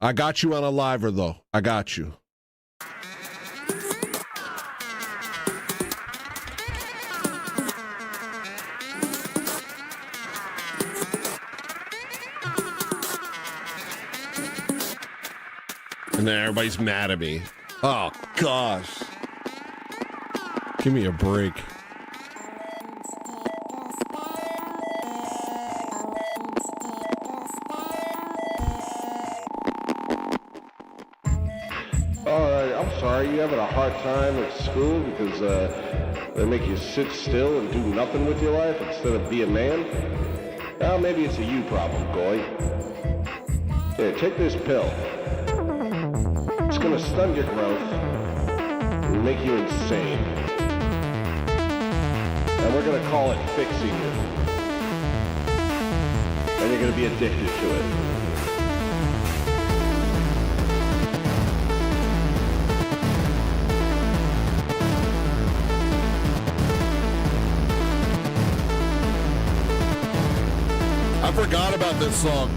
I got you on a liver, though. I got you. And then everybody's mad at me. Oh, gosh. Give me a break. I'm sorry, you having a hard time at school because they make you sit still and do nothing with your life instead of be a man? Well, maybe it's a you problem, Goy. Here, take this pill. It's gonna stun your growth and make you insane. And we're gonna call it fixing you. And you're gonna be addicted to it. I forgot about this song.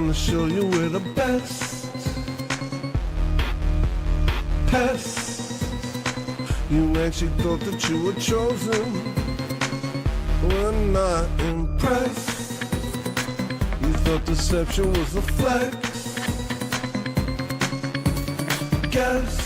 To show you we're the best. Pests. You actually thought that you were chosen. We're not impressed. You thought deception was a flex. Guess.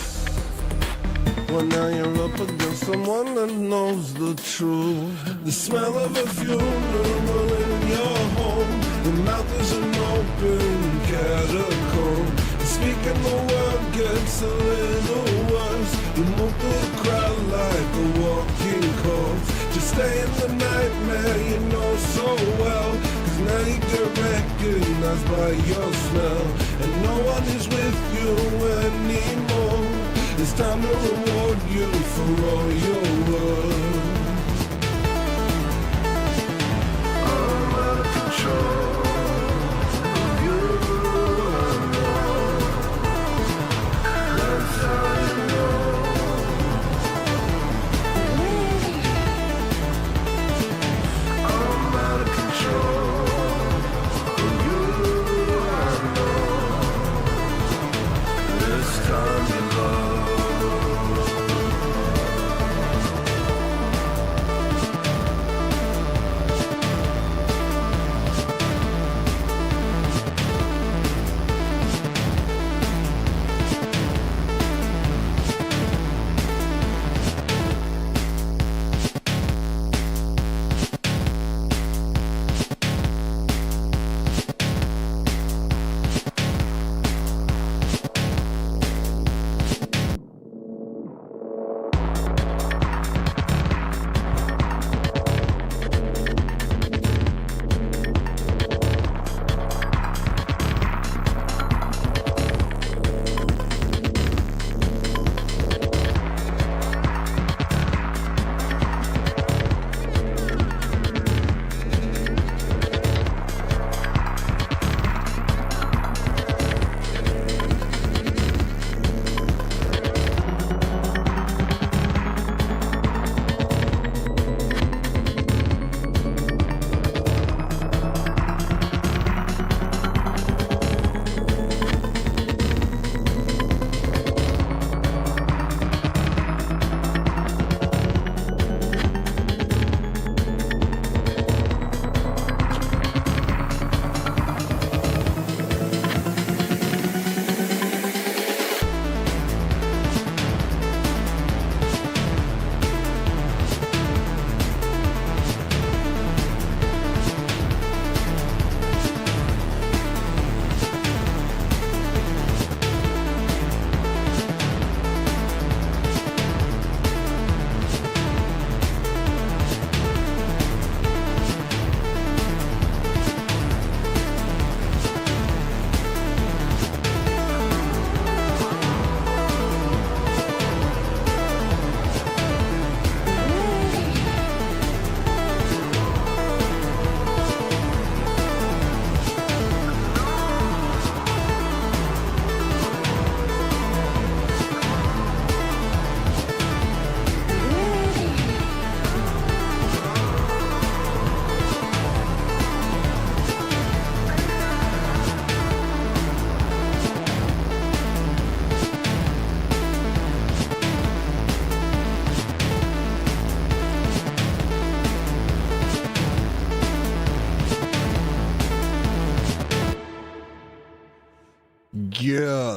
Well, now you're up against someone that knows the truth. The smell of a funeral in your home. The mouth is an open catacomb. Speaking the word gets a little worse. You move through the crowd like a walking corpse. Just stay in the nightmare you know so well. Cause now you get recognized by your smell. And no one is with you anymore. It's time to reward you for all your work. I'm out of control.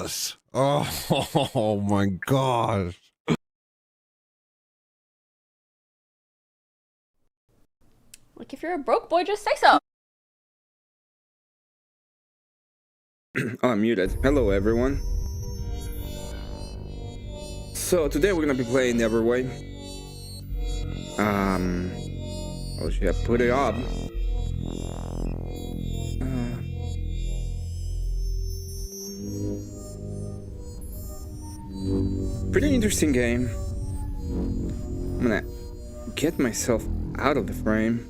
ridiculous. Oh my gosh. Like, if you're a broke boy, just say so. Oh, I'm muted. Hello, everyone. So today we're gonna be playing Neverway. Oh shit, I put it up. Pretty interesting game. I'm gonna get myself out of the frame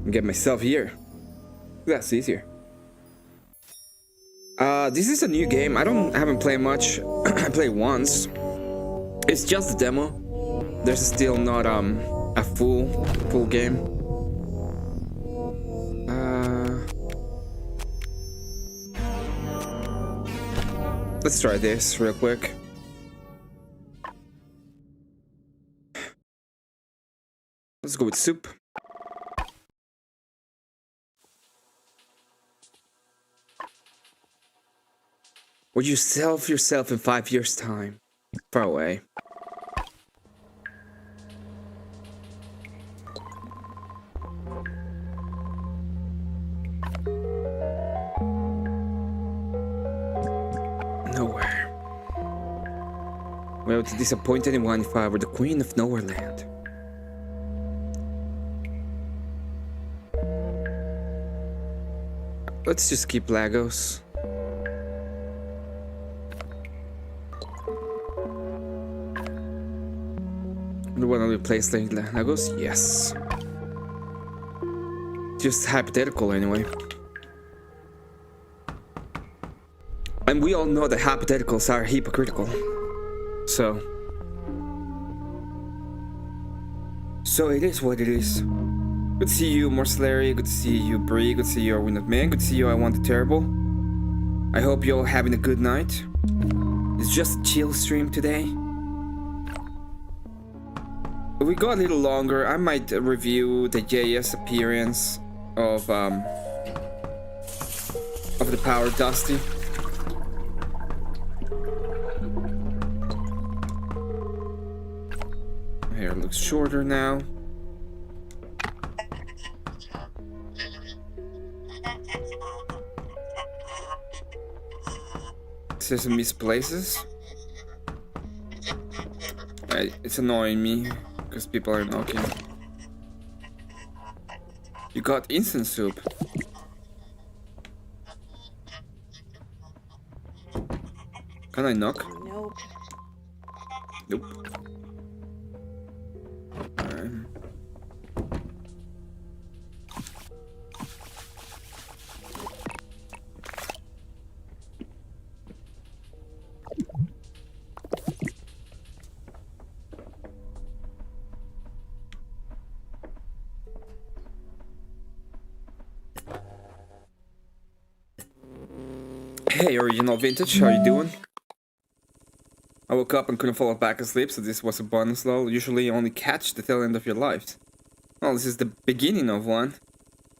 and get myself here. That's easier. This is a new game. I haven't played much. I played once. It's just a demo. There's still not a full game. Let's try this real quick. Let's go with soup. Would you self yourself in 5 years' time? Far away. Nowhere. Well, to disappoint anyone if I were the queen of Nowhere Land. Let's just keep Lagos. The one only place like Lagos? Yes. Just hypothetical anyway. And we all know that hypotheticals are hypocritical. So it is what it is. Good to see you, Morslary. Good to see you, Bree. Good to see you, Arwin of Man. Good to see you, I Want the Terrible. I hope you're all having a good night. It's just a chill stream today. If we go a little longer, I might review the JS appearance of the Power Dusty. Hair looks shorter now. Sesame Places. It's annoying me because people are knocking. You got instant soup. Can I knock? Nope. Nope. Hey, Original Vintage, how you doing? I woke up and couldn't fall back asleep, so this was a bonus lull. Usually you only catch the tail end of your lives. Well, this is the beginning of one.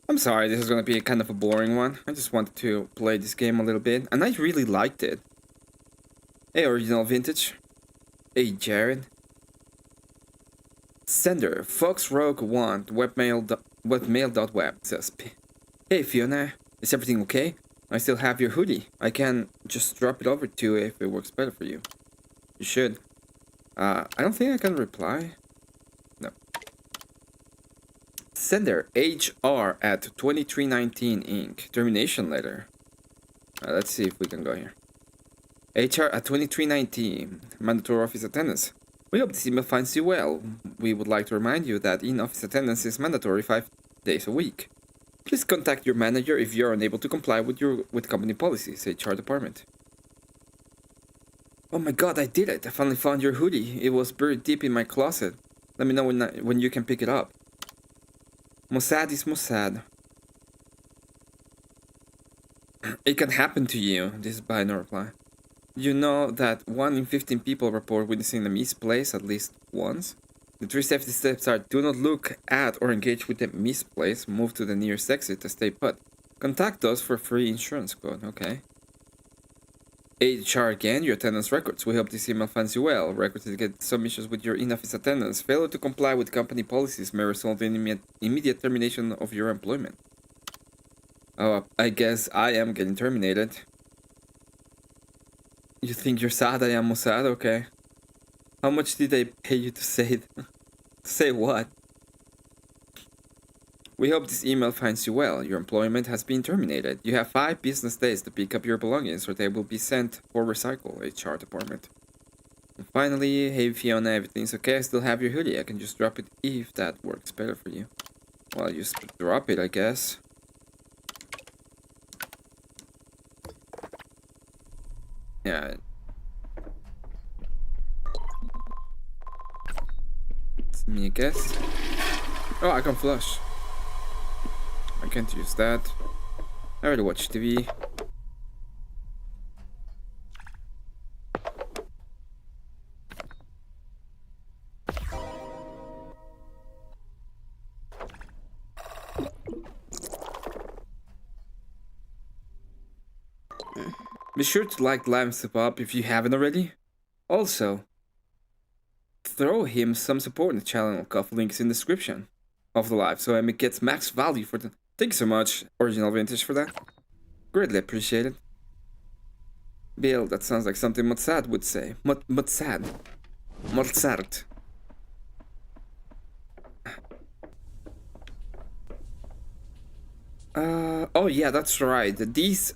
I'm sorry, this is gonna be kind of a boring one. I just wanted to play this game a little bit, and I really liked it. Hey, Original Vintage. Hey, Jared. Sender, FoxRogue1, webmail.web says, hey, Fiona, is everything okay? I still have your hoodie. I can just drop it over to you if it works better for you. You should. I don't think I can reply. No. Sender, HR at 2319 Inc. Termination letter. Let's see if we can go here. HR at 2319. Mandatory office attendance. We hope this email finds you well. We would like to remind you that in-office attendance is mandatory 5 days a week. Please contact your manager if you're unable to comply with company policies, HR department. Oh my god, I did it! I finally found your hoodie. It was buried deep in my closet. Let me know when you can pick it up. Mossad is Mossad. It can happen to you. This is by no reply. You know that 1 in 15 people report witnessing a misplace at least once? The 3 safety steps are: do not look at or engage with the misplace, move to the nearest exit, to stay put. Contact us for free insurance quote, okay. HR again, your attendance records. We hope this email finds you well. Records that get some issues with your in-office attendance. Failure to comply with company policies may result in immediate termination of your employment. Oh, I guess I am getting terminated. You think you're sad? I am sad? Okay. How much did they pay you to say say what? We hope this email finds you well. Your employment has been terminated. You have 5 business days to pick up your belongings or they will be sent for recycle, HR department. And finally, hey Fiona, everything's okay. I still have your hoodie. I can just drop it if that works better for you. Well, just drop it, I guess. Yeah. It's me, I guess. Oh, I can flush. I can't use that. I already watch TV. Be sure to like Live and Step Up if you haven't already. Also, throw him some support in the channel. Cuff links in the description of the live so Emmet gets max value for the. Thank you so much, Original Vintage, for that. Greatly appreciated. Bill, that sounds like something Mozart would say. Mozart. Mozart. Oh yeah, that's right. This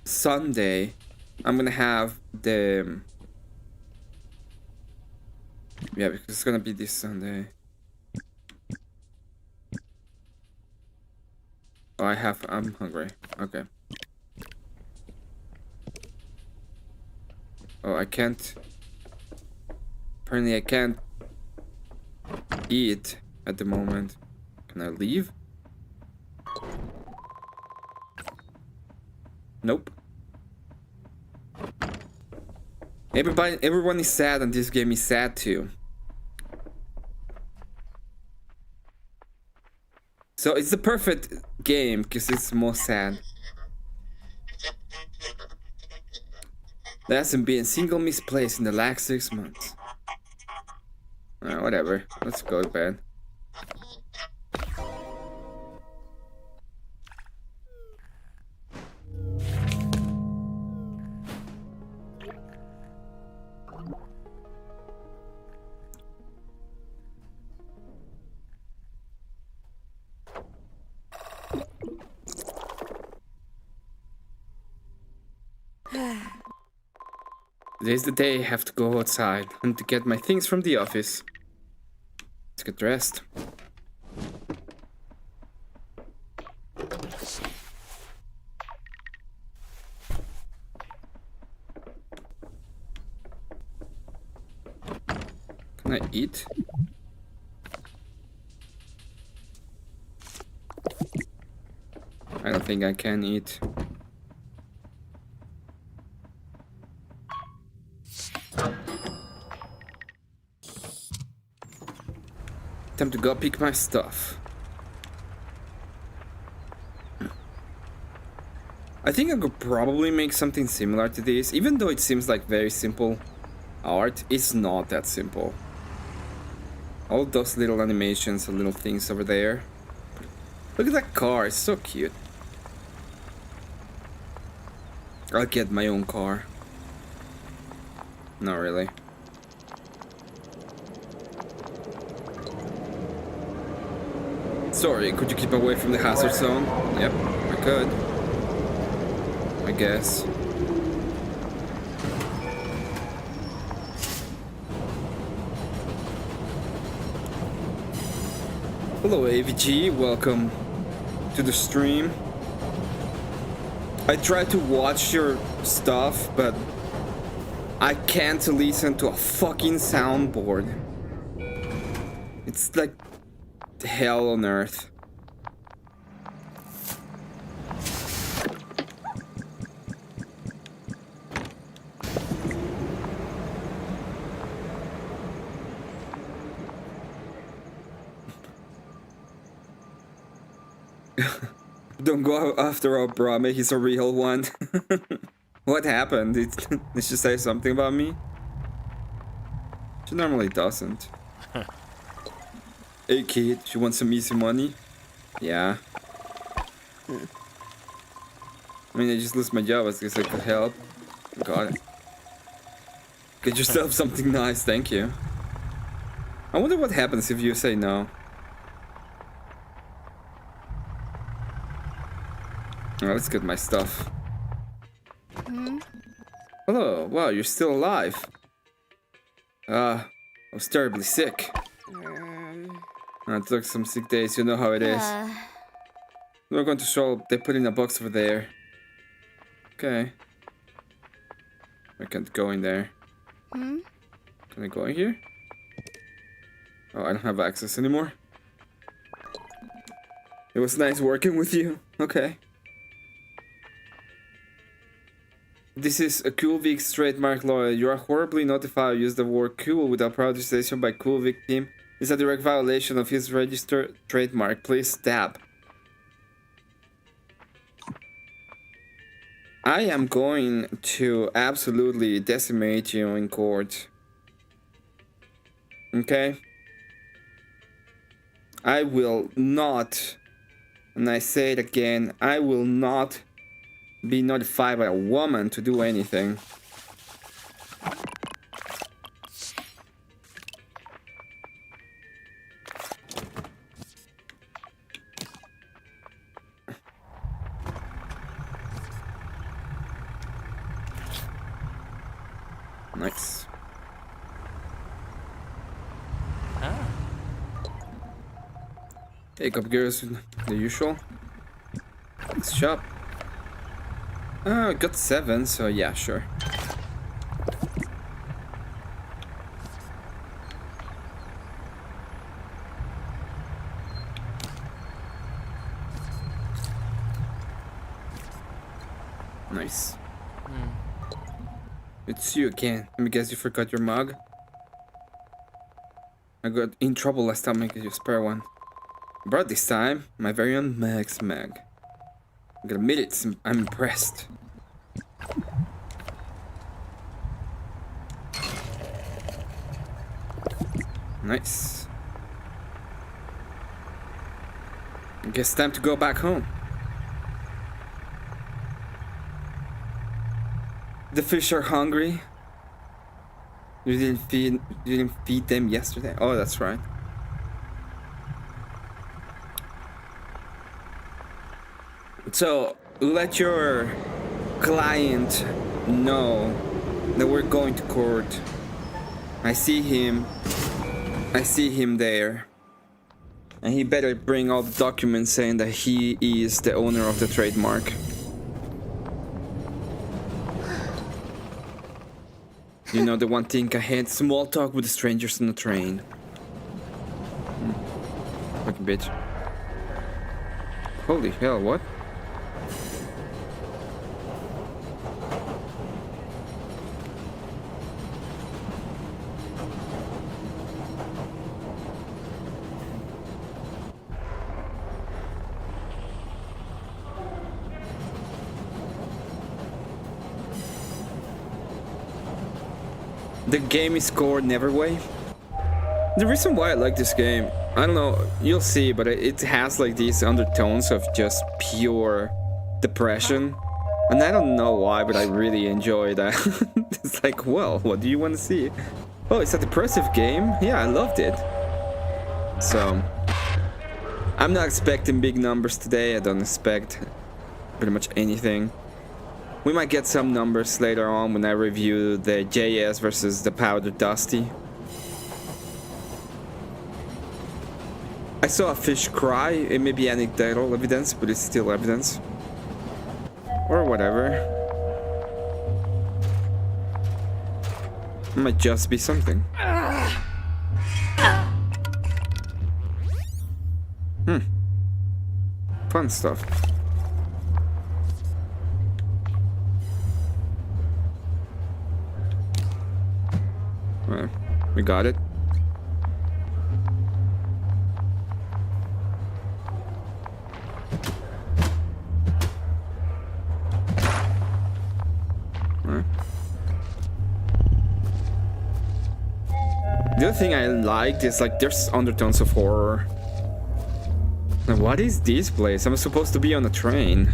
Sunday, I'm gonna have the... Yeah, because it's gonna be this Sunday. Oh, I'm hungry. Okay. Oh, I can't... Apparently I can't eat at the moment. Can I leave? Nope. Everyone is sad and this game is sad too. So it's the perfect game because it's more sad. There hasn't been a single misplaced in the last 6 months. Whatever. Let's go to bed. Today's the day I have to go outside and to get my things from the office. Let's get dressed. Can I eat? I don't think I can eat. Time to go pick my stuff. I think I could probably make something similar to this, even though it seems like very simple art. It's not that simple. All those little animations and little things over there. Look at that car, it's so cute. I'll get my own car. Not really. Sorry, could you keep away from the hazard zone? Yep, I could. I guess. Hello AVG, welcome to the stream. I tried to watch your stuff, but I can't listen to a fucking soundboard. It's like hell on earth. Don't go after our Brahma, he's a real one. What happened? Did she say something about me? She normally doesn't. Hey kid, you want some easy money? Yeah. I mean, I just lost my job. I guess I could help. Got it. Get yourself something nice, thank you. I wonder what happens if you say no. Oh, let's get my stuff. Hello, wow, you're still alive. I was terribly sick. I took some sick days, you know how it is. We're going to show, they put in a box over there. Okay. I can't go in there. Can I go in here? Oh, I don't have access anymore. It was nice working with you. Okay. This is a Coolvik's trademark law. You are horribly notified. Use the word cool without prioritization by Coolvik team. It's a direct violation of his registered trademark. Please stop. I am going to absolutely decimate you in court. Okay? I will not, and I say it again, I will not be notified by a woman to do anything. Nice. Take up gears, the usual. Let's shop. Oh, I got 7, so yeah, sure. Nice. It's you again. Let me guess you forgot your mug? I got in trouble last time I got you a spare one. But this time, my very own Mag's Mag. I gotta admit it, I'm impressed. Nice. I guess time to go back home. The fish are hungry. You didn't feed them yesterday. Oh, that's right. So let your client know that we're going to court. I see him there. And he better bring all the documents saying that he is the owner of the trademark. You know, the one thing I had, small talk with the strangers on the train. Fucking bitch. Holy hell, what? The game is scored never way. The reason why I like this game, I don't know, you'll see, but it has like these undertones of just pure depression. And I don't know why, but I really enjoy that. It's like, well, what do you want to see? Oh, it's a depressive game? Yeah, I loved it. So, I'm not expecting big numbers today. I don't expect pretty much anything. We might get some numbers later on when I review the JS versus the Powder Dusty. I saw a fish cry. It may be anecdotal evidence, but it's still evidence. Or whatever. It might just be something. Fun stuff. We got it. The other thing I liked is like there's undertones of horror. Now, what is this place? I'm supposed to be on a train.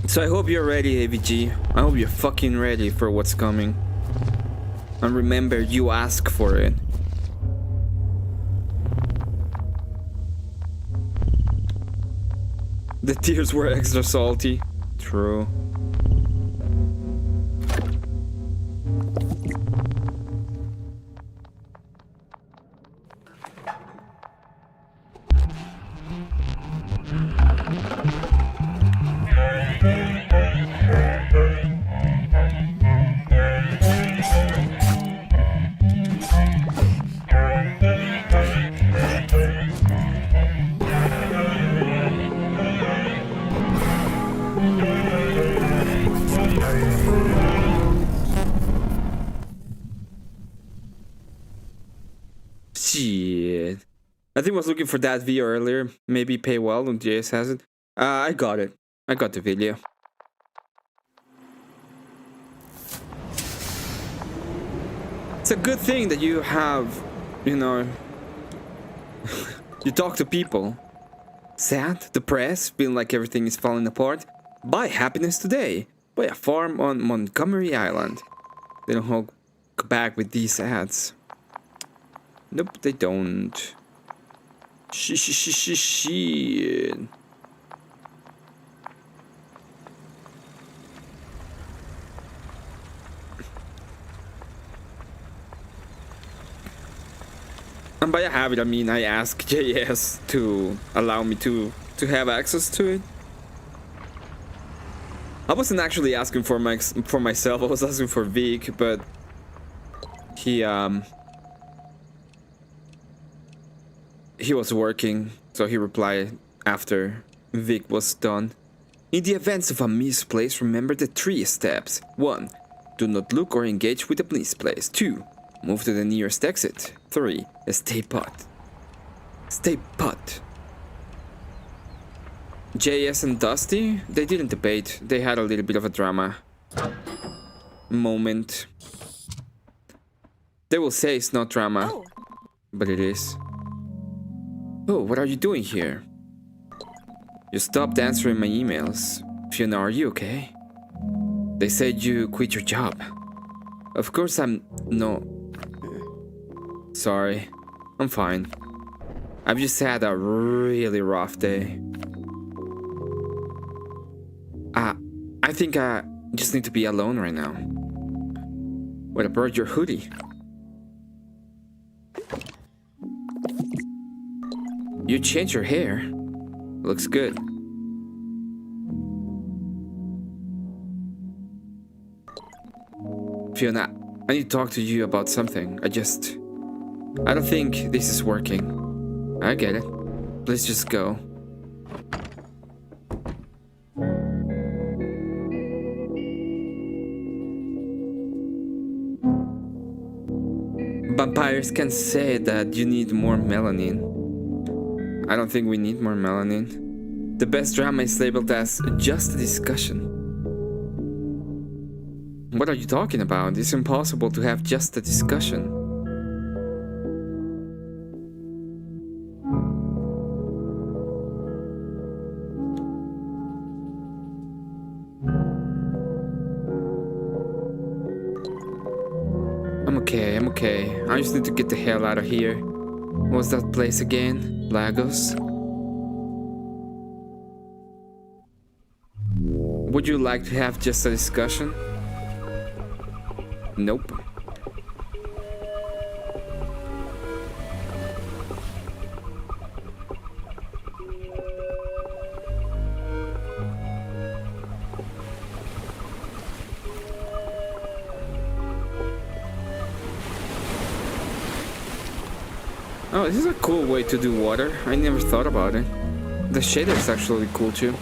So I hope you're ready, AVG. I hope you're fucking ready for what's coming. And remember, you ask for it. The tears were extra salty. True. Shit. I think I was looking for that video earlier. Maybe Paywall and JS has it. I got it. I got the video. It's a good thing that you have, you know, you talk to people. Sad, depressed, feeling like everything is falling apart. Buy happiness today. Buy a farm on Montgomery Island. They don't hold back with these ads. Nope, they don't. Shit. And by a habit, I mean I asked JS to allow me to have access to it. I wasn't actually asking for myself. I was asking for Vic, but he was working, so he replied after Vic was done. In the events of a misplace, remember the 3 steps. 1. Do not look or engage with the misplace. 2. Move to the nearest exit. 3. Stay put. Stay put. JS and Dusty, they didn't debate. They had a little bit of a drama moment. They will say it's not drama, but it is. Oh, what are you doing here? You stopped answering my emails. Fiona, are you okay? They said you quit your job. Of course I'm... No. Sorry. I'm fine. I've just had a really rough day. I think I just need to be alone right now. What about your hoodie? You changed your hair. Looks good. Fiona, I need to talk to you about something. I don't think this is working. I get it. Please just go. Vampires can say that you need more melanin. I don't think we need more melanin. The best drama is labeled as just a discussion. What are you talking about? It's impossible to have just a discussion. I'm okay. I just need to get the hell out of here. What's that place again? Lagos? Would you like to have just a discussion? Nope. Oh, this is a cool way to do water. I never thought about it. The shader is actually cool too.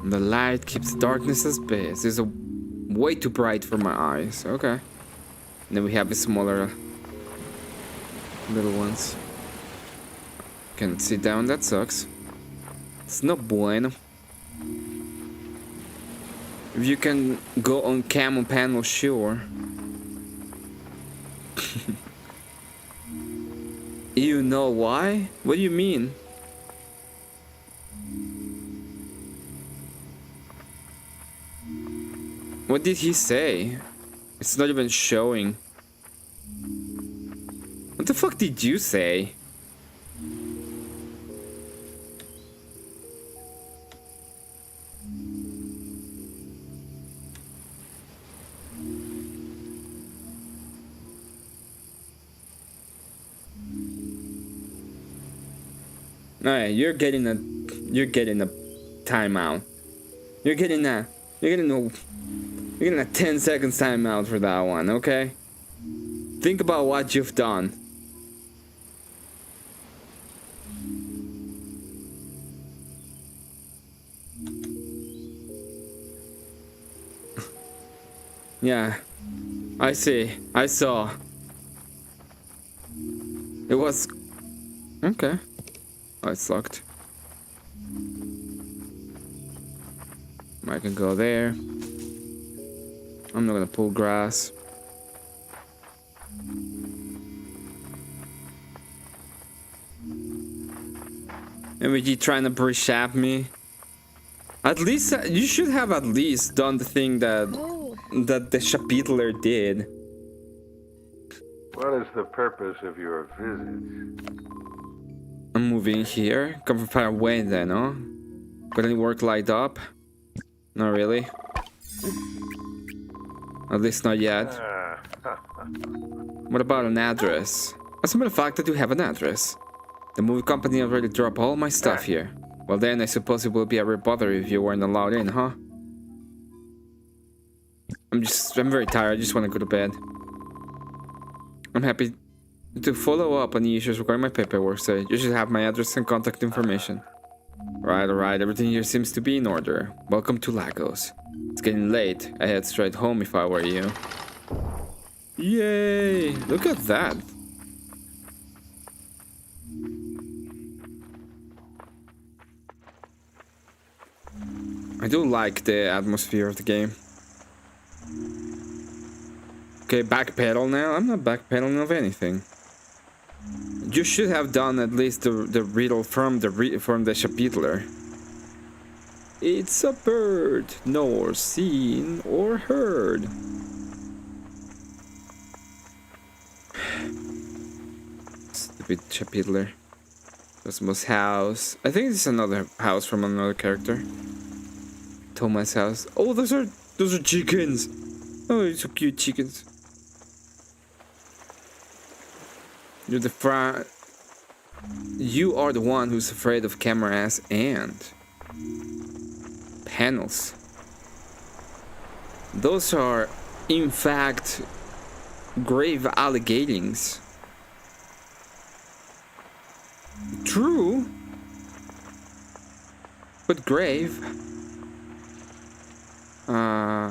The light keeps darkness at bay. This is way too bright for my eyes. Okay. And then we have the smaller little ones. Can't sit down, that sucks. It's no bueno. If you can go on camo panel, sure. You know why? What do you mean? What did he say? It's not even showing. What the fuck did you say? Alright, you're getting a timeout. You're getting a 10 seconds timeout for that one, okay? Think about what you've done. Yeah, I see. I saw. It was okay. Oh, it's locked. I can go there. I'm not gonna pull grass. MVG trying to brush at me. At least you should have at least done the thing that the Chapitler did. What is the purpose of your visit? I'm moving here. Come from far away then, huh? Got any work lined up? Not really. At least not yet. What about an address? As a matter of fact, I do have an address. The movie company already dropped all my stuff here. Well then, I suppose it would be a real bother if you weren't allowed in, huh? I'm very tired. I just want to go to bed. I'm happy to follow up on the issues regarding my paperwork, so you should have my address and contact information. Alright, everything here seems to be in order. Welcome to Lagos. It's getting late. I'd head straight home if I were you. Yay! Look at that. I do like the atmosphere of the game. Okay, backpedal now. I'm not backpedaling of anything. You should have done at least the riddle from the Chapitler. It's a bird, nor seen or heard. Stupid Chapitler. Cosmos house. I think this is another house from another character. Thomas house. Oh, those are chickens. Oh, they're so cute, chickens. You are the one who's afraid of cameras and panels. Those are, in fact, grave allegations. True, but grave.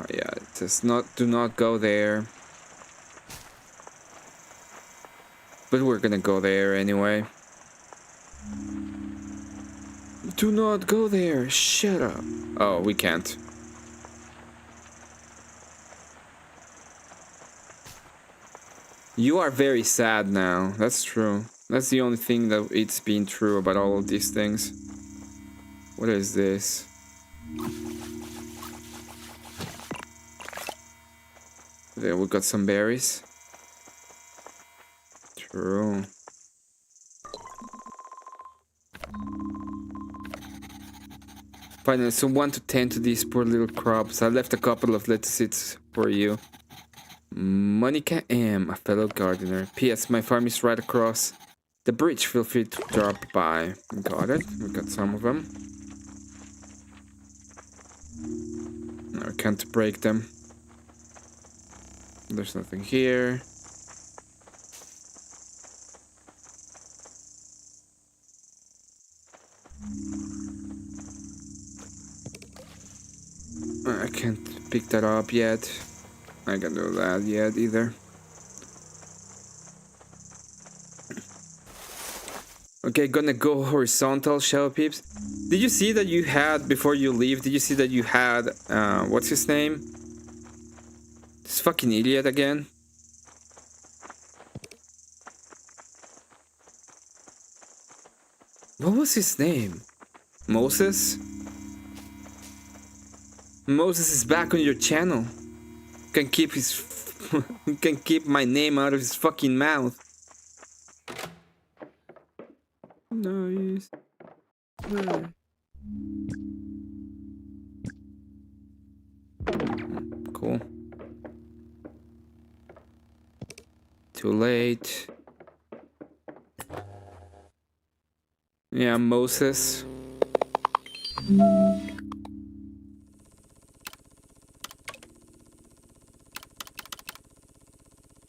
Yeah, it says do not go there. But we're gonna go there anyway. Do not go there. Shut up. Oh, we can't. You are very sad now. That's true. That's the only thing that it's been true about all of these things. What is this? There, we got some berries. True. Finally, so 1 to 10 to these poor little crops. I left a couple of lettuces for you. Monica M, a fellow gardener. P.S. My farm is right across the bridge. Feel free to drop by. Got it. We got some of them. I can't break them. There's nothing here. I can't pick that up yet. I can't do that yet either. Okay, gonna go horizontal, Shadow Peeps. Did you see that you had, before you leave, did you see that you had, what's his name? This fucking idiot again. What was his name? Moses? Moses is back on your channel. Can keep his can keep my name out of his fucking mouth. Nice. Cool. Too late. Yeah, Moses.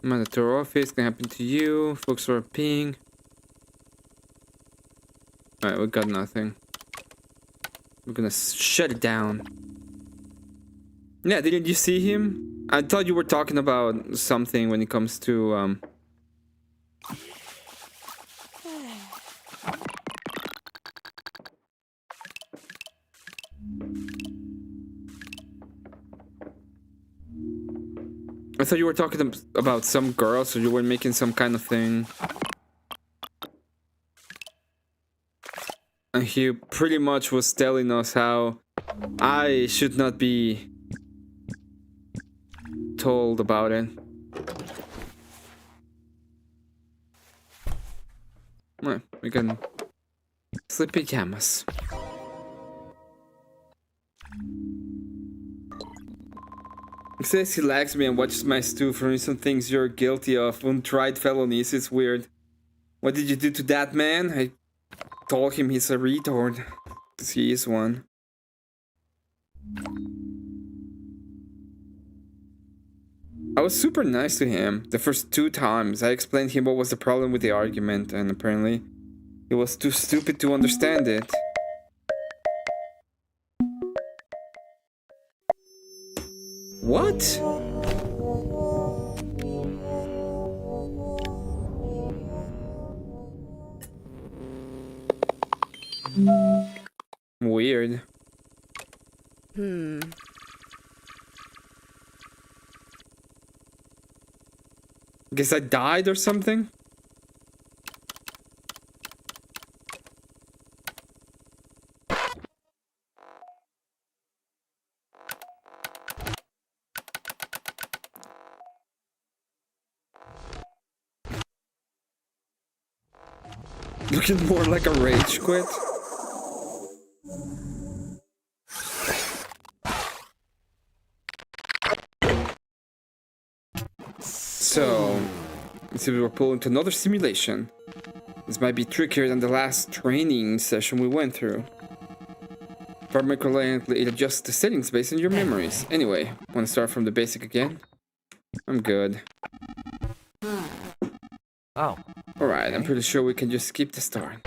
Mandatory office can happen to you. Folks are ping. Alright, we got nothing. We're gonna shut it down. Yeah, didn't you see him? I thought you were talking about something when it comes to I thought you were talking about some girl, so you were making some kind of thing. And he pretty much was telling us how I should not be told about it. Well, we can sleep pajamas. He says he likes me and watches my stew for me some things you're guilty of. Untried felonies, it's weird. What did you do to that man? I told him he's a retard. 'Cause he is one. I was super nice to him the first 2 times. I explained him what was the problem with the argument, and apparently he was too stupid to understand it. What? Weird. Guess I died or something? Looking more like a rage quit. So, let's see if we're pulled into another simulation. This might be trickier than the last training session we went through. Permanently it adjusts the settings based on your memories. Anyway, want to start from the basic again? I'm good. Oh. Alright, I'm pretty sure we can just skip the start.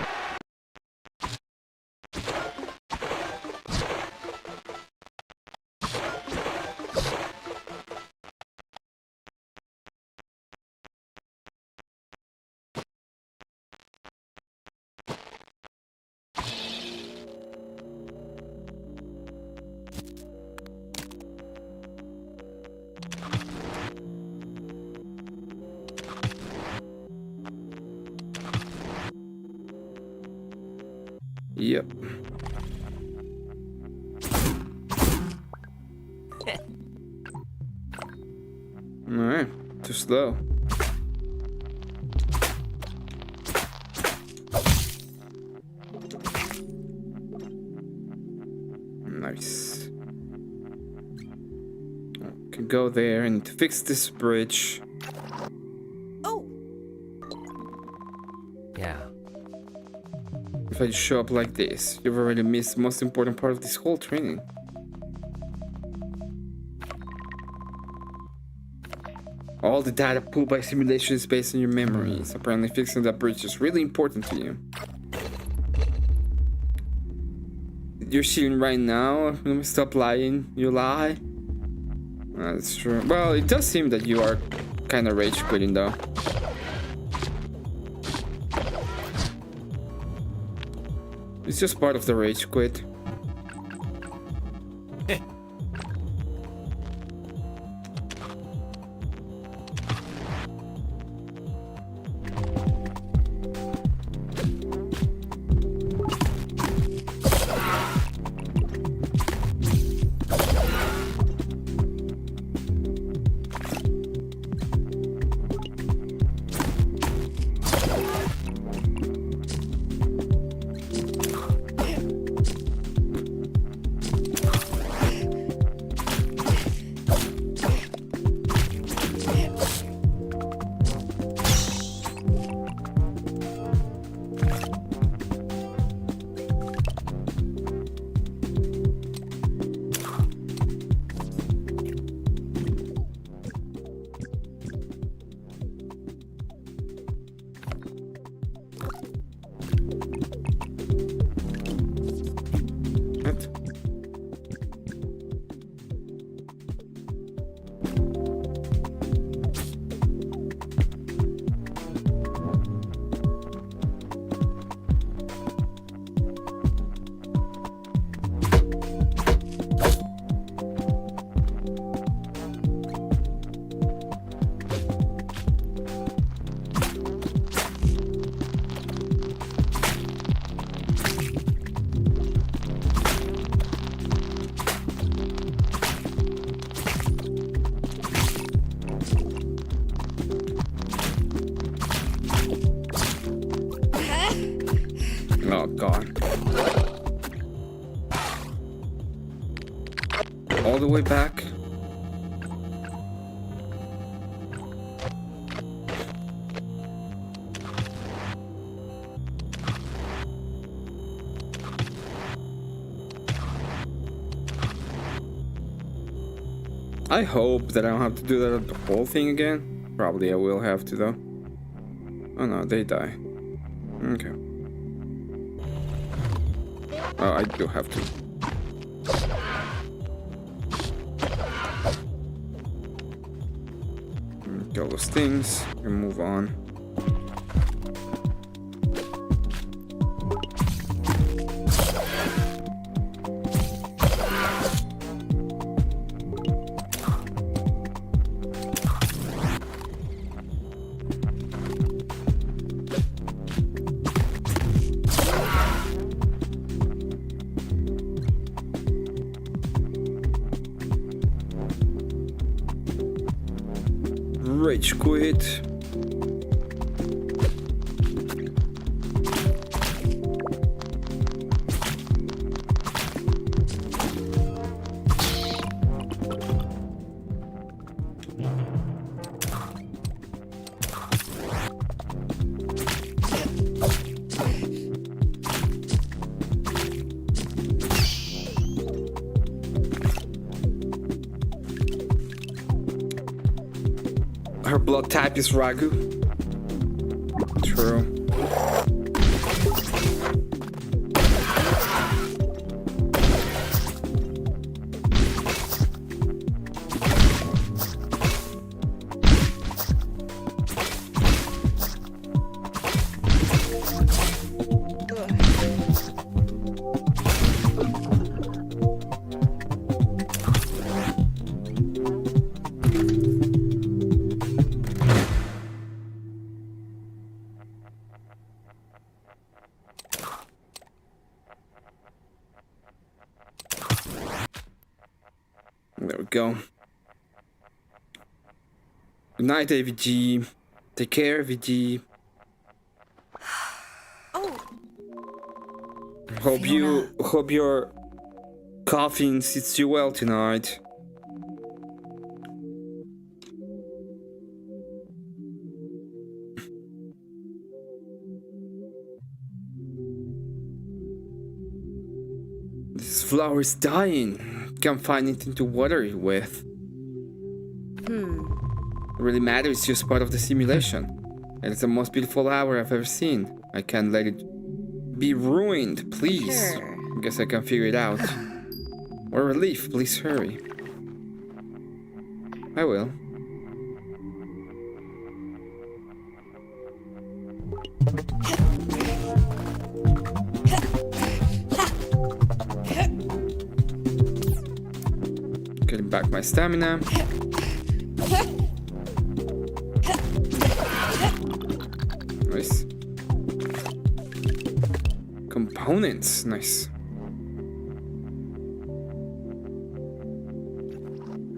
Yep. Alright, too slow. Nice. Can go there and fix this bridge. Yeah. If I show up like this, you've already missed the most important part of this whole training. All the data pulled by simulation is based on your memories. Apparently fixing that bridge is really important to you. You're cheating right now? Let me stop lying. You lie? That's true. Well, it does seem that you are kind of rage quitting though. It's just part of the rage quit. Oh god. All the way back. I hope that I don't have to do that the whole thing again. Probably I will have to though. Oh no, they die. Okay. Oh, I do have to. Kill those things and move on. Rage quit. Her blood type is Ragu. True. There we go. Good night, AVG. Take care, AVG. Oh, Hope your coughing sits you well tonight. This flower is dying. Can't find anything to water it with. It really matters, it's just part of the simulation. And it's the most beautiful hour I've ever seen. I can't let it be ruined, please. Sure. Guess I can figure it out. What a relief, please hurry. I will. back my stamina. Nice. Components, nice.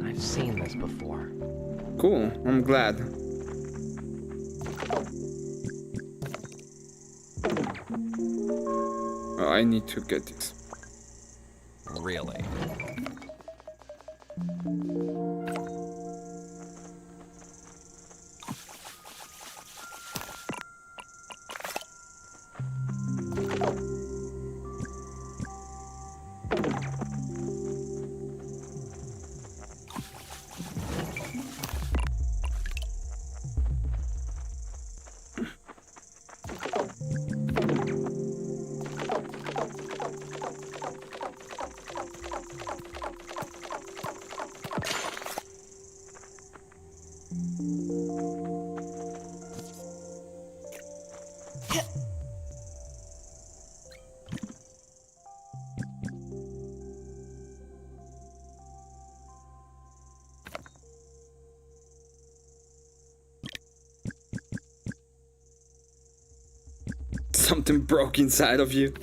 I've seen this before. Cool, I'm glad. Oh, I need to get this. Really? Something broke inside of you.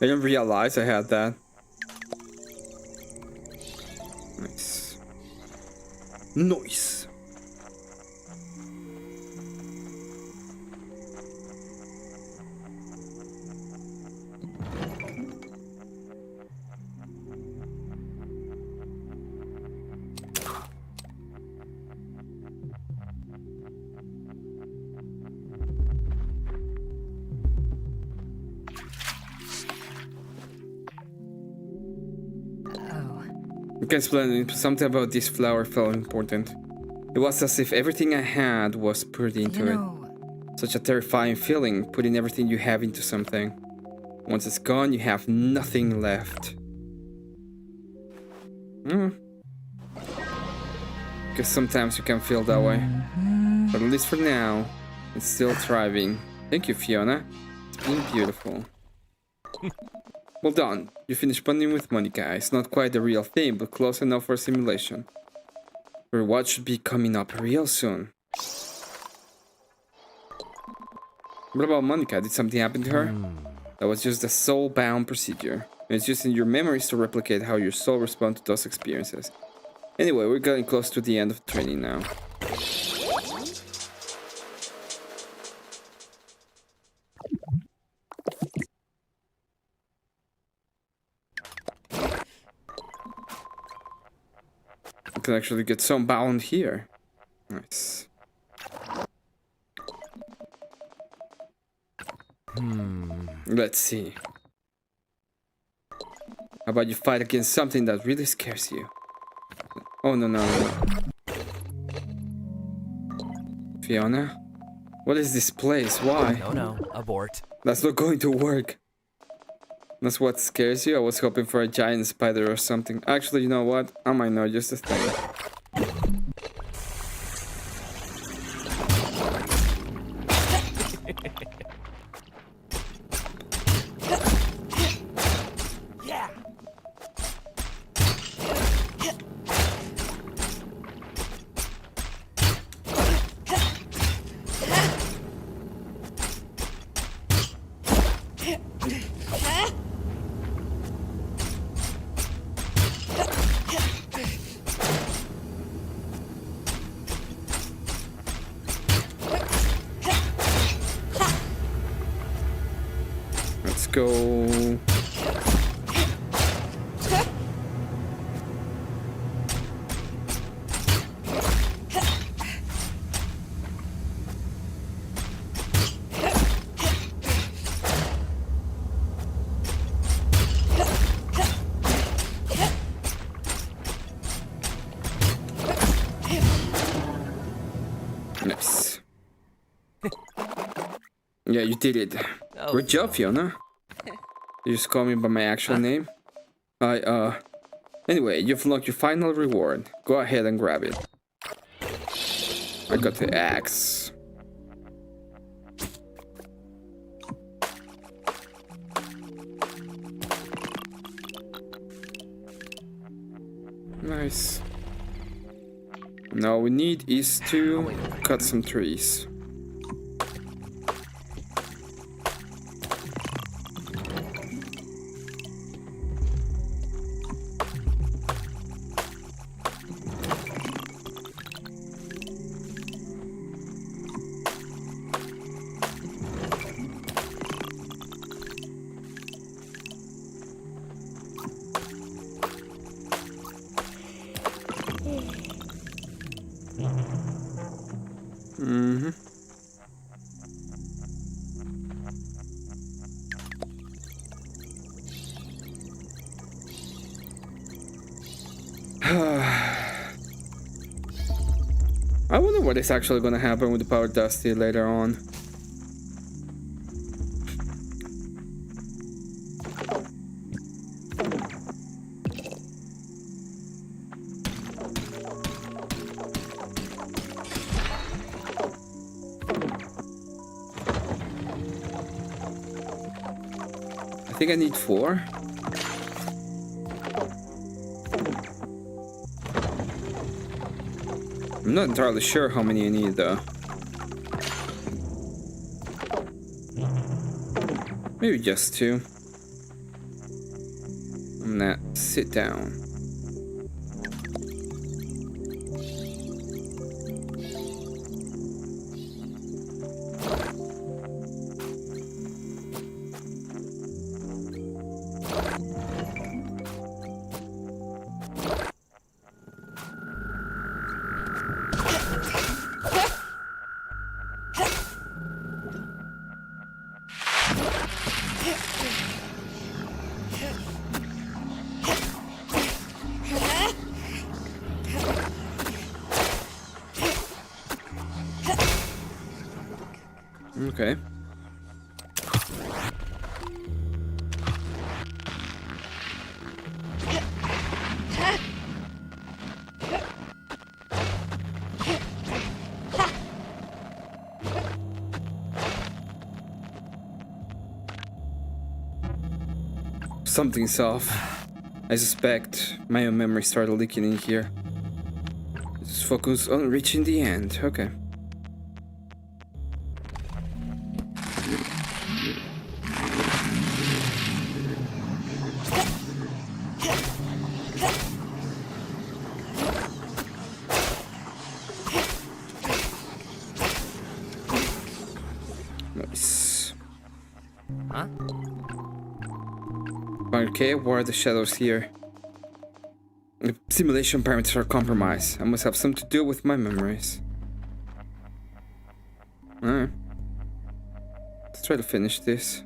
I didn't realize I had that. Nice. Nice. I can explain something about this flower felt important. It was as if everything I had was put into it. Such a terrifying feeling, putting everything you have into something. Once it's gone, you have nothing left. Because sometimes you can feel that way. But at least for now, it's still thriving. Thank you, Fiona. It's been beautiful. Well done. You finished bonding with Monica. It's not quite the real thing, but close enough for a simulation. Your reward should be coming up real soon. What about Monica? Did something happen to her? That was just a soul-bound procedure. It's using your memories to replicate how your soul responds to those experiences. Anyway, we're getting close to the end of the training now. I can actually get some bound here. Nice. Let's see. How about you fight against something that really scares you? Oh, no. Fiona? What is this place? Why? No, abort. That's not going to work. That's what scares you? I was hoping for a giant spider or something. Actually, you know what? I might know just a thing. Let's go. Nice. Yeah, you did it. Oh, Good job, Fiona. You just call me by my actual name? Anyway, you've unlocked your final reward. Go ahead and grab it. I got the axe. Now we need is to cut some trees. I wonder what is actually gonna happen with the Power Dusty later on. I think I need 4. I'm not entirely sure how many I need though. Maybe just 2. I'm gonna sit down. Okay. Something's off. I suspect my own memory started leaking in here. Just focus on reaching the end. Okay. Nice. Huh? Okay, what are the shadows here? The simulation parameters are compromised. I must have something to do with my memories. Alright. Let's try to finish this.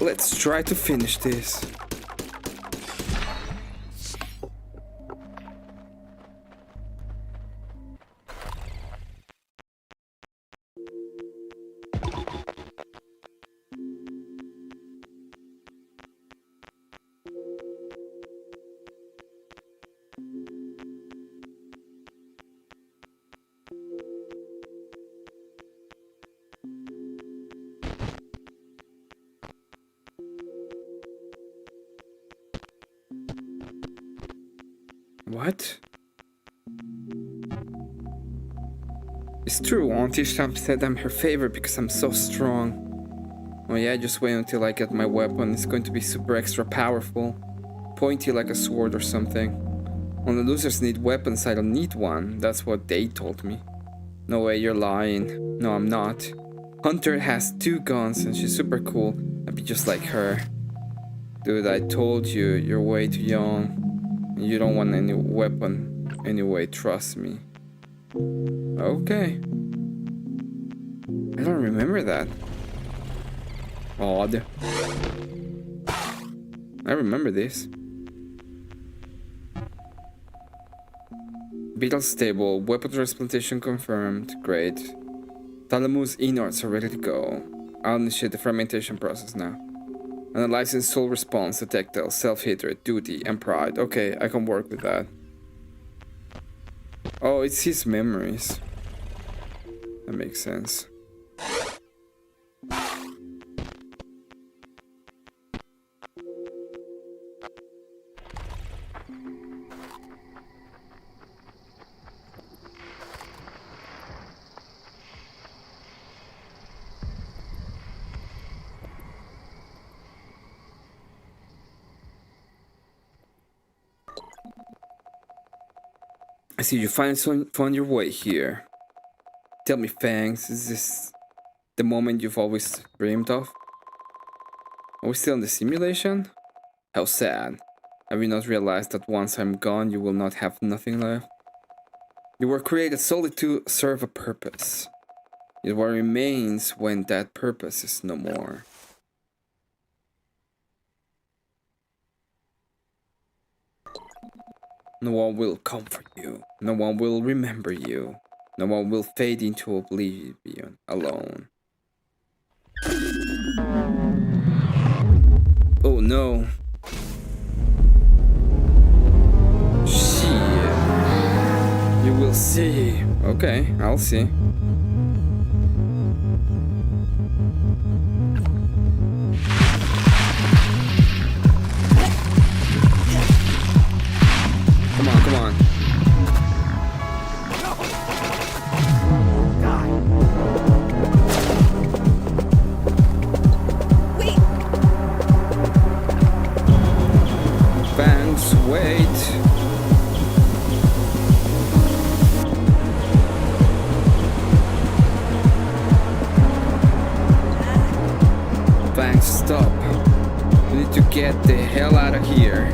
Let's try to finish this. What? It's true, Auntie Sham said I'm her favorite because I'm so strong. Oh yeah, just wait until I get my weapon. It's going to be super extra powerful. Pointy like a sword or something. Only losers need weapons, I don't need one. That's what they told me. No way, you're lying. No, I'm not. Hunter has 2 guns and she's super cool. I'd be just like her. Dude, I told you, you're way too young. You don't want any weapon anyway, trust me. Okay. I don't remember that. Odd. I remember this. Beetle stable, weapon transplantation confirmed. Great. Thalamus innards are ready to go. I'll initiate the fermentation process now. Analyzing soul response to tactile, self-hatred, duty, and pride. Okay, I can work with that. Oh, it's his memories. That makes sense. I see you finally found your way here. Tell me, Fangs, is this the moment you've always dreamed of? Are we still in the simulation? How sad. Have you not realized that once I'm gone, you will not have nothing left? You were created solely to serve a purpose. Yet what remains when that purpose is no more? No one will comfort you. No one will remember you. No one will fade into oblivion alone. Oh no. Shit. You will see. Okay, I'll see. Come on, come on. Thanks, wait. Thanks, stop. We need to get the hell out of here.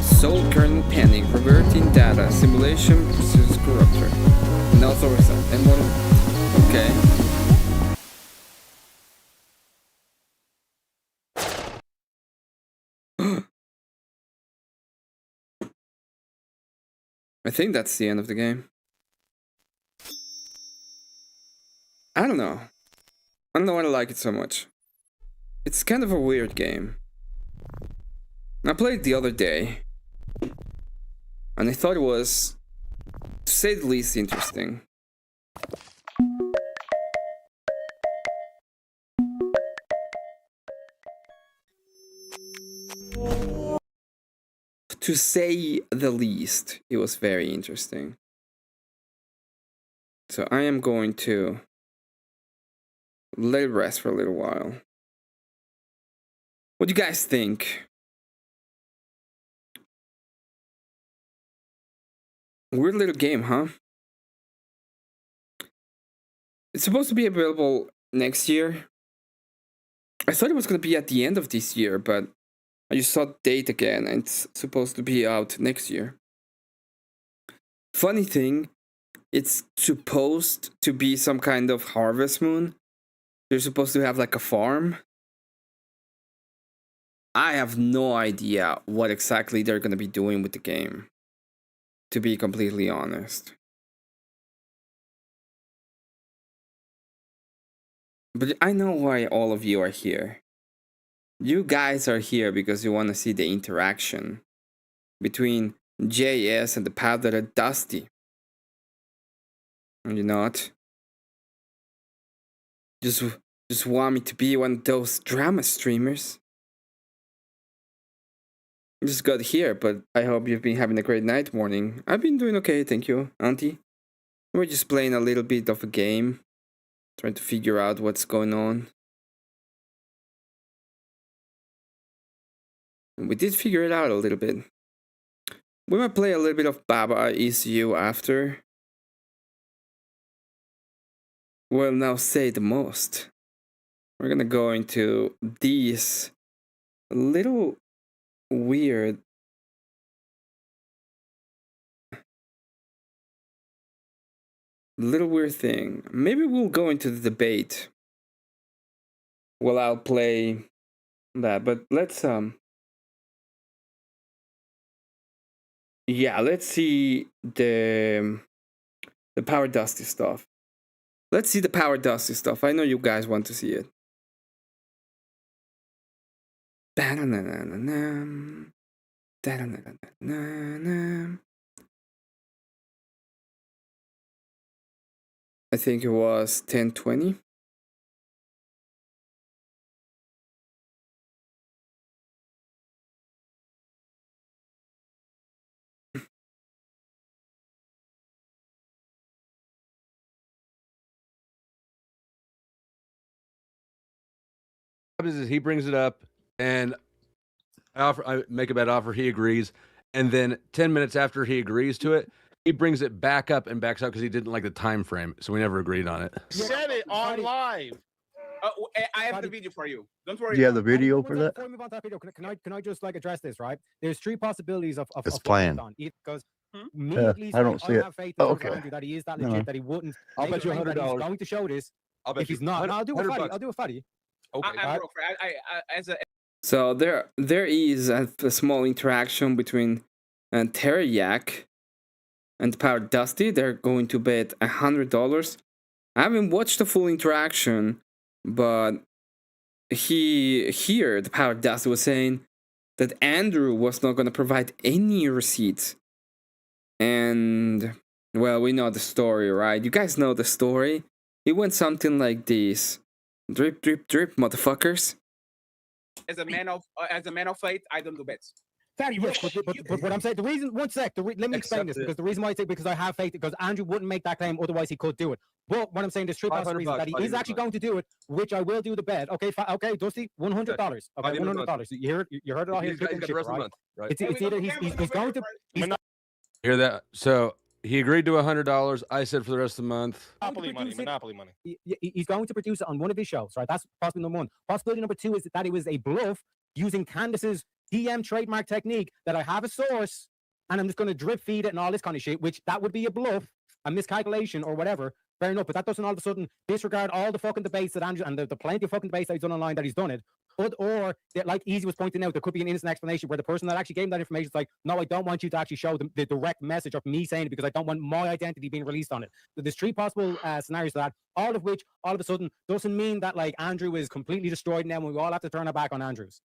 Soul kernel pending, reverting data, simulation versus corruptor. No authority. And one. Okay. I think that's the end of the game. I don't know. I don't know why I like it so much. It's kind of a weird game. I played it the other day. And I thought it was, to say the least, interesting. To say the least, it was very interesting. So I am going to let it rest for a little while. What do you guys think? Weird little game, huh? It's supposed to be available next year. I thought it was going to be at the end of this year, but I just saw the date again, and it's supposed to be out next year. Funny thing, it's supposed to be some kind of harvest moon. You're supposed to have like a farm. I have no idea what exactly they're going to be doing with the game, to be completely honest. But I know why all of you are here. You guys are here because you want to see the interaction between JS and the powdered Dusty. Are you not? Just want me to be one of those drama streamers. I just got here, but I hope you've been having a great night, morning. I've been doing okay, thank you, Auntie. We're just playing a little bit of a game, trying to figure out what's going on. And we did figure it out a little bit. We might play a little bit of Baba Is You after. We'll now say the most. We're gonna go into these little weird thing. Maybe we'll go into the debate. Well, I'll play that, but let's yeah, let's see the Power Dusty stuff. Let's see the Power Dusty stuff. I know you guys want to see it. I think it was 1020. Is he brings it up, and I make a bad offer. He agrees, and then 10 minutes after he agrees to it, he brings it back up and backs out because he didn't like the time frame, so we never agreed on it. Said it on live. I have the video for you. Don't worry. Do you have the video for that? Before we move on to that video, can I just like address this, right? There's three possibilities of It's what's playing. going on. Because me at least, I don't see it. have faith Oh, in okay. Andrew that he is that legit, No. that he wouldn't. I'll make bet you a claim that $100. He's going to show this. I'll bet If he's not, no, I'll do a fatty. I'll do a fatty. Okay. I'm broke. As a So there is a small interaction between Teriyak and Power Dusty. They're going to bet $100. I haven't watched the full interaction, but the Power Dusty was saying that Andrew was not going to provide any receipts. And well, we know the story, right? You guys know the story. It went something like this: drip, drip, drip, motherfuckers. as a man of faith, I don't do bets. Fatty, yes, but what I'm saying, the reason, let me explain this, because the reason why I say, because I have faith, because Andrew wouldn't make that claim, otherwise he could do it. But what I'm saying, there's three possible reasons that he is actually going to do it, which I will do the bet. Okay, okay, Dusty, $100. Okay, $100. You heard it all here. He's got the rest of the month, right? It's either he's going to. Hear that? So he agreed to $100. I said for the rest of the month. Monopoly money. He's going to produce it on one of his shows, right? That's possibility number one. Possibility number two is that it was a bluff using Candace's DM trademark technique, that I have a source and I'm just going to drip feed it and all this kind of shit, which that would be a bluff, a miscalculation or whatever. Fair enough, but that doesn't all of a sudden disregard all the fucking debates that Andrew, and the plenty of fucking debates that he's done online that he's done it. Or like Easy was pointing out, there could be an innocent explanation where the person that actually gave him that information is like, no, I don't want you to actually show the direct message of me saying it because I don't want my identity being released on it. So there's three possible scenarios to that, all of which all of a sudden doesn't mean that like Andrew is completely destroyed now and we all have to turn our back on Andrews.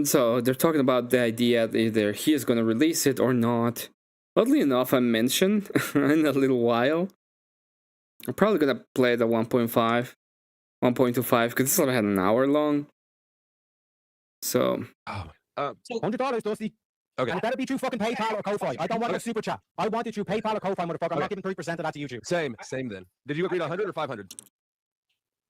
So they're talking about the idea that either he is going to release it or not. Oddly enough, I mentioned in a little while, I'm probably going to play the 1.5, 1.25, because this already had an hour long. So $100, Dusty. Okay. And it better be through fucking PayPal or Ko-Fi. I don't want a super chat. I want it through PayPal or Ko-Fi, motherfucker. I'm not giving 3% of that to YouTube. Same then. Did you agree to 100 or 500?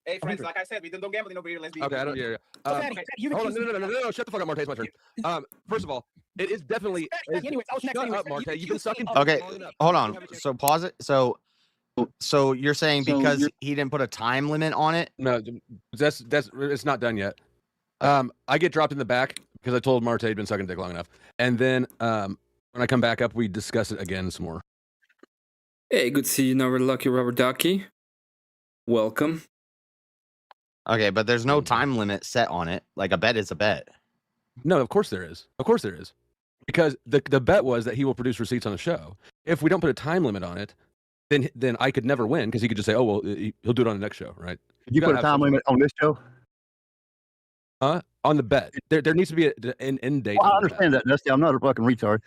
Hey, friends, like I said, we don't gamble over here. Let's be. Okay, I don't. Yeah. Hold on, no. Shut the fuck up, Marte. It's my turn. First of all, it is definitely. Shut up, Marte. You've been sucking. Okay, hold on. So pause it. So you're saying because he didn't put a time limit on it? No, that's it's not done yet. I get dropped in the back because I told Marte he'd been sucking dick long enough, and then when I come back up, we discuss it again some more. Hey, good to see you, Never Lucky Rubber Ducky. Welcome. Okay, but there's no time limit set on it. Like a bet is a bet. No, of course there is. Of course there is. Because the bet was that he will produce receipts on the show. If we don't put a time limit on it, then I could never win because he could just say, "Oh well, he'll do it on the next show," right? You put a time limit on this show? On the bet, there needs to be an end date. Well, I understand that, Dusty. I'm not a fucking retard.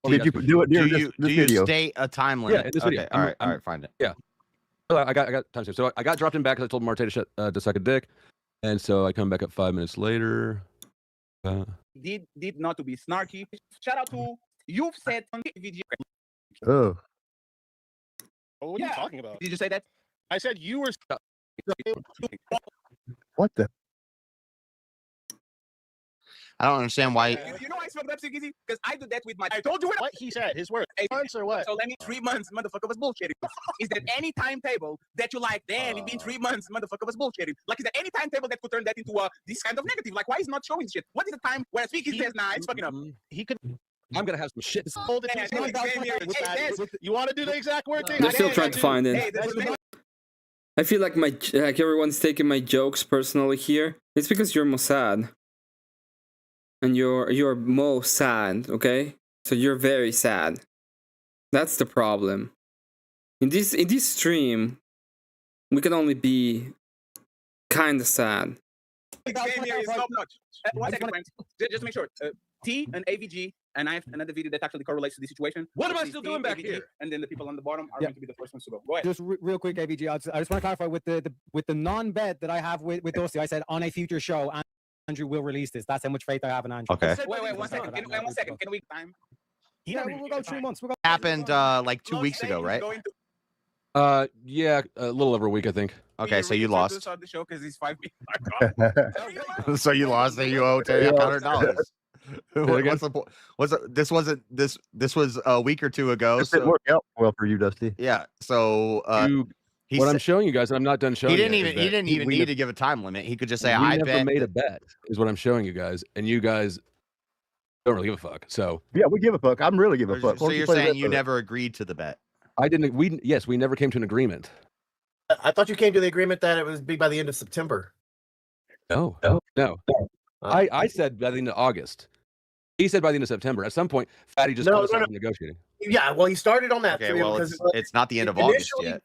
Did you do it during this do video? You state a time limit? Yeah, in this video. Okay, all right, find it. Yeah. I got time stamp. So I got dropped in back because I told Marte to suck a dick, and so I come back up 5 minutes later. Did not to be snarky. Shout out to you've said on video. Oh. What are you talking about? Did you say that? I said you were. What the? I don't understand why. You know why I fucked up, Siggy? Because I do that with my. I told you what he said. His word. 8 months or what? So let me 3 months, motherfucker was bullshitting. Is there any timetable that you like? Damn, it's been 3 months, motherfucker was bullshitting. Like, is there any timetable that could turn that into this kind of negative? Like, why is not showing shit? What is the time where Speaky says, nah, it's fucking up? He could. I'm gonna have some shit. Hold it. You want to do the exact word thing? They're still trying to find it. I feel like everyone's taking my jokes personally here. It's because you're Mossad. And you're Mo sad, okay? So you're very sad. That's the problem. In this stream, we can only be kinda sad. One second, friends. Just to make sure. T and AVG, and I have another video that actually correlates to the situation. What am I still doing back here? And then the people on the bottom are going to be the first ones to go. Go ahead. Just real quick, AVG. I just want to clarify with the non-bet that I have with Dusty. I said on a future show, Andrew will release this. That's how much faith I have in Andrew. Okay. Wait, 1 second. One second. Can we time? Yeah, we'll go 3 months. Happened like 2 weeks ago, right? Yeah, a little over a week, I think. Okay, so you lost. The show because he's 5 So you lost, and you owe $100. What's the point? This wasn't this. This was a week or two ago. It didn't work out well for you, Dusty. Yeah. So what I'm showing you guys, and I'm not done showing. He didn't even need to give a time limit. He could just say, "I never made a bet." Is what I'm showing you guys, and you guys don't really give a fuck. So yeah, we give a fuck. I'm really giving a fuck. So you're saying you never agreed to the bet? I didn't. We never came to an agreement. I thought you came to the agreement that it was be by the end of September. No. I said by the end of August. He said by the end of September. At some point, Fatty just started negotiating. Yeah, well, he started on that. Okay, well, it's not the end of August yet.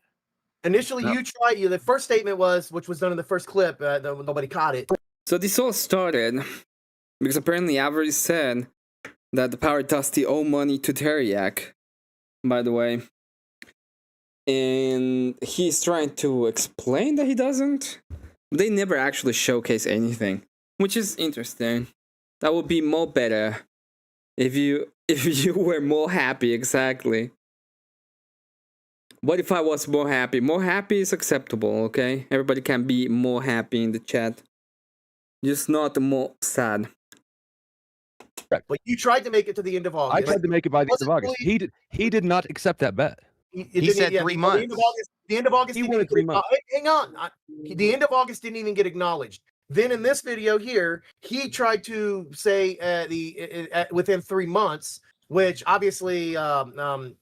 Initially, the first statement was, which was done in the first clip, nobody caught it. So this all started because apparently Avery said that the Power Dusty owe money to Teriak, by the way. And he's trying to explain that he doesn't. They never actually showcase anything, which is interesting. That would be more better if you were more happy, exactly. What if I was more happy? More happy is acceptable, okay? Everybody can be more happy in the chat. Just not more sad. But you tried to make it to the end of August. I tried to make it by the end of August. He did not accept that bet. He said 3 months. The end of August. He wanted 3 months. Hang on. The end of August didn't even get acknowledged. Then in this video here, he tried to say within 3 months, which obviously Blow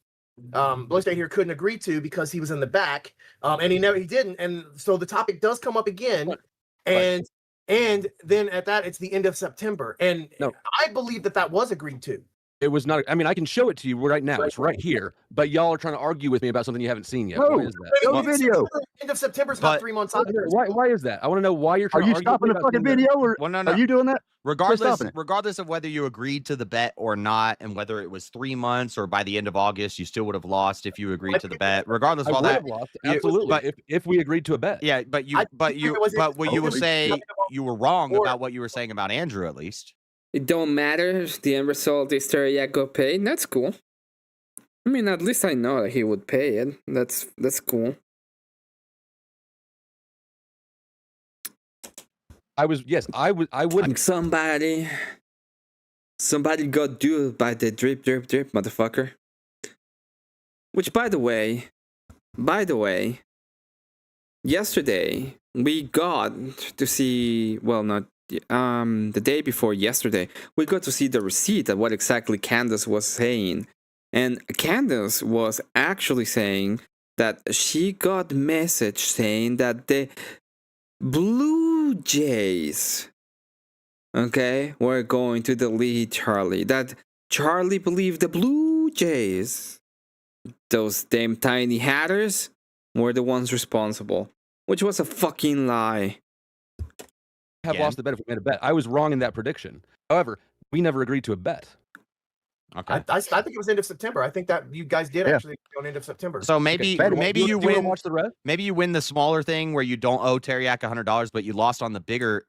State here couldn't agree to because he was in the back, and he didn't. And so the topic does come up again, and then at that it's the end of September, and I believe that was agreed to. It was not. I mean, I can show it to you right now. It's right here. But y'all are trying to argue with me about something you haven't seen yet. No, why is that? video. End of September is not 3 months out. Why is that? I want to know why you're trying to argue. Are you stopping the fucking video, or are you doing that? Regardless of whether you agreed to the bet or not, and whether it was 3 months or by the end of August, you still would have lost if you agreed to the bet. Regardless of all that, absolutely. But if we agreed to a bet, yeah. But you will say you were wrong about what you were saying about Andrew, at least. It don't matter if the end result is Teriak got paid. That's cool. I mean, at least I know that he would pay it. That's cool. I would. Like somebody got duped by the drip, motherfucker. Which, by the way, yesterday we got to see. Well, not. The day before yesterday, we got to see the receipt of what exactly Candace was saying. And Candace was actually saying that she got a message saying that the Blue Jays, were going to delete Charlie. That Charlie believed the Blue Jays, those damn tiny hatters, were the ones responsible. Which was a fucking lie. Have lost the bet if we made a bet. I was wrong in that prediction. However, we never agreed to a bet. Okay. I think it was end of September. I think that you guys did actually go on end of September. So maybe you win. Watch the rest. Maybe you win the smaller thing where you don't owe Teriak $100, but you lost on the bigger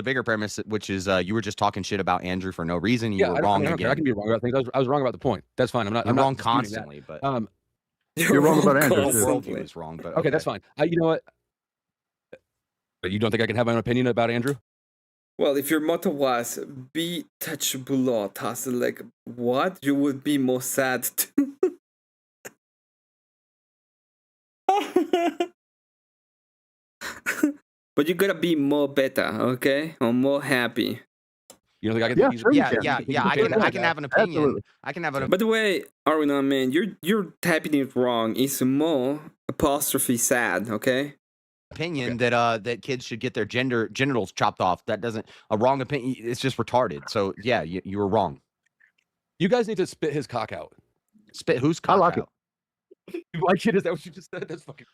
bigger premise, which is you were just talking shit about Andrew for no reason. You were wrong again. I can be wrong about things. I was wrong about the point. That's fine. I'm wrong constantly, but you're wrong about Andrew. Worldview is wrong, but okay, that's fine. You know what? But you don't think I can have my own opinion about Andrew? Well, if your motto was be touchable, like what, you would be more sad too. But you gotta be more better, okay, or more happy. You know, I can. I can have an opinion. Absolutely. I can have an. By the way, Aruna, man, you're typing it wrong. It's more apostrophe sad, okay? Opinion that kids should get their genitals chopped off. That doesn't a wrong opinion. It's just retarded. So yeah, you were wrong. You guys need to spit his cock out. Spit whose cock out? You like it? Is that what you just said? That's fucking.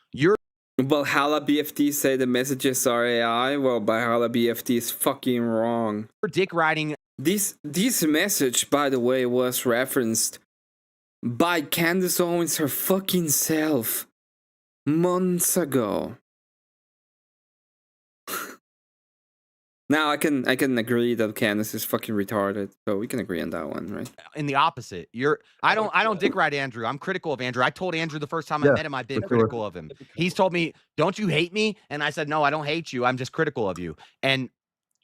Valhalla BFT say the messages are AI. Well, Valhalla BFT is fucking wrong. For dick riding. This message, by the way, was referenced by Candace Owens her fucking self months ago. Now I can agree that Candace is fucking retarded, so we can agree on that one, right? In the opposite, I don't dick ride Andrew. I'm critical of Andrew. I told Andrew the first time I met him, I've been critical of him. He's told me, "Don't you hate me?" And I said, "No, I don't hate you. I'm just critical of you." And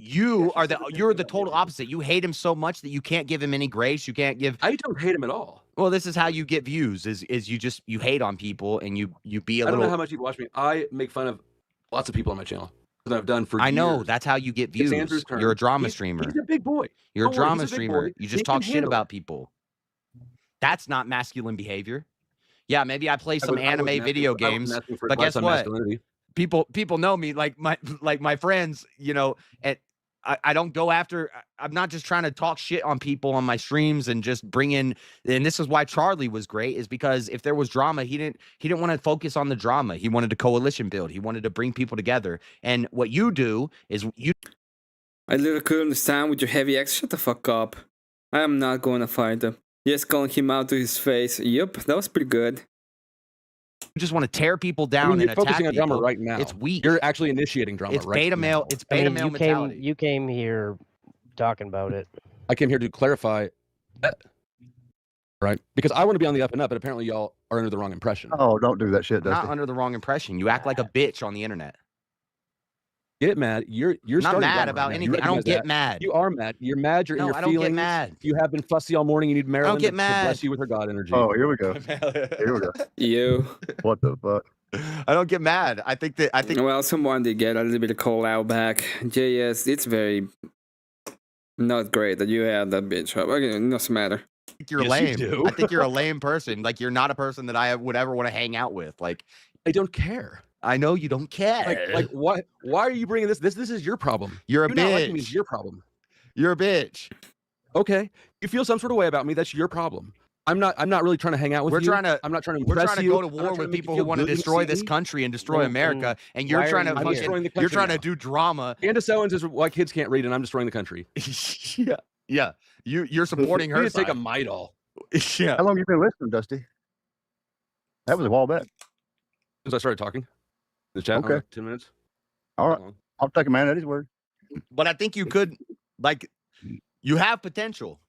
you're the total opposite. You hate him so much that you can't give him any grace. You can't give. I don't hate him at all. Well, this is how you get views. Is you hate on people and you be a I little. don't know how much people watch me. I make fun of lots of people on my channel that I've done for years. I know that's how you get views. Andrew's turn. You're a drama streamer. He's a big boy. You're a Don't worry, drama he's a big streamer. boy. You just He talk can shit handle about it. people. That's not masculine behavior. Yeah, maybe I play some I wasn't anime asking- video I wasn't games, asking for but advice guess on what? masculinity. People know me like my friends, you know, and I don't go after. I'm not just trying to talk shit on people on my streams and just bring in. And this is why Charlie was great, is because if there was drama, he didn't want to focus on the drama. He wanted a coalition build. He wanted to bring people together. And what you do is you. I literally couldn't understand with your heavy X. Shut the fuck up. I am not going to fight him. Just calling him out to his face. Yep, that was pretty good. You just want to tear people I down mean, you're and attack focusing on drama people. right now. It's weak. You're actually initiating drama It's right beta now. male. It's beta male mentality. You came here talking about it. I came here to clarify that, right? Because I want to be on the up and up, but apparently y'all are under the wrong impression. Oh, don't do that shit, Dusty. Not under the wrong impression. You act like a bitch on the internet. Get mad. You're not starting mad drama about right now. You anything. I don't recognize get that. mad. You are mad. You're mad. You're in No, your I don't feelings. get mad. You have been fussy all morning. You need Marilyn get to mad. bless you with her God energy. Oh, here we go. Here we go. You. What the fuck? I don't get mad. I think. Well, someone did get a little bit of call out back. JS, it's very not great that you had that bitch up. Okay, it doesn't matter. I think you're Yes, lame. you do. I think you're a lame person. Like you're not a person that I would ever want to hang out with. Like I don't care. I know you don't care. Like what? Why are you bringing this? This is your problem. You're a You not liking me bitch. is your problem. You're a bitch. Okay. You feel some sort of way about me. That's your problem. I'm not really trying to hang out with We're you. trying to. I'm not trying to We're impress trying to you. go to I'm not war trying with make you people feel who want to good when you destroy see this me. country and destroy Mm, America, and why you're are trying to you I'm fucking. destroying the You're country trying to now. do drama. Candace Owens is why kids can't read, and I'm destroying the country. Yeah, yeah. You're supporting You her. need to take a side. Midol. Yeah. How long you been listening, Dusty? That was a while back. Since I started talking. The chat. Okay. 10 minutes. All right. I'll take a man at his word. But I think you could, like, you have potential.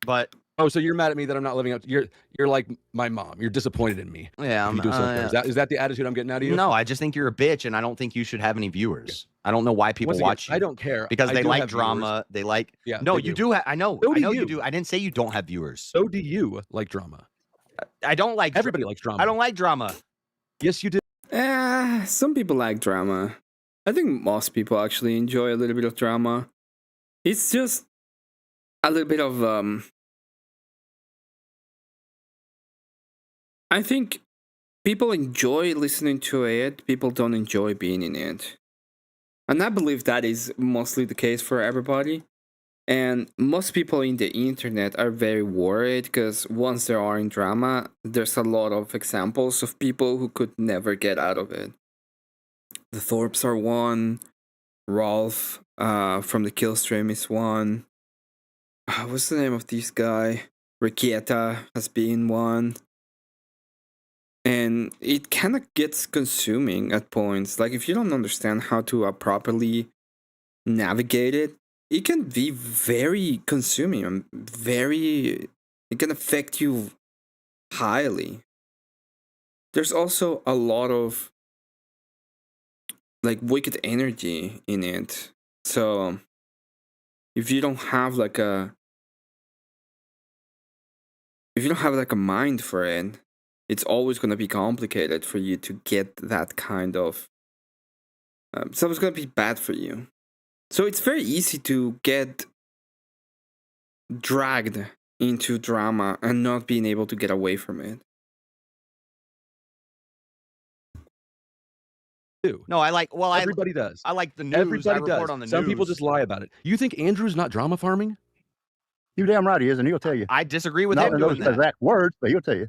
But Oh, so you're mad at me that I'm not living up to you're like my mom. You're disappointed in me. yeah, If you do something. Is that the attitude I'm getting out of you? no, I just think you're a bitch, and I don't think you should have any viewers. I don't know why people Once again, watch you. I don't care. because I they do like have drama. They like. Yeah, No, they you do. do. I know. So I do know you you. do. I didn't say you don't have viewers. So do you like drama? I don't like. Everybody likes drama. I don't like drama. Yes, you do. Some people like drama. I think most people actually enjoy a little bit of drama. It's just a little bit of I think people enjoy listening to it, people don't enjoy being in it. And I believe that is mostly the case for everybody. And most people in the internet are very worried because once they are in drama, there's a lot of examples of people who could never get out of it. The Thorpes are one. Rolf from the Killstream is one. What's the name of this guy? Rikieta has been one. And it kind of gets consuming at points. Like if you don't understand how to properly navigate it, it can be very consuming and it can affect you highly. There's also a lot of like wicked energy in it. So if you don't have like a mind for it, it's always going to be complicated for you to get that kind of so it's going to be bad for you. So it's very easy to get dragged into drama and not being able to get away from it. No, I like. Well, Everybody does. I like the news. Everybody I report does. on the Some news. people just lie about it. You think Andrew's not drama farming? You damn right he is, and he'll tell you. I disagree with Not him in doing those that. exact words, but he'll tell you.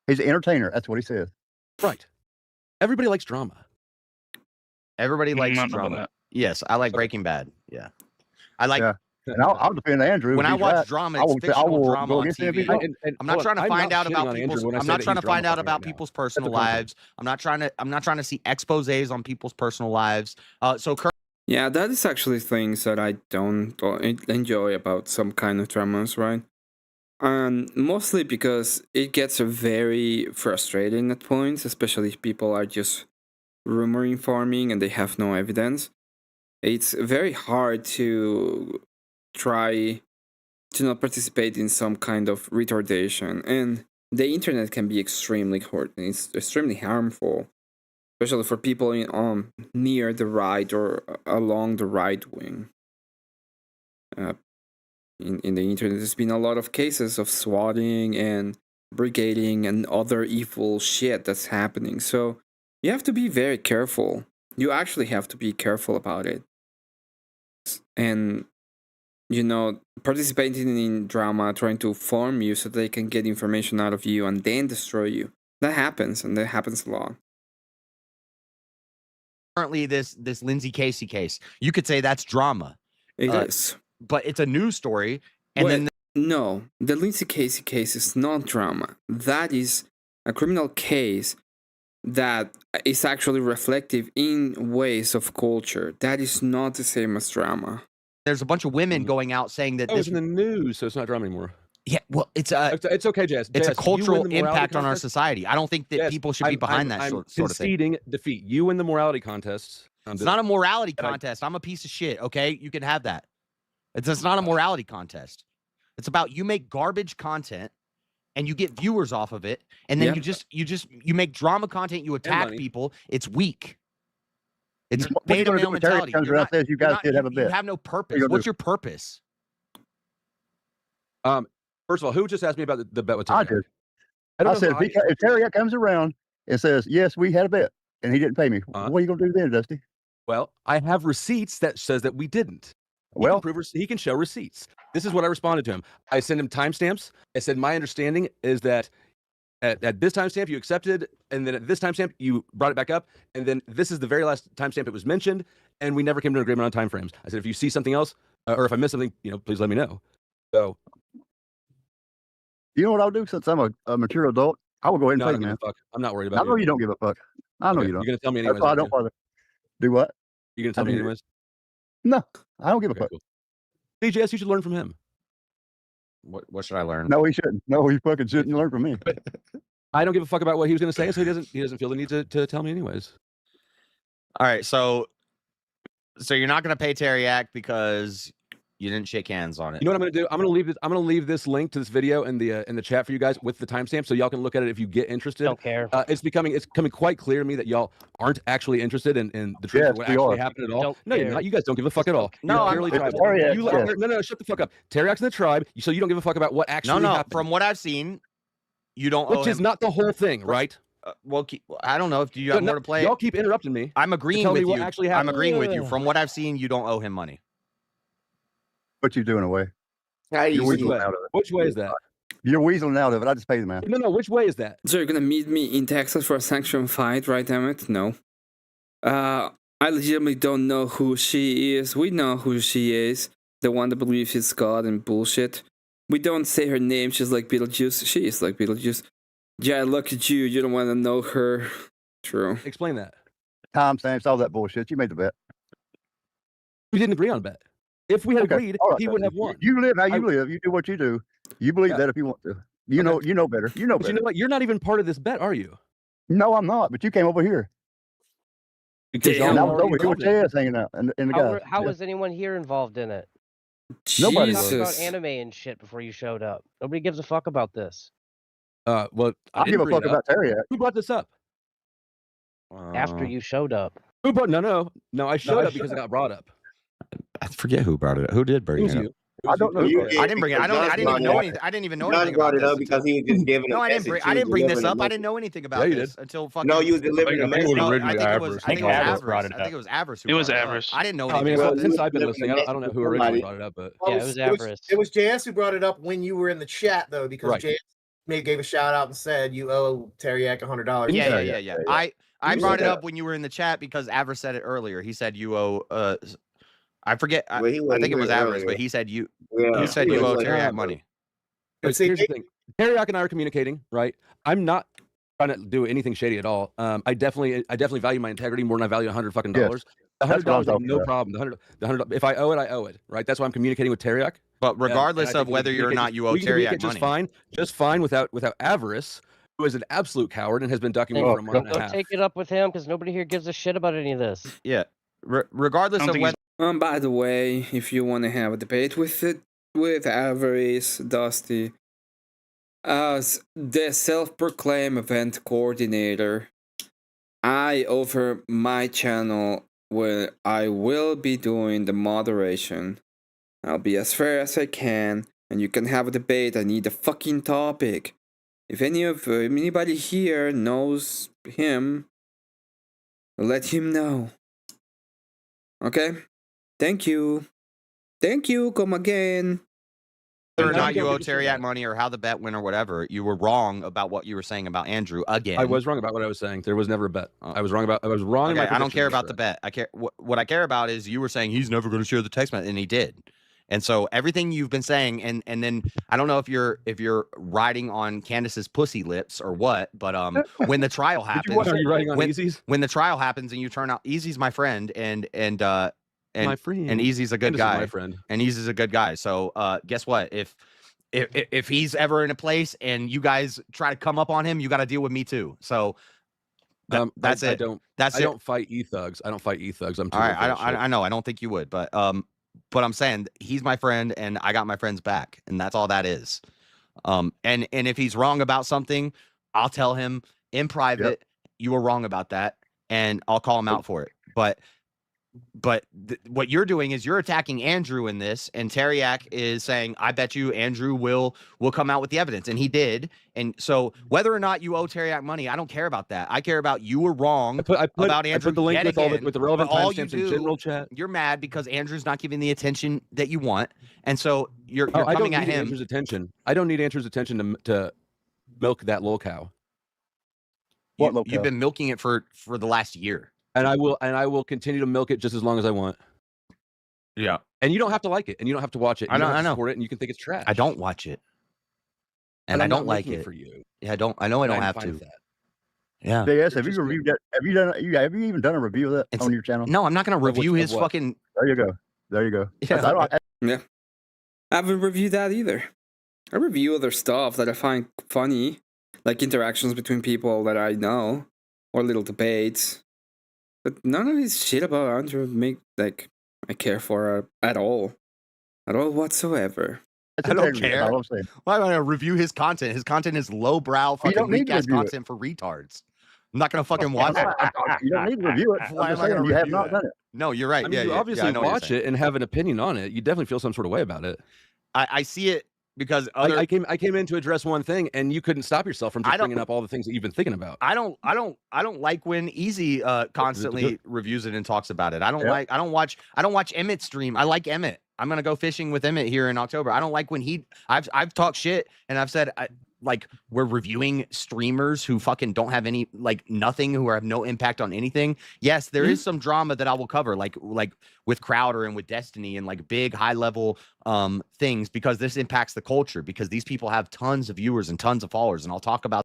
He's an entertainer. That's what he says. Right. Everybody likes drama. Everybody likes not know drama. that. Yes, I like Breaking Bad. Yeah, I like. Yeah. And I'll defend Andrew. When if I he's watch right. drama, I it's will- I fictional will drama go on against him if TV. he's wrong. I'm not trying to find out about people's. I'm not trying to find out about people's personal lives. I'm not trying to see exposés on people's personal lives. So Yeah, that is actually things that I don't enjoy about some kind of dramas, right? And mostly because it gets very frustrating at points, especially if people are just rumor informing and they have no evidence. it's very hard to try to not participate in some kind of retardation, and the internet can be extremely hard. It's extremely harmful, especially for people near the right or along the right wing. In the internet, there's been a lot of cases of swatting and brigading and other evil shit that's happening. So you have to be very careful. You actually have to be careful about it. And, you know, participating in drama, trying to form you so they can get information out of you and then destroy you. That happens, and that happens a lot. Currently, this Lindsay Casey case, you could say that's drama. It is. But it's a news story. And then no, the Lindsay Casey case is not drama. That is a criminal case that is actually reflective in ways of culture. That is not the same as drama. There's a bunch of women going out saying that this is in the news, so it's not drama anymore. Yeah, well, it's okay, Jess. It's a Jess, cultural impact on our society. I don't think that people should be behind that sort of thing. Conceding defeat. You win the morality contests. It's not a morality contest. I'm a piece of shit. Okay, you can have that. It's not a morality contest. It's about you make garbage content and you get viewers off of it, and then you make drama content. You attack people. It's weak. It's beta male mentality. Comes around, says you guys did have a bit. You have no purpose. What's your purpose? First of all, who just asked me about the bet with I Terry? did. I said, if Terry comes around and says, yes, we had a bet, and he didn't pay me, what are you going to do then, Dusty? Well, I have receipts that says that we didn't. He can show receipts. This is what I responded to him. I sent him timestamps. I said, my understanding is that at this timestamp you accepted, and then at this timestamp you brought it back up, and then this is the very last timestamp it was mentioned, and we never came to an agreement on timeframes. I said, if you see something else, or if I missed something, please let me know. So, you know what I'll do since I'm a mature adult? I will go ahead and pay you, man. I'm not worried about it. I know you don't give a fuck. I know you don't. You're going to tell me anyways. That's why I don't bother. Do what? You're going to tell me anyways? No, I don't give a fuck. Cool. DJS, you should learn from him. What should I learn? No, he shouldn't. No, he fucking shouldn't learn from me. I don't give a fuck about what he was going to say, so he doesn't feel the need to tell me anyways. All right, so you're not going to pay Teriak because you didn't shake hands on it. You know what I'm going to do? I'm going to leave this link to this video in the chat for you guys with the timestamp, so y'all can look at it if you get interested. Don't care. It's becoming quite clear to me that y'all aren't actually interested in the truth of what actually happened at all. No, you're not. You guys don't give a fuck at all. No, no, shut the fuck up. Teriak's in the tribe, so you don't give a fuck about what actually happened. From what I've seen, you don't. Which is not the whole thing, right? Well, I don't know if you have more to play. Y'all keep interrupting me. I'm agreeing with you. I'm agreeing with you. From what I've seen, you don't owe him money. What you doing away? Which way is that? You're weaseling out of it. I just paid the man. No. Which way is that? So you're gonna meet me in Texas for a sanction fight, right, Emmett? No. I legitimately don't know who she is. We know who she is. The one that believes it's God and bullshit. We don't say her name. She's like Beetlejuice. She is like Beetlejuice. Yeah, look at you. You don't want to know her. True. Explain that. Timestamps, all that bullshit. You made the bet. We didn't agree on a bet. If we had agreed, he wouldn't have won. You live how you live. You do what you do. You believe that if you want to. You know better. You know better. You know what? You're not even part of this bet, are you? No, I'm not. But you came over here. Damn, I was over here with Jazz hanging out and the guys. How was anyone here involved in it? Nobody talked about anime and shit before you showed up. Nobody gives a fuck about this. Well, I give a fuck about Teriak. Who brought this up? After you showed up. Who brought? No. I showed up because it got brought up. I forget who brought it up. Who did bring it up? I don't know. I didn't bring it. I didn't even know anything. I didn't even know anything about it up because he was just giving. No, I didn't bring this up. I didn't know anything about this until fucking. No, you was delivering the message. I think it was Avarice. It was Avarice. I didn't know anything about since I've been listening, I don't know who originally brought it up, but yeah, it was Avarice. It was JS who brought it up when you were in the chat, though, because JS gave a shout out and said you owe Teriak $100. Yeah. I brought it up when you were in the chat because Avarice said it earlier. He said you owe. I forget. I think it was Avarice, but he said you. You said you owe Teriak money. Here's the thing: Teriak and I are communicating, right? I'm not trying to do anything shady at all. I definitely value my integrity more than I value $100 fucking dollars. The $100, no problem. The $100. If I owe it, I owe it, right? That's why I'm communicating with Teriak. But regardless of whether or not you owe Teriak money, just fine without Avarice, who is an absolute coward and has been ducking me for a month and a half. Take it up with him because nobody here gives a shit about any of this. Yeah. Regardless of whether By the way, if you want to have a debate with Avarice, Dusty, as the self-proclaimed event coordinator, over my channel, where I will be doing the moderation. I'll be as fair as I can, and you can have a debate. I need a fucking topic. If anybody here knows him, let him know. Okay? Thank you. Thank you. Come again. Whether or not you owe Teriak money or how the bet went or whatever, you were wrong about what you were saying about Andrew again. I was wrong about what I was saying. There was never a bet. I was wrong about. I was wrong. Okay, in my I don't care prediction. about the bet. I care. What I care about is you were saying he's never going to share the text message, and he did. And so everything you've been saying, and then I don't know if you're riding on Candace's pussy lips or what, but when the trial happens, Are you riding on Easy's? When the trial happens and you turn out, Easy's my friend, and my friend, and Easy's a good Candace is guy, my friend. and Easy's a good guy. So guess what? If he's ever in a place and you guys try to come up on him, you got to deal with me too. So that's it. I don't fight e-thugs. I don't fight e-thugs. I'm too all right. I know. I don't think you would, but I'm saying he's my friend and I got my friend's back, and that's all that is. And if he's wrong about something, I'll tell him in private, you were wrong about that, and I'll call him out for it. But what you're doing is you're attacking Andrew in this, and Teriak is saying, I bet you Andrew will come out with the evidence, and he did. And so whether or not you owe Teriak money, I don't care about that. I care about you were wrong about Andrew. I put the link with the relevant timestamps in general chat. You're mad because Andrew's not giving the attention that you want, and so you're coming at him. Andrew's attention. I don't need Andrew's attention to milk that little cow. You've been milking it for the last year. And I will continue to milk it just as long as I want. Yeah. And you don't have to like it, and you don't have to watch it. I know. Support it, and you can think it's trash. I don't watch it, and I don't like it for you. Yeah, I don't. I know I don't have to. Yeah. JS, have you reviewed that? Have you even done a review of that on your channel? No, I'm not going to review his fucking. There you go. There you go. Yeah. I haven't reviewed that either. I review other stuff that I find funny, like interactions between people that I know, or little debates. But none of this shit about Andrew I care for at all whatsoever. I don't care. Why would I review his content? His content is lowbrow, fucking weak ass content for retards. I'm not gonna fucking watch it. You don't need to review it. Why am I gonna you have review not it? done it. No, you're right. I mean, you obviously watch it and have an opinion on it. You definitely feel some sort of way about it. I see it because I came in to address one thing, and you couldn't stop yourself from just bringing up all the things that you've been thinking about. I don't like when Easy constantly reviews it and talks about it. I don't watch Emmett stream. I like Emmett. I'm gonna go fishing with Emmett here in October. I don't like when I've talked shit and I've said we're reviewing streamers who fucking don't have any nothing, who have no impact on anything. Yes, there is some drama that I will cover, like with Crowder and with Destiny and big high level things, because this impacts the culture, because these people have tons of viewers and tons of followers, and I'll talk about.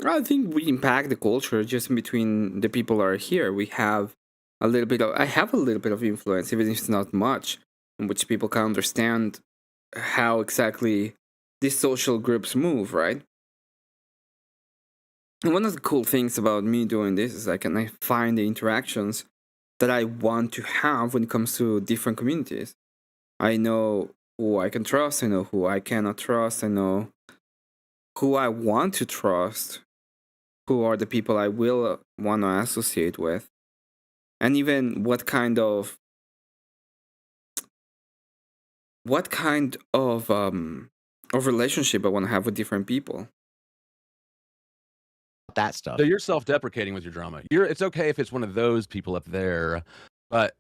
I think we impact the culture just in between the people that are here. I have a little bit of influence, even if it's not much, in which people can understand how exactly these social groups move, right? And one of the cool things about me doing this is I find the interactions that I want to have when it comes to different communities. I know who I can trust, I know who I cannot trust, I know who I want to trust, who are the people I will want to associate with, and even what kind of relationship I want to have with different people. That stuff. So you're self-deprecating with your drama. It's okay if it's one of those people up there, but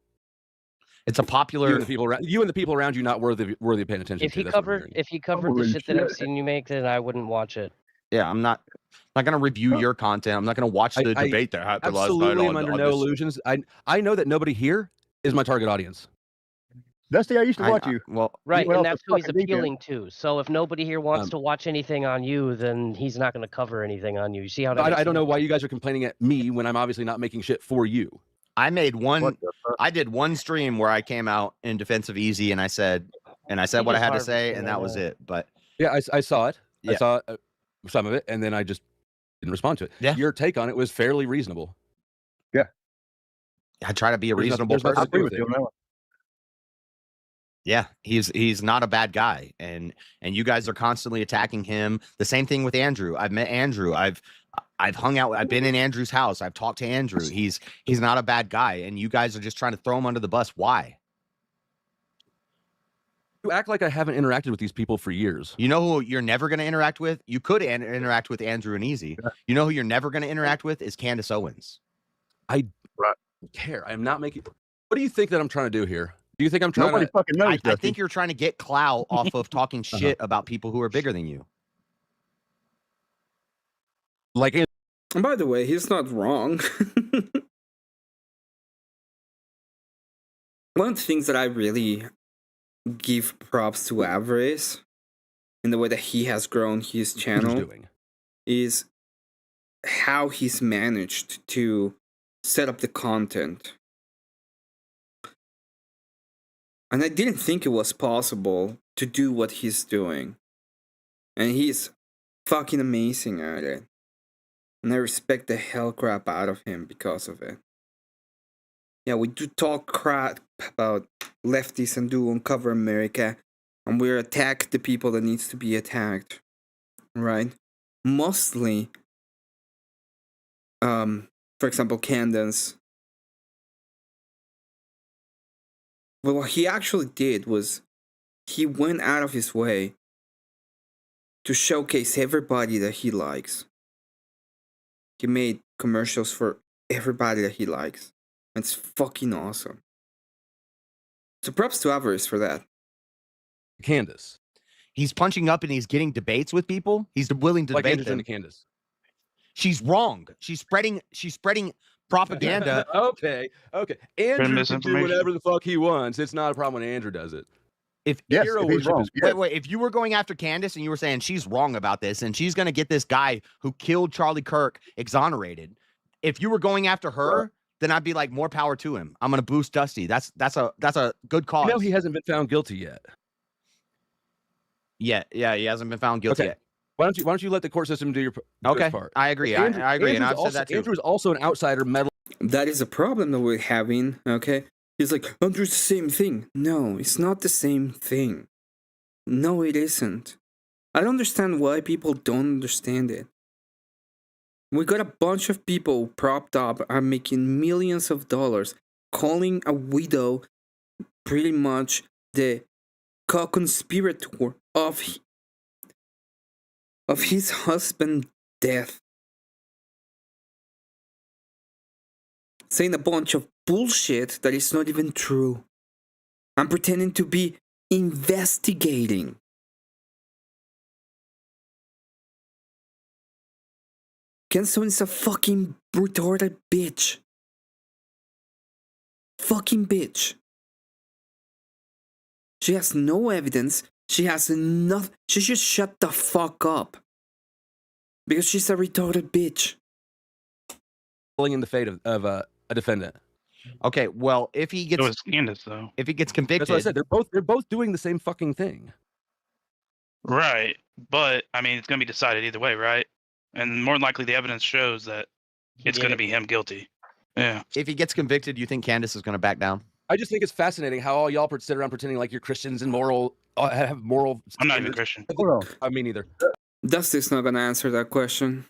it's a popular. You and the people around you not worthy of paying attention. If he covered the shit that I've seen you make, then I wouldn't watch it. Yeah, I'm not gonna review your content. I'm not gonna watch the debate that happened last night. Absolutely, I'm under no illusions. I know that nobody here is my target audience. Dusty, I used to watch you. Right, and that's who he's appealing to. So if nobody here wants to watch anything on you, then he's not going to cover anything on you. You see how that I don't know why you guys are complaining at me when I'm obviously not making shit for you. I did one stream where I came out in defense of Easy, and I said what I had to say, and that was it. But yeah, I saw it. Yeah. I saw some of it, and then I just didn't respond to it. Yeah. Your take on it was fairly reasonable. Yeah. I try to be a reasonable person. I agree with you on that one. Yeah, he's not a bad guy, and you guys are constantly attacking him. The same thing with Andrew. I've met Andrew. I've hung out. I've been in Andrew's house. I've talked to Andrew. He's not a bad guy, and you guys are just trying to throw him under the bus. Why? You act like I haven't interacted with these people for years. You know who you're never going to interact with? You could interact with Andrew and Easy. You know who you're never going to interact with is Candace Owens. I don't care. I'm not making. What do you think that I'm trying to do here? Do you think I'm trying to? Fucking knows, I think you're trying to get clout off of talking shit about people who are bigger than you. Like, and by the way, he's not wrong. One of the things that I really give props to Avarice in the way that he has grown his channel is how he's managed to set up the content. And I didn't think it was possible to do what he's doing. And he's fucking amazing at it. And I respect the hell crap out of him because of it. Yeah, we do talk crap about lefties and do Uncover America. And we attack the people that needs to be attacked. Right? Mostly, for example, Candace. But what he actually did was he went out of his way to showcase everybody that he likes. He made commercials for everybody that he likes. And it's fucking awesome. So props to Avarice for that. Candace. He's punching up and he's getting debates with people. He's willing to debate them. Candace. She's wrong. She's spreading propaganda. Okay. Andrew can do whatever the fuck he wants. It's not a problem when Andrew does it. If hero worship is wait, if you were going after Candace and you were saying she's wrong about this and she's going to get this guy who killed Charlie Kirk exonerated, if you were going after her, then I'd be like, more power to him. I'm going to boost Dusty. That's a good cause. No, he hasn't been found guilty yet. Yeah, he hasn't been found guilty yet. Why don't you let the court system do your part? I agree. I agree, and I've said that too. Andrew's also an outsider meddling. That is a problem that we're having, okay? He's like, Andrew's the same thing. No, it's not the same thing. No, it isn't. I don't understand why people don't understand it. We got a bunch of people propped up are making millions of dollars, calling a widow pretty much the co-conspirator of his husband's death. Saying a bunch of bullshit that is not even true. I'm pretending to be investigating. Kenson is a fucking retarded bitch. Fucking bitch. She has no evidence. She has nothing. She should shut the fuck up. Because she's a retarded bitch. In the fate of a defendant. Okay, well, if he gets Candace, though. If he gets convicted, that's what I said. They're both doing the same fucking thing. Right, but I mean, it's going to be decided either way, right? And more than likely, the evidence shows that it's going to be him guilty. Yeah. If he gets convicted, you think Candace is going to back down? I just think it's fascinating how all y'all sit around pretending like you're Christians and have moral. I'm not even Christian. I mean, either. Dusty's not gonna answer that question.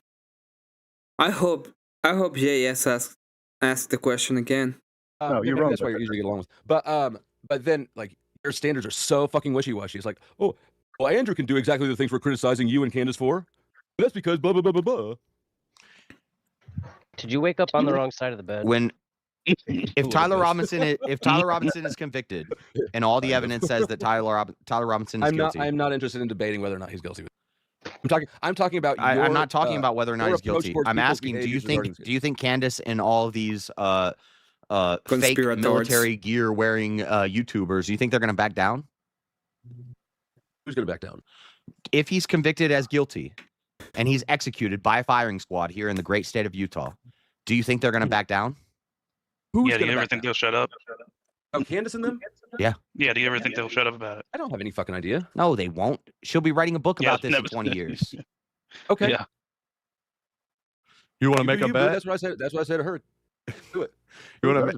I hope JS ask the question again. No, you're wrong. That's why you're easy to get along with. But then like your standards are so fucking wishy-washy. It's like, oh, well, Andrew can do exactly the things we're criticizing you and Candace for. But that's because blah blah blah blah blah. Did you wake up on the wrong side of the bed? If Tyler Robinson is convicted, and all the evidence says that Tyler Robinson is guilty, I'm not interested in debating whether or not he's guilty. I'm talking about. I'm not talking about whether or not he's guilty. I'm asking, do you think Candace and all of these fake military gear wearing YouTubers, do you think they're going to back down? Who's going to back down? If he's convicted as guilty and he's executed by a firing squad here in the great state of Utah, do you think they're going to back down? Do you ever think they'll shut up? Oh, Candace and them? Yeah. Yeah, do you ever think they'll shut up about it? I don't have any fucking idea. No, they won't. She'll be writing a book about this in 20 years. Okay. Yeah. You want to make a bet? That's what I said to her. Do it. You want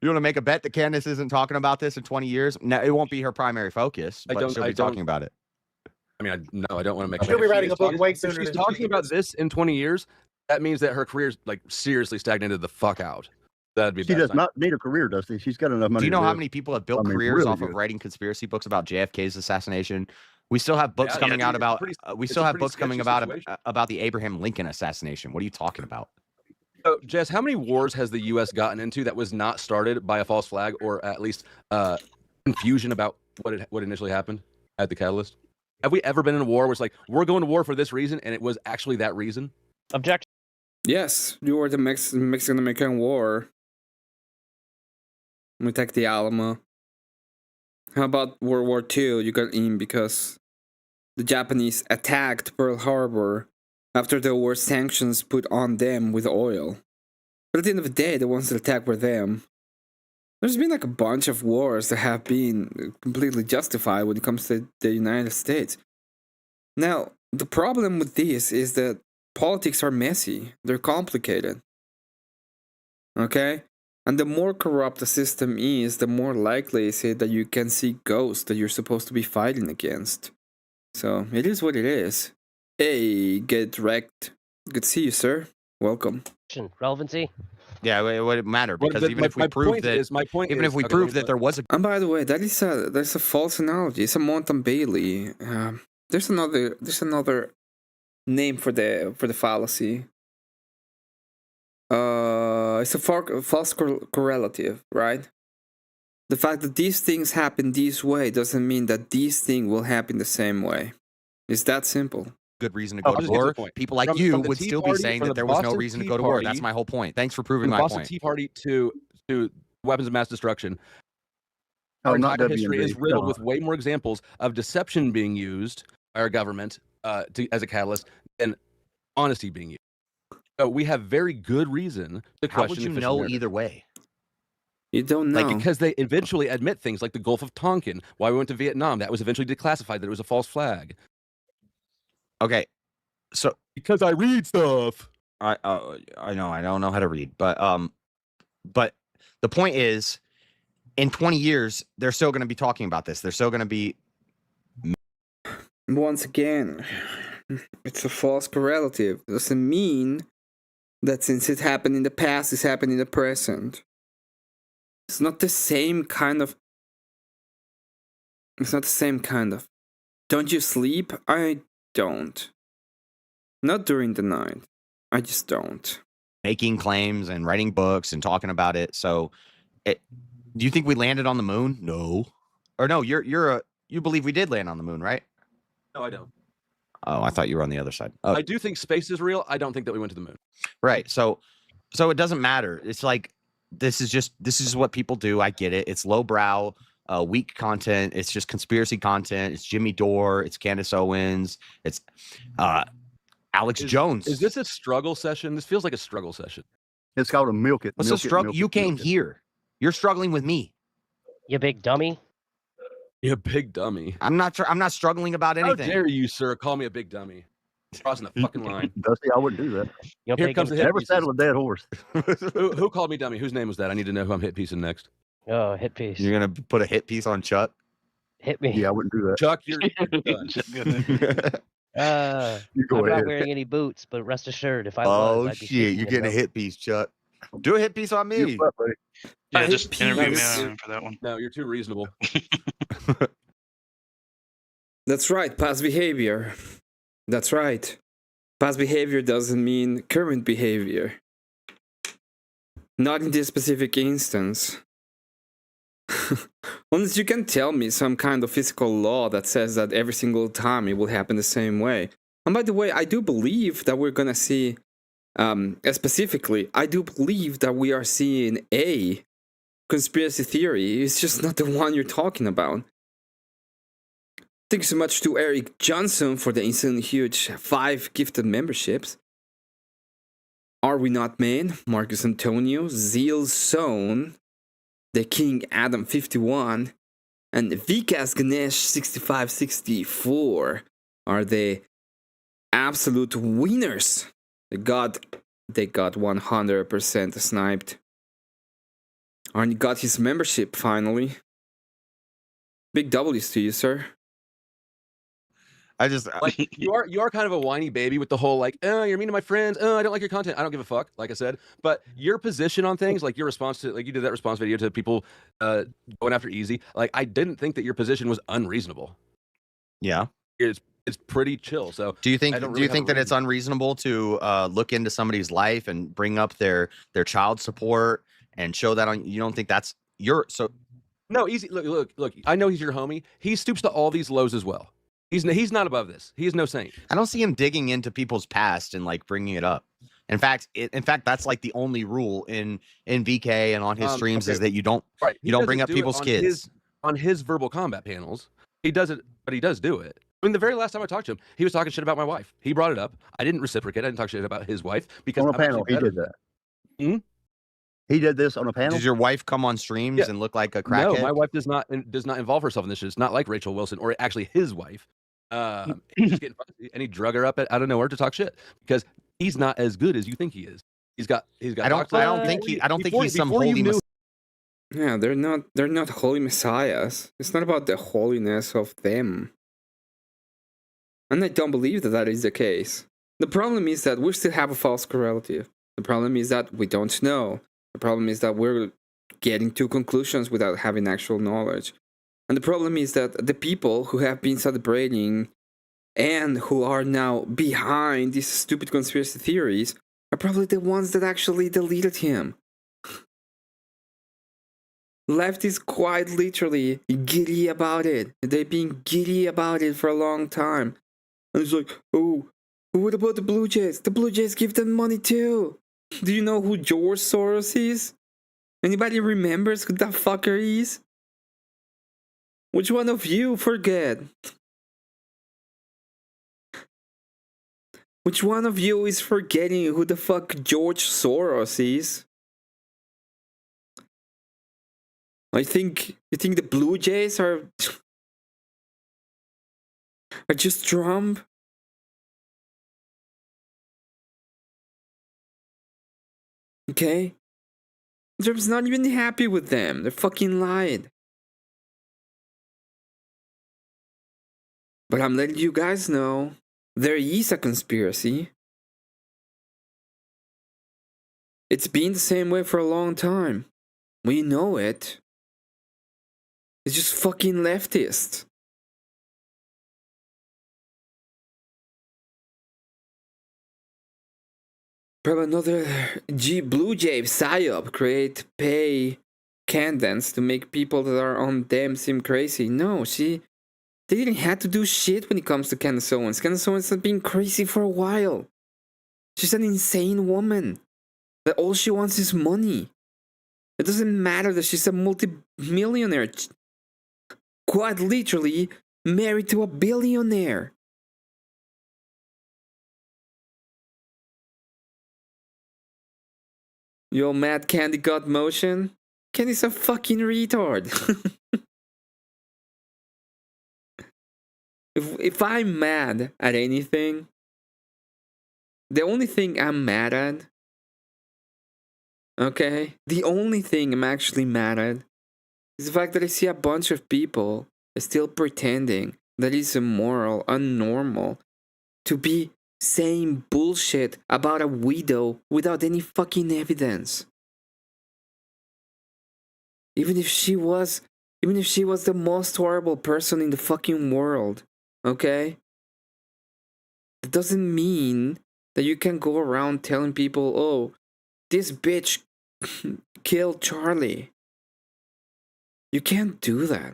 to make a bet that Candace isn't talking about this in 20 years? No, it won't be her primary focus, but she'll be talking about it. I mean, I don't want to make. She'll be writing a book way If sooner she's than talking about this in 20 years, that means that her career's like seriously stagnated the fuck out. That'd be. She does not need a career, Dusty. She's got enough money. Do you know to how live. many people have built I mean, careers really off of good. writing conspiracy books about JFK's assassination? We still have books coming out about. We still have books coming about the Abraham Lincoln assassination. What are you talking about? So, Jess, how many wars has the U.S. gotten into that was not started by a false flag or at least confusion about what initially happened at the catalyst? Have we ever been in a war where it's like, we're going to war for this reason, and it was actually that reason? Objection. Yes, you were the Mexican-American War. We attacked the Alamo. How about World War II? You got in because the Japanese attacked Pearl Harbor after there were sanctions put on them with oil. But at the end of the day, the ones that attacked were them. There's been like a bunch of wars that have been completely justified when it comes to the United States. Now, the problem with this is that politics are messy. They're complicated. Okay? And the more corrupt the system is, the more likely is it that you can see ghosts that you're supposed to be fighting against. So, it is what it is. Hey, get wrecked. Good to see you, sir. Welcome. Relevancy? Yeah, it wouldn't matter because even if we prove that there was a. And by the way, there's a false analogy. It's a Montan Bailey. There's another name for the fallacy. It's a false correlative, right? The fact that these things happen this way doesn't mean that these things will happen the same way. It's that simple. Good reason to go to war. People like you would still be saying that there was no reason to go to war. That's my whole point. Thanks for proving From my the Boston point. Tea Party to weapons of mass destruction. Oh, Our not entire history is WMD. riddled No. with way more examples of deception being used by our government as a catalyst than honesty being used. So we have very good reason to How question would the you official know narrative. either way? You don't know. Like, because they eventually admit things like the Gulf of Tonkin, why we went to Vietnam. That was eventually declassified that it was a false flag. Okay, so because I read stuff. I know I don't know how to read, but the point is, in 20 years, they're still going to be talking about this. They're still going to be. Once again, it's a false correlative. It doesn't mean that since it happened in the past, it's happened in the present. It's not the same kind of. It's not the same kind of. Don't you sleep? I don't. Not during the night. I just don't. Making claims and writing books and talking about it. So, do you think we landed on the moon? No. Or no, you believe we did land on the moon, right? No, I don't. Oh, I thought you were on the other side. Oh. I do think space is real. I don't think that we went to the moon. Right. So it doesn't matter. It's like this is what people do. I get it. It's lowbrow, weak content. It's just conspiracy content. It's Jimmy Dore. It's Candace Owens. It's Alex Jones. Is this a struggle session? This feels like a struggle session. It's called a milk it. What's the struggle? You came here. You're struggling with me. You big dummy. You big dummy. I'm not struggling about anything. How dare you, sir, call me a big dummy? Crossing the fucking line. Dusty, I wouldn't do that. Here comes the hit Never pieces. saddle a dead horse. who called me dummy? Whose name was that? I need to know who I'm hit piecing next. Oh, hit piece. You're gonna put a hit piece on Chuck? Hit me. Yeah, I wouldn't do that. Chuck, you're done. You go I'm not ahead. wearing any boots, but rest assured, if I Oh was, I'd be shit! shooting You're him, getting a bro. hit piece, Chuck. Do a hit piece on me. You're what, buddy? Yeah, hit just interview me piece. for that one. No, you're too reasonable. That's right, past behavior. That's right. Past behavior doesn't mean current behavior. Not in this specific instance. Unless you can tell me some kind of physical law that says that every single time it will happen the same way. And by the way, I do believe that we're gonna see, specifically, I do believe that we are seeing a conspiracy theory. It's just not the one you're talking about. Thanks so much to Eric Johnson for the insanely huge 5 gifted memberships. Are We Not Men? Marcus Antonio, Zeal Zone, The King Adam 51, and Vikas Ganesh 6564 are the absolute winners. They got 100% sniped. Arnie got his membership finally. Big W's to you, sir. I just like you are kind of a whiny baby with the whole like, oh, you're mean to my friends. Oh, I don't like your content. I don't give a fuck. Like I said, but your position on things, like your response to, like you did that response video to people going after Easy. Like I didn't think that your position was unreasonable. Yeah, it's pretty chill. So do you think that it's unreasonable to look into somebody's life and bring up their child support and show that on? You don't think that's your so? No, Easy. Look. I know he's your homie. He stoops to all these lows as well. He's not above this. He is no saint. I don't see him digging into people's past and like bringing it up. In fact, that's like the only rule in VK and on his streams is that you don't bring up people's kids on his verbal combat panels. He does it, but he does do it. I mean, the very last time I talked to him, he was talking shit about my wife. He brought it up. I didn't reciprocate. I didn't talk shit about his wife because on a panel he did that. He did this on a panel. Does your wife come on streams and look like a crackhead? No, my wife does not involve herself in this shit. It's not like Rachel Wilson or actually his wife. He's just getting fussy, and he drug her up out of nowhere to talk shit because he's not as good as you think he is. He's got. I don't think he's some holy messiah. Yeah, they're not holy messiahs. It's not about the holiness of them. And I don't believe that is the case. The problem is that we still have a false correlative. The problem is that we don't know. The problem is that we're getting to conclusions without having actual knowledge. And the problem is that the people who have been celebrating and who are now behind these stupid conspiracy theories are probably the ones that actually deleted him. Left is quite literally giddy about it. They've been giddy about it for a long time. And it's like, oh, what about the Blue Jays? The Blue Jays give them money too. Do you know who George Soros is? Anybody remembers who that fucker is? Which one of you forget? Which one of you is forgetting who the fuck George Soros is? You think the Blue Jays are just Trump? Okay? Trump's not even happy with them. They're fucking lied. But I'm letting you guys know, there is a conspiracy. It's been the same way for a long time. We know it. It's just fucking leftist. Probably another Blue Jay psyop create pay candidates to make people that are on them seem crazy. No, they didn't have to do shit when it comes to Candace Owens. Candace Owens has been crazy for a while. She's an insane woman. That all she wants is money. It doesn't matter that she's a multi-millionaire. Quite literally married to a billionaire. Yo, mad Candy got motion? Candy's a fucking retard. If I'm mad at anything, the only thing I'm mad at, okay, the only thing I'm actually mad at is the fact that I see a bunch of people still pretending that it's immoral, unnormal, to be saying bullshit about a widow without any fucking evidence. Even if she was the most horrible person in the fucking world, okay? It doesn't mean that you can go around telling people, oh, this bitch killed Charlie. You can't do that.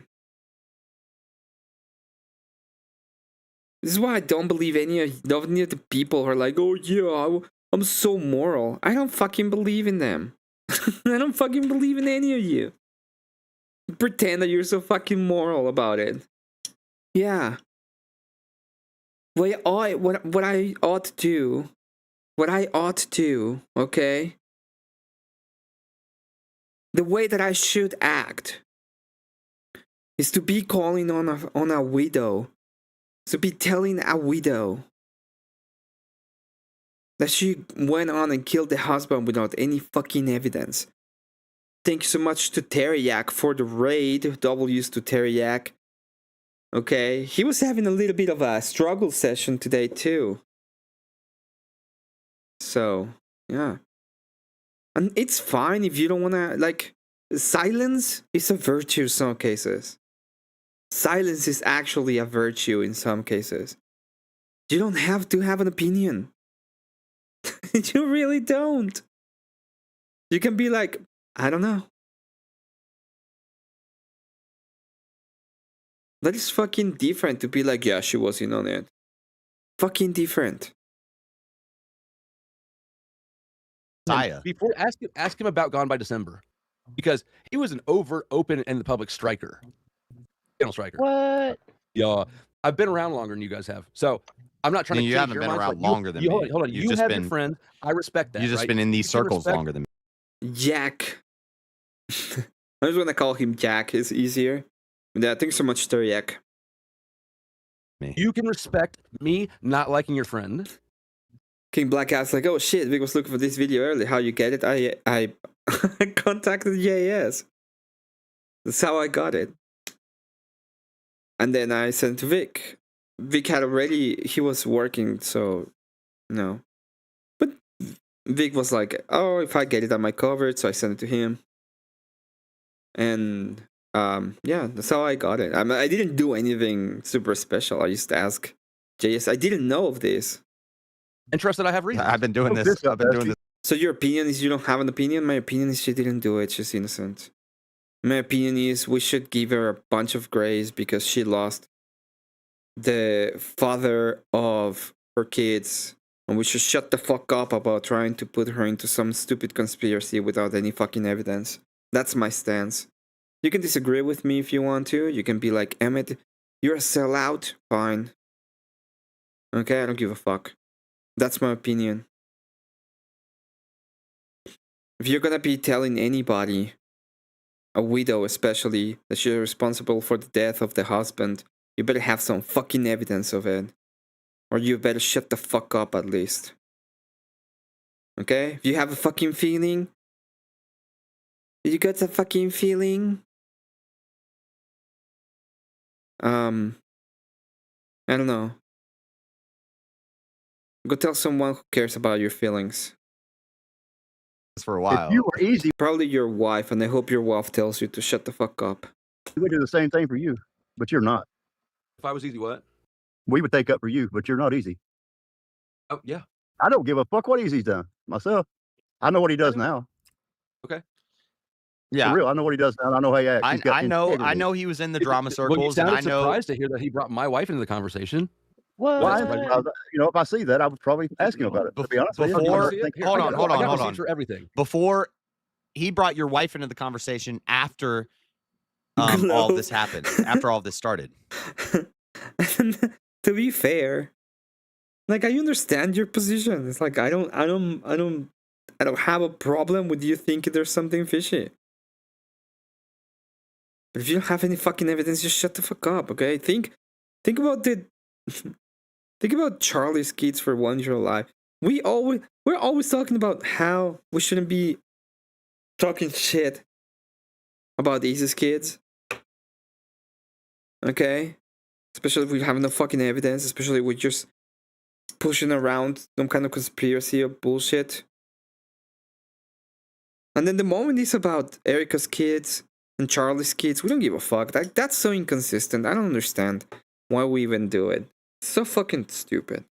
This is why I don't believe any of the people who are like, oh yeah, I'm so moral. I don't fucking believe in them. I don't fucking believe in any of you. Pretend that you're so fucking moral about it. Yeah. What I ought to, okay? The way that I should act is to be calling on a widow. To be telling a widow that she went on and killed the husband without any fucking evidence. Thank you so much to Teriak for the raid. W's to Teriak. Okay, he was having a little bit of a struggle session today too. So, yeah. And it's fine if you don't want to, like, silence is a virtue in some cases. Silence is actually a virtue in some cases. You don't have to have an opinion. You really don't. You can be like, I don't know. That is fucking different to be like, yeah, she was in on it. Fucking different. Before, ask him about Gone by December, because he was an overt, open, and the public striker. Channel striker. What? Yeah, I've been around longer than you guys have, so I'm not trying to. You change haven't your been minds, around but longer than me. Hold on. You've You just have been- your friend. I respect that. You've just right? been in these You can circles respect- longer than me. Jack. I'm just gonna call him Jack. It's easier. Yeah, thanks so much, Teriak. You can respect me not liking your friend. King Black Cat's like, oh shit, Vic was looking for this video earlier. How you get it? I contacted JS. That's how I got it. And then I sent it to Vic. Vic had already, he was working, so no. But Vic was like, oh, if I get it, I might cover it, so I sent it to him. And yeah, that's how I got it. I didn't do anything super special. I just asked JS. I didn't know of this. And trust that I have reason. I've been doing this. I've been doing this. So your opinion is you don't have an opinion? My opinion is she didn't do it. She's innocent. My opinion is we should give her a bunch of grace because she lost the father of her kids. And we should shut the fuck up about trying to put her into some stupid conspiracy without any fucking evidence. That's my stance. You can disagree with me if you want to. You can be like, Emmet, you're a sellout. Fine. Okay, I don't give a fuck. That's my opinion. If you're gonna be telling anybody, a widow especially, that you're responsible for the death of the husband, you better have some fucking evidence of it. Or you better shut the fuck up at least. Okay? If you have a fucking feeling, you got a fucking feeling? I don't know. Go tell someone who cares about your feelings. For a while. If you were easy, probably your wife, and I hope your wife tells you to shut the fuck up. we would do the same thing for you, but you're not. If I was easy, what? We would take up for you, but you're not easy. Oh yeah. I don't give a fuck what Easy's done myself. I know what he does now. Okay. Yeah. For real, I know what he does now. I know how he acts. He's got I integrity. know he was in the drama Well, you circles, and sounded I know. surprised to hear that he brought my wife into the conversation. What? Why? You know, if I see that, I would probably ask him about it. To be honest with you. Before, hold I on. got Hold on. receipts for everything. Before he brought your wife into the conversation after all this happened, after all this started. To be fair, like I understand your position. It's like I don't have a problem with you thinking there's something fishy. But if you don't have any fucking evidence, just shut the fuck up, okay? Think about think about Charlie's kids for once in your life. We're always talking about how we shouldn't be talking shit about Easy's kids. Okay? Especially if we have no fucking evidence, especially if we're just pushing around some kind of conspiracy or bullshit. And then the moment it's about Erica's kids and Charlie's kids, we don't give a fuck. That's so inconsistent. I don't understand why we even do it. It's so fucking stupid.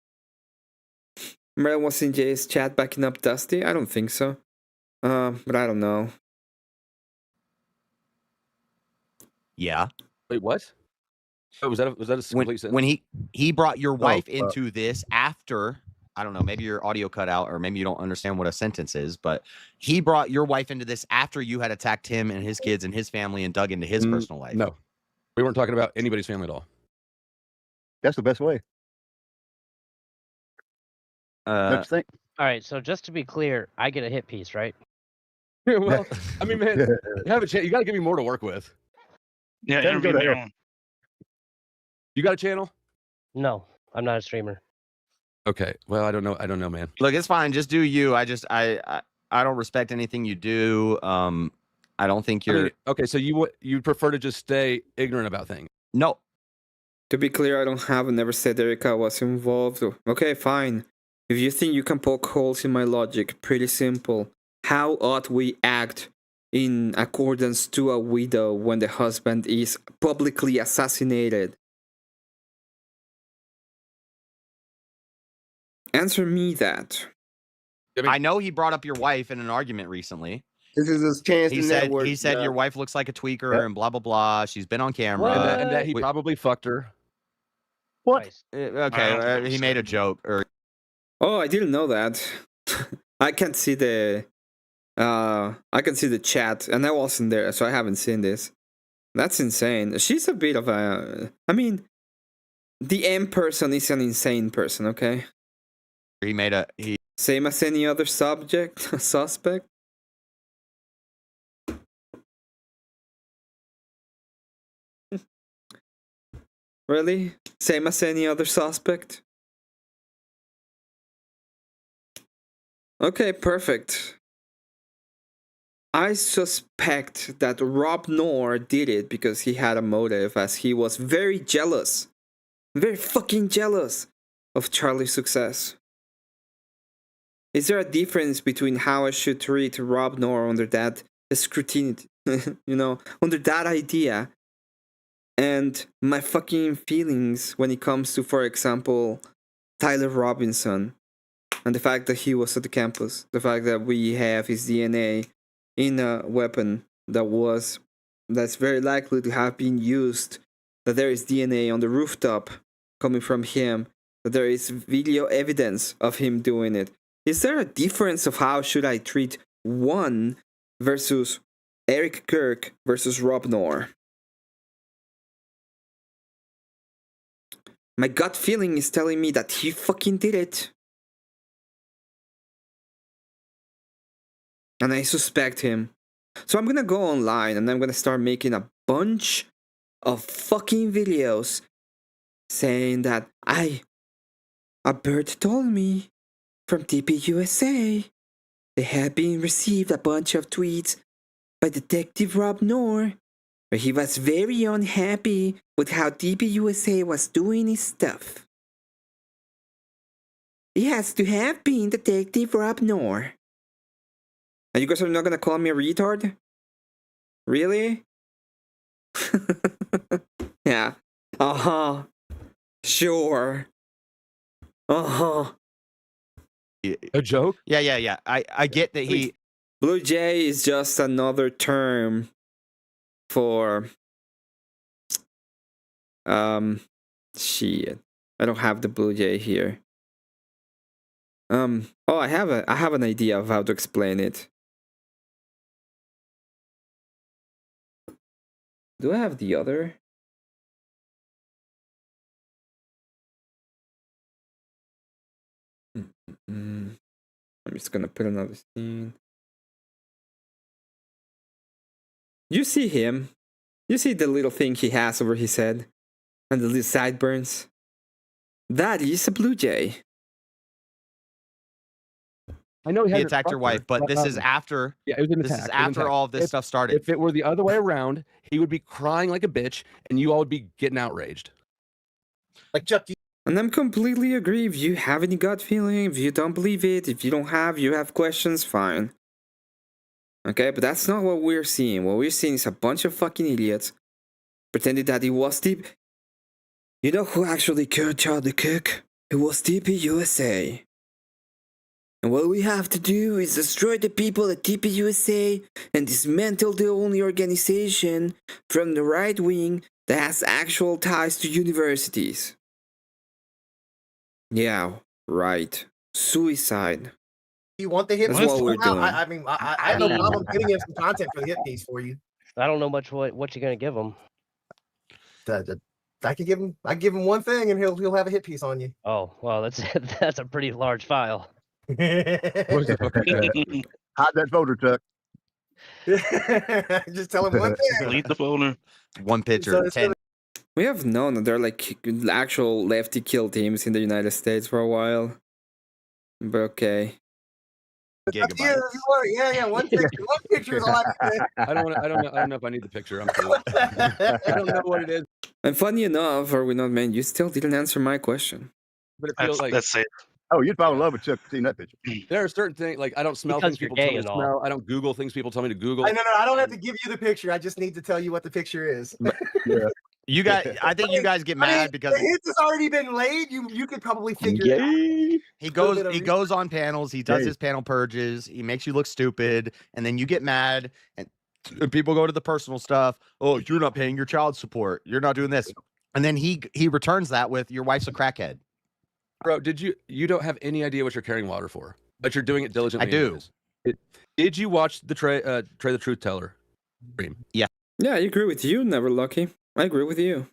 Merrill was in Jay's chat backing up Dusty? I don't think so. But I don't know. Yeah. Wait, what? Oh, was that a complete sentence? When he brought your wife into this after, I don't know, maybe your audio cut out, or maybe you don't understand what a sentence is, but he brought your wife into this after you had attacked him and his kids and his family and dug into his personal life. No, we weren't talking about anybody's family at all. That's the best way. Don't you think? All right, so just to be clear, I get a hit piece, right? Well, I mean, man, you have a chance. You got to give me more to work with. Yeah, Kevin, interview go me to on. You got a channel? No, I'm not a streamer. Okay. Well, I don't know, man. Look, it's fine. Just do you. I don't respect anything you do. I don't think I you're. mean, okay, so you'd prefer to just stay ignorant about things. No. To be clear, I don't have and never said Erica was involved. Okay, fine. If you think you can poke holes in my logic, pretty simple. How ought we act in accordance to a widow when the husband is publicly assassinated? Answer me that. I know he brought up your wife in an argument recently. This is his chance He to said network. he said your wife looks like a tweaker and blah blah blah. She's been on camera. And that he probably fucked her. What? Okay, he made a joke. Or Oh, I didn't know that. I can't see the chat, and I wasn't there, so I haven't seen this. That's insane. She's a bit of a. I mean, the M person is an insane person. Okay. He made a same as any other suspect. Really? Same as any other suspect? Okay, perfect. I suspect that Rob Knorr did it because he had a motive, as he was very jealous. Very fucking jealous of Charlie's success. Is there a difference between how I should treat Rob Knorr under that scrutiny, under that idea, and my fucking feelings when it comes to, for example, Tyler Robinson, and the fact that he was at the campus, the fact that we have his DNA in a weapon that's very likely to have been used, that there is DNA on the rooftop coming from him, that there is video evidence of him doing it. Is there a difference of how should I treat one versus Eric Kirk versus Rob Knorr? My gut feeling is telling me that he fucking did it. And I suspect him. So I'm gonna go online and I'm gonna start making a bunch of fucking videos saying that a bird told me from DPUSA they had been received a bunch of tweets by Detective Rob Knorr where he was very unhappy with how DPUSA was doing his stuff. It has to have been Detective Rob Knorr. And you guys are not gonna call me a retard? Really? Yeah. Uh-huh. Sure. Uh-huh. A joke? Yeah. I get that he. Blue Jay is just another term for shit. I don't have the Blue Jay here. Oh, I have an idea of how to explain it. Do I have the other? I'm just gonna put another scene. You see him? You see the little thing he has over his head? And the little sideburns? That is a Blue Jay. I know he attacked your wife, but this is after. Yeah, it was an this attack. is after all of this stuff started. If it were the other way around, he would be crying like a bitch, and you all would be getting outraged. Like Chuck. And I'm completely agree. If you have any gut feeling, if you don't believe it, if you don't have, you have questions, fine. Okay, but that's not what we're seeing. What we're seeing is a bunch of fucking idiots pretending that it was deep. You know who actually killed Charlie Cook? It was DPUSA. And what we have to do is destroy the people at DPUSA and dismantle the only organization from the right wing that has actual ties to universities. Yeah, right. Suicide. You want the hit That's piece? what we're doing. I mean, I have no problem getting him some content for the hit piece for you. I don't know much what you're gonna give him. I can give him one thing, and he'll have a hit piece on you. Oh, well, that's a pretty large file. Hide that folder, Chuck. Just tell him one thing. Delete the folder. One picture. 10. We have known that there are like actual lefty kill teams in the United States for a while. But okay. gigabytes. Yeah. One picture is all I need. I don't know if I need the picture. I'm cool. I don't know what it is. And funny enough, or we not, man, you still didn't answer my question. But it feels like That's safe. Oh, you'd fall in love with Chuck seeing that picture. there are certain things like I don't smell Because things you're people tell gay me to and all. smell. I don't Google things people tell me to Google. No, I don't have to give you the picture. I just need to tell you what the picture is. Yeah. You guys, I think you guys get mad because the hint has already been laid. You could probably figure it out. he goes on panels, he does his panel purges, he makes you look stupid, and then you get mad and people go to the personal stuff. Oh, you're not paying your child support. You're not doing this. And then he returns that with your wife's a crackhead. Bro, you don't have any idea what you're carrying water for, but you're doing it diligently. I do. Anyways. Did you watch the Trey the Truth Teller stream? Yeah. Yeah, I agree with you, Never Lucky. I agree with you.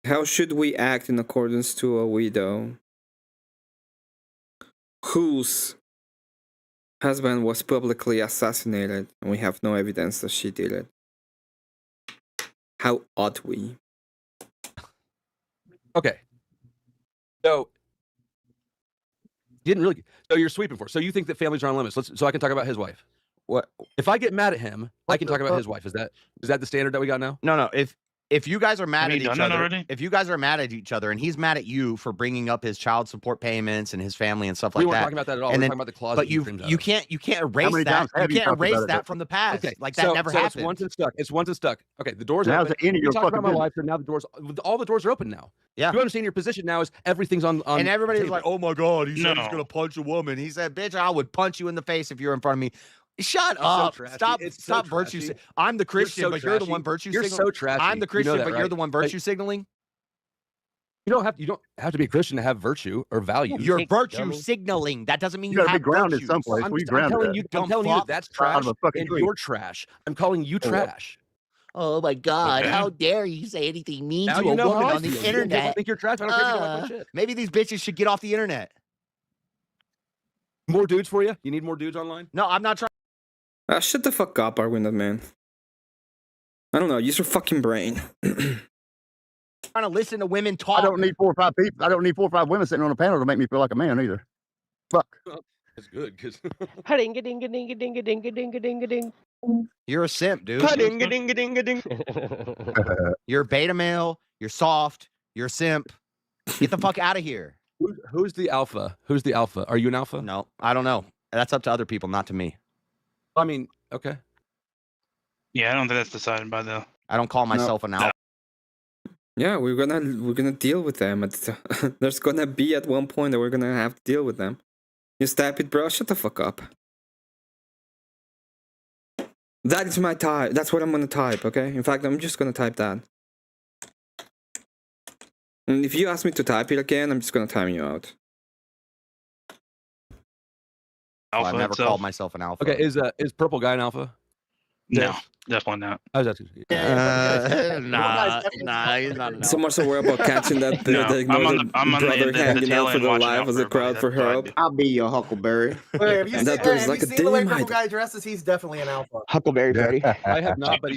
How should we act in accordance to a widow whose husband was publicly assassinated and we have no evidence that she did it? How ought we? Okay. So didn't really. So you're sweeping for. So you think that families are on limits? So I can talk about his wife. What if I get mad at him? I can talk about his wife. Is that the standard that we got now? No. If you guys are mad at each other, already? if you guys are mad at each other, and he's mad at you for bringing up his child support payments and his family and stuff We like weren't that, talking about that at all. and We're then, talking about the closet. but you can't erase many that. times You have you can't talked erase about it? that from the past. Okay, Like that never happened. It's once and stuck. It's once and stuck. Okay, the doors Now are it's open. the end of You your talked fucking about my business. wife, so now the doors are open now. Yeah. You understand your position now is everything's on And everybody's table. like, "Oh my god, he said he's No. gonna punch a woman." He said, "Bitch, I would punch you in the face if you're in front of me." Shut so up! trashy. Stop! It's so Stop virtue. trashy. I'm the Christian, so but you're the trashy. one virtue You're signaling. so trashy. I'm the You know Christian, that, but you're right? the one virtue signaling. You don't have to be a Christian to have virtue or values. You're Kick, virtue dummy. signaling. That doesn't mean You you gotta be have grounded virtues. someplace. I'm, Where you I'm grounded telling at? you, Dumb I'm telling you fuck. that that's Out trash, of a fucking and tree. you're trash. I'm calling you Oh, well. trash. Oh my God! Okay. How dare you say anything mean Now to you a know woman how I on the feel. You don't internet? think you're trash? I don't care if you don't like my shit. Maybe these bitches should get off the internet. More dudes for you? You need more dudes online? No, I'm not trying. Shut the fuck up, Arwin, man. I don't know. Use your fucking brain. Trying to listen to women talk. I don't need 4 or 5 people. I don't need 4 or 5 women sitting on a panel to make me feel like a man either. Fuck. That's good because Ding a ding a ding a ding a ding a ding a ding a ding. You're a simp, dude. Ding a ding a ding a ding. You're a beta male. You're soft. You're a simp. Get the fuck out of here. who's the alpha? Who's the alpha? Are you an alpha? No, I don't know. That's up to other people, not to me. I mean, okay. Yeah, I don't think that's decided by the. I don't call myself an alpha. Yeah, we're gonna deal with them. There's gonna be at one point that we're gonna have to deal with them. You type it, bro. Shut the fuck up. That is my type. That's what I'm gonna type. Okay. In fact, I'm just gonna type that. And if you ask me to type it again, I'm just gonna time you out. I've Alpha never itself. called myself an alpha. Okay, is Purple Guy an alpha? No, definitely not. I was asking. Nah, he's not an So alpha. much so worried about catching that No, the I'm on the brother the hanging tail out for end the watching life out as for a crowd everybody. for That's what I help. do. I'll be your Huckleberry. Wait, have you And that seen, there's have like you a seen the way dim Purple light. Guy dresses? He's definitely an alpha. Huckleberry Daddy. I have not, but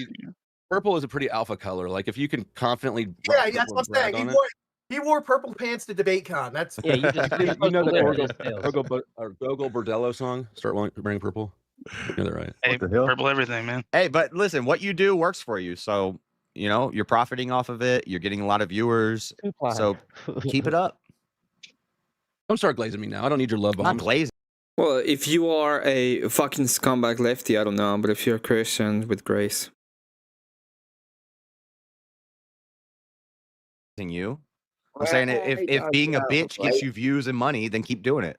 purple is a pretty alpha color. Like if you can confidently, Yeah, that's what I'm saying. brag on it. He wore purple pants to DebateCon. That's Yeah, you just You know the Hilarious Gogol Bordello song? Start wearing purple. You know that, right? Hey, the hell? purple everything, man. Hey, but listen, what you do works for you. So, you know, you're profiting off of it. You're getting a lot of viewers. So keep it up. Don't start glazing me now. I don't need your love I'm not bombs. glazing. Well, if you are a fucking scumbag lefty, I don't know, but if you're a Christian with grace. You. I'm saying if being a bitch gets you views and money, then keep doing it.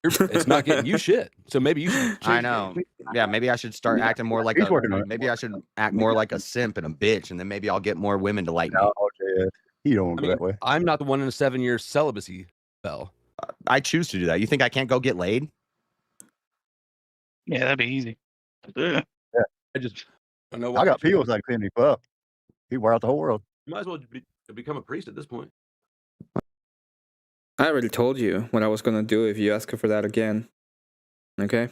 It's not getting you shit. So maybe you should. I know. Yeah, maybe I should start acting more like He's working on it. maybe I should act more like a simp and a bitch, and then maybe I'll get more women to like me. No, yeah. He don't want I to go mean, that way. I'm not the one in a 7-year celibacy spell. I choose to do that. You think I can't go get laid? Yeah, that'd be easy. Yeah. I just don't know. I got pills I can send you up. He wear out the whole world. You might as well become a priest at this point. I already told you what I was gonna do if you ask her for that again. Okay?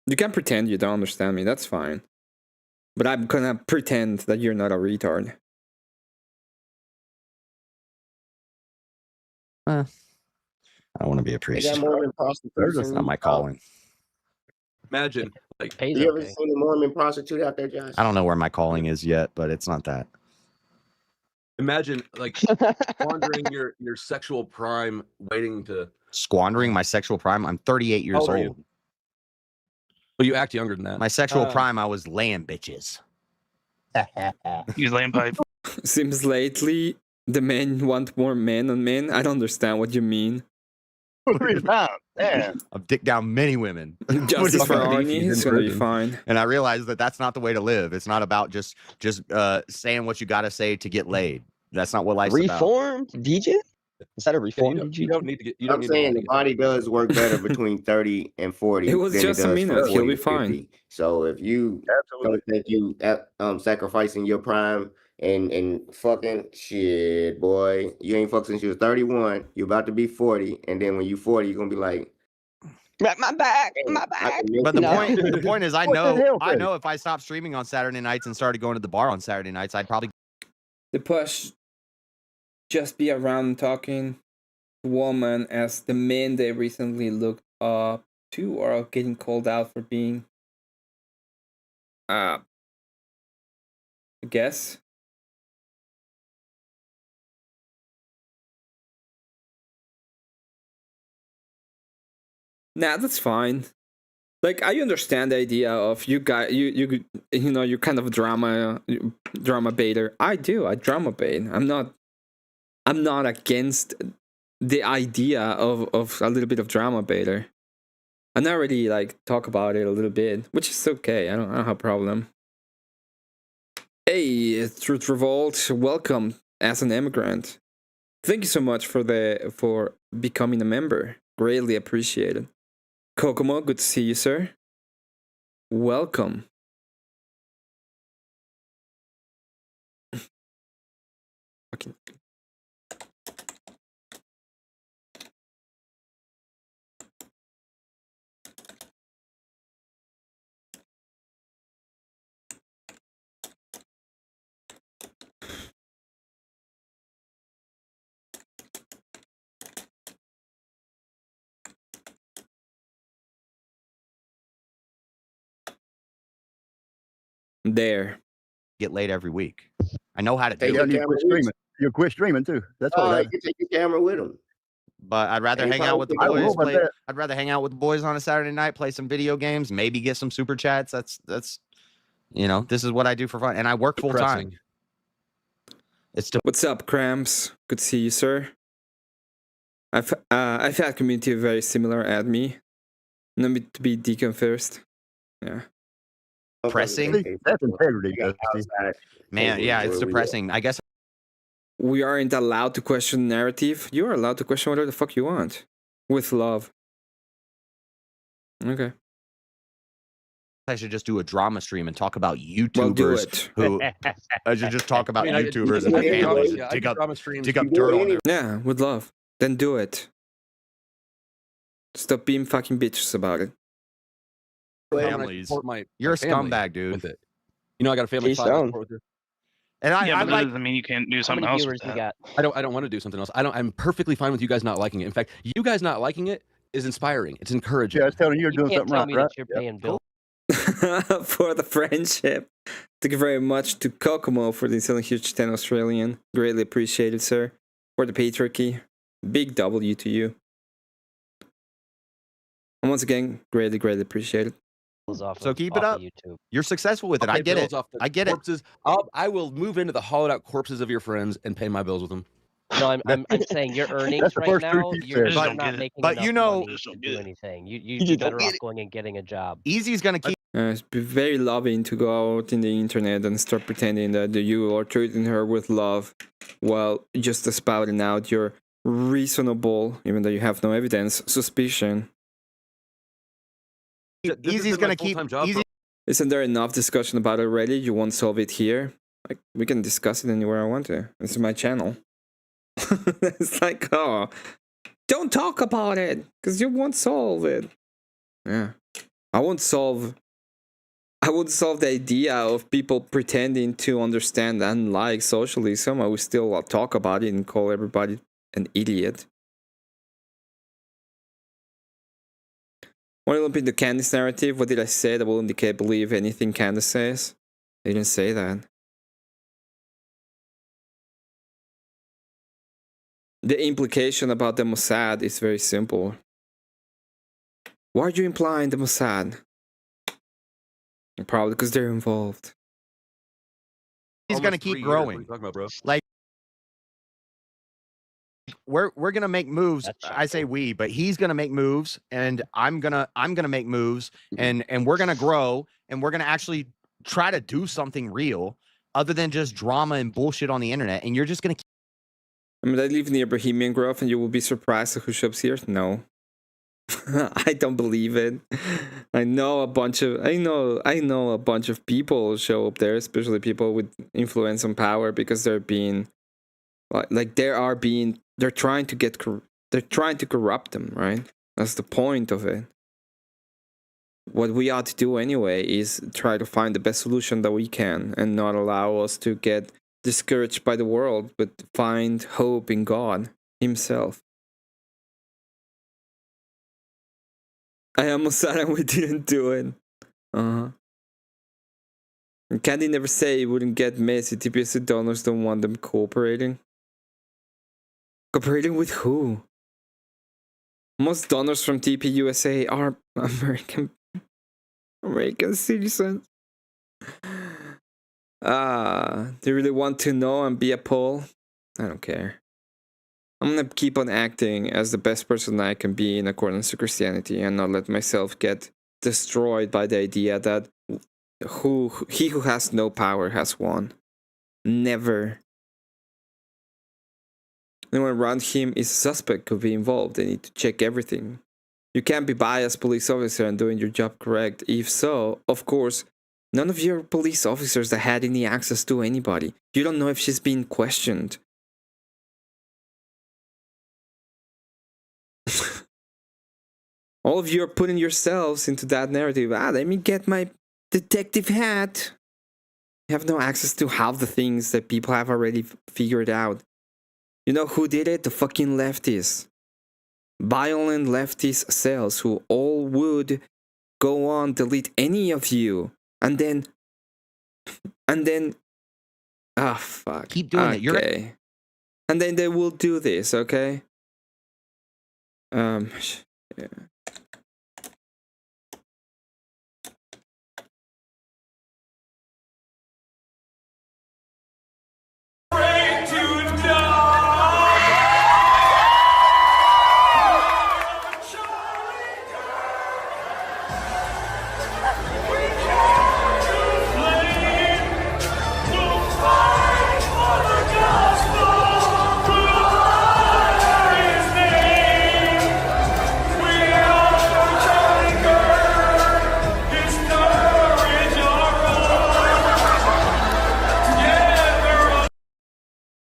You can pretend you don't understand me, that's fine. But I'm gonna pretend that you're not a retard. I I want to be a They priest. got Mormon prostitutes. That's not my calling. Imagine, like, You ever seen a Mormon prostitute out there, Josh? I don't know where my calling is yet, but it's not that. imagine like squandering your sexual prime waiting to. Squandering my sexual prime. I'm 38 years How old are you? old. Well, you act younger than that. My sexual prime, I was laying bitches. Use laying pipe. Seems lately the men want more men on men. I don't understand what you mean. I've dicked down many women. Justice for Arnie is gonna be fine. And I realized that that's not the way to live. It's not about just saying what you got to say to get laid. That's not what life's about. Reformed DJ? Is that a reformed DJ? You don't need to get. I'm saying the body does work better between 30 and 40. It was than just a does minute. from He'll 40 be to fine. 50. So if you don't think you sacrificing your prime and fucking shit, boy, you ain't fucked since you was 31. You about to be 40, and then when you 40, you're gonna be like, my back. But the point is, I know if I stopped streaming on Saturday nights and started going to the bar on Saturday nights, I'd probably. The push just be around talking to women as the men they recently looked up to are getting called out for being I guess. Nah, that's fine. Like, I understand the idea of you guys, you know, you're kind of drama baiter. I do. I drama bait. I'm not against the idea of a little bit of drama baiter. I not really like talk about it a little bit, which is okay. I don't have a problem. Hey, Truth Revolt, welcome as an immigrant. Thank you so much for becoming a member. Greatly appreciated. Kokomo, good to see you, sir. Welcome. Okay. There. Get laid every week. I know how to Hey, do it. you quit streaming. You quit streaming too. That's what. you take your camera with them. But I'd rather hang out with the boys. I'd rather hang out with the boys on a Saturday night, play some video games, maybe get some super chats. That's you know, this is what I do for fun, and I work full time. What's up, Cramps? Good to see you, sir. I've had community very similar at me. Let me to be deacon first. Yeah. Depressing. That's integrity, man. Yeah, it's depressing. I guess we aren't allowed to question narrative. You are allowed to question whatever the fuck you want, with love. Okay. I should just do a drama stream and talk about YouTubers. Well, do it. Who I should just talk about YouTubers and I their do families. drama- And dig I up, do drama streams. dig up dirt on their. Yeah, with love. Then do it. Stop being fucking bitches about it. Families. You're a scumbag, dude. With it. You know, I got a family. And Yeah, I but that like. doesn't mean you can't do How something many else. viewers with you that. got? I don't want to do something else. I'm perfectly fine with you guys not liking it. In fact, you guys not liking it is inspiring. It's encouraging. Yeah, it's telling you you're You doing can't something tell right, me right? that you're paying bills. For the friendship. Thank you very much to Kokomo for the selling huge 10 Australian. Greatly appreciated, sir. For the patriarchy. Big W to you. And once again, greatly appreciated. So keep it up. You're successful with it. I get it. I get it. Corpses. I will move into the hollowed out corpses of your friends and pay my bills with them. No, I'm saying your earnings the right first now, truth he you're said. not making But enough you know- money to do anything. You're better off going and getting a job. Easy's gonna keep. It's very loving to go out in the internet and start pretending that you are treating her with love while just spouting out your reasonable, even though you have no evidence, suspicion. Easy's gonna keep. Easy. Isn't there enough discussion about it already? You won't solve it here? Like, we can discuss it anywhere I want to. This is my channel. It's like, oh, don't talk about it because you won't solve it. Yeah, I won't solve the idea of people pretending to understand and like socialism. I will still talk about it and call everybody an idiot. Want to lump in the Candace narrative? What did I say? That will indicate believe anything Candace says? I didn't say that. The implication about the Mossad is very simple. Why are you implying the Mossad? Probably because they're involved. He's going to keep growing. What are you talking about, bro? Like, we're going to make moves. I say we, but he's going to make moves, and I'm going to make moves, and we're going to grow, and we're going to actually try to do something real other than just drama and bullshit on the internet. And you're just going to I mean, I live near Bohemian Grove, and you will be surprised at who shops here. No. I don't believe it. I know a bunch of people show up there, especially people with influence and power, because they're trying to corrupt them, right? That's the point of it. What we ought to do anyway is try to find the best solution that we can and not allow us to get discouraged by the world, but find hope in God himself. I almost said we didn't do it. And Candy never say it wouldn't get messy. TPS donors don't want them cooperating. Cooperating with who? Most donors from TP USA are American citizens. They really want to know and be a poll? I don't care. I'm gonna keep on acting as the best person I can be in accordance to Christianity and not let myself get destroyed by the idea that he who has no power has won. Never. Anyone around him is a suspect, could be involved. They need to check everything. You can't be biased police officer and doing your job correct. If so, of course, none of your police officers that had any access to anybody. You don't know if she's being questioned. All of you are putting yourselves into that narrative. Let me get my detective hat. You have no access to half the things that people have already figured out. You know who did it? The fucking leftists. Violent leftist cells who all would go on delete any of you. And then fuck. Keep doing it. You're okay. And then they will do this, okay? Yeah.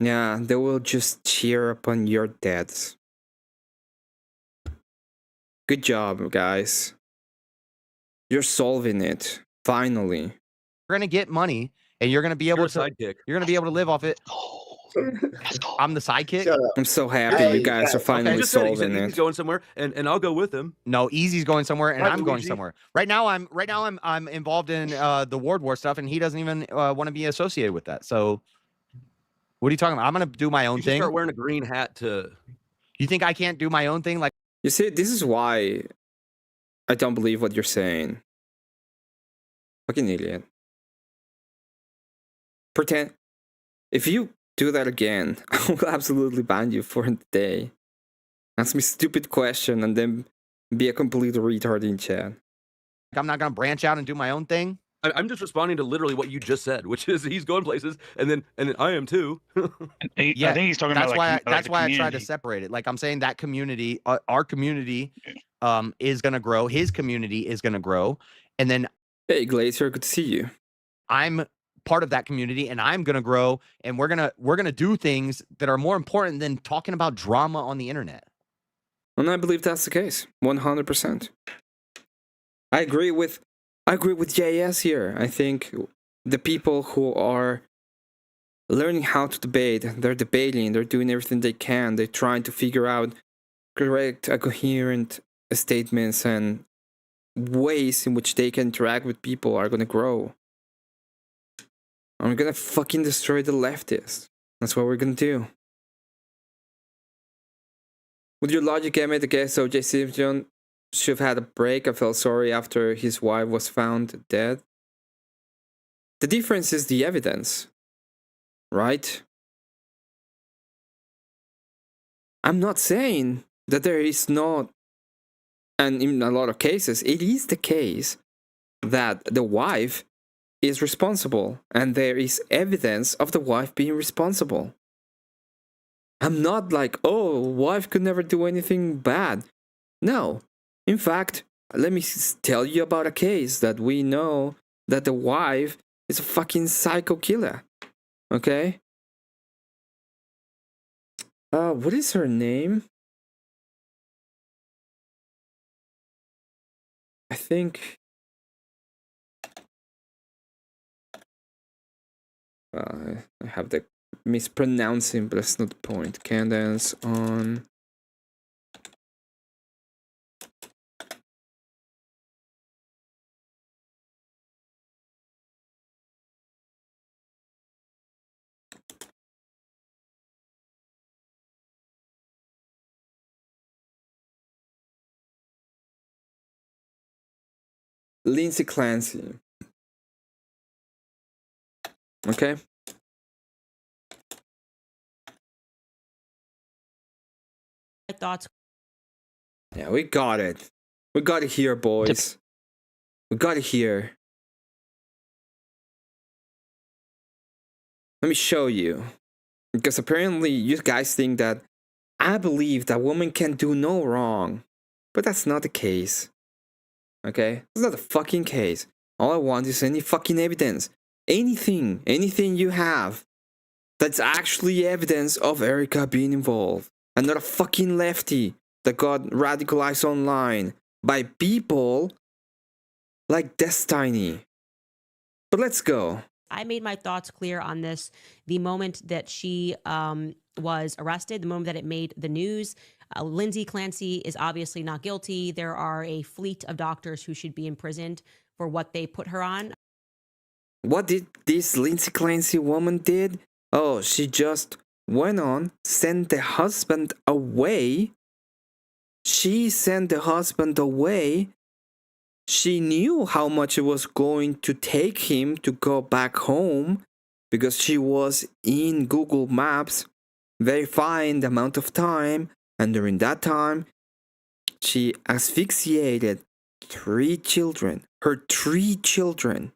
Yeah, they will just cheer upon your deaths. Good job, guys. You're solving it. Finally. You're gonna get money, and you're gonna be able to. Sidekick. You're gonna be able to live off it. I'm the sidekick. I'm so happy you guys are finally solving it. He's going somewhere, and I'll go with him. No, Easy's going somewhere, and Right, I'm going Luigi? somewhere. Right now, I'm involved in the Ward War stuff, and he doesn't even want to be associated with that. So, what are you talking about? I'm gonna do my own You should thing. start wearing a green hat to. You think I can't do my own thing? Like, You see, this is why I don't believe what you're saying. Fucking idiot. Pretend. If you do that again, I will absolutely ban you for a day. Ask me a stupid question and then be a complete retard in chat. I'm not gonna branch out and do my own thing. I'm just responding to literally what you just said, which is he's going places, and then I am too. Yeah, I think he's talking that's about why. like, That's why I tried to separate it. Like I'm saying, that community, our community, is gonna grow. His community is gonna grow, and then hey, Glacier, good to see you. I'm part of that community, and I'm gonna grow, and we're gonna do things that are more important than talking about drama on the internet. And I believe that's the case, 100%. I agree with JS here. I think the people who are learning how to debate, they're debating, they're doing everything they can, they're trying to figure out correct, coherent statements and ways in which they can interact with people are gonna grow. I'm gonna fucking destroy the leftists. That's what we're gonna do. With your logic, Emmett, I guess O.J. Simpson should have had a break. I felt sorry after his wife was found dead. The difference is the evidence, right? I'm not saying that there is not, and in a lot of cases, it is the case that the wife is responsible, and there is evidence of the wife being responsible. I'm not like, oh, wife could never do anything bad. No. In fact, let me tell you about a case that we know that the wife is a fucking psycho killer. Okay? What is her name? I think... I have the mispronouncing, but that's not the point. Cadence on... Lindsay Clancy. Okay? Thoughts. Yeah, we got it. We got it here, boys. We got it here. Let me show you. Because apparently you guys think that I believe that women can do no wrong. But that's not the case. Okay? That's not the fucking case. All I want is any fucking evidence. Anything you have that's actually evidence of Erica being involved. And not a fucking lefty that got radicalized online by people like Destiny. But let's go. I made my thoughts clear on this the moment that she was arrested, the moment that it made the news. Lindsay Clancy is obviously not guilty. There are a fleet of doctors who should be imprisoned for what they put her on. What did this Lindsay Clancy woman did? Oh, she just went on, sent the husband away. She sent the husband away. She knew how much it was going to take him to go back home because she was in Google Maps verifying the amount of time, and during that time, she asphyxiated 3 children. Her 3 children.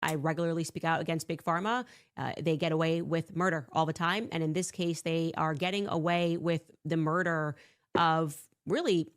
I regularly speak out against Big Pharma. They get away with murder all the time. And in this case, they are getting away with the murder of really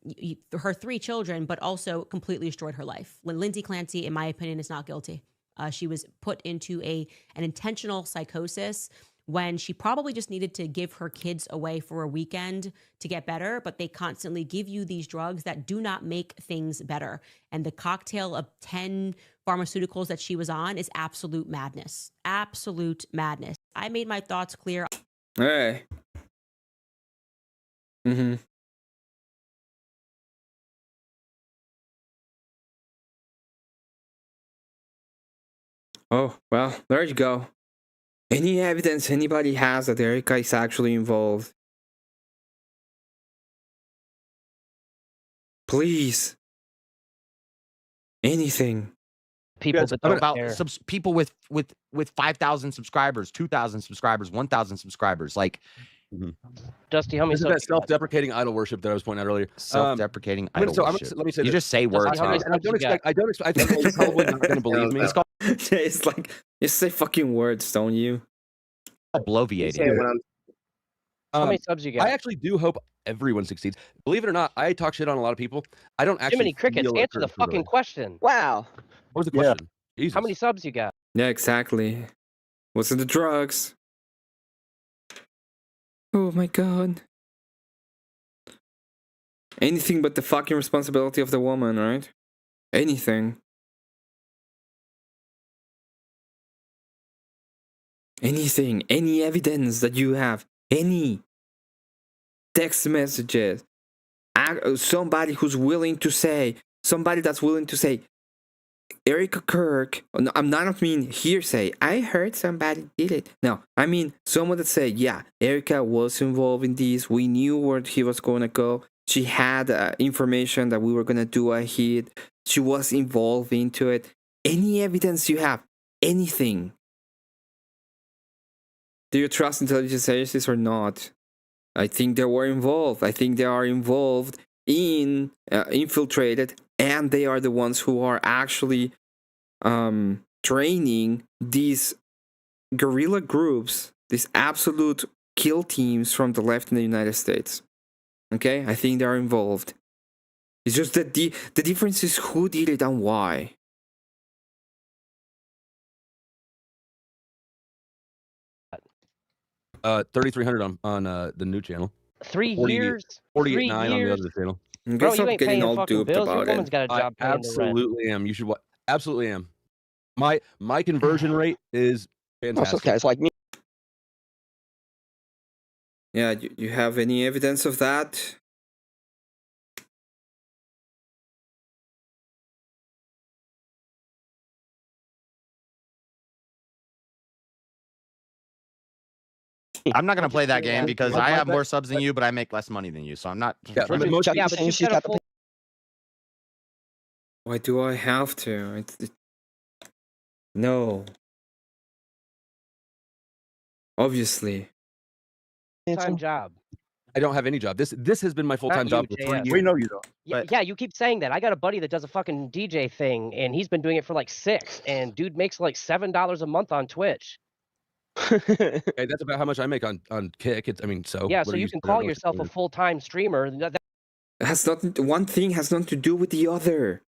her 3 children, but also completely destroyed her life. When Lindsay Clancy, in my opinion, is not guilty. She was put into an intentional psychosis when she probably just needed to give her kids away for a weekend to get better, but they constantly give you these drugs that do not make things better. And the cocktail of 10 pharmaceuticals that she was on is absolute madness. Absolute madness. I made my thoughts clear. Hey. Mm-hmm. Oh, well, there you go. Any evidence anybody has that Erica is actually involved? Please. Anything. People that about people with 5,000 subscribers, 2,000 subscribers, 1,000 subscribers. Like, Dusty, how many? This is that self-deprecating idol worship that I was pointing out earlier. Self-deprecating idol worship. Let me say you this. just say words. I don't expect. I think you're probably not going to believe me. It's like you say fucking words, don't you? Bloviating. How many subs you got? I actually do hope everyone succeeds. Believe it or not, I talk shit on a lot of people. I don't actually. Jiminy Crickets, feel answer the fucking question. Wow. What was the question? How many subs you got? Yeah, exactly. What's in the drugs? Oh my god. Anything but the fucking responsibility of the woman, right? Anything. Anything, any evidence that you have, any text messages, somebody who's willing to say, somebody that's willing to say, Erica Kirk, no, I'm not mean hearsay, I heard somebody did it. No, I mean someone that said, yeah, Erica was involved in this, we knew where he was going to go, she had information that we were going to do a hit, she was involved into it. Any evidence you have, anything. Do you trust intelligence agencies or not? I think they were involved. I think they are involved in infiltrated, and they are the ones who are actually training these guerrilla groups, these absolute kill teams from the left in the United States. Okay, I think they are involved. It's just that the difference is who did it and why. $3,300 on the new channel. 3 40 years. 48.9 3 on the years. other channel. Bro, you ain't paying fucking bills. Your woman's got a job I paying the rent. absolutely am. You should absolutely am. My conversion rate is fantastic. Okay, it's like me. Yeah, you have any evidence of that? I'm not gonna play that game because I have more subs than you, but I make less money than you, so I'm not. Yeah, but you've got a full. Why do I have to? No. Obviously. Time job. I don't have any job. This has been my full-time job for 3 JF. years. We know you don't. Yeah, you keep saying that. I got a buddy that does a fucking DJ thing, and he's been doing it for like 6, and dude makes like $7 a month on Twitch. Okay, that's about how much I make on Kick. I mean, so Yeah, so you can call yourself a full-time streamer. It has nothing. One thing has nothing to do with the other.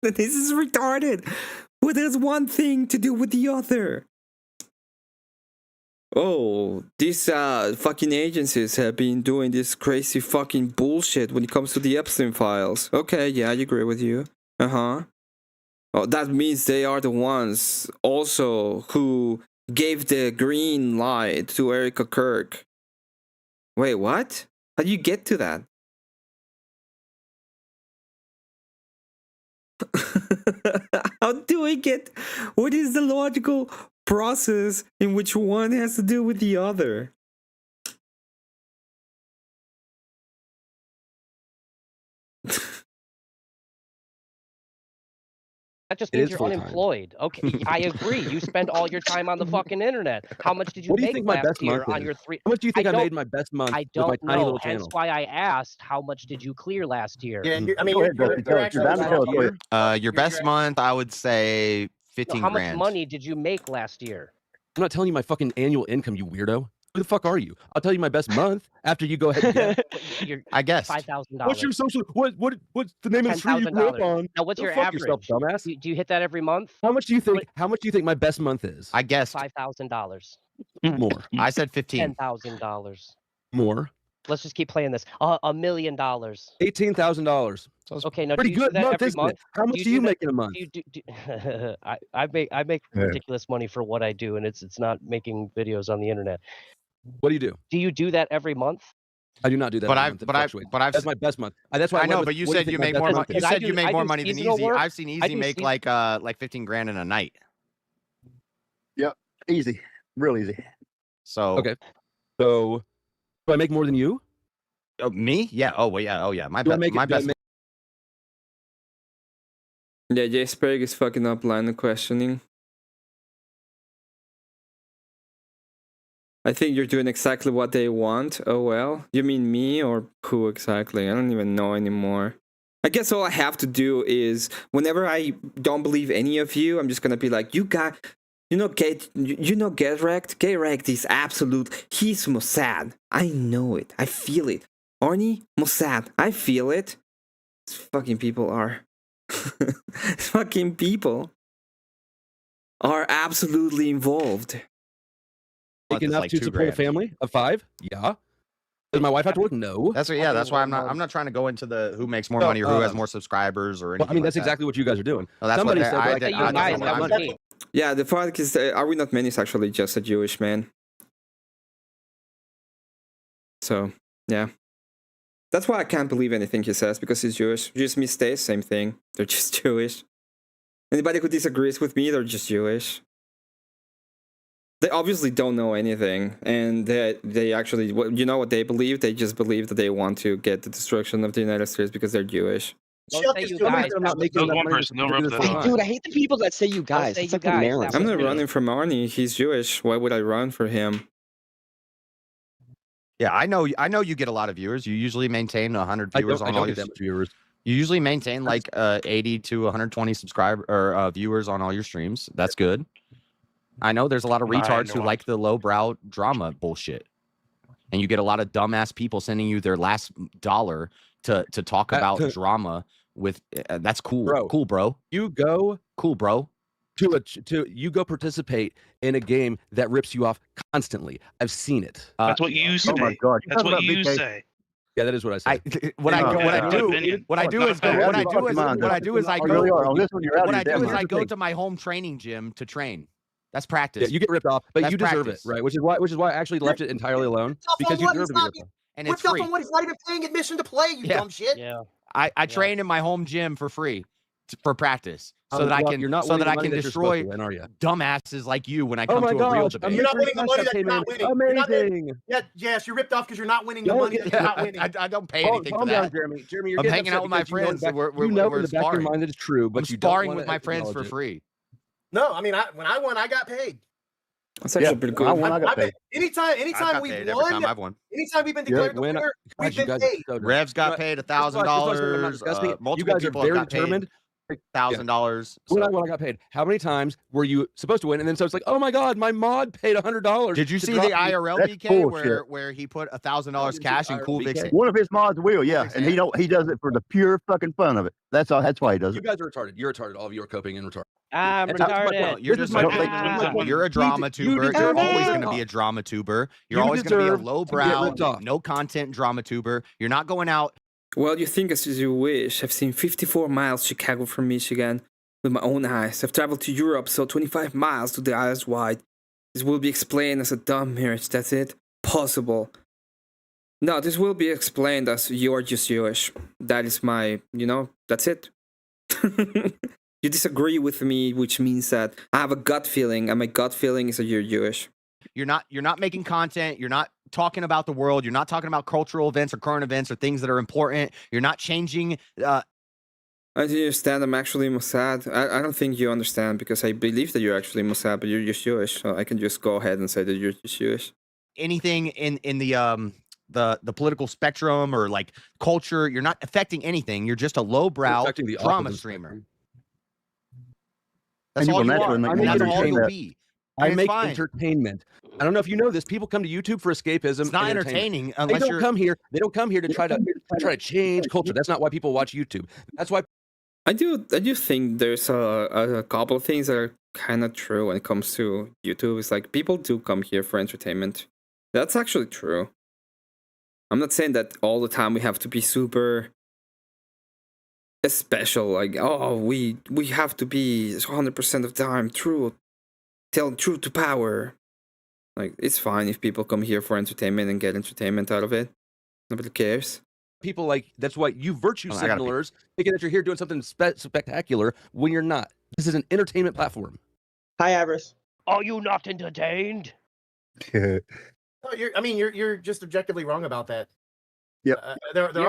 This is retarded. What has one thing to do with the other? Oh, these fucking agencies have been doing this crazy fucking bullshit when it comes to the Epstein files. Okay, yeah, I agree with you. Uh-huh. Oh, that means they are the ones also who gave the green light to Erica Kirk. Wait, what? How do you get to that? How do we get... What is the logical process in which one has to do with the other? That just means you're unemployed. Okay, I agree. You spend all your time on the fucking internet. How much did you What do you make think my last best year month on is? your 3? How much do you think I don't- made my best month I with don't my tiny know. little Hence channel? why I asked, how much did you clear last year? Yeah, Mm-hmm. I mean, Go ahead, Dustin. Tell us. You're bound to tell us. Go ahead. Your best month, I would say 15 How much grand. money did you make last year? I'm not telling you my fucking annual income, you weirdo. Who the fuck are you? I'll tell you my best month after you go ahead and guess. I guess. $5,000. What's your social? What's the name of the street you grew up on? Now, what's Go your fuck average? yourself, dumbass. Do you hit that every month? How much do you think? How much do you think my best month is? I guessed $5,000. More. I said 15. $10,000. More. Let's just keep playing this. $1 million. $18,000. Okay, now Pretty do you good do that month, every isn't month? it? How much do you make in a month? I make ridiculous money for what I do, and it's not making videos on the internet. What do you do? Do you do that every month? I do not do that. But every month. It fluctuates. That's my best month. That's why I know, but you said you make more money. You said you make more money than Easy. I've seen Easy make like 15 grand in a night. Yep, easy, real easy. So okay. So do I make more than you? Oh, me? Yeah. Oh, well, yeah. Oh, yeah. My Do I best. make it- My do I best. make- Yeah, Jesperg is fucking up line of questioning. I think you're doing exactly what they want. Oh well. You mean me or who exactly? I don't even know anymore. I guess all I have to do is whenever I don't believe any of you, I'm just gonna be like, you got, get wrecked. Get wrecked is absolute. He's Mossad. I know it. I feel it. Arnie Mossad. I feel it. These fucking people are. Fucking people are absolutely involved. Make enough to support a family of 5? Yeah. Does my wife have to work? No. That's yeah. That's why I'm not trying to go into the who makes more money or who has more subscribers or anything. Well, I mean, that's like that. exactly what you guys are doing. Well, that's Somebody what said, I like, did. I'm not making money. Yeah, the fact is, are we not men is actually just a Jewish man. So, yeah. That's why I can't believe anything he says, because he's Jewish. Jews mistakes, same thing. They're just Jewish. Anybody who disagrees with me, they're just Jewish. They obviously don't know anything, and they actually, you know what they believe? They just believe that they want to get the destruction of the United States because they're Jewish. Don't say you guys. Dude, I hate the people that say you guys. It's like America. I'm not running from Arnie. He's Jewish. Why would I run for him? Yeah, I know you get a lot of viewers. You usually maintain 100 viewers on all your viewers. You usually maintain like 80 to 120 subscriber or viewers on all your streams. That's good. I know there's a lot of retards who like the lowbrow drama bullshit, and you get a lot of dumbass people sending you their last dollar to talk about drama. With that's cool, cool, bro. You go cool, bro. You go participate in a game that rips you off constantly. I've seen it. That's what you say. Oh my God. That's what you say. Yeah, that is what I say. What I do is I go to my home training gym to train. That's practice. Yeah, you get ripped off, but That's you deserve practice. it, right? Which is why I actually left it entirely alone, because you deserve to be ripped off. And it's Ripped off free. on what? He's not even paying admission to play, you dumb shit. Yeah. I train in my home gym for free for practice, so that I Well, can you're not winning the money that you're destroy supposed to win, are you? dumbasses like you when I Oh come my to a real gosh, debate. You're not winning the money that you're not winning. You're not winning. Amazing. Yeah, yes, you're ripped off because you're not winning the money that you're not winning. I don't pay anything for Calm down, that. Jeremy. Jeremy, you're I'm getting hanging out with upset my because friends. We're you know in we're the back of your sparring. mind that it's true, but I'm you don't sparring wanna with my friends for acknowledge it. free. No, I mean, when I won, I got paid. That's actually pretty good. I got paid. Anytime I've got we've paid every won, time I've won. anytime we've been declared the winner, we've been paid. Revs got paid $1,000. Multiple You guys are people very have got paid determined. $1,000. When I got paid, how many times were you supposed to win? And then so it's like, oh my God, my mod paid $100. Did you see the IRL BK where he put $1,000 cash in Cool Vic's? One of his mods will, yeah, and he does it for the pure fucking fun of it. That's all. That's why he does You it. guys are retarded. You're retarded. All of you are coping and retarded. I'm That's my retarded. point. You're This just is like my point. you're a drama tuber. You're deserve always to going get to be a ripped drama tuber. You're You always going to be a deserve to get lowbrow, ripped off. no content drama tuber. You're not going out. Well, you think as you wish. I've seen 54 miles Chicago from Michigan with my own eyes. I've traveled to Europe, so 25 miles to the eyes wide. This will be explained as a dumb marriage. That's it. Possible. No, this will be explained as you're just Jewish. That is my, that's it. You disagree with me, which means that I have a gut feeling, and my gut feeling is that you're Jewish. You're not making content. You're not talking about the world. You're not talking about cultural events or current events or things that are important. You're not changing. I understand. I'm actually Mossad. I don't think you understand, because I believe that you're actually Mossad, but you're just Jewish. So I can just go ahead and say that you're just Jewish. Anything in the political spectrum or like culture, you're not affecting anything. You're just a lowbrow drama streamer. That's all you are. That's all you'll be. I make entertainment. I don't know if you know this. People come to YouTube for escapism. It's not and entertaining they unless don't you're. come here. They don't come here to try to change culture. That's not why people watch YouTube. That's why. I do think there's a couple of things that are kind of true when it comes to YouTube. It's like people do come here for entertainment. That's actually true. I'm not saying that all the time we have to be super special. Like, oh, we have to be 100% of the time true, tell truth to power. Like, it's fine if people come here for entertainment and get entertainment out of it. Nobody cares. People like, that's why you virtue signalers thinking that you're here doing something spectacular when you're not. This is an entertainment platform. Hi, Avarice. Are you not entertained? No, you're just objectively wrong about that. Yep. There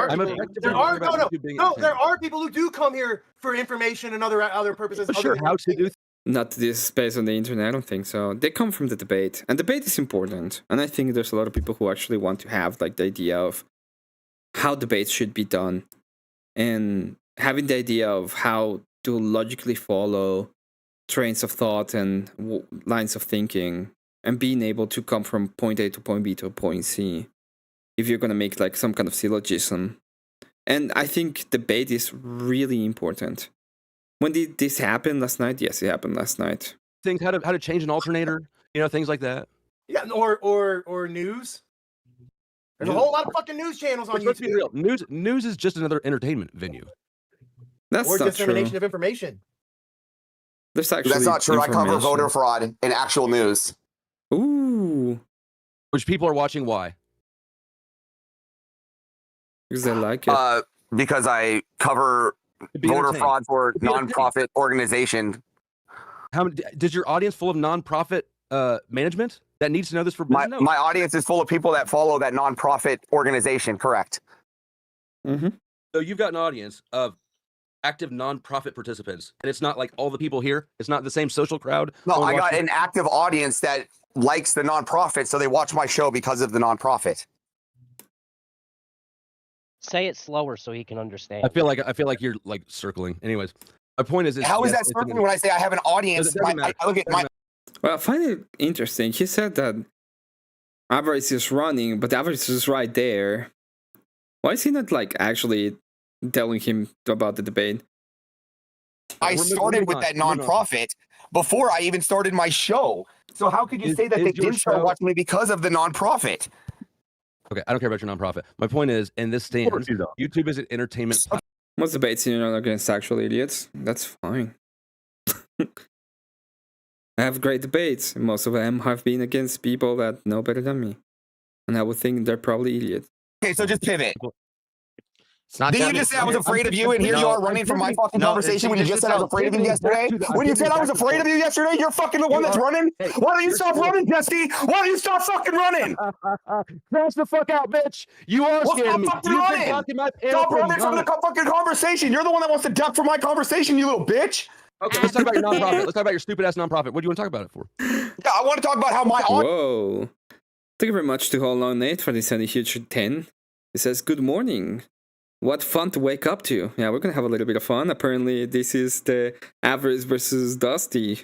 are people who do come here for information and other purposes. Sure, how to do not this space on the internet. I don't think so. They come from the debate, and debate is important. And I think there's a lot of people who actually want to have like the idea of how debates should be done, and having the idea of how to logically follow trains of thought and lines of thinking, and being able to come from point A to point B to point C. If you're going to make like some kind of syllogism. And I think debate is really important. When did this happen last night? Yes, it happened last night. Things, how to change an alternator, things like that. Yeah, or news. There's a whole lot of fucking news channels on YouTube. Let's be real. News is just another entertainment venue. That's or not dissemination true. of information. There's actually That's not true. I cover information. voter fraud in actual news. Ooh. Which people are watching why? Because I like it. Because I cover be voter entertained. fraud for Be entertained. nonprofit organization. How does your audience full of nonprofit management that needs to know this for business? My audience is full of people that follow that nonprofit organization. Correct. Mm-hmm. So you've got an audience of active nonprofit participants, and it's not like all the people here. It's not the same social crowd. No, I got an active audience that likes the nonprofit, so they watch my show because of the nonprofit. Say it slower so he can understand. I feel like you're like circling. Anyways, my point is, How is that circling when I say I have an audience? I look at my. Well, I find it interesting. He said that Avarice is running, but Avarice is right there. Why is he not like actually telling him about the debate? I started with that nonprofit before I even started my show. So how could you say that they didn't start watching me because of the nonprofit? Okay, I don't care about your nonprofit. My point is, in this stand, YouTube is an entertainment. Most debates, you know, against actual idiots. That's fine. I have great debates. Most of them have been against people that know better than me, and I would think they're probably idiots. Okay, so just pivot. Not Did you just say I was afraid of you, and here you are running from my fucking conversation when you just said I was afraid of you yesterday? When you said I was afraid of you yesterday, you're fucking the one that's running? Why don't you stop running, Dusty? Why don't you stop fucking running? Crash the fuck out, bitch! You are scaring me. Stop fucking running! Stop running from the fucking conversation! You're the one that wants to duck from my conversation, you little bitch! Okay, let's talk about your nonprofit. Let's talk about your stupid ass nonprofit. What do you want to talk about it for? Yeah, I want to talk about how my Whoa. Thank you very much to Hold On Nate for this huge 10. It says, good morning. What fun to wake up to. Yeah, we're going to have a little bit of fun. Apparently, this is the Avarice versus Dusty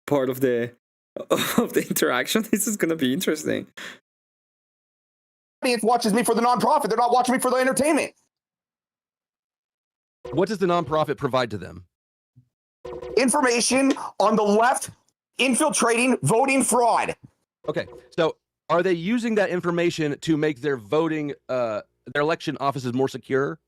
part of the interaction. This is going to be interesting. audience watches me for the nonprofit. They're not watching me for the entertainment. What does the nonprofit provide to them? Information on the left infiltrating voting fraud. Okay, so are they using that information to make their voting, their election offices more secure?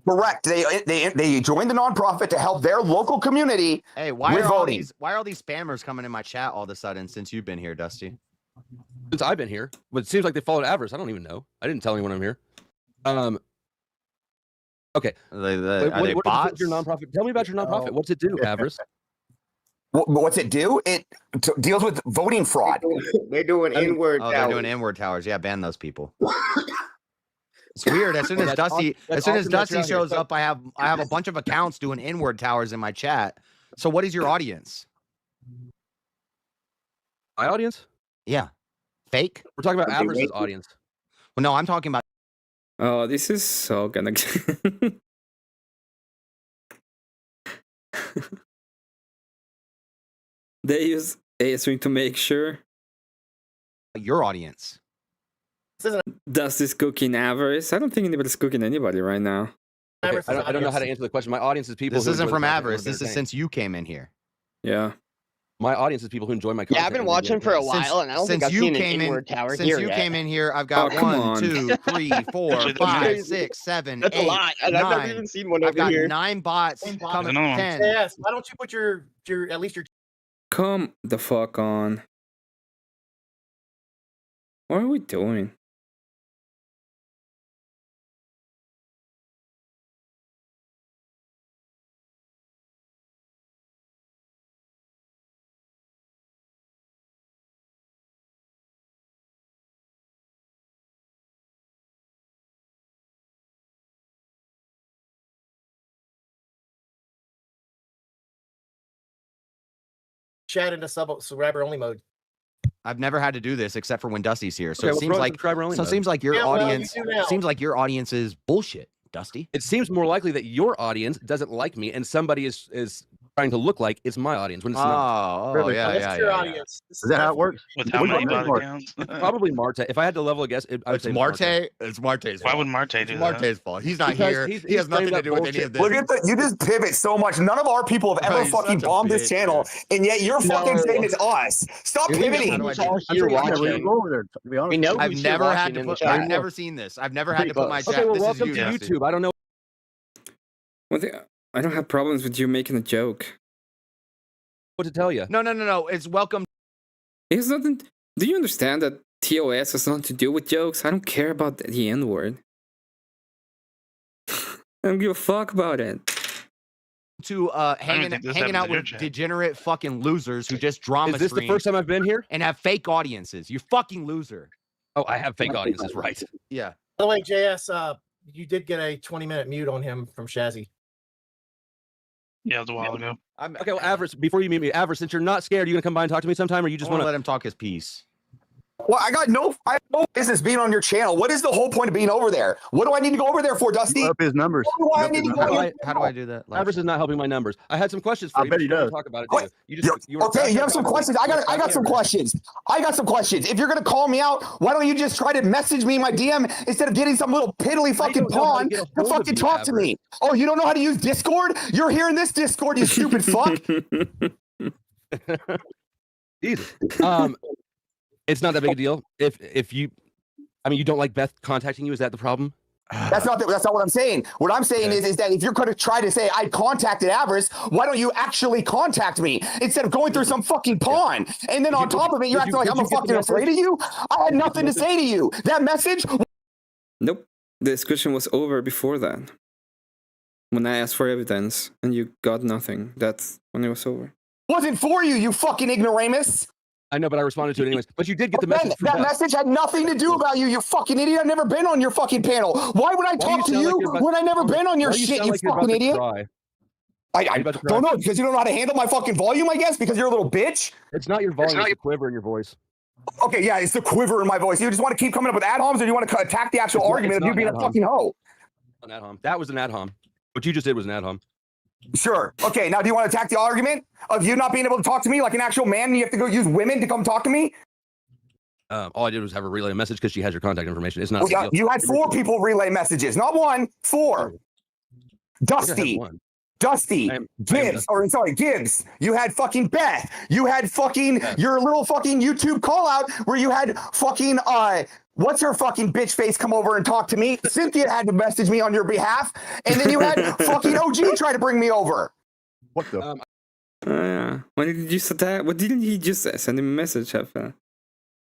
Correct. They joined the nonprofit to help their local community. Hey, why with are all voting. these spammers coming in my chat all of a sudden since you've been here, Dusty? Since I've been here, but it seems like they followed Avarice. I don't even know. I didn't tell anyone I'm here. Okay. Are they bots? What's your nonprofit? Tell me about your nonprofit. What's it do, Avarice? What's it do? It deals with voting fraud. They're doing inward. Oh, they're doing inward towers. Yeah, ban those people. It's weird. As soon as Dusty shows up, I have a bunch of accounts doing inward towers in my chat. So what is your audience? My audience? Yeah. Fake? We're talking about Avarice's audience. Well, no, I'm talking about. Oh, this is so gonna. They use ASWing to make sure your audience. Dusty's cooking Avarice. I don't think anybody's cooking anybody right now. Okay, I don't know how to answer the question. My audience is people. This who isn't enjoy from the content Avarice. more This than is since you came in here. Yeah. My audience is people who enjoy my content. Yeah, I've been watching for a while, and I don't think I've seen an inward tower here Since you yet. came in here, I've got come 1, on. 2, 3, 4, 5, 6, 7, That's 8, a lot, and I've 9. never even seen one I've over got here. 9 bots coming. 10. Yes. Why don't you put your at least your Come the fuck on. What are we doing? chat into subscriber only mode? I've never had to do this except for when Dusty's here. So Okay, it well, seems throw it like subscriber only mode. your Yeah, well, you audience do now. seems like your audience is bullshit, Dusty. It seems more likely that your audience doesn't like me, and somebody is trying to look like it's my audience when it's not. Oh, yeah, This yeah, is your yeah. audience. Is that how it works? With how many bot accounts? Probably Marte. If I had to level a guess, I would It's say Marte. It's Marte's Why fault. would Marte do It's that? Marte's fault. He's not Because here. he's He has nothing framed to up do with any of this. Look at you just pivot so much. None of our people have Bro, ever he's fucking such a bombed this bitch, channel, and yet you're fucking saying it's us. Stop pivoting. How do I do all this? here Yeah, watching. we go over there. To be honest, We know I've who's here never had watching to in the put. chat. I've never seen this. I've never had to put my chat. Okay, well, This is welcome you, to Dusty. YouTube. I don't know. One thing, I don't have problems with you making a joke. What to tell you? No. It's welcome. It's nothing. Do you understand that TOS has nothing to do with jokes? I don't care about the N word. I don't give a fuck about it. To hanging out with degenerate fucking losers who just drama. Is this the first time I've been here? And have fake audiences. You fucking loser. Oh, I have fake audiences, right? Yeah. By the way, JS, you did get a 20-minute mute on him from Shazzy. Yeah, it was a while ago. Okay, well, Avarice, before you meet me, Avarice, since you're not scared, are you gonna come by and talk to me sometime, or you just want to let him talk his piece? Well, I have no business being on your channel. What is the whole point of being over there? What do I need to go over there for, Dusty? Up his numbers. How do I do that? Avarice is not helping my numbers. I had some questions for you. I bet he does. Talk about it. What? Okay, you have some questions. I got some questions. I got some questions. If you're gonna call me out, why don't you just try to message me in my DM instead of getting some little piddly fucking pawn to fucking talk to me? Oh, you don't know how to use Discord? You're here in this Discord, you stupid fuck. Jesus. It's not that big a deal. If you, I mean, you don't like Beth contacting you, is that the problem? That's not what I'm saying. What I'm saying is that if you're going to try to say I contacted Avarice, why don't you actually contact me instead of going through some fucking pawn? And then on top of it, you're acting like I'm fucking afraid of you. I had nothing to say to you. That message. Nope. The discussion was over before that. When I asked for evidence and you got nothing, that's when it was over. Wasn't for you, you fucking ignoramus. I know, but I responded to it anyways. But you did get the message. That message had nothing to do about you, you fucking idiot. I've never been on your fucking panel. Why would I talk to you when I never been on your shit, you fucking idiot? I don't know, because you don't know how to handle my fucking volume, I guess, because you're a little bitch. It's not your volume, it's the quiver in your voice. Okay, yeah, it's the quiver in my voice. You just want to keep coming up with ad homs, or you want to attack the actual argument of you being a fucking hoe? An ad hom. That was an ad hom. What you just did was an ad hom. Sure. Okay, now do you want to attack the argument of you not being able to talk to me like an actual man and you have to go use women to come talk to me? All I did was have her relay a message because she has your contact information. It's not. Well, you had 4 people relay messages, not 1, 4. Dusty, Gibbs. You had fucking Beth. You had fucking your little fucking YouTube call out where you had fucking what's her fucking bitch face come over and talk to me. Cynthia had to message me on your behalf, and then you had fucking OG try to bring me over. What the? When did you attack? What didn't he just send him a message, Hefe?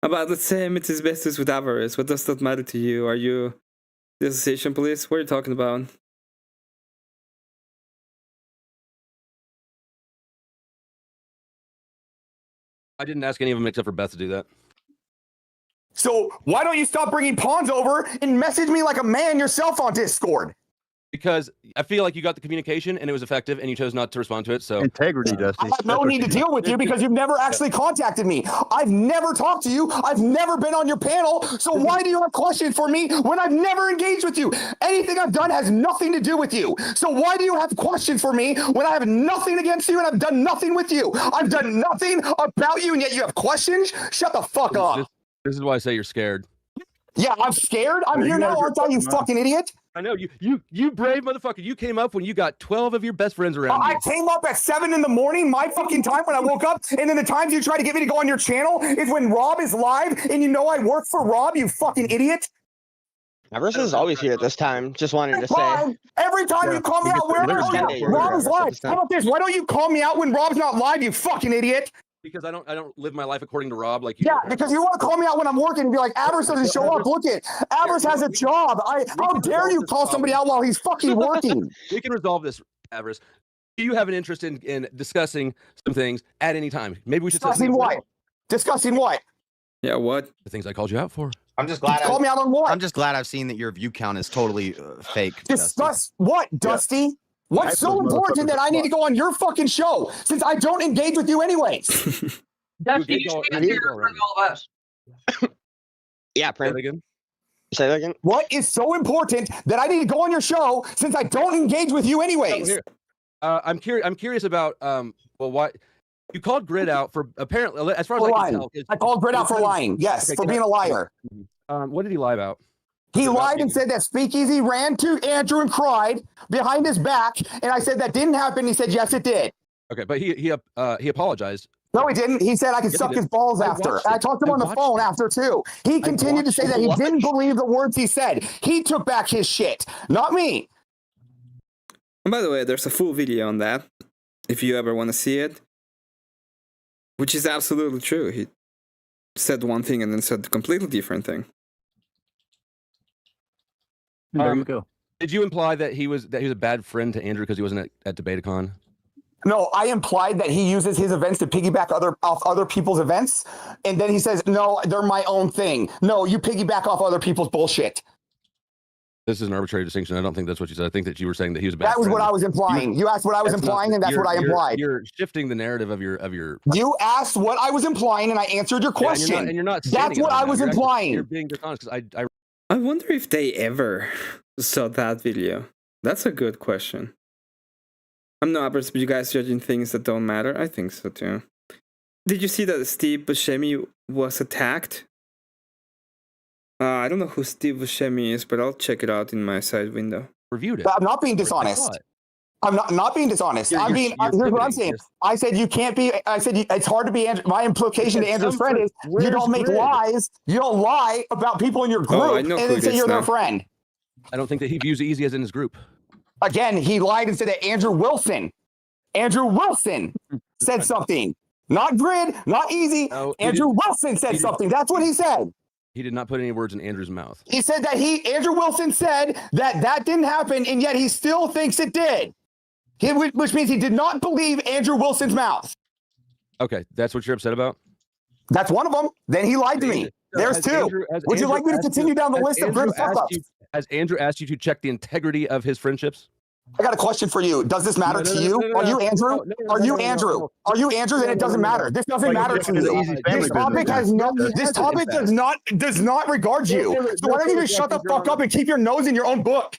About let's say Emmett is bestest with Avarice. What does that matter to you? Are you the association police? What are you talking about? I didn't ask any of them except for Beth to do that. So why don't you stop bringing pawns over and message me like a man yourself on Discord? Because I feel like you got the communication and it was effective and you chose not to respond to it. So integrity, Dusty. I have no need to deal with you because you've never actually contacted me. I've never talked to you. I've never been on your panel. So why do you have questions for me when I've never engaged with you? Anything I've done has nothing to do with you. So why do you have questions for me when I have nothing against you and I've done nothing with you? I've done nothing about you and yet you have questions? Shut the fuck up. This is why I say you're scared. Yeah, I'm scared. I'm here now, aren't I, you fucking idiot? I know you brave motherfucker. You came up when you got 12 of your best friends around. I came up at 7 in the morning, my fucking time when I woke up, and then the times you try to get me to go on your channel is when Rob is live, and you know I work for Rob, you fucking idiot. Avarice is always here at this time. Just wanted to say. Every time you call me out, Rob is live. How about this? Why don't you call me out when Rob's not live, you fucking idiot? Because I don't live my life according to Rob like you. Yeah, because you want to call me out when I'm working and be like, Avarice doesn't show up. Look it, Avarice has a job. How dare you call somebody out while he's fucking working? We can resolve this, Avarice. Do you have an interest in discussing some things at any time? Maybe we should discussing what? Discussing what? Yeah, what? The things I called you out for. I'm just glad. Call me out on what? I'm just glad I've seen that your view count is totally fake. Discuss what, Dusty? What's so important that I need to go on your fucking show since I don't engage with you anyways? Dusty, you should be here for all of us. Yeah, Prim. Say that again. What is so important that I need to go on your show since I don't engage with you anyways? I'm curious about well, why you called Grid out for apparently, as far as I can tell. I called Grid out for lying. Yes, for being a liar. What did he lie about? He lied and said that Speakeasy ran to Andrew and cried behind his back, and I said that didn't happen. He said yes, it did. Okay, but he apologized. No, he didn't. He said I could suck his balls after. I talked to him on the phone after too. He continued to say that he didn't believe the words he said. He took back his shit, not me. And by the way, there's a full video on that, if you ever want to see it. Which is absolutely true. He said one thing and then said a completely different thing. There you go. Did you imply that he was a bad friend to Andrew because he wasn't at Debaticon? No, I implied that he uses his events to piggyback off other people's events, and then he says, "No, they're my own thing." No, you piggyback off other people's bullshit. This is an arbitrary distinction. I don't think that's what you said. I think that you were saying that he was a bad That was friend. what I was implying. You asked what I was implying, and that's what I implied. You're shifting the narrative of your. You asked what I was implying, and I answered your question. and you're not. That's what I was implying. You're being dishonest because I wonder if they ever saw that video. That's a good question. I'm not, but you guys judging things that don't matter? I think so too. Did you see that Steve Buscemi was attacked? I don't know who Steve Buscemi is, but I'll check it out in my side window. Reviewed it. I'm not being dishonest. I'm not being dishonest. Here's what I'm saying. I said you can't be. I said it's hard to be. My implication to Andrew's friend is you don't make lies. You don't lie about people in your group and then say you're their friend. I don't think that he views Easy as in his group. Again, he lied and said that Andrew Wilson said something. Not Grid, not Easy. No, Andrew Wilson said something. That's what he said. He did not put any words in Andrew's mouth. He said that Andrew Wilson said that didn't happen, and yet he still thinks it did. Which means he did not believe Andrew Wilson's mouth. Okay, that's what you're upset about? That's one of them. Then he lied to me. There's two. Would you like me to continue down the list of Grid fuck-ups? Has Andrew asked you to check the integrity of his friendships? I got a question for you. Does this matter to you? Are you Andrew? Are you Andrew? Are you Andrew? Then it doesn't matter. This doesn't matter to you. This topic has no. This topic does not regard you. So why don't you just shut the fuck up and keep your nose in your own book?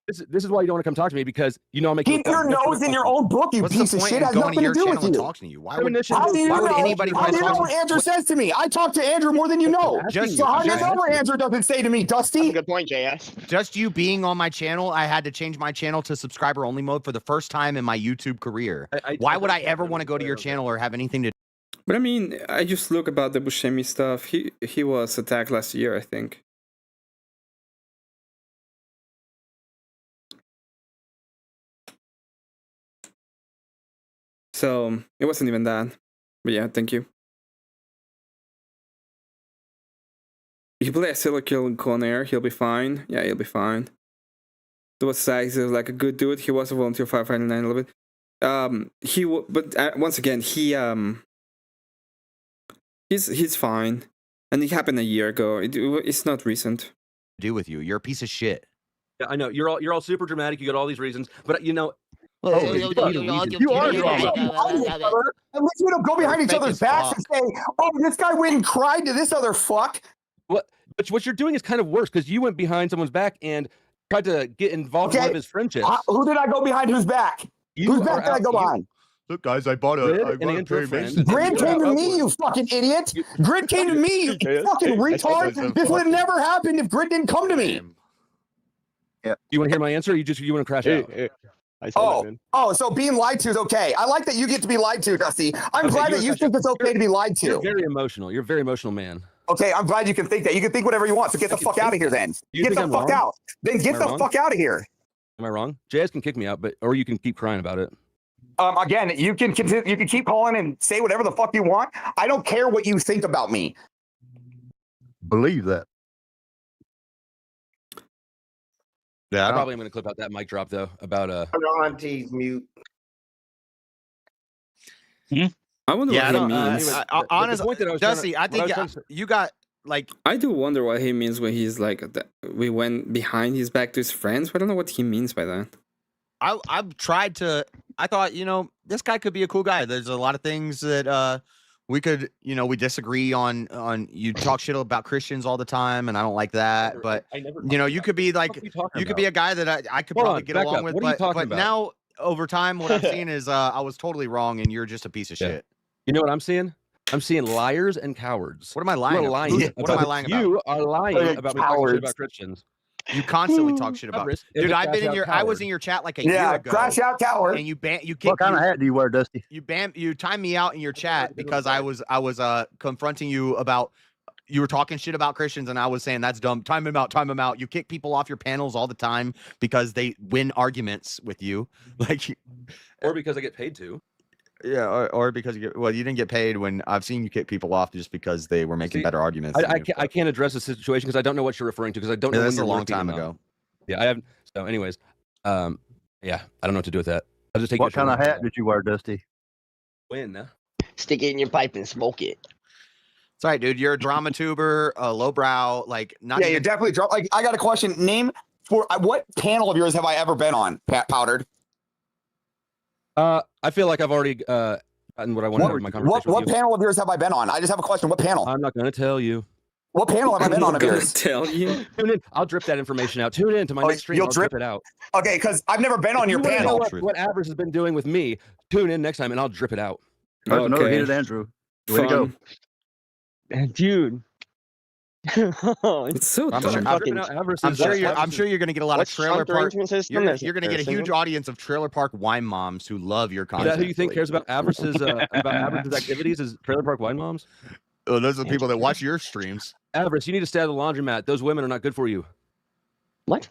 This is why you don't want to come talk to me, because you know I'm making. Keep your nose in your own book, you piece of shit. It has nothing to do with you. Why would anybody How do you know what Andrew says to me? I talk to Andrew more than you know. So how do you know what Andrew doesn't say to me, Dusty? Good point, JS. Just you being on my channel, I had to change my channel to subscriber only mode for the first time in my YouTube career. Why would I ever want to go to your channel or have anything to? But I mean, I just look about the Buscemi stuff. He was attacked last year, I think. So it wasn't even that. But yeah, thank you. If you play a solo kill in Con Air, he'll be fine. Yeah, he'll be fine. There was Sykes, like a good dude. He was a volunteer firefighter in 9/11. But once again, he's fine, and it happened a year ago. It's not recent. Do with you? You're a piece of shit. Yeah, I know you're all super dramatic. You got all these reasons, but you know. You are drama. Unless we don't go behind each other's backs and say, "Oh, this guy went and cried to this other fuck." But what you're doing is kind of worse, because you went behind someone's back and tried to get involved in one of his friendships. Who did I go behind? Whose back? Whose back did I go behind? Look, guys, I bought a Perry Mason. Grid came to me, you fucking idiot. Grid came to me, you fucking retard. This would have never happened if Grid didn't come to me. Yeah. You want to hear my answer? Or you want to crash out? So being lied to is okay. I like that you get to be lied to, Dusty. I'm glad that you think it's okay to be lied to. You're very emotional. You're a very emotional man. Okay, I'm glad you can think that. You can think whatever you want, so get the fuck out of here then. Get the fuck out. Then get the fuck out of here. Am I wrong? JS can kick me out, or you can keep crying about it. Again, you can continue, you can keep calling and say whatever the fuck you want. I don't care what you think about me. Believe that. Yeah, I probably am going to clip out that mic drop though about Auntie's mute. I wonder what he means. Honestly, Dusty, I think you got like. I do wonder what he means when he's like, we went behind his back to his friends. I don't know what he means by that. I've tried to. I thought, this guy could be a cool guy. There's a lot of things that we could, we disagree on. You talk shit about Christians all the time, and I don't like that. But you could be like, you could be a guy that I could probably get along with. But now over time, what I'm seeing is I was totally wrong, and you're just a piece of shit. You know what I'm seeing? I'm seeing liars and cowards. What am I lying about? What am I lying about? You are lying about me talking shit about Christians. You constantly talk shit about. Dude, I've been in your. I was in your chat like a year ago. Crash out, coward. And you What kind of hat do you wear, Dusty? You timed me out in your chat because I was confronting you about. You were talking shit about Christians, and I was saying that's dumb. Time him out. Time him out. You kick people off your panels all the time because they win arguments with you, or because I get paid to. Yeah, or because you didn't get paid when I've seen you kick people off just because they were making better arguments. I can't address the situation because I don't know what you're referring to because I don't know. This is a long time ago. Yeah, I have. So, anyways, yeah, I don't know what to do with that. I'll just take. What kind of hat did you wear, Dusty? When? Stick it in your pipe and smoke it. It's all right, dude. You're a drama tuber, a lowbrow, like not. Yeah, even... you're definitely drunk. Like, I got a question. Name for what panel of yours have I ever been on, Pat Powdered? I feel like I've already gotten what I wanted out of my conversation. What panel of yours have I been on? I just have a question. What panel? I'm not going to tell you. What panel have I been on of yours? Tell you. Tune in. I'll drip that information out. Tune in to my next stream. I'll drip it out. Okay, because I've never been on your panel. What Avarice has been doing with me, tune in next time and I'll drip it out. That's another hit at Andrew. Way to go. Dude. It's so I'm dumb. sure you're going to get a lot of What's trailer Trump park. arrangement system? You're going to get a huge audience of trailer park wine moms who love your Is content. that who you think cares about Avarice's activities? Is trailer park wine moms? Oh, those are the people that watch your streams. Avarice, you need to stay out of the laundromat. Those women are not good for you. What?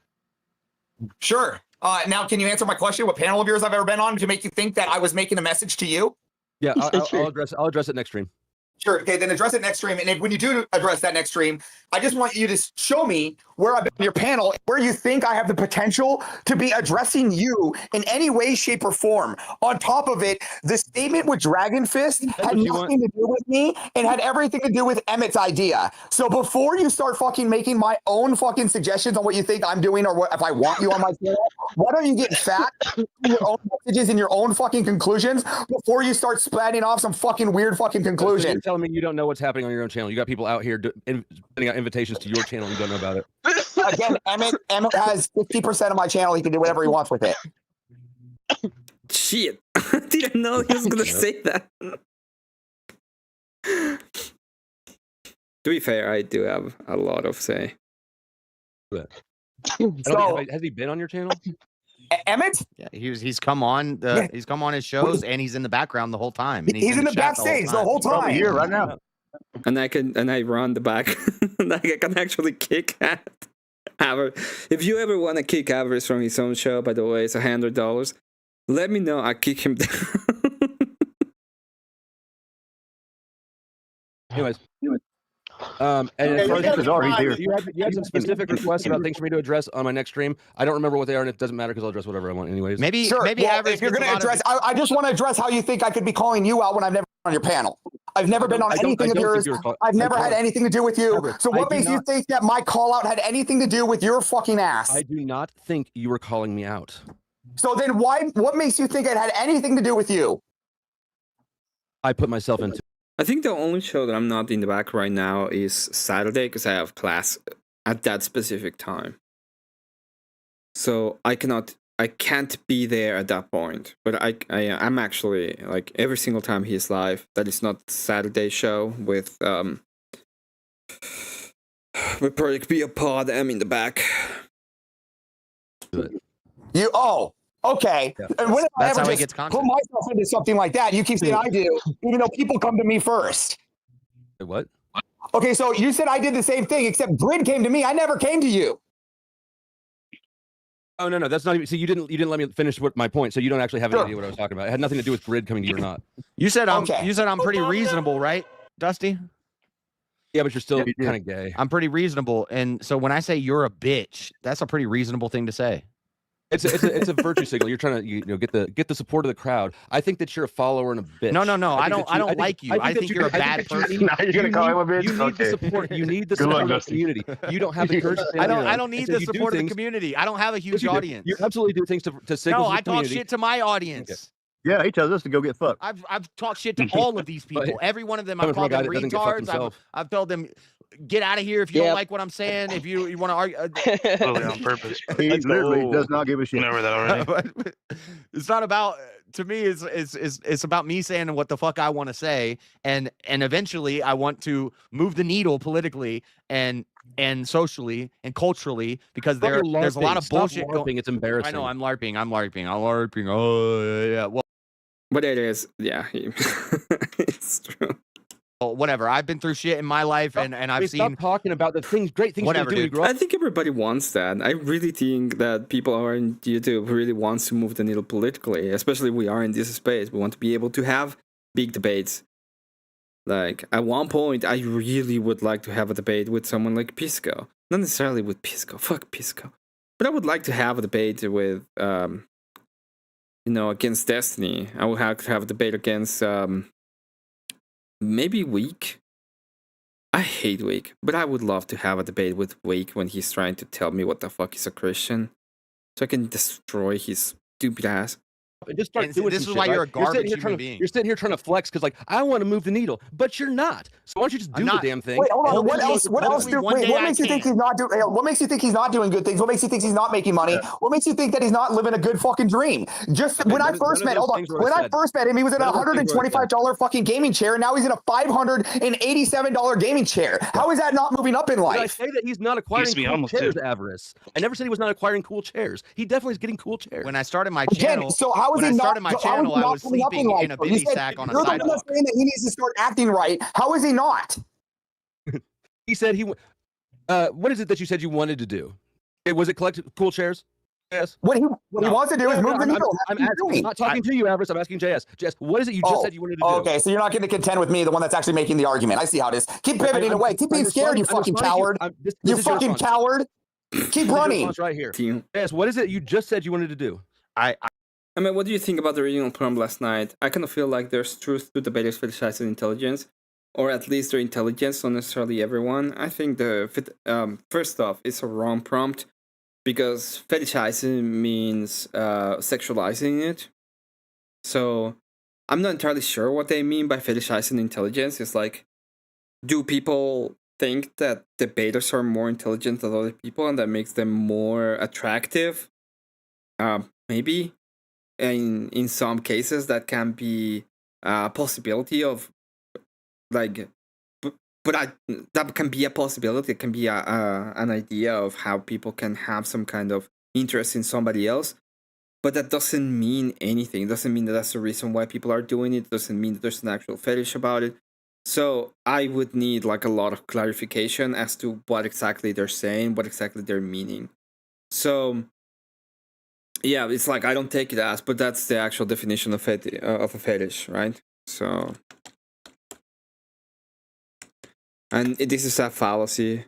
Sure. Now, can you answer my question? What panel of yours I've ever been on to make you think that I was making a message to you? Yeah, I'll address it next stream. Sure. Okay, then address it next stream. And when you do address that next stream, I just want you to show me where I've been on your panel, where you think I have the potential to be addressing you in any way, shape, or form. On top of it, the statement with Dragon Fist had nothing to do with me and had everything to do with Emmett's idea. So before you start fucking making my own fucking suggestions on what you think I'm doing or what if I want you on my channel, why don't you get fat your own messages and your own fucking conclusions before you start splatting off some fucking weird fucking conclusion? You're telling me you don't know what's happening on your own channel. You got people out here sending out invitations to your channel and you don't know about it. Again, Emmett has 50% of my channel. He can do whatever he wants with it. Shit. I didn't know he was going to say that. To be fair, I do have a lot of say. Has he been on your channel? Emmett? Yeah, he's come on he's come on his shows and he's in the background the whole time. And he's in the backstage the whole time. Here right now. And I run the back. And I can actually kick at Avarice. If you ever want to kick Avarice from his own show, by the way, it's $100. Let me know. I'll kick him down. Anyways. And as far as you had some specific requests about things for me to address on my next stream. I don't remember what they are, and it doesn't matter because I'll address whatever I want anyways. Maybe well, Avarice if you're going to address, I just want to address how you think I could be calling you out when I've never been on your panel. I've never been on anything of yours. I've never had anything to do with you. So what makes you think that my call out had anything to do with your fucking ass? I do not think you were calling me out. So then what makes you think it had anything to do with you? I put myself into. I think the only show that I'm not in the back right now is Saturday because I have class at that specific time. So I can't be there at that point. But I'm actually like every single time he's live. That is not Saturday show with Project Be a Pod. I'm in the back. Okay. Yeah. And when I That's ever how he just gets put content. myself into something like that, you keep saying I do, even though people come to me first. What? Okay, so you said I did the same thing, except Grid came to me. I never came to you. Oh no, that's not even. See, you didn't let me finish my point, so you don't actually have any idea what I was talking about. It had nothing to do with Grid coming to you or not. You said I'm pretty reasonable, right, Dusty? Yeah, but you're still kind of gay. I'm pretty reasonable, and so when I say you're a bitch, that's a pretty reasonable thing to say. It's a virtue signal. You're trying to get the support of the crowd. I think that you're a follower and a bitch. No. I don't like you. I think you're a bad person. Now you're gonna call him a bitch. You need the support. You need the support of the community. You don't have the courage. I don't need the support of the community. I don't have a huge audience. You absolutely do things to signal. No, I talk shit to my audience. Okay. Yeah, he tells us to go get fucked. I've talked shit to all of these people. Every one of them. I've called them retards. I've told them, get out of here if you don't like what I'm saying. If you want to argue, Totally on purpose. He literally does not give a shit. Over that already. It's not about. To me, it's about me saying what the fuck I want to say, and eventually I want to move the needle politically and socially and culturally because there's a lot of bullshit going. It's embarrassing. I know I'm LARPing. Oh yeah. Well, but it is. Yeah, it's true. Well, whatever. I've been through shit in my life, and I've seen. Stop talking about the great things. Whatever, you do. I think everybody wants that. I really think that people who are in YouTube really wants to move the needle politically, especially we are in this space. We want to be able to have big debates. Like, at one point, I really would like to have a debate with someone like Pisco. Not necessarily with Pisco. Fuck Pisco. But I would like to have a debate with, against Destiny. I would have to have a debate against maybe Weak. I hate Weak, but I would love to have a debate with Weak when he's trying to tell me what the fuck is a Christian, so I can destroy his stupid ass. And just start And doing this some is shit, why right? you're a garbage human being. You're sitting here trying to flex because, like, I want to move the needle, but you're not. So why don't you just do the damn thing? Wait, hold on. What else? What else? hopefully one day What I makes you think can. he's not doing? What makes you think he's not doing good things? What makes you think he's not making money? What makes you think that he's not living a good fucking dream? Just when I first met, hold on. When I first met him, he was in a $125 fucking gaming chair, and now he's in a $587 gaming chair. How is that not moving up in Did I life? say that he's not acquiring cool chairs, Avarice? I never said he was not acquiring cool chairs. He definitely is getting cool chairs. When I started my Again, channel, so how is when he I not? started my how is he channel, I not was moving up sleeping in a You bivy said- sack on a You're the one sidewalk. that's saying that he needs to start acting right. How is he not? He said he. What is it that you said you wanted to do? Was it collect cool chairs? Yes. What he wants to do is move the needle. I'm not talking to you, Avarice. I'm asking JS. JS, what is it you just said you wanted to do? Okay, so you're not going to contend with me, the one that's actually making the argument. I see how it is. Keep pivoting away. Keep being scared, you fucking coward. You fucking coward. Keep running. Right here. JS, what is it you just said you wanted to do? I mean, what do you think about the original prompt last night? I kind of feel like there's truth to debaters fetishizing intelligence, or at least their intelligence, not necessarily everyone. I think first off, it's a wrong prompt, because fetishizing means sexualizing it. So I'm not entirely sure what they mean by fetishizing intelligence. It's like, do people think that debaters are more intelligent than other people, and that makes them more attractive? Maybe. In some cases, that can be a possibility of, like, that can be a possibility. It can be an idea of how people can have some kind of interest in somebody else, but that doesn't mean anything. It doesn't mean that that's the reason why people are doing it. It doesn't mean that there's an actual fetish about it. So I would need like a lot of clarification as to what exactly they're saying, what exactly they're meaning. So yeah, it's like, I don't take it as, but that's the actual definition of a fetish, right? So, and this is a fallacy,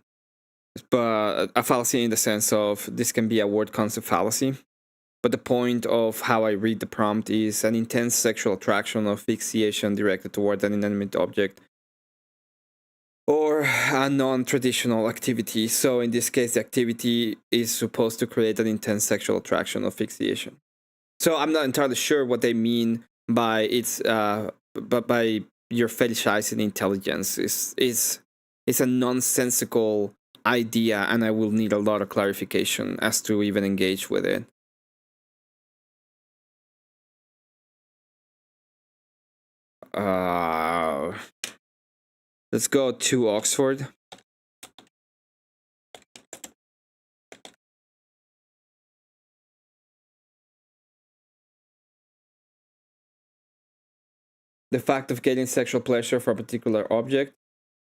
but a fallacy in the sense of this can be a word concept fallacy. But the point of how I read the prompt is an intense sexual attraction or fixation directed toward an inanimate object, or a non-traditional activity. So in this case, the activity is supposed to create an intense sexual attraction or fixation. So I'm not entirely sure what they mean by by your fetishizing intelligence. It's a nonsensical idea, and I will need a lot of clarification as to even engage with it. Let's go to Oxford. The fact of getting sexual pleasure for a particular object.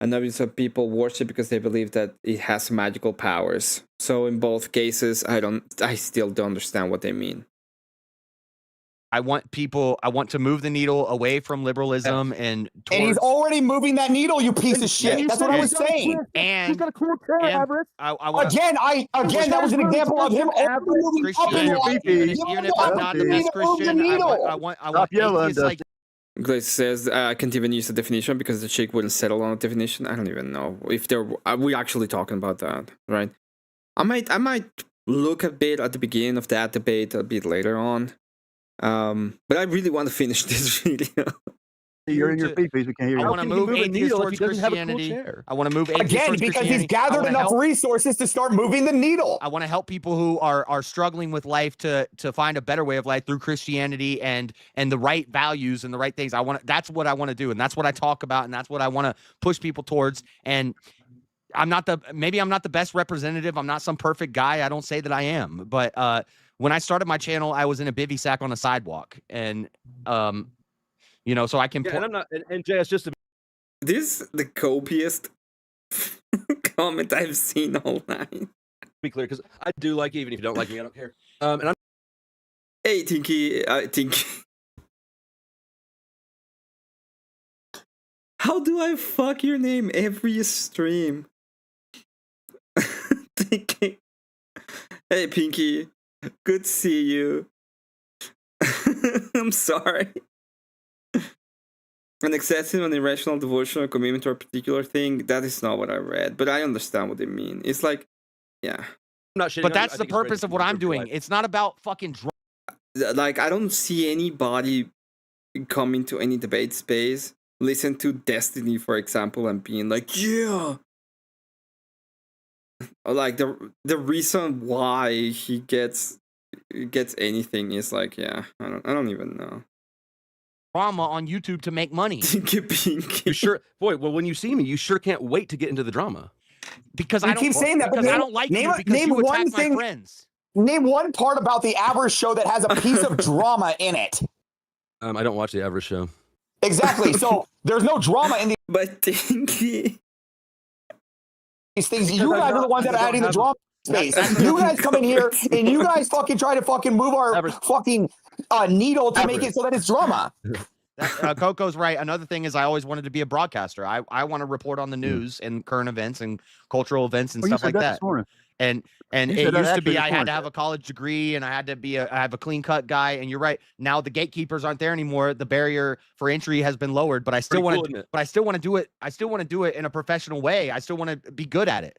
And obviously people worship because they believe that it has magical powers. So in both cases, I still don't understand what they mean. I want to move the needle away from liberalism and towards... And he's already moving that needle, you piece of shit. That's what I was saying. And he's got a cool chair, Avarice. Again, that was an example of him already moving up in life. Even if I'm not the best Christian, I want atheists like... Glaze says, I can't even use the definition because the chick wouldn't settle on a definition. I don't even know if are we actually talking about that, right? I might look a bit at the beginning of that debate a bit later on. But I really want to finish this video. You're in your pee-pees, we can't hear you. I want to move atheists towards Christianity. I want to move atheists Again, towards because Christianity. he's gathered enough resources to start moving the needle. I want to help people who are struggling with life to find a better way of life through Christianity and the right values and the right things. That's what I want to do, and that's what I talk about, and that's what I want to push people towards. And maybe I'm not the best representative. I'm not some perfect guy. I don't say that I am, but when I started my channel, I was in a bivy sack on a sidewalk, and so I can. Yeah, and I'm not. And JS, just to this is the copiest comment I've seen all night. Be clear, because I do like you, even if you don't like me, I don't care. And I'm. Hey, Tinky, Tinky. How do I fuck your name every stream? Tinky. Hey, Pinky. Good to see you. I'm sorry. An excessive and irrational devotion or commitment to a particular thing, that is not what I read, but I understand what they mean. It's like, yeah. I'm not shitting But on you. that's I the think it's great purpose that of you what I'm live your doing. life. It's not about fucking Like, I don't see anybody come into any debate space, listen to Destiny, for example, and being like, yeah. Or like the reason why he gets anything is like, yeah, I don't even know. drama on YouTube to make money. You sure, boy? Well, when you see me, you sure can't wait to get into the drama. Because You I don't keep saying that, but because I name- don't like name you a- because name you one attack my thing- friends. Name one part about the average show that has a piece of drama in it. I don't watch the average show. Exactly. So there's no drama in But Tinky. these things. Because You I'm guys are not- the ones that are I don't adding the have- drama space. You guys come in here and you guys fucking try to fucking move our fucking needle to make it so that it's drama. Coco's right. Another thing is I always wanted to be a broadcaster. I want to report on the news and current events and cultural events and Oh, you stuff said like that that. this morning. And You it said that used to actually be this I had morning. to have a college degree and I had to be I have a clean cut guy. And you're right. Now the gatekeepers aren't there anymore. The barrier for entry has been lowered, but I still Pretty want cool, to isn't it? but I still want to do it. I still want to do it in a professional way. I still want to be good at it.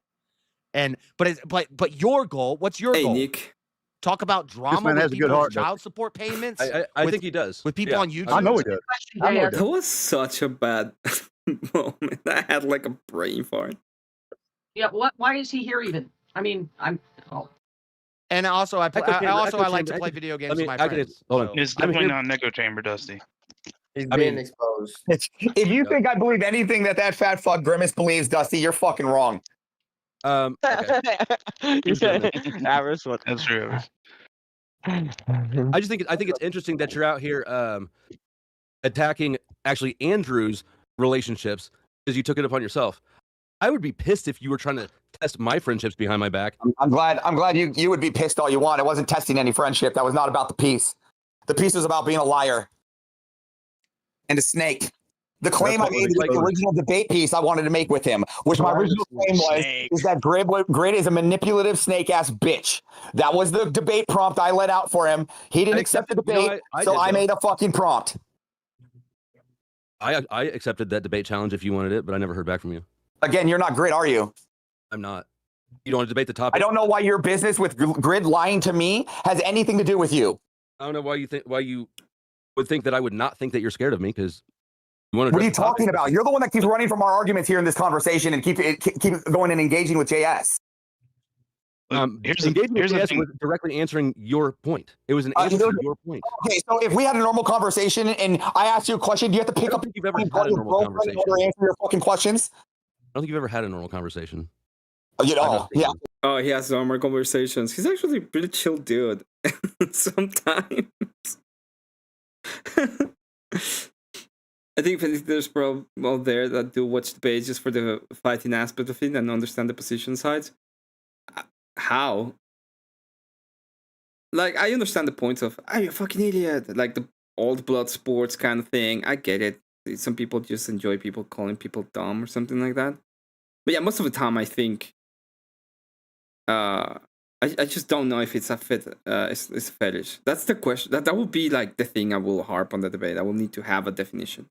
And but your goal, what's your goal? Nick. Talk about drama man with has a good people's heart, doesn't child support payments. I with- think he does. with people Yeah, on YouTube. I know he does. I know he That does. was such a bad moment. I had like a brain fart. Yeah, why is he here even? I mean, I'm. Oh. And also, I Echo chamber, like echo to chamber, play echo- video games I mean, with my I could- friends. hold on. so- It's I'm definitely here- not an echo chamber, Dusty. He's I being mean- exposed. If you think I believe anything that fat fuck Grimace believes, Dusty, you're fucking wrong. Okay. You said average one. That's true. I think it's interesting that you're out here attacking actually Andrew's relationships because you took it upon yourself. I would be pissed if you were trying to test my friendships behind my back. I'm glad you would be pissed all you want. It wasn't testing any friendship. That was not about the piece. The piece was about being a liar and a snake. The claim I made with the original debate piece I wanted to make with him, which my original claim was, is that Grid is a manipulative snake ass bitch. That was the debate prompt I let out for him. He didn't accept the debate, so I made a fucking prompt. I accepted that debate challenge if you wanted it, but I never heard back from you. Again, you're not Grid, are you? I'm not. You don't want to debate the topic? I don't know why your business with Grid lying to me has anything to do with you. I don't know why you would think that I would not think that you're scared of me because you want to. What are you talking about? You're the one that keeps running from our arguments here in this conversation and keep going and engaging with JS. Engaging with JS was directly answering your point. It was an answer to your point. Okay, so if we had a normal conversation and I asked you a question, do you have to pick up you've ever had a normal conversation. in order to answer your fucking questions? I don't think you've ever had a normal conversation. You know, yeah. Oh, he has normal conversations. He's actually a pretty chill dude. Sometimes. I think there's people out there that do watch debates just for the fighting aspect of it and understand the position sides. How? Like, I understand the point of, "Are you a fucking idiot?" Like the old blood sports kind of thing. I get it. Some people just enjoy people calling people dumb or something like that. But yeah, most of the time I think I just don't know if it's a it's a fetish. That's the question. That will be like the thing I will harp on the debate. I will need to have a definition.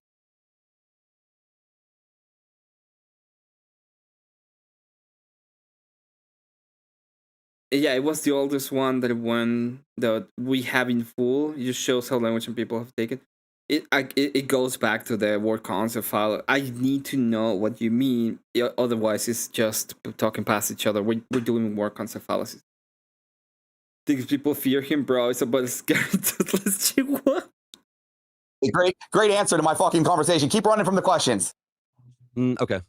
Yeah, it was the oldest one that won that we have in full. It just shows how language and people have taken. It goes back to the word concept file. I need to know what you mean. Otherwise, it's just talking past each other. We're doing word concept fallacies. Think people fear him, bro. It's about a scary toothless chihuahua. Great answer to my fucking conversation. Keep running from the questions. Okay.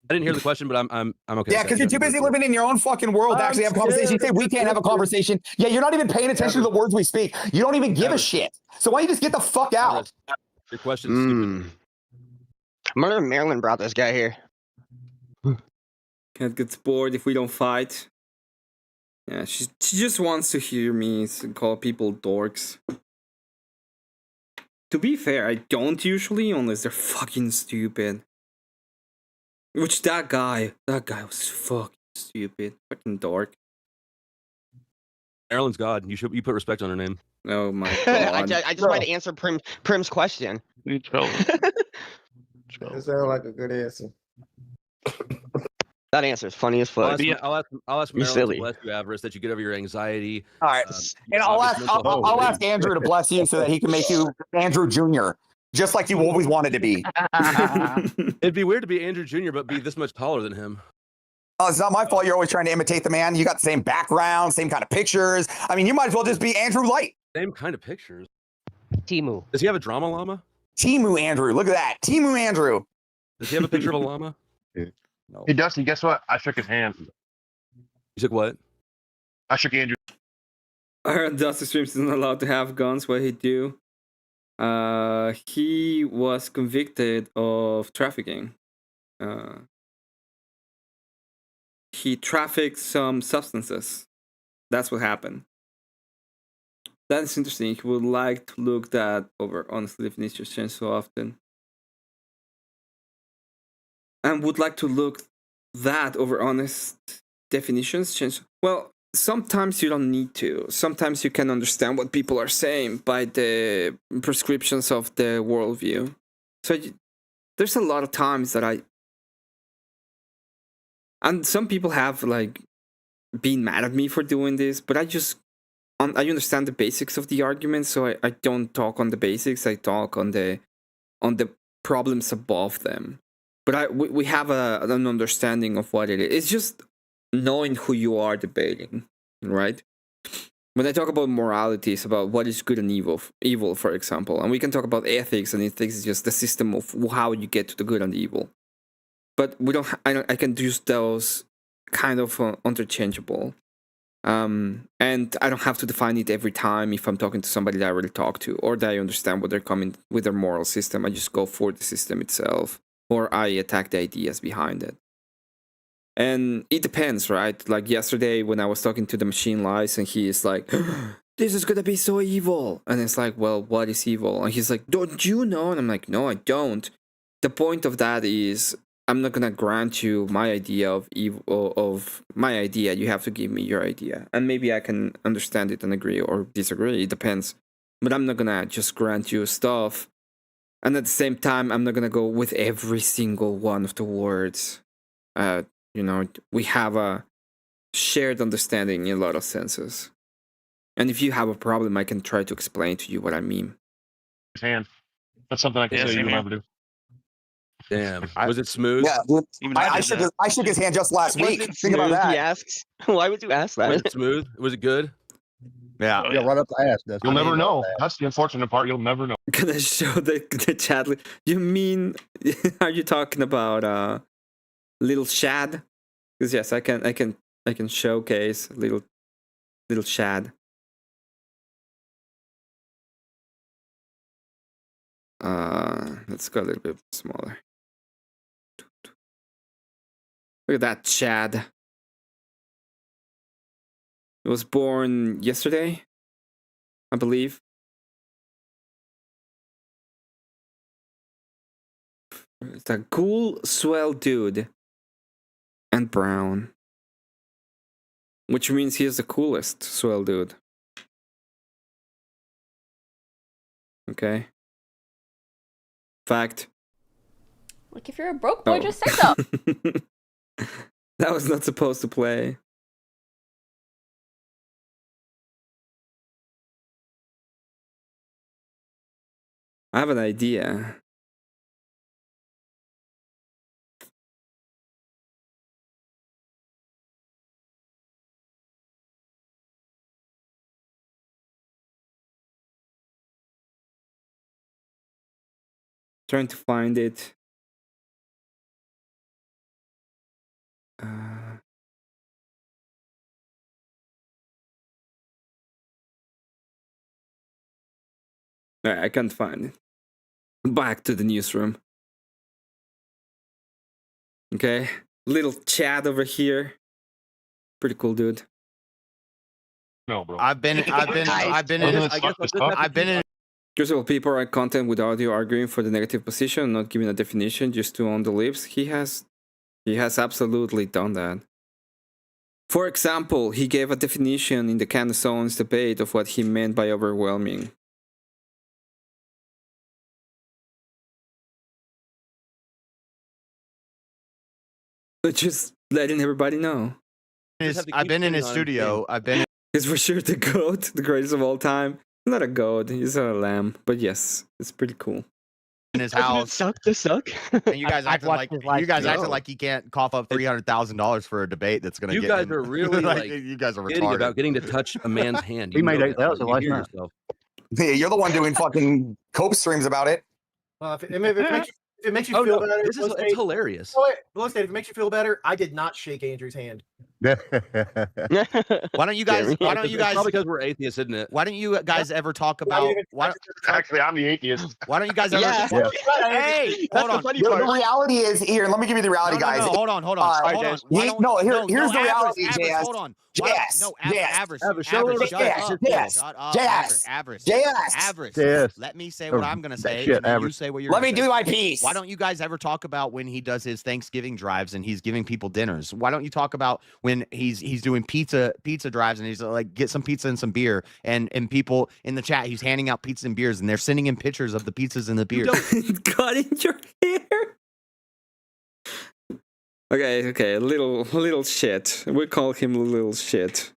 I didn't hear the question, but I'm okay. Yeah, because you're too busy living in your own fucking world to actually have a conversation. You say we can't have a conversation. Yeah, you're not even paying attention to the words we speak. You don't even give a shit. So why don't you just get the fuck out? Your question is stupid. I wonder if Marilyn brought this guy here. Cat gets bored if we don't fight. Yeah, she just wants to hear me call people dorks. To be fair, I don't usually unless they're fucking stupid. Which that guy was fucking stupid. Fucking dork. Marilyn's God. You put respect on her name. Oh my I god. just wanted to answer Prim's question. That sounds like a good answer. That answer is funny as fuck. I'll ask You're Marilyn silly. to bless you, Avarice, that you get over your anxiety. All right, and I'll ask Andrew to bless you so that he can make you Andrew Jr. just like you always wanted to be. It'd be weird to be Andrew Jr. but be this much taller than him. Oh, it's not my fault. You're always trying to imitate the man. You got the same background, same kind of pictures. I mean, you might as well just be Andrew Light. Same kind of pictures. Timu. Does he have a drama llama? Timu Andrew. Look at that. Timu Andrew. Does he have a picture of a llama? No. Hey, Dusty, guess what? I shook his hand. You shook what? I shook Andrew. I heard Dusty Streams isn't allowed to have guns. What he do? He was convicted of trafficking. He trafficked some substances. That's what happened. That is interesting. He would like to look that over. Honestly, definitions change so often. And would like to look that over honest definitions change. Well, sometimes you don't need to. Sometimes you can understand what people are saying by the prescriptions of the worldview. So there's a lot of times that and some people have like been mad at me for doing this, but I understand the basics of the argument, so I don't talk on the basics. I talk on the problems above them. But we have an understanding of what it is. It's just knowing who you are debating, right? When I talk about morality, it's about what is good and evil, for example. And we can talk about ethics, and ethics is just the system of how you get to the good and the evil. But we don't. I can use those kind of interchangeable, and I don't have to define it every time if I'm talking to somebody that I already talked to or that I understand what they're coming with their moral system. I just go for the system itself, or I attack the ideas behind it. And it depends, right? Like yesterday when I was talking to the Machine Lies, and he is like, "This is gonna be so evil," and it's like, "Well, what is evil?" And he's like, "Don't you know?" And I'm like, "No, I don't." The point of that is, I'm not gonna grant you my idea of evil, of my idea. You have to give me your idea, and maybe I can understand it and agree or disagree. It depends. But I'm not gonna just grant you stuff, and at the same time, I'm not gonna go with every single one of the words. We have a shared understanding in a lot of senses. And if you have a problem, I can try to explain to you what I mean. His hand. That's something I can say you never do. Damn. Was it smooth? Yeah, I shook his hand just last week. Think about that. He asks. Why would you ask that? Was it smooth? Was it good? Yeah. Yeah, right up the ass. You'll never know. That's the unfortunate part. You'll never know. Can I show the chat? You mean, are you talking about little Shad? Because yes, I can showcase little Shad. Let's go a little bit smaller. Look at that Chad. He was born yesterday, I believe. It's a cool, swell dude. And brown. Which means he is the coolest swell dude. Okay. Fact. Like, if you're a broke boy, just say so. That was not supposed to play. I have an idea. Trying to find it. I can't find it. Back to the newsroom. Okay, little Chad over here. Pretty cool dude. No, bro. I've been in. Usual people write content with audio arguing for the negative position, not giving a definition, just to on the lips. He has absolutely done that. For example, he gave a definition in the Candace's debate of what he meant by overwhelming. But just letting everybody know. I've been in his studio. I've been. He's for sure the GOAT, the greatest of all time. Not a goat, he's a lamb. But yes, it's pretty cool. In his house. Suck to suck. And you guys acting like No. acting like he can't cough up $300,000 for a debate that's gonna You get guys him. are really like you guys are kidding retarded about getting to touch a man's hand. We made know that. 8,000 You last hear night. yourself. Yeah, you're the one doing fucking cope streams about it. If it makes you Oh, feel no, better, this is it's hilarious. Blow State, if it makes you feel better, I did not shake Andrew's hand. Why don't you guys? Why don't you guys? Probably because we're atheists, isn't it? Why don't you guys ever talk about? Actually, I'm the atheist. Why don't you guys ever? Yeah. Hey, That's hold the on. funny The part. reality is here. Let me give you the reality, No, guys. hold on. Hold Uh, on. here's the reality, JS. Hold on. JS. No, JS. average. Show Average. us Shut JS. up. JS. Shut up. JS. Average. JS. Average. JS. Let me say what I'm gonna say. shit, And then you average. say what you're. Let me gonna say. do my piece. Why don't you guys ever talk about when he does his Thanksgiving drives and he's giving people dinners? Why don't you talk about when he's doing pizza drives and he's like get some pizza and some beer and people in the chat he's handing out pizzas and beers and they're sending him pictures of the pizzas and the beers. Cutting your hair. Okay, little shit. We call him little shit.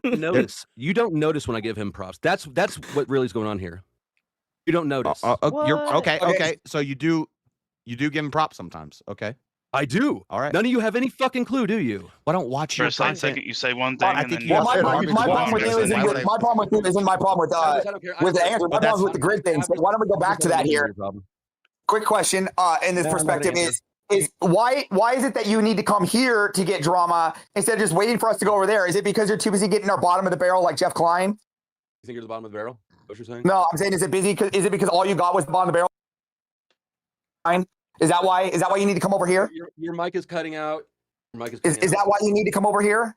Notice you don't notice when I give him props. That's what really is going on here. You don't notice. You're okay. So you do give him props sometimes. Okay. I do. All right. None of you have any fucking clue, do you? Why don't watch For your a slight content? second, you say one thing, I and think then you you have say to my garbage problem with garbage. you isn't Why would with my problem with you isn't my problem with Andrew. My problem with the grid thing. So why don't we go back to that here? Quick question. In this perspective is why is it that you need to come here to get drama instead of just waiting for us to go over there? Is it because you're too busy getting our bottom of the barrel like Jeff Klein? You think you're the bottom of the barrel? What you're saying? No, I'm saying is it because all you got was the bottom of the barrel? Is that why you need to come over here? Your mic is cutting out. Your mic Is that why you need to come over here?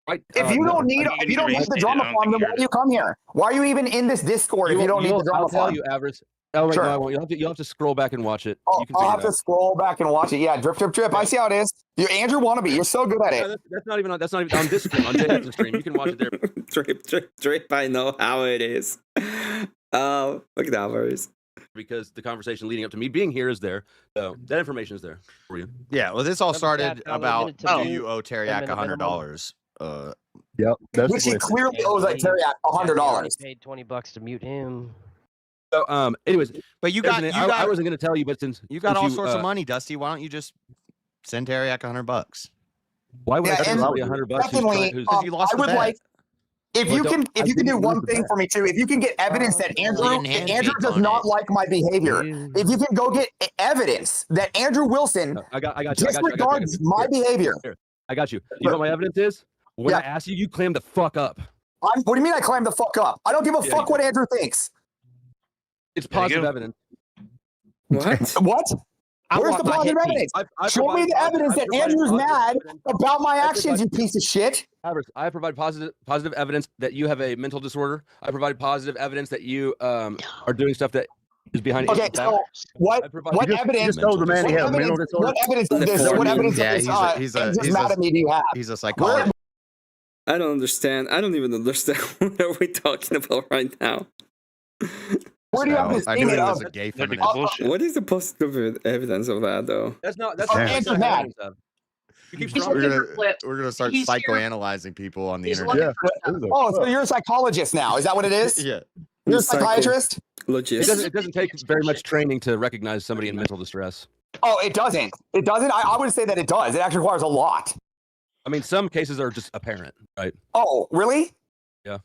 Right. If you don't need the drama farm, then why do you come here? Why are you even in this Discord if you don't need the drama I'll tell farm? you, Average. Oh, wait, Sure. no, I won't. You'll have to scroll back and watch it. I'll You can figure have it to out. scroll back and watch it. Yeah, drip, drip, drip. I see how it is. You're Andrew wannabe. You're so good at No, it. that's not even on this stream. On JS's stream, you can watch it there. Drip. I know how it is. Oh, look at that verse. Because the conversation leading up to me being here is there. So that information is there for you. Yeah, well, this all started Down a about minute to do do you owe Teriak minimum. $100? Yep. That's Which he the clearly owes like Teriak $100. Paid $20 to mute him. So, anyways, But you President, got I wasn't going to tell you, but since you got since all sorts of uh, money, Dusty. Why don't you just send Teriak $100? Why would Yeah, I send and somebody $100? secondly, Because you lost I the would bet. like if Well, you don't- I can didn't do lose one the thing bet. for me too. If you can get evidence that Andrew does not like my behavior. If you can go get evidence that Andrew Wilson I got you. disregards my behavior. Here, I got you. You know what my evidence is? When I asked you, you clammed the fuck up. What do you mean I climb the fuck up? I don't give a Yeah, fuck you what Andrew thinks. It's There you positive go. evidence. What? What? I Where's want the my positive hit evidence? I Show me the evidence that Andrew's mad about my actions, you piece of shit. I provide positive evidence that you have a mental disorder. I provide positive evidence that you are doing stuff that is behind. Okay, innocent so facts. what I provide- what You just evidence? told the man he What has a mental evidence? disorder. What evidence of this? What evidence Yeah, of this? Andrew's mad at me. Do you have? He's a Where, psychologist. I don't understand. I don't even understand what are we talking about right now. where do you have this I thing knew it of? was a gay That'd be feminist. bullshit. What is the positive evidence of that, though? That's not. That's Oh, not Andrew's that's not mad. evidence of. You keep He's throwing- looking for clips. We're gonna start He's here. psychoanalyzing people on the He's internet. looking Yeah. Oh, so you're a psychologist now? Is that what it is? Yeah. You're a psychiatrist? It doesn't take very much training to recognize somebody in mental distress. Oh, it doesn't. It doesn't. I would say that it does. It actually requires a lot. I mean, some cases are just apparent, right? Oh, really? Yeah.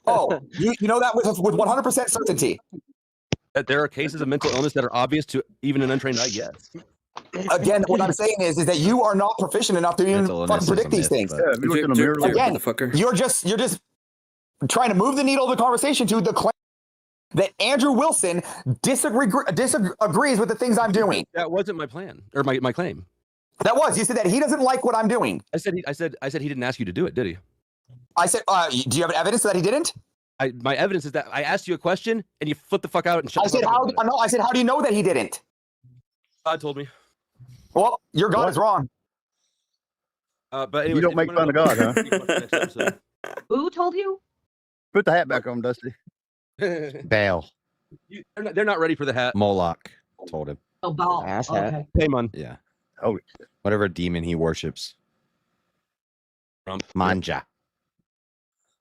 Oh, you know that with 100% certainty. That there are cases of mental illness that are obvious to even an untrained eye. Yes. Again, what I'm saying is that you are not proficient enough to even Mental fucking illness is a predict these myth, things. but- Yeah, if you look in the mirror, Again, you're just trying to move the needle of the conversation to the claim that Andrew Wilson disagrees with the things I'm doing. That wasn't my plan or my claim. That was. You said that he doesn't like what I'm doing. I said he didn't ask you to do it, did he? I said, do you have evidence that he didn't? My evidence is that I asked you a question and you flipped the fuck out and shut I the said, fuck how? up. No, I said, how do you know that he didn't? God told me. Well, your God is wrong. But anyways, you don't if make wanna fun of know- God, huh? Next episode. Who told you? Put the hat back on, Dusty. Bail. They're not ready for the hat. Moloch told him. Oh, ball. Ass hat. Okay. Paimon. Yeah. Oh, whatever demon he worships. Manja.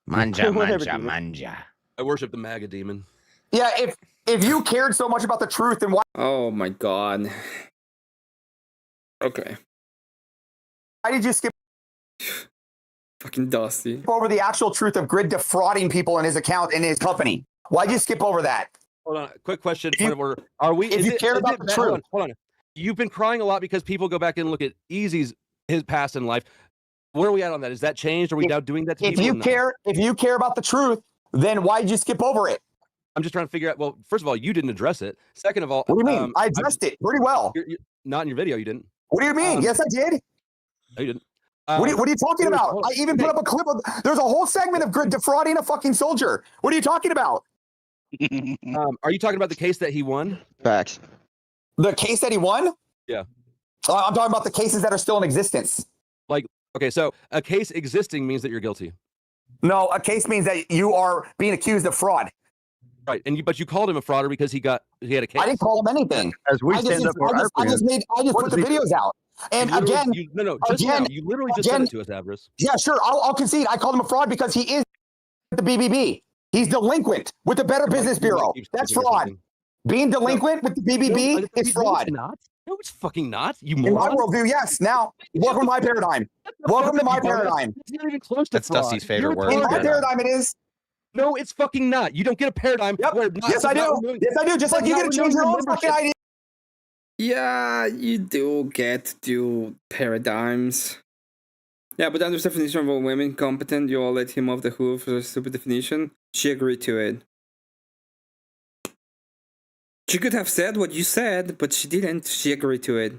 Manja, Whatever manja, demon. manja. I worship the MAGA demon. Yeah, if you cared so much about the truth, then why Oh my god. Okay. did you skip Fucking Dusty. over the actual truth of Grid defrauding people in his account in his company? Why'd you skip over that? Hold on. Quick question. Point of order. Are we? if you cared about the hold truth. on, hold on. You've been crying a lot because people go back and look at his past in life. Where are we at on that? Is that changed? Are we now doing that to If people? you or no? if you care about the truth, then why'd you skip over it? I'm just trying to figure out. Well, first of all, you didn't address it. Second of all, What do you mean? I addressed it pretty well. Not in your video. You didn't. What do you mean? Yes, I did. No, you didn't. What are you talking dude, about? hold I on. even put up a clip of. There's a whole segment of Grid defrauding a fucking soldier. What are you talking about? Are you talking about the case that he won? Facts. The case that he won? Yeah. I'm talking about the cases that are still in existence. Like, okay, so a case existing means that you're guilty. No, a case means that you are being accused of fraud. Right, but you called him a frauder because he had a case. I didn't call him anything. As we I stand just, up for I our just, I just, friends, I just what put the does he- videos out. And You literally- again, just again, now, you literally just again, said it to us, Avarice. Yeah, sure. I'll concede. I called him a fraud because he is the BBB. He's delinquent with the Better Business Bureau. That's fraud. Being delinquent with the BBB is fraud. It's not. No, it's fucking not. You In my moron. worldview, yes. Now, welcome to my paradigm. Welcome to my paradigm. It's not even close to That's fraud. Dusty's favorite You're word. In my retarded. paradigm, it is. No, it's fucking not. You don't get a paradigm. Yep. Where not, Yes, I do. Yes, I do. Just like you get to change your own fucking idea. Yeah, you do get to paradigms. Yeah, but under definition of a women competent, you all let him off the hook for a stupid definition. She agreed to it. She could have said what you said, but she didn't. She agreed to it.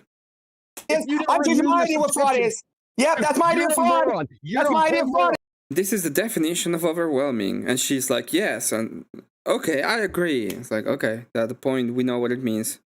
Yes, I'm changing my idea what fraud is. Yep, that's my idea of fraud. That's my idea of fraud. This is the definition of overwhelming. And she's like, yes, and okay, I agree. It's like, okay, at the point, we know what it means.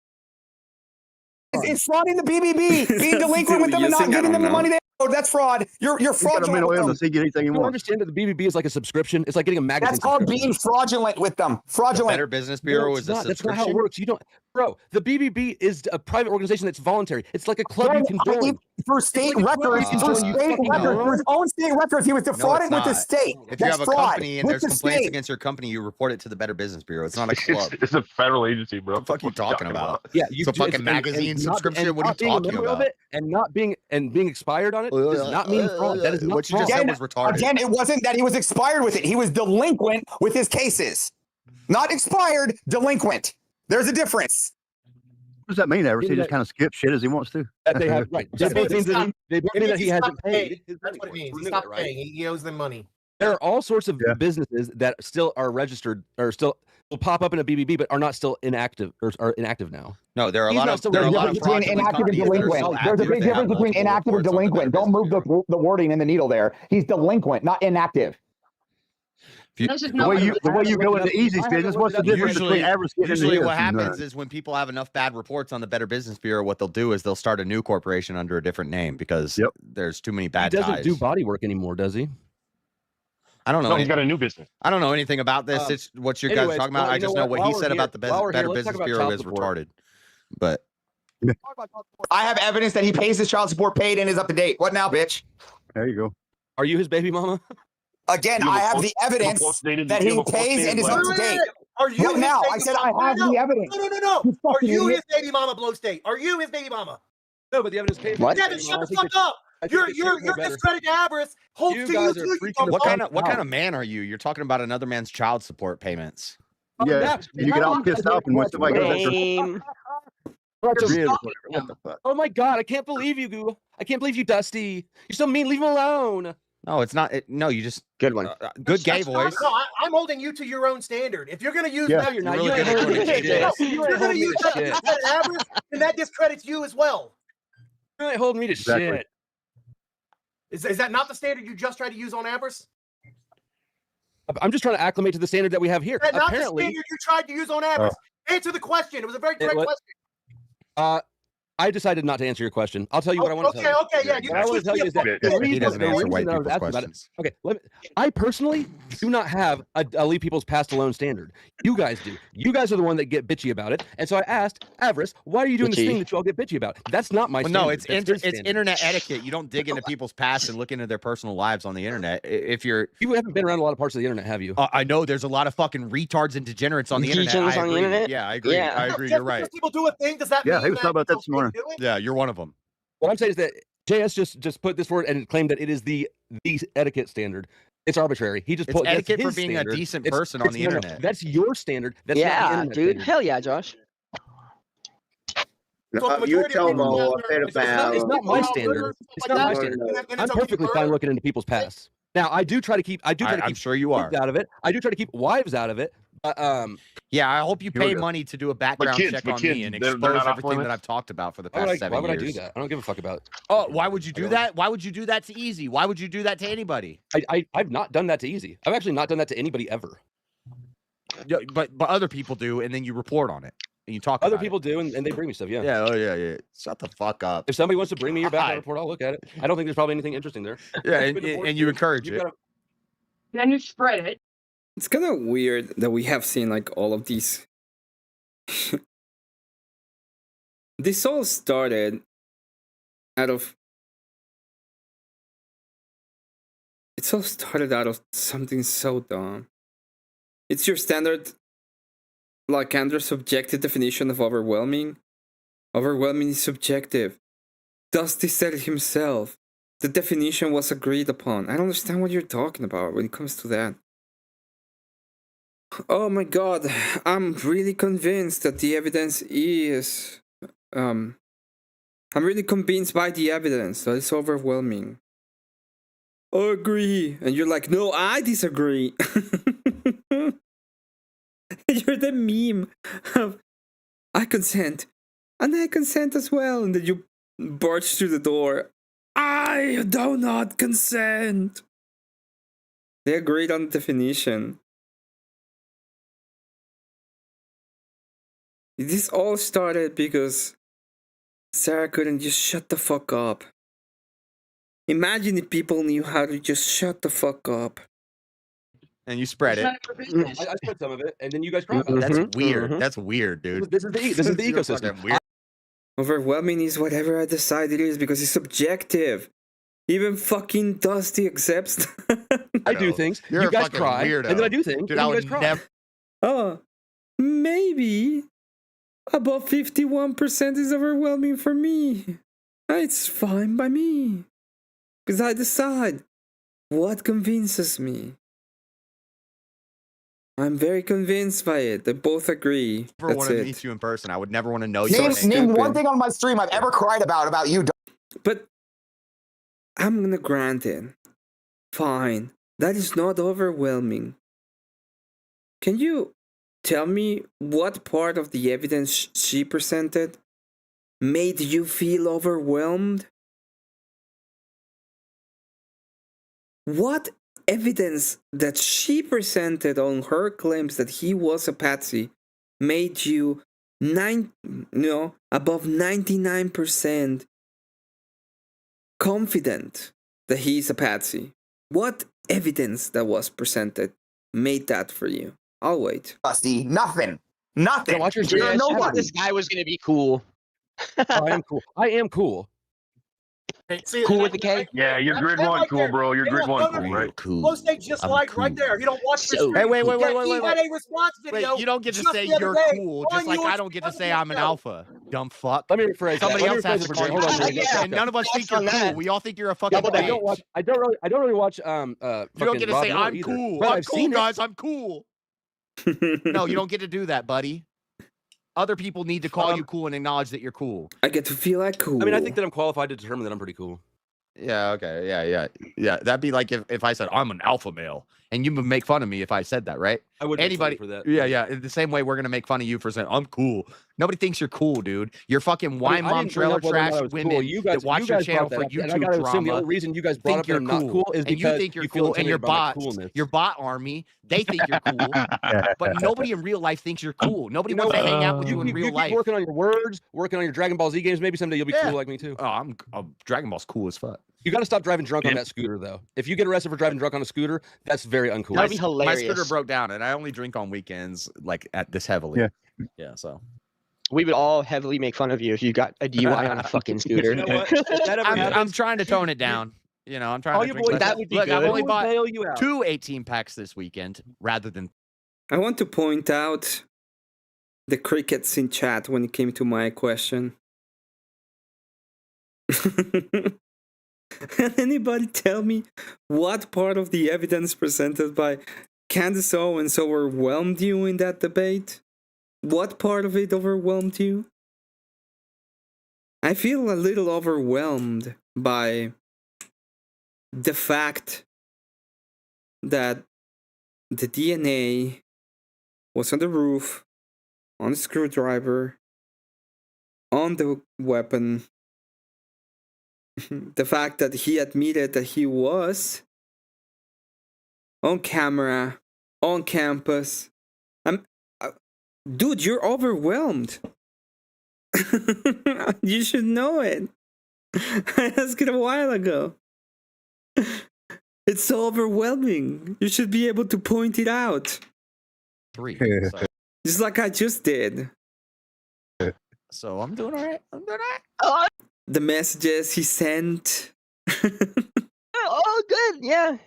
It's frauding the BBB. Being delinquent with them and not giving them the money they owe. That's fraud. You're He's got a fraudulent mental with them. illness. He can get anything he You wants. understand that the BBB is like a subscription? It's like getting a magazine. That's called subscription. being fraudulent with them. Fraudulent. Better Business Bureau No, is it's a not. That's not how it subscription. works. You don't, bro. The BBB is a private organization that's voluntary. It's like a club you can I- join. For state records, you for join, you state fucking records, for his own state records, he was No, defrauding it's with the not. state. If you That's have a fraud. company and With there's the complaints state. against your company, you report it to the Better Business Bureau. It's not a club. It's a federal agency, bro. What the fuck you talking about? Yeah, It's a fucking magazine subscription. What are you talking about? It and not being expired on it does not mean fraud. That is not What you fraud. just said was retarded. Again, it wasn't that he was expired with it. He was delinquent with his cases. Not expired, delinquent. There's a difference. What does that mean, Everett? He just kind of skips shit as he wants to. That they have right. That means that he hasn't stopped paid. paying. his That's money what it for means. it. He stopped paying. He owes them money. There are all sorts of businesses that still are registered or still will pop up in a BBB, but are not still inactive or are inactive now. No, there are a He's lot not of still there are a There's a lot of difference between fraudulent inactive and companies that are delinquent. still There's a active big that have difference between multiple inactive and reports on the delinquent. Better Don't move Business Bureau. the wording in the needle there. He's delinquent, not inactive. The way you go into Easy's business, what's the difference between average getting into Usually this? what happens is when people have enough bad reports on the Better Business Bureau, what they'll do is they'll start a new corporation under a different name because there's too many He bad doesn't ties. do body work anymore, does he? I don't know. No, he's got a new business. I don't know anything about this. It's what you guys are anyways, talking about. well, I you know just know what? what While he we're said here- about the while we're Better here, let's talk Business about Bureau child is support. retarded. But I have evidence that he pays his child support paid and is up to date. What now, bitch? There you go. Are you his baby mama? Again, You have I a have post- the you have a evidence post-dated- that you he have a pays and is up post-dated to date. Are you What his now? baby I said mama? I have the evidence. No. You Are fucking you idiot. his baby mama, Blow State? Are you his baby mama? No, but the evidence pays. What? Devin, shut the fuck up. You're discrediting Avarice. Holds You to guys you are too. freaking You what dumb kind of fuck. man are you? You're talking about another man's child support payments. Yeah, you get all pissed off and when somebody goes after Game. What the fuck? Oh my god, I can't believe you, Goo. I can't believe you, Dusty. You're so mean. Leave him alone. No, it's not. No, you just Good one. good gay voice. No, I'm holding you to your own standard. If you're going to use Yeah. that, No, you're not. Really You ain't good at holding doing me to it, shit. Jay. You you're ain't going to holding me use to that shit. as Avarice, then that discredits you as well. You ain't holding me to Exactly. shit. Is that not the standard you just tried to use on Avarice? I'm just trying to acclimate to the standard that we have here. Is that not the Apparently, standard you tried to use on Avarice? Answer the question. It was a very direct what? question. I decided not to answer your question. I'll tell you what I want to tell you. Okay, yeah. What I want to tell you is that the reason, He doesn't the answer reason white that I was people's asking about it- questions. Okay, I personally do not have a leave people's past alone standard. You guys do. You guys are the one that get bitchy about it. And so I asked Avarice, why are you doing this thing that you all get bitchy about? That's not my Well, standard. no, it's That's his it's standard. internet etiquette. You don't dig into people's past and look into their personal lives on the internet. If you're You haven't been around a lot of parts of the internet, have you? I know there's a lot of fucking retards and degenerates on the internet. Degens I on the agree. internet? Yeah, I agree. Yeah. I agree. Just You're right. because people do a thing, does that Yeah, mean he was talking about that this morning. Yeah, you're one of them. What I'm saying is that JS just put this forward and claimed that it is the etiquette standard. It's arbitrary. He just It's put that's etiquette for his being a standard. decent It's- person on the no, no, internet. That's your standard. That's not the Yeah, internet dude. standard. Hell yeah, Josh. No, you told me It's not my standard. It's not my standard. I'm perfectly fine looking into people's past. Now, I do try to keep. I'm sure you are. kids out of it. I do try to keep wives out of it. Yeah, I hope you Here we pay go. money to do a background kids- check but on kids, me and they're expose not off everything that limits? I've talked about for the Why past would I 7 do years. that? I don't give a fuck about. Oh, why would you do don't. that? Why would you do that to Easy? Why would you do that to anybody? I've not done that to Easy. I've actually not done that to anybody ever. Yeah, but other people do, and then you report on it and you talk. Other about people do, and they bring me stuff. Yeah. Yeah. Oh yeah. Yeah. Shut the fuck up. If somebody wants to bring me your background Hi. report, I'll look at it. I don't think there's probably anything interesting there. Yeah, and you encourage You've it. got to- Then you spread it. It's kind of weird that we have seen like all of these. This all started out of. It's all started out of something so dumb. It's your standard, like Andrew's subjective definition of overwhelming. Overwhelming is subjective. Dusty said it himself. The definition was agreed upon. I don't understand what you're talking about when it comes to that. Oh my god, I'm really convinced that the evidence is... I'm really convinced by the evidence that it's overwhelming. I agree. And you're like, no, I disagree. You're the meme of, I consent. And I consent as well. And then you barge through the door. I do not consent. They agreed on the definition. This all started because Sarah couldn't just shut the fuck up. Imagine if people knew how to just shut the fuck up. And you spread it. I spread some of it, and then you guys cry about it. That's weird. That's weird, dude. This is the You're ecosystem. fucking weird. Overwhelming is whatever I decide it is because it's subjective. Even fucking Dusty accepts. I do things. You're you a guys fucking cry, weirdo. and then I do things. Dude, and I you would guys cry. never. Oh, maybe above 51% is overwhelming for me. It's fine by me. Because I decide what convinces me. I'm very convinced by it. They both agree. Never That's want to it. meet you in person. I would never want to know Name, you. name one thing on my stream I've ever cried about you. But I'm gonna grant it. Fine. That is not overwhelming. Can you tell me what part of the evidence she presented made you feel overwhelmed? What evidence that she presented on her claims that he was a patsy made you above 99% confident that he's a patsy? What evidence that was presented made that for you? I'll wait. Dusty, nothing. Nothing. Watch your Yeah, nobody. this guy was gonna be cool. I am cool. I am cool. Hey, see, Cool with the K? Yeah, you're grid that one right cool, there. bro. You're Hey, grid look, one look, cool, right? Cool. Post a just I'm like right cool. there. You don't watch the So stream. Hey, wait. He had a response video. Wait, you don't get to just say the other you're day cool, on just like I yours don't get to on say I'm an yourself. alpha. Dumb fuck. Let me rephrase. Somebody that. else has to call you Hold on. cool. Yeah. And none of us think Thoughts you're on cool. that? We all think you're a fucking I bitch. don't watch. I don't really watch. You don't fucking get to Rob say Miller I'm either. cool. But I'm I've cool, seen it. guys. I'm cool. No, you don't get to do that, buddy. Other people need to call you cool and acknowledge that you're cool. I get to feel like cool. I mean, I think that I'm qualified to determine that I'm pretty cool. Yeah, okay. Yeah. That'd be like if I said I'm an alpha male and you would make fun of me if I said that, right? I would Anybody for that. Yeah. In the same way, we're gonna make fun of you for saying I'm cool. Nobody thinks you're cool, dude. You're fucking wine mom trailer trash women that watch your channel for YouTube and I gotta assume the drama. only reason you guys brought up Think that you're I'm not cool is and you because think you're you feel cool, and intimidated by my coolness. your bot army, they think you're cool, but nobody in real life thinks you're cool. Nobody wants to hang out with you in real keep life. working on your words, working on your Dragon Ball Z games. Maybe someday you'll be cool like me too. Oh, I'm Dragon Ball's cool as fuck. You got to stop driving drunk on that scooter, though. If you get arrested for driving drunk on a scooter, that's very uncool. That'd be hilarious. My scooter broke down, and I only drink on weekends, like at this heavily. Yeah. Yeah. So We would all heavily make fun of you if you got a DUI on a fucking scooter. You know what? If that ever happens, I'm trying to tone it down. You know, I'm trying all to you drink boys, less. that would be Look, I've good. only Who would bought bail you out? 2 18 packs this weekend rather than. I want to point out the crickets in chat when it came to my question. Can anybody tell me what part of the evidence presented by Candace Owens overwhelmed you in that debate? What part of it overwhelmed you? I feel a little overwhelmed by the fact that the DNA was on the roof, on the screwdriver, on the weapon. The fact that he admitted that he was on camera, on campus. Dude, you're overwhelmed. You should know it. I asked it a while ago. It's so overwhelming. You should be able to point it out. 3. Just like I just did. So I'm doing all right. I'm doing all right. The messages he sent. Oh, good. Yeah.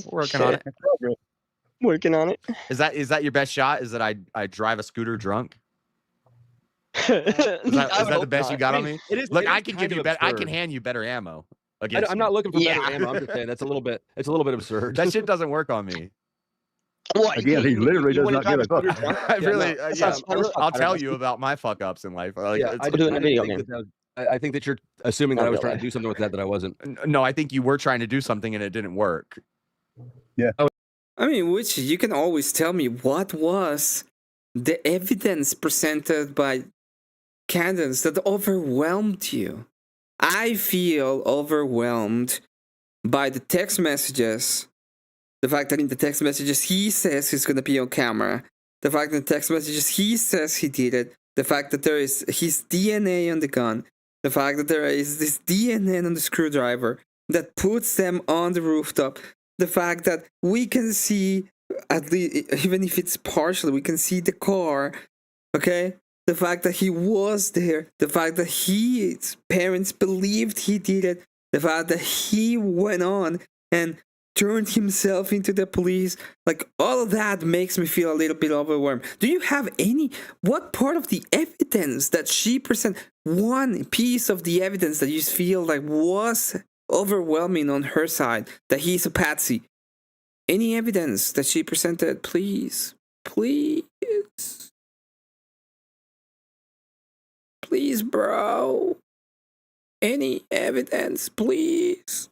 Working on it. Working on it. Is that your best shot? Is that I drive a scooter drunk? Is that the best you got on me? Look, I can give you better. I can hand you better ammo. I'm not looking for better ammo. I'm just saying that's a little bit. It's a little bit absurd. That shit doesn't work on me. What? Again, he literally does not give a fuck. I really, I'll tell you about my fuck ups in life. Like, Yeah, I do it in a video game. I think that you're assuming that I was trying to do something with that I wasn't. No, I think you were trying to do something and it didn't work. Yeah. I mean, which you can always tell me what was the evidence presented by Candace that overwhelmed you. I feel overwhelmed by the text messages. The fact that in the text messages he says he's going to be on camera. The fact that in the text messages he says he did it. The fact that there is his DNA on the gun. The fact that there is this DNA on the screwdriver that puts them on the rooftop. The fact that we can see, at least, even if it's partially, we can see the car. Okay? The fact that he was there. The fact that his parents believed he did it. The fact that he went on and turned himself into the police. Like, all of that makes me feel a little bit overwhelmed. Do you have what part of the evidence that she presented, one piece of the evidence that you feel like was overwhelming on her side, that he's a patsy? Any evidence that she presented, please? Please? Please, bro. Any evidence, please?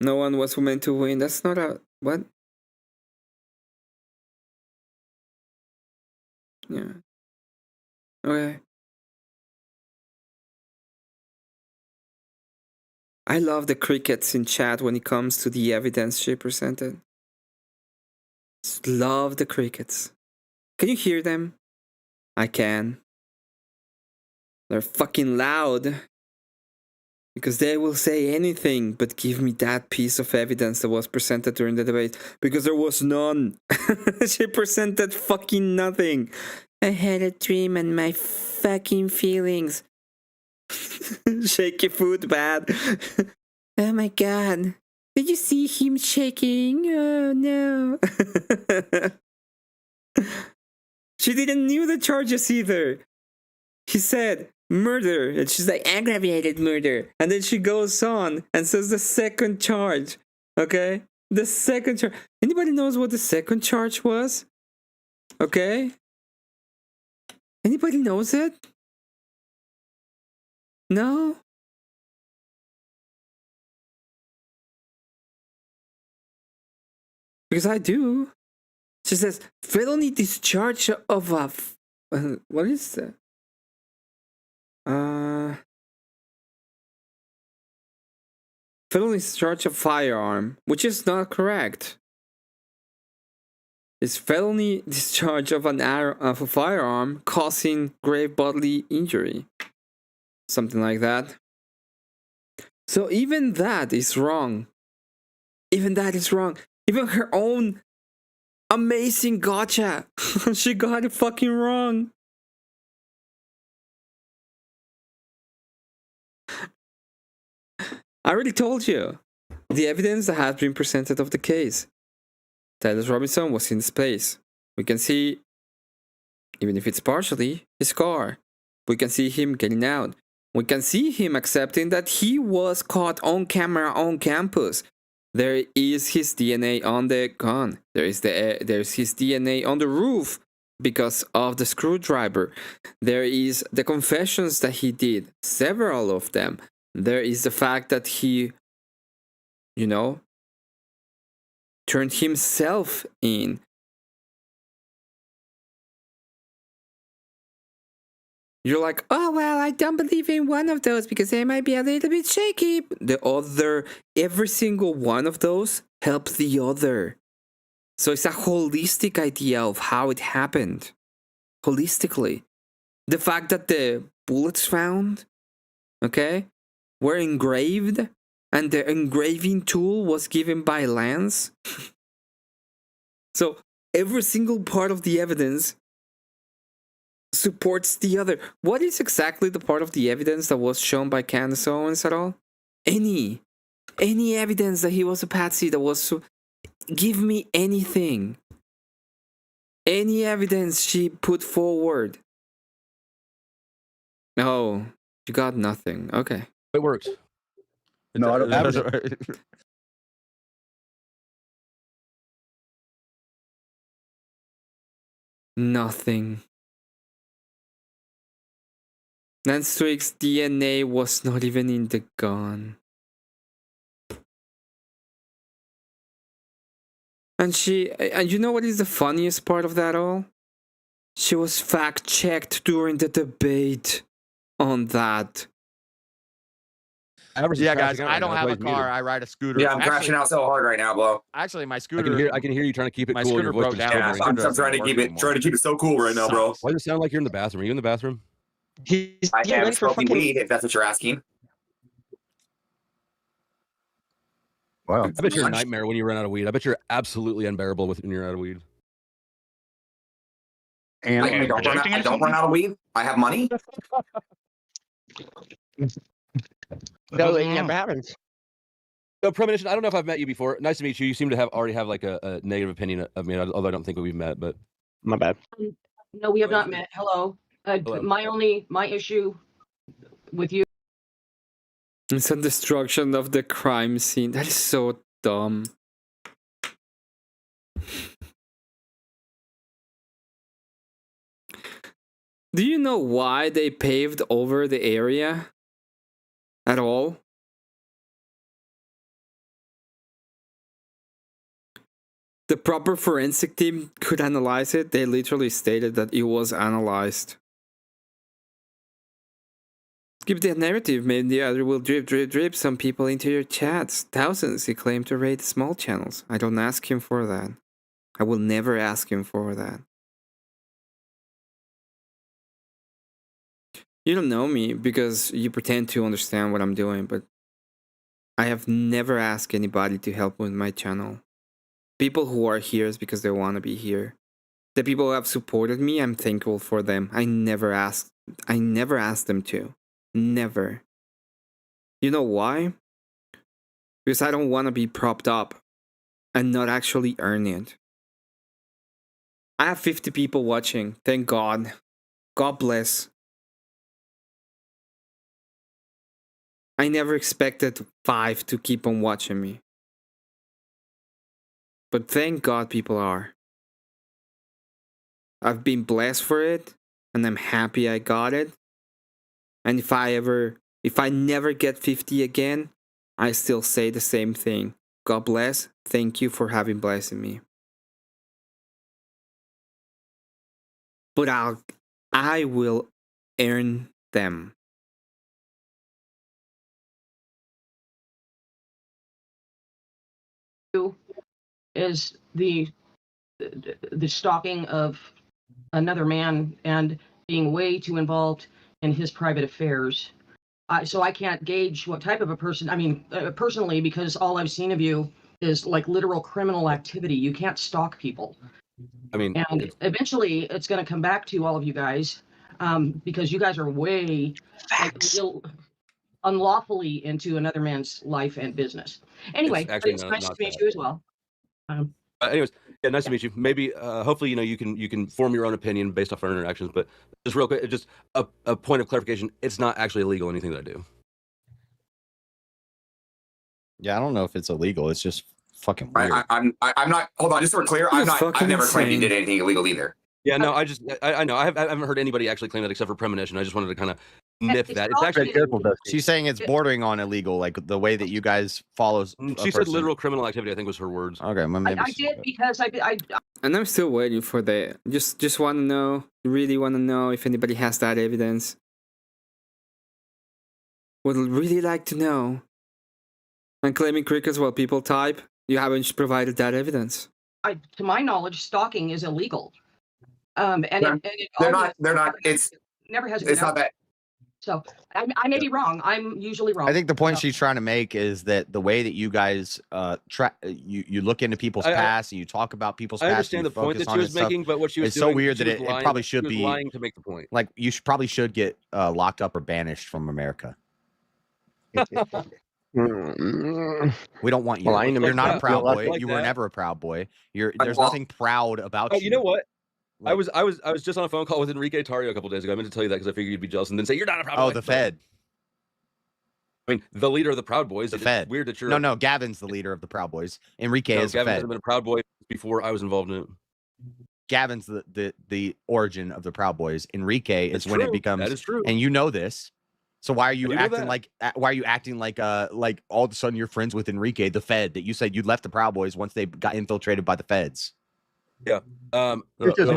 No one was meant to win. That's not a... What? Yeah. Okay. I love the crickets in chat when it comes to the evidence she presented. Just love the crickets. Can you hear them? I can. They're fucking loud. Because they will say anything but give me that piece of evidence that was presented during the debate. Because there was none. She presented fucking nothing. I had a dream and my fucking feelings. Shaky foot bad. Oh my god. Did you see him shaking? Oh no. She didn't knew the charges either. He said murder, and she's like aggravated murder, and then she goes on and says the second charge. Okay, the second charge. Anybody knows what the second charge was? Okay, anybody knows it? No. Because I do. She says, felony discharge of a... what is that? Felony discharge of firearm, which is not correct. It's felony discharge of a firearm causing grave bodily injury. Something like that. So even that is wrong. Even that is wrong. Even her own amazing gotcha. She got it fucking wrong. I already told you. The evidence that has been presented of the case. Tyler Robinson was in this place. We can see, even if it's partially, his car. We can see him getting out. We can see him accepting that he was caught on camera on campus. There is his DNA on the gun. There's his DNA on the roof because of the screwdriver. There is the confessions that he did, several of them. There is the fact that he, you know, turned himself in. You're like, oh, well, I don't believe in one of those because they might be a little bit shaky. The other, every single one of those helps the other. So it's a holistic idea of how it happened. Holistically. The fact that the bullets found, okay, were engraved and the engraving tool was given by Lance. So every single part of the evidence supports the other. What is exactly the part of the evidence that was shown by Candace Owens at all? Any evidence that he was a patsy that was... Give me anything. Any evidence she put forward. Oh, you got nothing. Okay. It works. No, I don't have Nothing. Lance Twigg's DNA was not even in the gun. And you know what is the funniest part of that all? She was fact-checked during the debate on that. Yeah, guys, I don't have a car. I ride a scooter. Yeah, I'm crashing out so hard right now, bro. Actually, my scooter. I can hear you trying to keep it my cool. scooter broke down. Yeah, I'm trying to keep it so cool right now, bro. Why does it sound like you're in the bathroom? Are you in the bathroom? I am smoking weed, if that's what you're asking. Wow. I bet you're a nightmare when you run out of weed. I bet you're absolutely unbearable when you're out of weed. And I don't run out of weed. I have money. No, it never happens. So, Premonition, I don't know if I've met you before. Nice to meet you. You seem to already have like a negative opinion of me, although I don't think we've met, but My bad. No, we have not met. Hello. Hello. My issue with you. It's a destruction of the crime scene. That is so dumb. Do you know why they paved over the area at all? The proper forensic team could analyze it. They literally stated that it was analyzed. Give the narrative, maybe the other will drip some people into your chats. Thousands he claimed to raid small channels. I don't ask him for that. I will never ask him for that. You don't know me because you pretend to understand what I'm doing, but I have never asked anybody to help with my channel. People who are here is because they want to be here. The people who have supported me, I'm thankful for them. I never asked them to. Never. You know why? Because I don't want to be propped up and not actually earn it. I have 50 people watching. Thank God. God bless. I never expected 5 to keep on watching me. But thank God people are. I've been blessed for it, and I'm happy I got it. And if I never get 50 again, I still say the same thing. God bless. Thank you for having blessed me. But I will earn them. Is the stalking of another man and being way too involved in his private affairs. So I can't gauge what type of a person. I mean, personally, because all I've seen of you is like literal criminal activity. You can't stalk people. I mean, and eventually it's going to come back to all of you guys, because you guys are way like unlawfully into another man's life and business. Anyway, actually it's not nice to meet that. you as well. Anyways, yeah, nice to meet you. Maybe, hopefully, you can form your own opinion based off our interactions. But just real quick, just a point of clarification: it's not actually illegal anything that I do. Yeah, I don't know if it's illegal. It's just fucking weird. I'm not. Hold on, just so we're clear, I've never claimed you did anything illegal either. Yeah, no, I know. I haven't heard anybody actually claim that except for premonition. I just wanted to kind of nip that. It's actually careful. She's saying it's bordering on illegal, like the way that you guys follow. She said literal criminal activity. I think was her words. Okay, well, maybe I did because I And I'm still waiting for the. Just want to know. Really want to know if anybody has that evidence. Would really like to know. And claiming crickets while people type. You haven't provided that evidence. to my knowledge, stalking is illegal. And they're not. It's never has. It's not that. So I may be wrong. I'm usually wrong. I think the point she's trying to make is that the way that you guys you look into people's past and you talk about people's past. I understand the point that she was making, but what she was it's doing, so weird that it probably should be lying to make the point. Like you probably should get locked up or banished from America. We don't want you. You're not a proud boy. You were never a proud boy. There's nothing proud about you. You know what? I was just on a phone call with Enrique Tario a couple days ago. I meant to tell you that because I figured you'd be jealous and then say you're not a proud boy. Oh, the Fed. I mean, the leader of the Proud Boys. The Fed. Weird that you're no. Gavin's the leader of the Proud Boys. Enrique is the Gavin Fed. has been a Proud Boy before I was involved in it. Gavin's the origin of the Proud Boys. Enrique is when it becomes. That is true. And you know this. So why are you acting like all of a sudden you're friends with Enrique, the Fed, that you said you left the Proud Boys once they got infiltrated by the Feds? Yeah. I didn't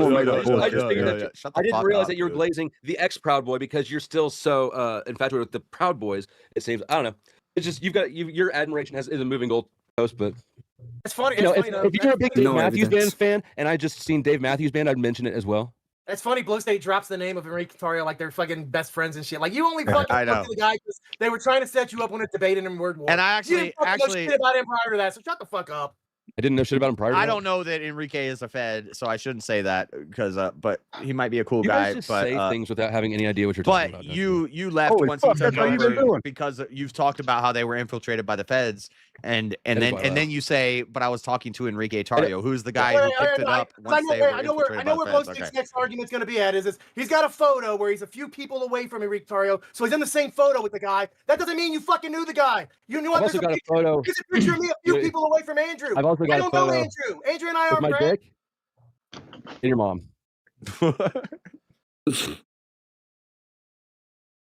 realize that you were glazing the ex-Proud Boy because you're still so infatuated with the Proud Boys. It seems. I don't know. It's just your admiration is a moving goalpost, but it's funny. If you're a big Dave Matthews Band fan, and I just seen Dave Matthews Band, I'd mention it as well. It's funny. Blue State drops the name of Enrique Tario like they're fucking best friends and shit. Like you only fucking talk to the guy because they were trying to set you up when it's debating in Word War. And I you didn't know shit about him prior to that, so shut the fuck up. I didn't know shit about him prior to that. I don't know that Enrique is a Fed, so I shouldn't say that because but he might be a cool You guy. guys just but say things without having any idea what you're talking about. But you left once he took over because you've talked about how they were infiltrated by the Feds, and then you say, but I was talking to Enrique Tario, who's the guy who picked it up once they were infiltrated by the Feds. I know where Blue State's next argument's going to be at is he's got a photo where he's a few people away from Enrique Tario, so he's in the same photo with the guy. That doesn't mean you fucking knew the guy. You knew what? I've also got a photo. There's a picture of me a few people away from Andrew. I've also got I don't know Andrew. Andrew and I are my friends. dick and your mom.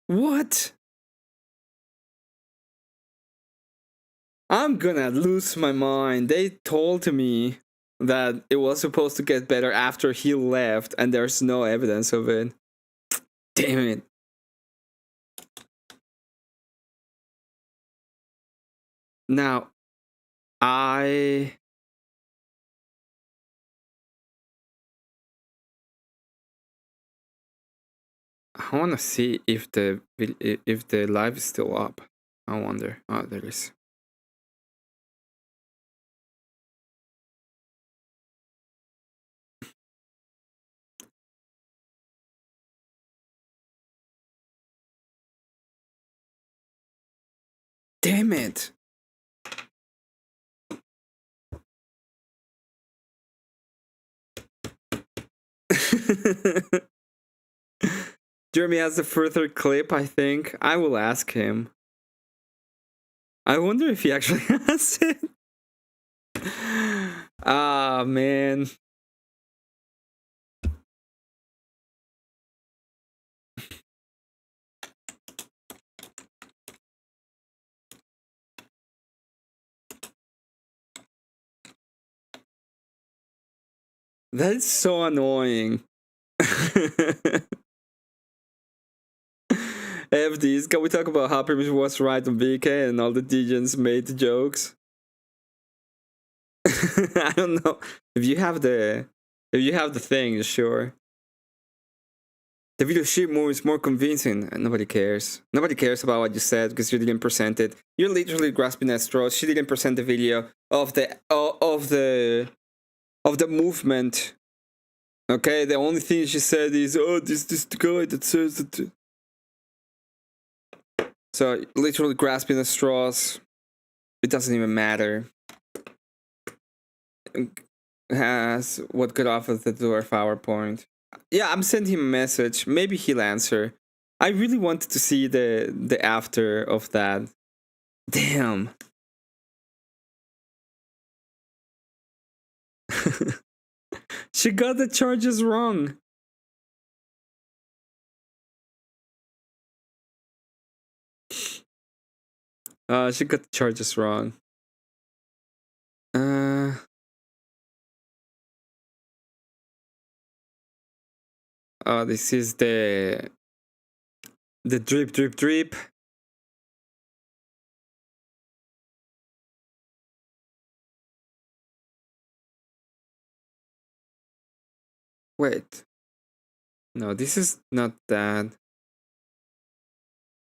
What? I'm gonna lose my mind. They told me that it was supposed to get better after he left, and there's no evidence of it. Damn it. Now, I want to see if the live is still up. I wonder. Oh, there it is. Damn it. Jeremy has a further clip, I think. I will ask him. I wonder if he actually has it. Ah, man. That is so annoying. FDs, can we talk about how Primus was right on VK and all the degens made the jokes? I don't know. If you have the thing, sure. The video shit more is more convincing, and nobody cares. Nobody cares about what you said because you didn't present it. You're literally grasping at straws. She didn't present the video of the movement. Okay, the only thing she said is, "Oh, this guy that says that." So literally grasping at straws. It doesn't even matter. Has what got off of the dwarf PowerPoint. Yeah, I'm sending him a message. Maybe he'll answer. I really wanted to see the after of that. Damn. She got the charges wrong. She got the charges wrong. Oh, this is the drip. Wait. No, this is not that.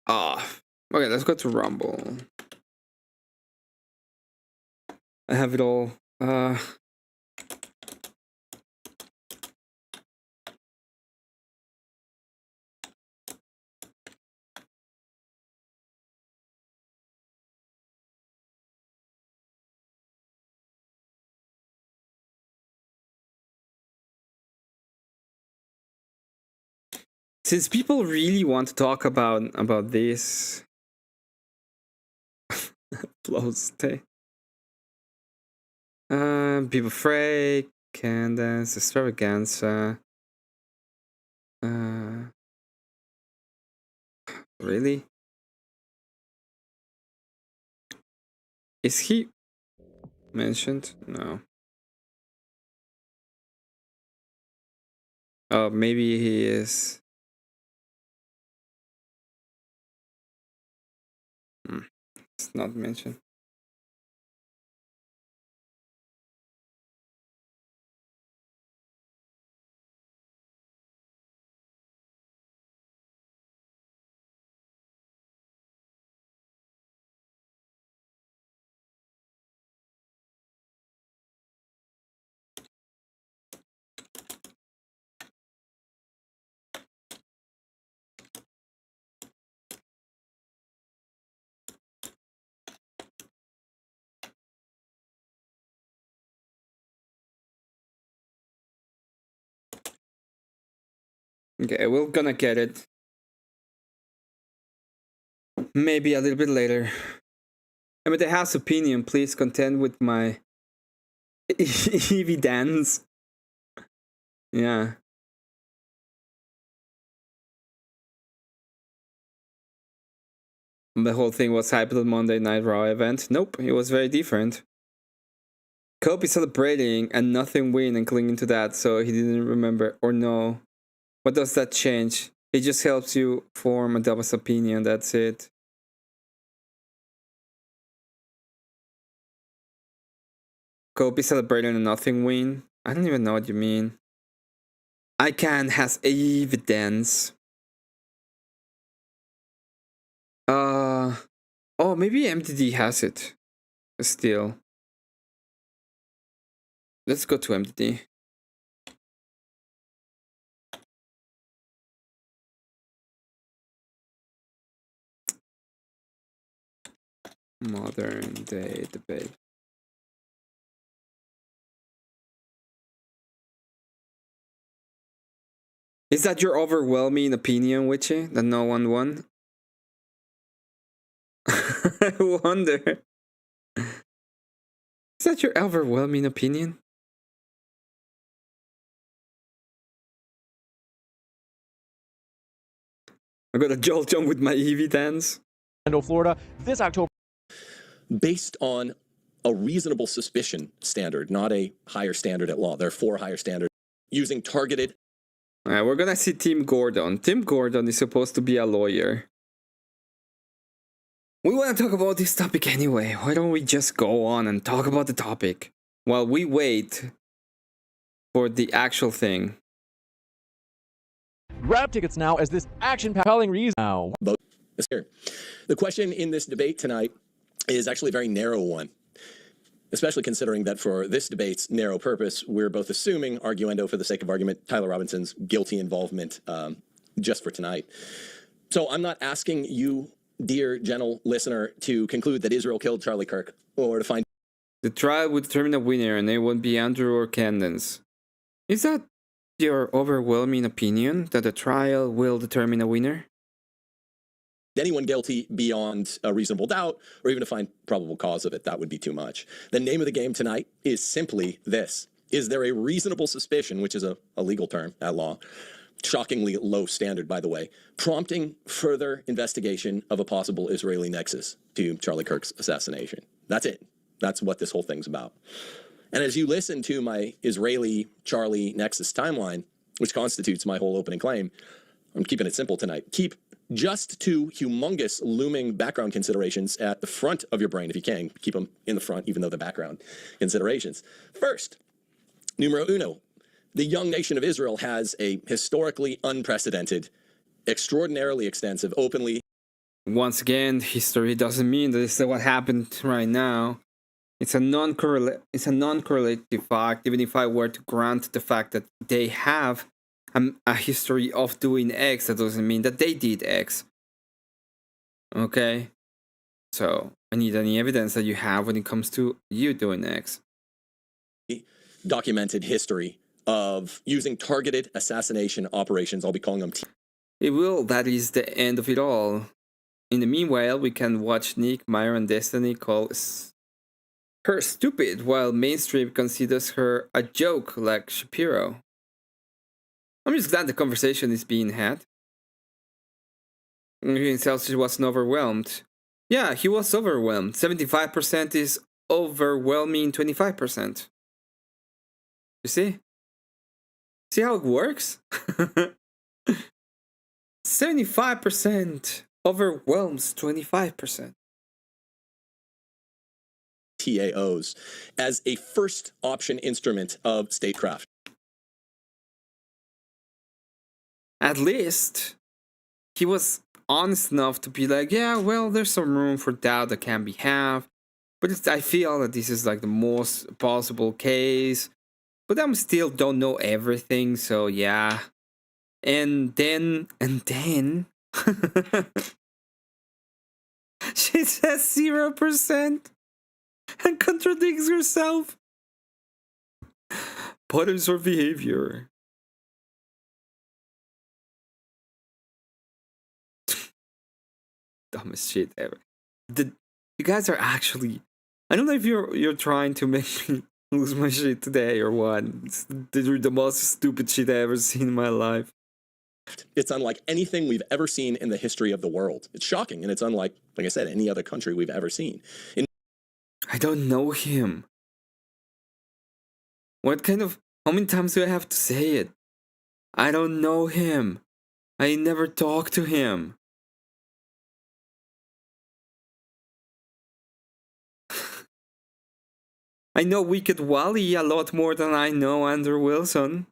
Oh. Okay, let's go to Rumble. I have it all. Since people really want to talk about this, flow stay. People Frey, Candace, Extravaganza. Really? Is he mentioned? No. Oh, maybe he is. It's not mentioned. Okay, we're gonna get it. Maybe a little bit later. I mean, the house opinion, please contend with my evidence. Yeah. The whole thing was hyped on Monday Night Raw event. Nope, it was very different. Cope is celebrating and nothing win and clinging to that, so he didn't remember or know. What does that change? It just helps you form a double opinion, that's it. Cope is celebrating and nothing win? I don't even know what you mean. ICANN has evidence. Oh, maybe MDD has it. Still. Let's go to MDD. Modern day debate. Is that your overwhelming opinion, Witchy, that no one won? I wonder. Is that your overwhelming opinion? I got a jolt jump with my Eevee dance. Florida, this October. Based on a reasonable suspicion standard, not a higher standard at law. There are 4 higher standards. using targeted. We're gonna see Tim Gordon. Tim Gordon is supposed to be a lawyer. We want to talk about this topic anyway. Why don't we just go on and talk about the topic while we wait for the actual thing? Grab tickets now as this action-compelling reason now. The question in this debate tonight is actually a very narrow one, especially considering that for this debate's narrow purpose, we're both assuming, arguendo for the sake of argument, Tyler Robinson's guilty involvement just for tonight. So I'm not asking you, dear gentle listener, to conclude that Israel killed Charlie Kirk or to find the trial would determine a winner and it would be Andrew or Candace. Is that your overwhelming opinion that the trial will determine a winner? anyone guilty beyond a reasonable doubt, or even to find probable cause of it. That would be too much. The name of the game tonight is simply this. Is there a reasonable suspicion, which is a legal term at law, shockingly low standard, by the way, prompting further investigation of a possible Israeli nexus to Charlie Kirk's assassination? That's it. That's what this whole thing's about. And as you listen to my Israeli Charlie nexus timeline, which constitutes my whole opening claim, I'm keeping it simple tonight. Keep just two humongous looming background considerations at the front of your brain if you can. Keep them in the front, even though they're background considerations. First, numero uno, the young nation of Israel has a historically unprecedented, extraordinarily extensive, openly. Once again, history doesn't mean that this is what happened right now. It's a non-correlative fact, even if I were to grant the fact that they have a history of doing X, that doesn't mean that they did X. Okay? So, I need any evidence that you have when it comes to you doing X. Documented history of using targeted assassination operations. I'll be calling them. It will. That is the end of it all. In the meanwhile, we can watch Nick, Myra, and Destiny call her stupid, while mainstream considers her a joke like Shapiro. I'm just glad the conversation is being had. He himself wasn't overwhelmed. Yeah, he was overwhelmed. 75% is overwhelming 25%. You see? See how it works? 75% overwhelms 25%. TAOs as a first option instrument of statecraft. At least he was honest enough to be like, yeah, well, there's some room for doubt that can be had, but I feel that this is like the most possible case, but I still don't know everything, so yeah. And then she says 0% and contradicts herself. Patterns of behavior. Dumbest shit ever. You guys are actually, I don't know if you're trying to make me lose my shit today or what. It's the most stupid shit I ever seen in my life. It's unlike anything we've ever seen in the history of the world. It's shocking, and it's unlike, like I said, any other country we've ever seen. I don't know him. How many times do I have to say it? I don't know him. I never talked to him. I know Wicked Wally a lot more than I know Andrew Wilson.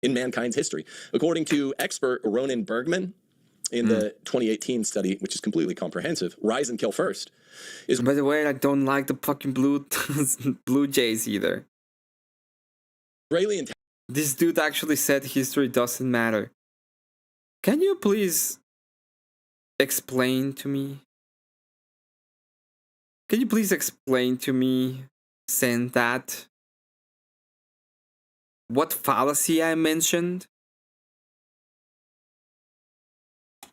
In mankind's history. According to expert Ronan Bergman, in the 2018 study, which is completely comprehensive, Rise and Kill First. By the way, I don't like the fucking Blue Jays either. This dude actually said history doesn't matter. Can you please explain to me? Can you please explain to me, saying that, what fallacy I mentioned?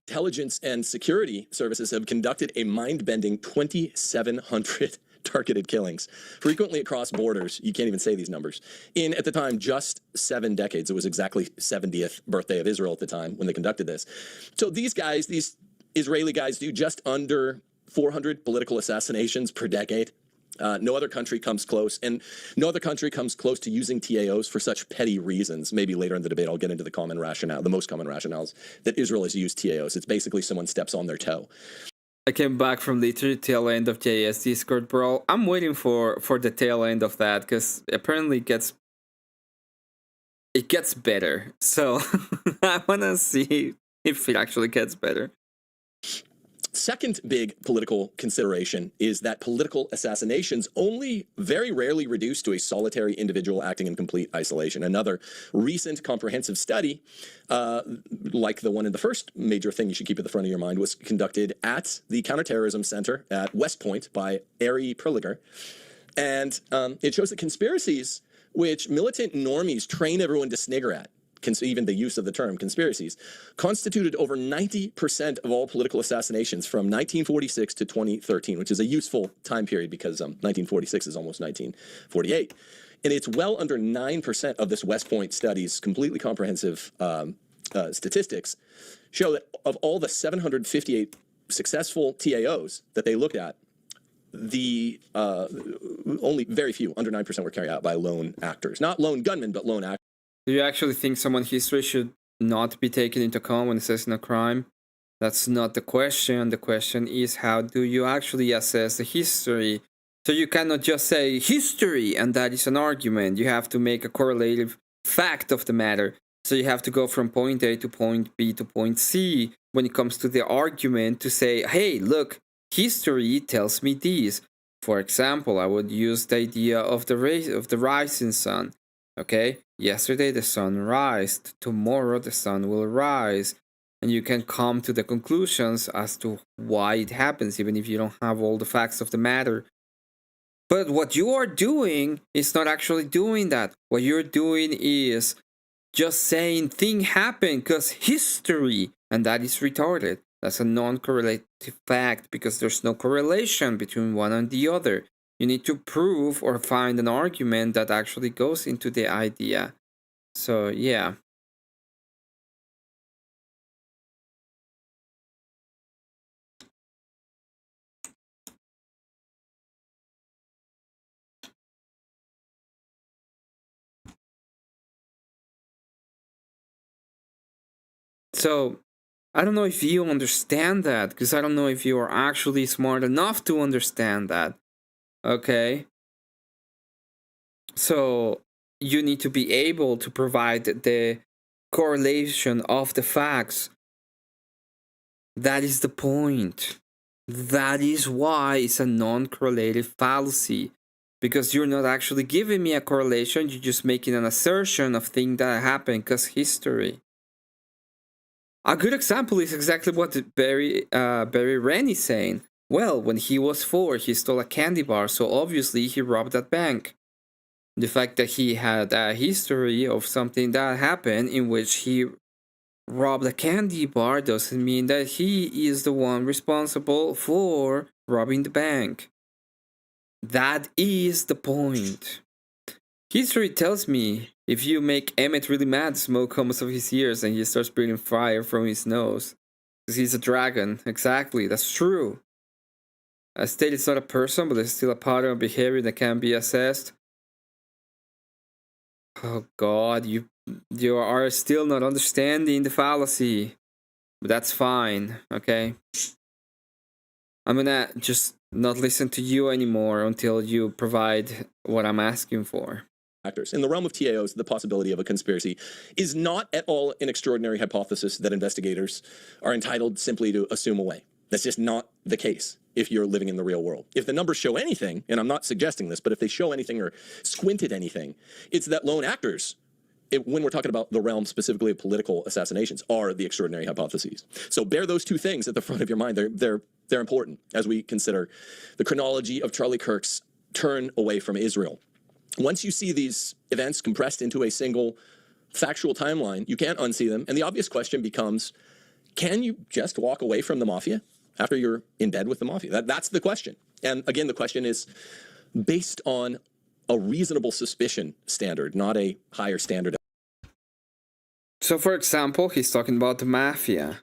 Intelligence and security services have conducted a mind-bending 2,700 targeted killings, frequently across borders. You can't even say these numbers. In, at the time, just 7 decades. It was exactly 70th birthday of Israel at the time when they conducted this. So these guys, these Israeli guys, do just under 400 political assassinations per decade. No other country comes close, and no other country comes close to using TAOs for such petty reasons. Maybe later in the debate, I'll get into the common rationale, the most common rationales that Israel has used TAOs. It's basically someone steps on their toe. I came back from literally tail end of JS Discord, bro. I'm waiting for the tail end of that because apparently it gets better. So I wanna see if it actually gets better. Second big political consideration is that political assassinations only very rarely reduce to a solitary individual acting in complete isolation. Another recent comprehensive study, like the one in the first major thing you should keep at the front of your mind, was conducted at the Counterterrorism Center at West Point by Ari Perliger. And it shows that conspiracies, which militant normies train everyone to snigger at, even the use of the term conspiracies, constituted over 90% of all political assassinations from 1946 to 2013, which is a useful time period because 1946 is almost 1948. And it's well under 9% of this West Point study's completely comprehensive statistics show that of all the 758 successful TAOs that they looked at, the only very few, under 9%, were carried out by lone actors. Not lone gunmen, but lone actors. Do you actually think someone's history should not be taken into account when assessing a crime? That's not the question. The question is, how do you actually assess the history? So you cannot just say history and that is an argument. You have to make a correlative fact of the matter. So you have to go from point A to point B to point C when it comes to the argument to say, hey, look, history tells me this. For example, I would use the idea of the rising sun. Okay, yesterday the sun rised, tomorrow the sun will rise, and you can come to the conclusions as to why it happens, even if you don't have all the facts of the matter. But what you are doing is not actually doing that. What you're doing is just saying thing happened because history, and that is retarded. That's a non-correlative fact because there's no correlation between one and the other. You need to prove or find an argument that actually goes into the idea. So, yeah. So, I don't know if you understand that, because I don't know if you are actually smart enough to understand that. Okay? So, you need to be able to provide the correlation of the facts. That is the point. That is why it's a non-correlative fallacy. Because you're not actually giving me a correlation, you're just making an assertion of things that happened because history. A good example is exactly what Barry Wren is saying. Well, when he was 4, he stole a candy bar, so obviously he robbed that bank. The fact that he had a history of something that happened in which he robbed a candy bar doesn't mean that he is the one responsible for robbing the bank. That is the point. History tells me if you make Emmet really mad, smoke comes off his ears and he starts breathing fire from his nose. Because he's a dragon. Exactly, that's true. A state is not a person, but it's still a pattern of behavior that can be assessed. Oh god, you are still not understanding the fallacy. But that's fine, okay? I'm gonna just not listen to you anymore until you provide what I'm asking for. Actors. In the realm of TAOs, the possibility of a conspiracy is not at all an extraordinary hypothesis that investigators are entitled simply to assume away. That's just not the case if you're living in the real world. If the numbers show anything, and I'm not suggesting this, but if they show anything or squint at anything, it's that lone actors, when we're talking about the realm specifically of political assassinations, are the extraordinary hypotheses. So bear those two things at the front of your mind. They're important as we consider the chronology of Charlie Kirk's turn away from Israel. Once you see these events compressed into a single factual timeline, you can't unsee them. And the obvious question becomes, can you just walk away from the mafia after you're in bed with the mafia? That's the question. And again, the question is based on a reasonable suspicion standard, not a higher standard. So, for example, he's talking about the mafia.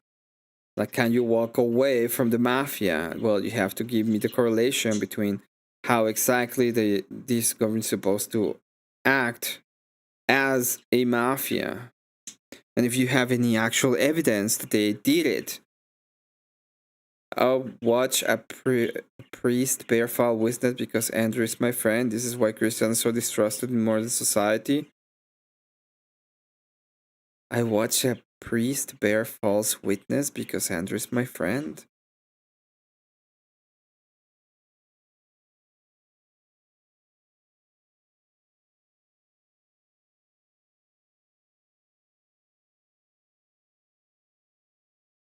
Like, can you walk away from the mafia? Well, you have to give me the correlation between how exactly this government is supposed to act as a mafia, and if you have any actual evidence that they did it. I'll watch a priest bear foul witness because Andrew is my friend. This is why Christians are so distrusted in modern society. I watch a priest bear false witness because Andrew is my friend.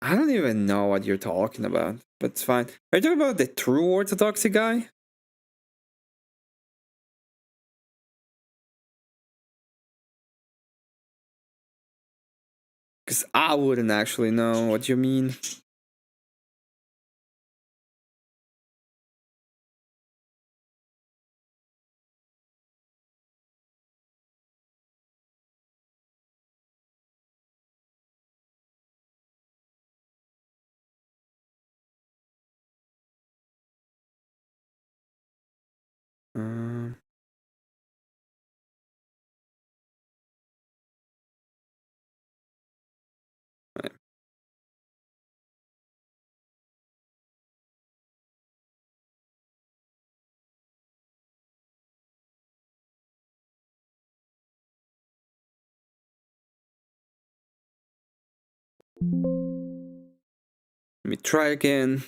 I don't even know what you're talking about, but it's fine. Are you talking about the true orthodoxy guy? Because I wouldn't actually know what you mean. Right. Let me try again.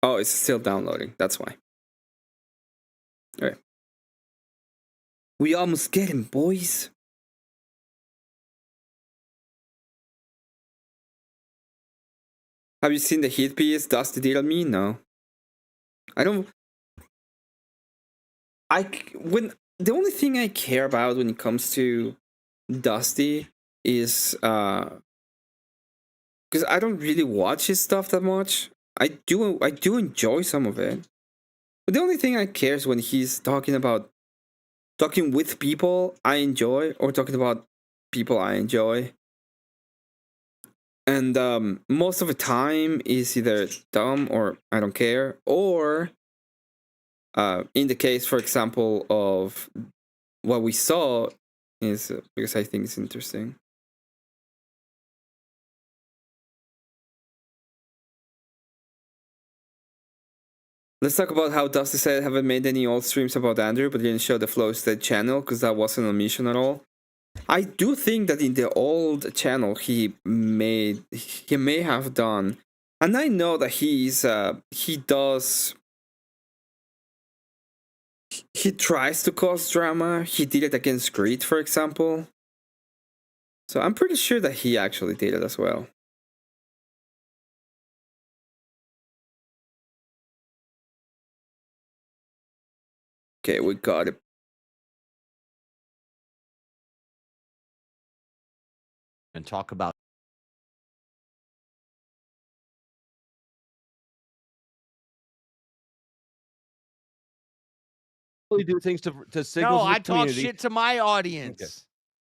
Oh, it's still downloading. That's why. Alright. We almost get him, boys. Have you seen the hit piece Dusty did on me? No. I don't... The only thing I care about when it comes to Dusty is... because I don't really watch his stuff that much. I do enjoy some of it. But the only thing I care is when he's talking with people I enjoy, or talking about people I enjoy. And most of the time is either dumb or I don't care, or in the case, for example, of what we saw, is because I think it's interesting. Let's talk about how Dusty said haven't made any old streams about Andrew, but didn't show the Flow State channel because that wasn't a mission at all. I do think that in the old channel he may have done, and I know that he tries to cause drama. He did it against Greed, for example. So I'm pretty sure that he actually did it as well. Okay, we got it. And talk about do things to signal. No, I talk shit to my audience. Okay.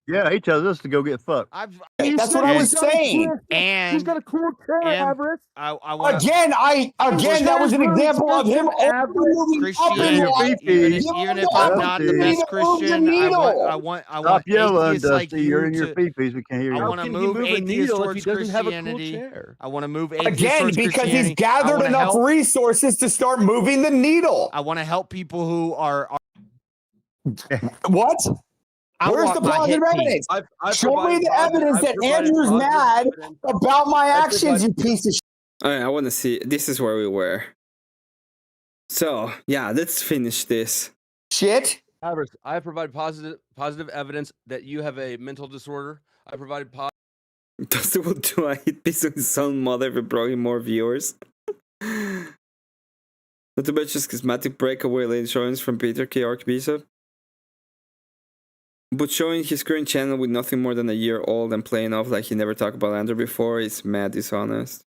Yeah, he tells us to go get fucked. That's what I was saying. And he's got a cool chair, Avarice. I want Again, that was an example of him moving up in life. Even if I'm not the best Christian, I want Stop yelling, atheists like Dusty. you You're in your to. peepees. We can't hear you. I want to move atheists towards Christianity. I want to move atheists Again, towards because Christianity. he's gathered enough resources to start moving the needle. I want to help people who are What? Where's want the my positive hit evidence? piece. Show me the evidence that Andrew's mad about my actions, you piece of shit. Alright, I want to see. This is where we were. So, yeah, let's finish this. Shit. I provide positive evidence that you have a mental disorder. I provided Dusty will do a hit piece on his own mother if it brought him more viewers. Not to mention schematic breakaway insurance from Peter K. Archbishop. But showing his current channel with nothing more than a year old and playing off like he never talked about Andrew before is mad dishonest.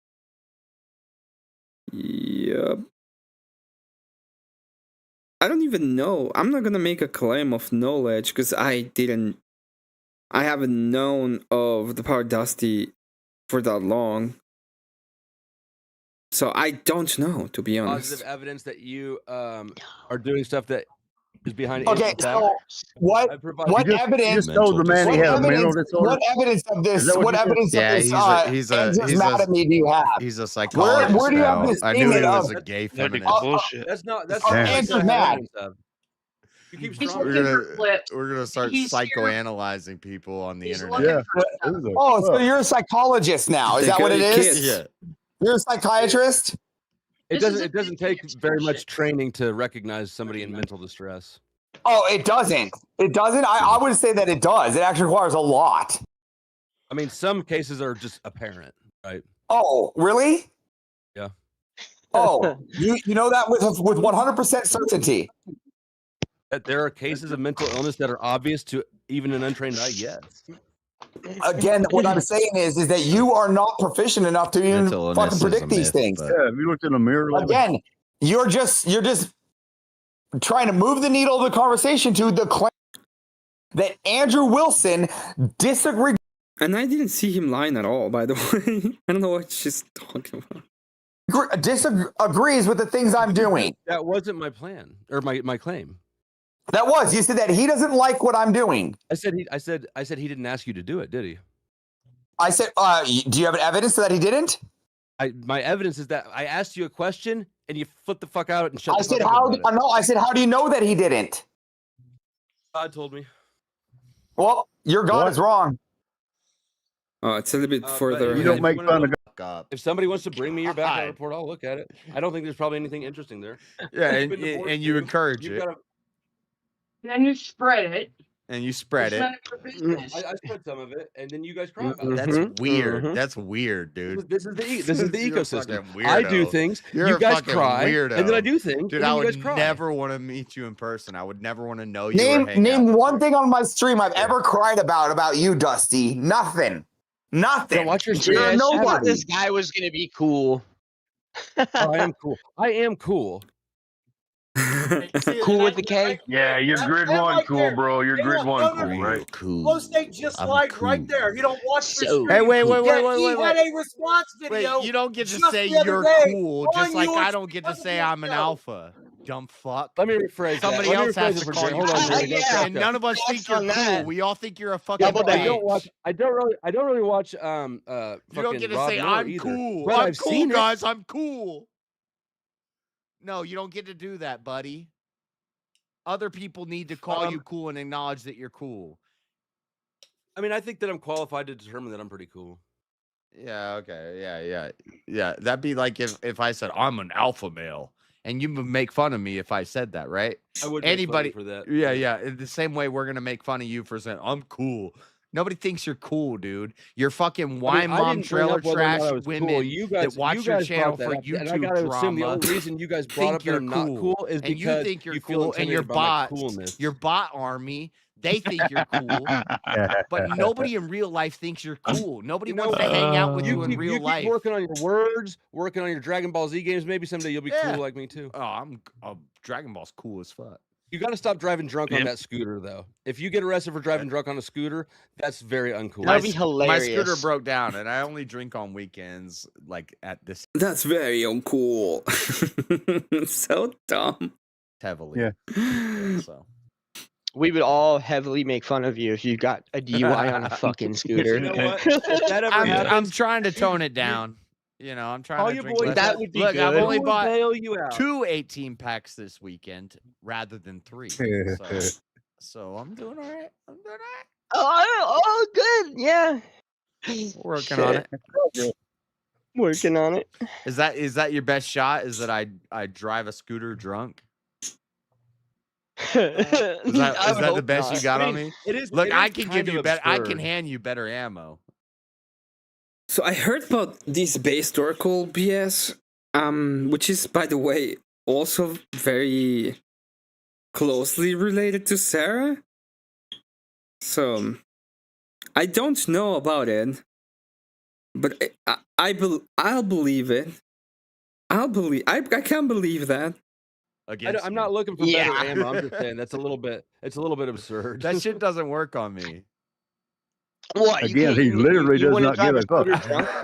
Yup. I don't even know. I'm not gonna make a claim of knowledge because I haven't known of the Power Dusty for that long. So I don't know, to be honest. Positive evidence that you are doing stuff that is behind. Okay, so what evidence? told the man he had a mental disorder. What evidence of this? Is that What you evidence of this? Andrew's mad at me. Do you have? He's a psychologist. Where do you have this I knew he statement was of? a gay That'd be feminist. bullshit. That's not. Andrew's mad. You keep He's strong. We're gonna start He's here. psychoanalyzing people on the He's internet. looking Oh, so you're a psychologist now? Is They that what got it your is? kids. Yeah. You're a psychiatrist? It doesn't take very much training to recognize somebody in mental distress. Oh, it doesn't. It doesn't. I would say that it does. It actually requires a lot. I mean, some cases are just apparent, right? Oh, really? Yeah. Oh, you know that with 100% certainty. That there are cases of mental illness that are obvious to even an untrained eye. Yes. Again, what I'm saying is that you are not proficient enough to even Mental fucking illness is predict a these myth, things. but- Yeah, if you looked in the mirror. Again, you're just trying to move the needle of the conversation to the claim that Andrew Wilson disagreed. And I didn't see him lying at all, by the way. I don't know what she's talking about. Disagrees with the things I'm doing. That wasn't my plan or my claim. That was. You said that he doesn't like what I'm doing. I said he didn't ask you to do it, did he? I said, do you have evidence that he didn't? My evidence is that I asked you a question and you flipped the fuck out and shut. I said, how do you know that he didn't? God told me. Well, your God is wrong. Oh, it's a little bit further. You don't make fun of God. If somebody wants to bring me your background report, I'll look at it. I don't think there's probably anything interesting there. Yeah, and you encourage it. Then you spread it. And you spread it. None of your business. I spread some of it, and then you guys cry about it. That's weird. That's weird, dude. This is the You're a ecosystem. fucking I do weirdo. things. You're you a guys fucking cry, weirdo. and then I do things. Dude, and I then you would guys cry. never want to meet you in person. I would never want to know you. Name one thing on my stream I've ever cried about you, Dusty. Nothing. Nothing. Watch your You're I thought nobody. this guy was gonna be cool. I am cool. I am cool. Cool with the K? Yeah, you're grid one cool, bro. You're grid one cool, right? Cool. Flow State just like right there. He don't watch the stream. Hey, wait. He had a response video. Wait, you don't get to just say the other you're day cool, on just like your I don't get to say I'm an show. alpha. Dumb fuck. Let me rephrase Somebody that. else has to call you Hold on, cool. Jerry. And none of us think you're cool. We all think you're a fucking I don't bitch. watch. I don't really watch. You don't get to Rob say Miller I'm either. cool. But I'm I've cool, seen it. guys. I'm cool. No, you don't get to do that, buddy. Other people need to call you cool and acknowledge that you're cool. I mean, I think that I'm qualified to determine that I'm pretty cool. Yeah, okay. Yeah. That'd be like if I said I'm an alpha male and you would make fun of me if I said that, right? I would Anybody make fun of you for that. Yeah. In the same way we're gonna make fun of you for saying I'm cool. Nobody thinks you're cool, dude. You're fucking wine mom trailer trash women that watch your channel for YouTube and I gotta assume the drama. only reason you guys brought up that I'm not cool is and you because think you're you feel cool, and your intimidated by my bots, coolness. your bot army, they think you're cool, but nobody in real life thinks you're cool. Nobody wants to hang out with you in real life. Keep working on your words, working on your Dragon Ball Z games. Maybe someday you'll be Yeah. cool like me too. Oh, I'm Dragon Ball's cool as fuck. You got to stop driving drunk on that scooter, though. If you get arrested for driving drunk on a scooter, that's very uncool. That'd be hilarious. My scooter broke down, and I only drink on weekends, like at this. That's very uncool. So dumb. Heavily. Yeah. So. We would all heavily make fun of you if you got a DUI on a fucking scooter. You know what? If that ever happens, I'm trying to tone it down. You know, I'm trying all to you drink boys, less. That would be Look, good. I've only Who would bought bail you out? 2 18-packs this weekend rather than 3. So I'm doing all right. Oh, good. Yeah. Working on it. Working on it. Is that your best shot? Is that I drive a scooter drunk? Is that the best you got on me? It is. Look, it I is can kind give you of better. I can absurd. hand you better ammo. So I heard about this base Oracle BS, which is, by the way, also very closely related to Sarah. So I don't know about it, but I'll believe it. I can't believe that. against I'm not looking for Yeah. better ammo. I'm just saying that's a little bit. It's a little bit absurd. That shit doesn't work on me. What? Again, he literally does not give a fuck.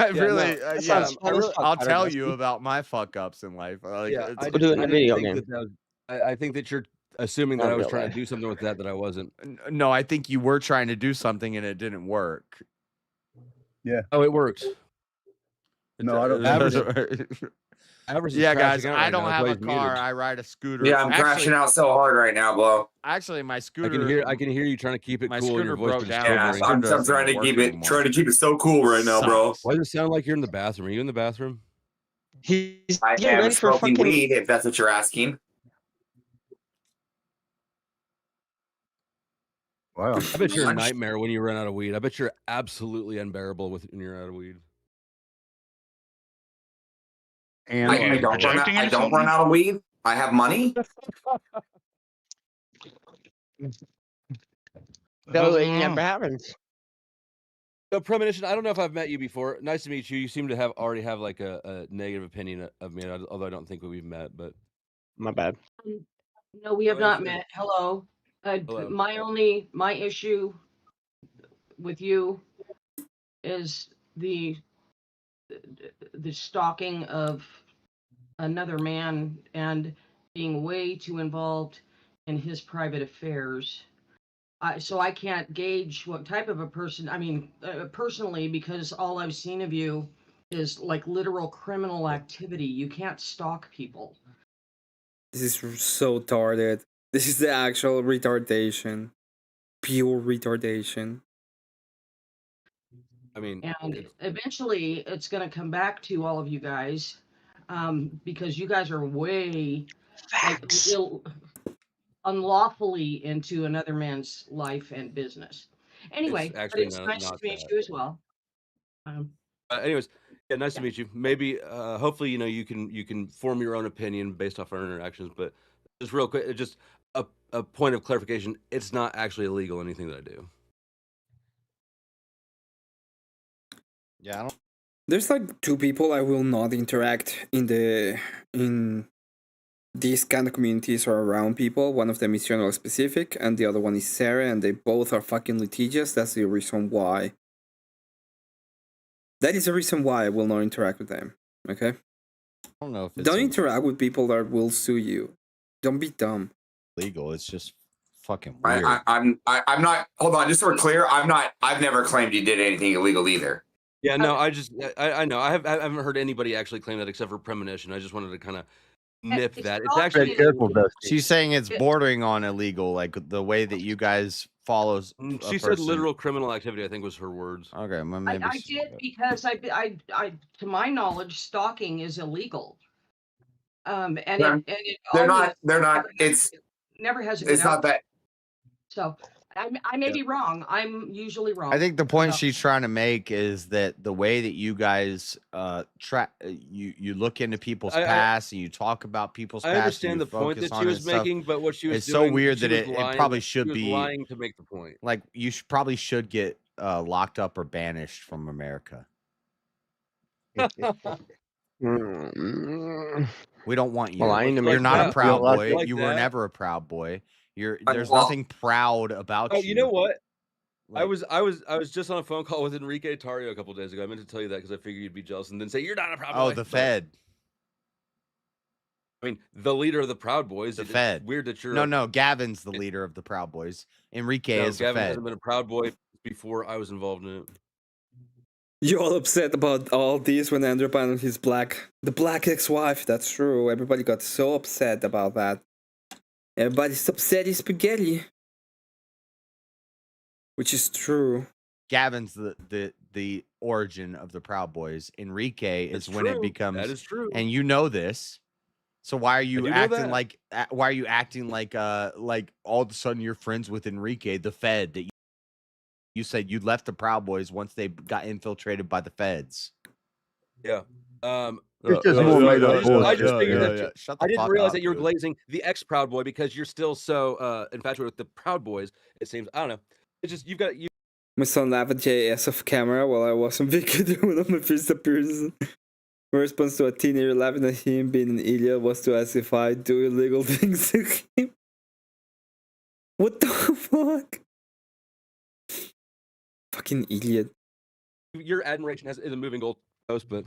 I Yeah, really, no, That yeah. sounds fun as fuck, I'll Better tell you Dusty. about my fuck ups in life. Like, Yeah, it's- We'll do it in I a didn't video think game. that I think that you're assuming that Not I was real trying life. to do something with that I wasn't. no, I think you were trying to do something and it didn't work. Yeah. Oh, it worked. No, I don't. Average is Yeah, crashing guys, out I right don't now. have a That's why he's car. muted. I ride a scooter. Yeah, I'm crashing out so hard right now, bro. Actually, my scooter. I can hear you trying to keep it my cool. And your scooter voice broke is down. Yeah, quivering. I'm Doesn't trying to work keep it anymore. so cool right now, bro. Sucks. Why does it sound like you're in the bathroom? Are you in the bathroom? He's I getting am ready for smoking fucking. weed, if that's what you're asking. Wow. I bet you're a nightmare when you run out of weed. I bet you're absolutely unbearable when you're out of weed. And Are you projecting or I don't something? run out of weed. I have money. No, it never happens. So, Premonition, I don't know if I've met you before. Nice to meet you. You seem to already have like a negative opinion of me, although I don't think we've met. But My bad. No, we have Hello, not sir. met. Hello. Hello. My issue with you is the stalking of another man and being way too involved in his private affairs. So I can't gauge what type of a person. I mean, personally, because all I've seen of you is like literal criminal activity. You can't stalk people. This is so retarded. This is the actual retardation. Pure retardation. I mean, And eventually, it's going to come back to all of you guys, because you guys are way like, unlawfully into another man's life and business. Anyway, but actually it's not nice to meet that. you as well. Anyways, yeah, nice to meet you. Maybe, hopefully, you can form your own opinion based off our interactions. But just real quick, just a point of clarification: it's not actually illegal anything that I do. Yeah, I don't. There's like two people I will not interact in these kind of communities or around people. One of them is general specific, and the other one is Sarah, and they both are fucking litigious. That's the reason why. That is the reason why I will not interact with them. Okay. I don't know if it's Don't interact with people that will sue you. Don't be dumb. illegal. It's just fucking weird. I'm not. Hold on, just so we're clear, I'm not. I've never claimed you did anything illegal either. Yeah, no, I know. I haven't heard anybody actually claim that except for Premonition. I just wanted to kind of nip that. It's actually careful, Dusty. She's saying it's bordering on illegal, like the way that you guys follow. She said literal criminal activity, I think was her words. Okay, well, maybe. I did because I, to my knowledge, stalking is illegal. And They're not. It's never has. It's not that. So I may be wrong. I'm usually wrong. I think the point she's trying to make is that the way that you guys you look into people's past and you talk about people's past. I understand the point that she was making, but what she was it's doing, so weird she that was it lying- probably she should was be lying to make the point. Like you probably should get locked up or banished from America. We don't want you. You're not a proud boy. You were never a proud boy. There's nothing proud about you. Oh, you know what? I was just on a phone call with Enrique Tario a couple days ago. I meant to tell you that because I figured you'd be jealous and then say you're not a proud boy. Oh, the Fed. I mean, the leader of the Proud Boys. The It's Fed. Weird that you're No, Gavin's the leader of the Proud Boys. Enrique is the Gavin Fed. hasn't been a Proud Boy before I was involved in it. You're all upset about all this when Andrew found his the black ex-wife. That's true. Everybody got so upset about that. Everybody's upset as spaghetti. Which is true. Gavin's the origin of the Proud Boys. Enrique is when it becomes. That is true. And you know this. So why are you do know acting that. like? Why are you acting like all of a sudden you're friends with Enrique, the Fed? That you said you left the Proud Boys once they got infiltrated by the Feds. Yeah. It's just more made up I just bullshit. figured that Shut the I didn't fuck realize up, that you were dude. glazing the ex-Proud Boy because you're still so infatuated with the Proud Boys. It seems. I don't know. It's just you. My son laughed at JS off camera while I was on vacation one of my first appearances. My response to a teenager laughing at him being an idiot was to ask if I do illegal things to him. What the fuck? Fucking idiot. Your admiration is a moving goalpost, but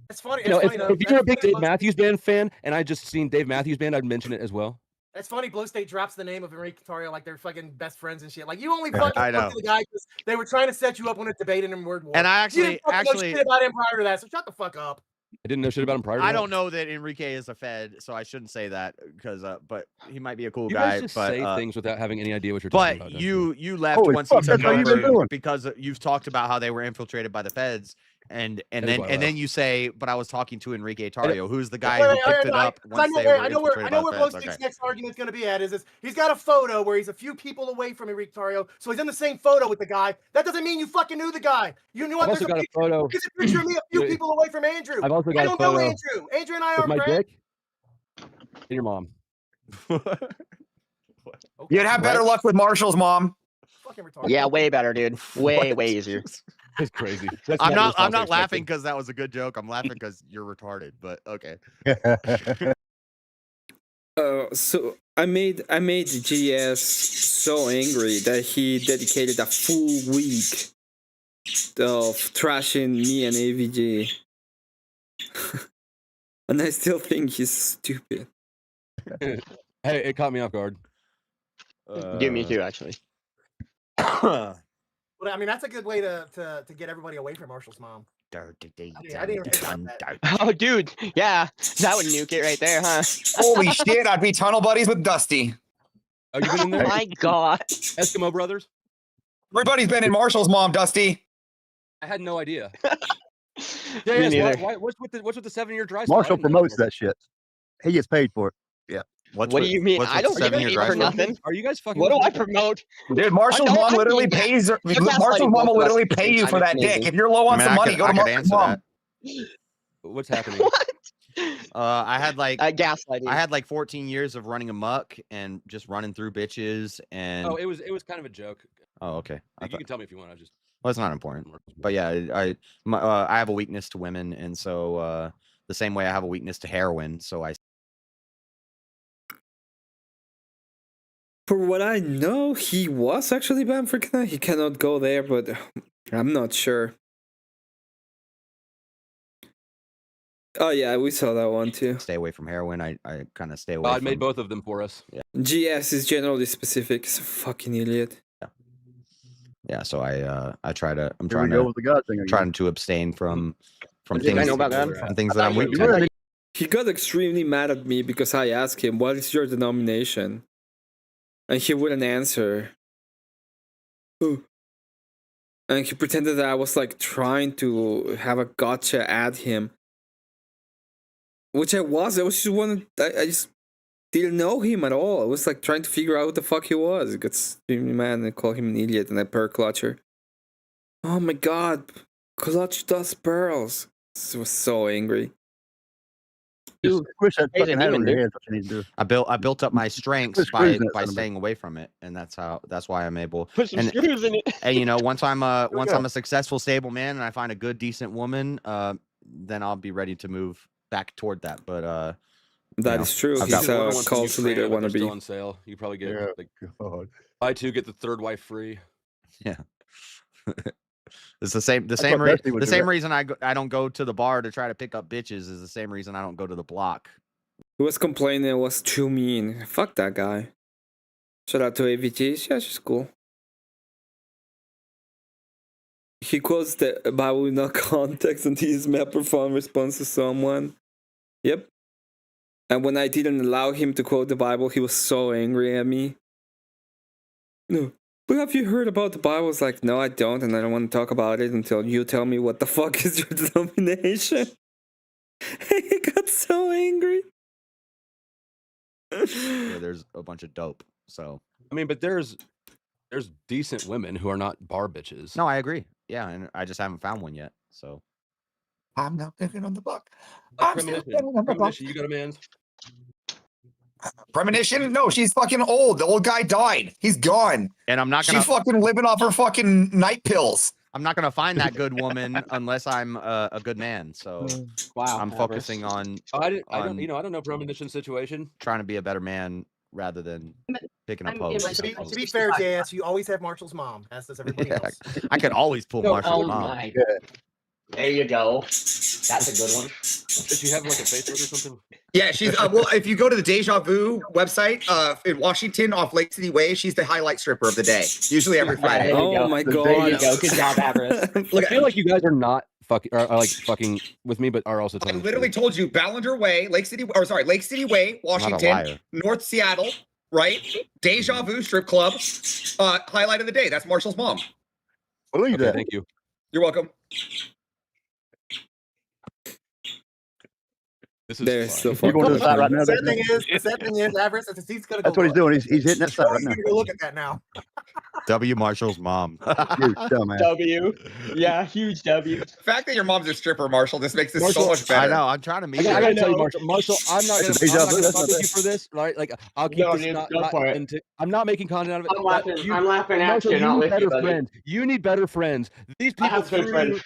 It's funny. you know, It's funny, if you're a big Dave Matthews Band fan, and I just seen Dave Matthews Band, I'd mention it as well. It's funny. Blue State drops the name of Enrique Tarrio like they're fucking best friends and shit. Like you only fucking I know. fucked the guy because they were trying to set you up when it's debating in Word War. And I You didn't fucking know shit about him prior to that, so shut the fuck up. I didn't know shit about him prior to I that. don't know that Enrique is a Fed, so I shouldn't say that because, but he might be a cool You guy. guys just but say things without having any idea what you're talking about. but don't you left Holy once fuck, he took that's how you've been over doing. because you've talked about how they were infiltrated by the Feds, and then you say, but I was talking to Enrique Tarrio, who's the guy who picked it up once they were I know infiltrated where by the Blue Feds. State's Okay. next argument's going to be at is he's got a photo where he's a few people away from Enrique Tarrio, so he's in the same photo with the guy. That doesn't mean you fucking knew the guy. You knew I've what? also got a photo. There's a picture of me a few people away from Andrew. I've also got I a don't know photo Andrew. Andrew and I with are my friends. dick and your mom. You'd have better luck with Marshall's mom. Fucking retarded. Yeah, way better, dude. Way easier. That's crazy. I'm not laughing because that was a good joke. I'm laughing because you're retarded. But okay. So I made GS so angry that he dedicated a full week of trashing me and AVG. And I still think he's stupid. Hey, it caught me off guard. Dude, me too, actually. Well, I mean, that's a good way to get everybody away from Marshall's mom. I didn't even think about that. Oh, dude. Yeah, that would nuke it right there, huh? Holy shit, I'd be tunnel buddies with Dusty. Oh, you been in there? My God. Eskimo Brothers? Everybody's been in Marshall's mom, Dusty. I had no idea. Me neither. What's with the 7-year dry spell? Marshall promotes that shit. He gets paid for it. Yeah. What do you mean? I don't get paid for nothing. Are you guys fucking? What do I promote? Dude, Marshall's I know mom I'm literally being pays. You're Marshall's gaslighting mom will both of us. literally pay you for that dick. If you're low on some money, go to Marshall's mom. What's happening? I had like gaslighting. I had like 14 years of running amok and just running through bitches and. Oh, it was kind of a joke. Oh, okay. You can tell me if you want. I just. Well, it's not important. But yeah, I have a weakness to women, and so the same way I have a weakness to heroin, so I. For what I know, he was actually banned for Canada. He cannot go there, but I'm not sure. Oh yeah, we saw that one too. Stay away from heroin. I kind of stay away. God made both of them for us. Yeah. GS is generally specific. He's a fucking idiot. Yeah. So I try to. I'm Here we trying go to with the God thing again. trying to abstain from Did things. I know about that? From things that I'm weak to. He got extremely mad at me because I asked him, "What is your denomination?" And he wouldn't answer. Ooh. And he pretended that I was like trying to have a gotcha at him. Which I was. I was just I just didn't know him at all. I was like trying to figure out what the fuck he was. I got extremely mad and I called him an idiot and I pearl clutcher. Oh my god. Clutch does pearls. I was so angry. Just squish that Hey, fucking head demon, on your dude. head. That's what you need to do. I built up my strengths Put screws in it, by son of a- staying away from it, and that's why I'm able. Put some and, screws in it. and you know, once I'm go. a successful, stable man, and I find a good, decent woman, then I'll be ready to move back toward that. But That is true. I've He's got- a cult leader They're still wannabe. on sale. You probably get Yeah. like God. buy two get the third wife free. Yeah. It's the same thought Dusty would the do same that. reason I don't go to the bar to try to pick up bitches is the same reason I don't go to the block. He was complaining it was too mean. Fuck that guy. Shout out to AVG. Yeah, she's cool. He quotes the Bible in no context and his map profound response to someone. Yep. And when I didn't allow him to quote the Bible, he was so angry at me. No. But have you heard about the Bible? I was like, no, I don't, and I don't want to talk about it until you tell me what the fuck is your denomination. He got so angry. Yeah, there's a bunch of dope. So I mean, but there's decent women who are not bar bitches. no, I agree. Yeah, and I just haven't found one yet. So I'm not picking on the buck. Like premonition, you got a man's. Premonition? No, she's fucking old. The old guy died. He's gone. and I'm not She's gonna fucking living off her fucking night pills. I'm not gonna find that good woman unless I'm a good man. So wow, I'm focusing on. I don't know premonition situation. Trying to be a better man rather than picking up I'm hoes. To be fair, JS, you always have Marshall's mom, as does everybody else. I could always pull Marshall's mom. My. There you go. That's a good one. Did she have like a Facebook or something? Yeah, she's well. If you go to the Deja Vu website in Washington off Lake City Way, she's the highlight stripper of the day. Usually every Friday. Oh my god! There you go. Good job, Avarice. Look, I feel like you guys are not fucking with me, but are also. I literally told you Ballinger Way, Lake City Way, Washington, North Seattle, right? Deja Vu strip club. Highlight of the day. That's Marshall's mom. Believe that. Thank you. You're welcome. There's so You're going to the side right now. The sad thing is, Avarice, he's gonna go. That's what he's doing. He's hitting that side right now. Go look at that now. W. Marshall's mom. Huge dumbass. W. Yeah, huge W. The fact that your mom's a stripper, Marshall, this makes this Marshall, so much better. I know. I'm trying to meet. I gotta tell you, Marshall, I'm not gonna That's fuck with you for this, right? Like, I'll keep No, this dude, not go for it. I'm not making content out of it. I'm laughing. You- I'm laughing at Marshall, you, not need with better you, buddy. friends. You need better friends. These I people have good friends.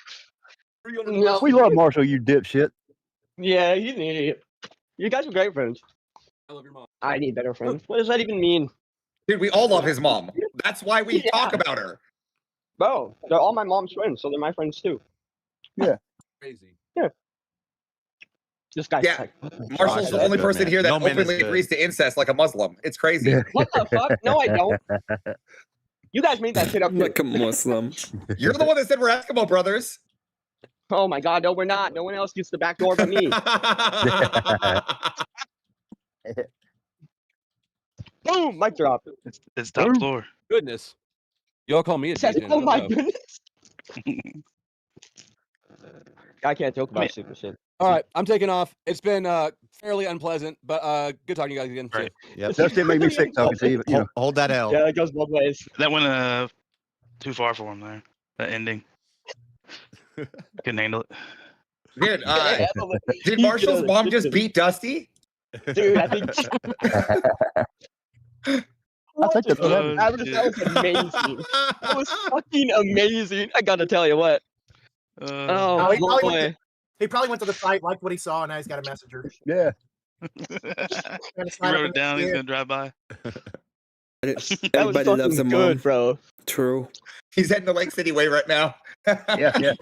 No. We love Marshall, you dipshit. Yeah, he's an idiot. You guys are great friends. I love your mom. I need better friends. What does that even mean? Dude, we all love his mom. That's why we talk about her. Bro, they're all my mom's friends, so they're my friends too. Yeah. Crazy. Yeah. This guy's Yeah. Marshall's the only person here that openly agrees to incest like a Muslim. It's crazy. What the fuck? No, I don't. You guys made that shit up. Like a Muslim. You're the one that said we're Eskimo brothers. Oh my god, no, we're not. No one else gets the back door but me. Boom, mic drop. It's top floor. Goodness. Y'all call me a Says, DJ. oh my goodness. I can't joke about stupid shit. All right, I'm taking off. It's been fairly unpleasant, but good talking to you guys again. Right. Yep. That didn't make me sick talking to you. But, you know. Hold that L. Yeah, it goes both ways. That went too far for him there. That ending. Couldn't handle it. Dude, did Marshall's mom just beat Dusty? Dude, I think. I think that's what happened. That was amazing. That was fucking amazing. I gotta tell you what. Oh, Oh boy. He probably went to the site, liked what he saw, and now he's got a messenger. Yeah. He wrote it down. He's gonna drive by. Everybody loves a mom. Good, bro. True. He's heading to Lake City Way right now. Yeah.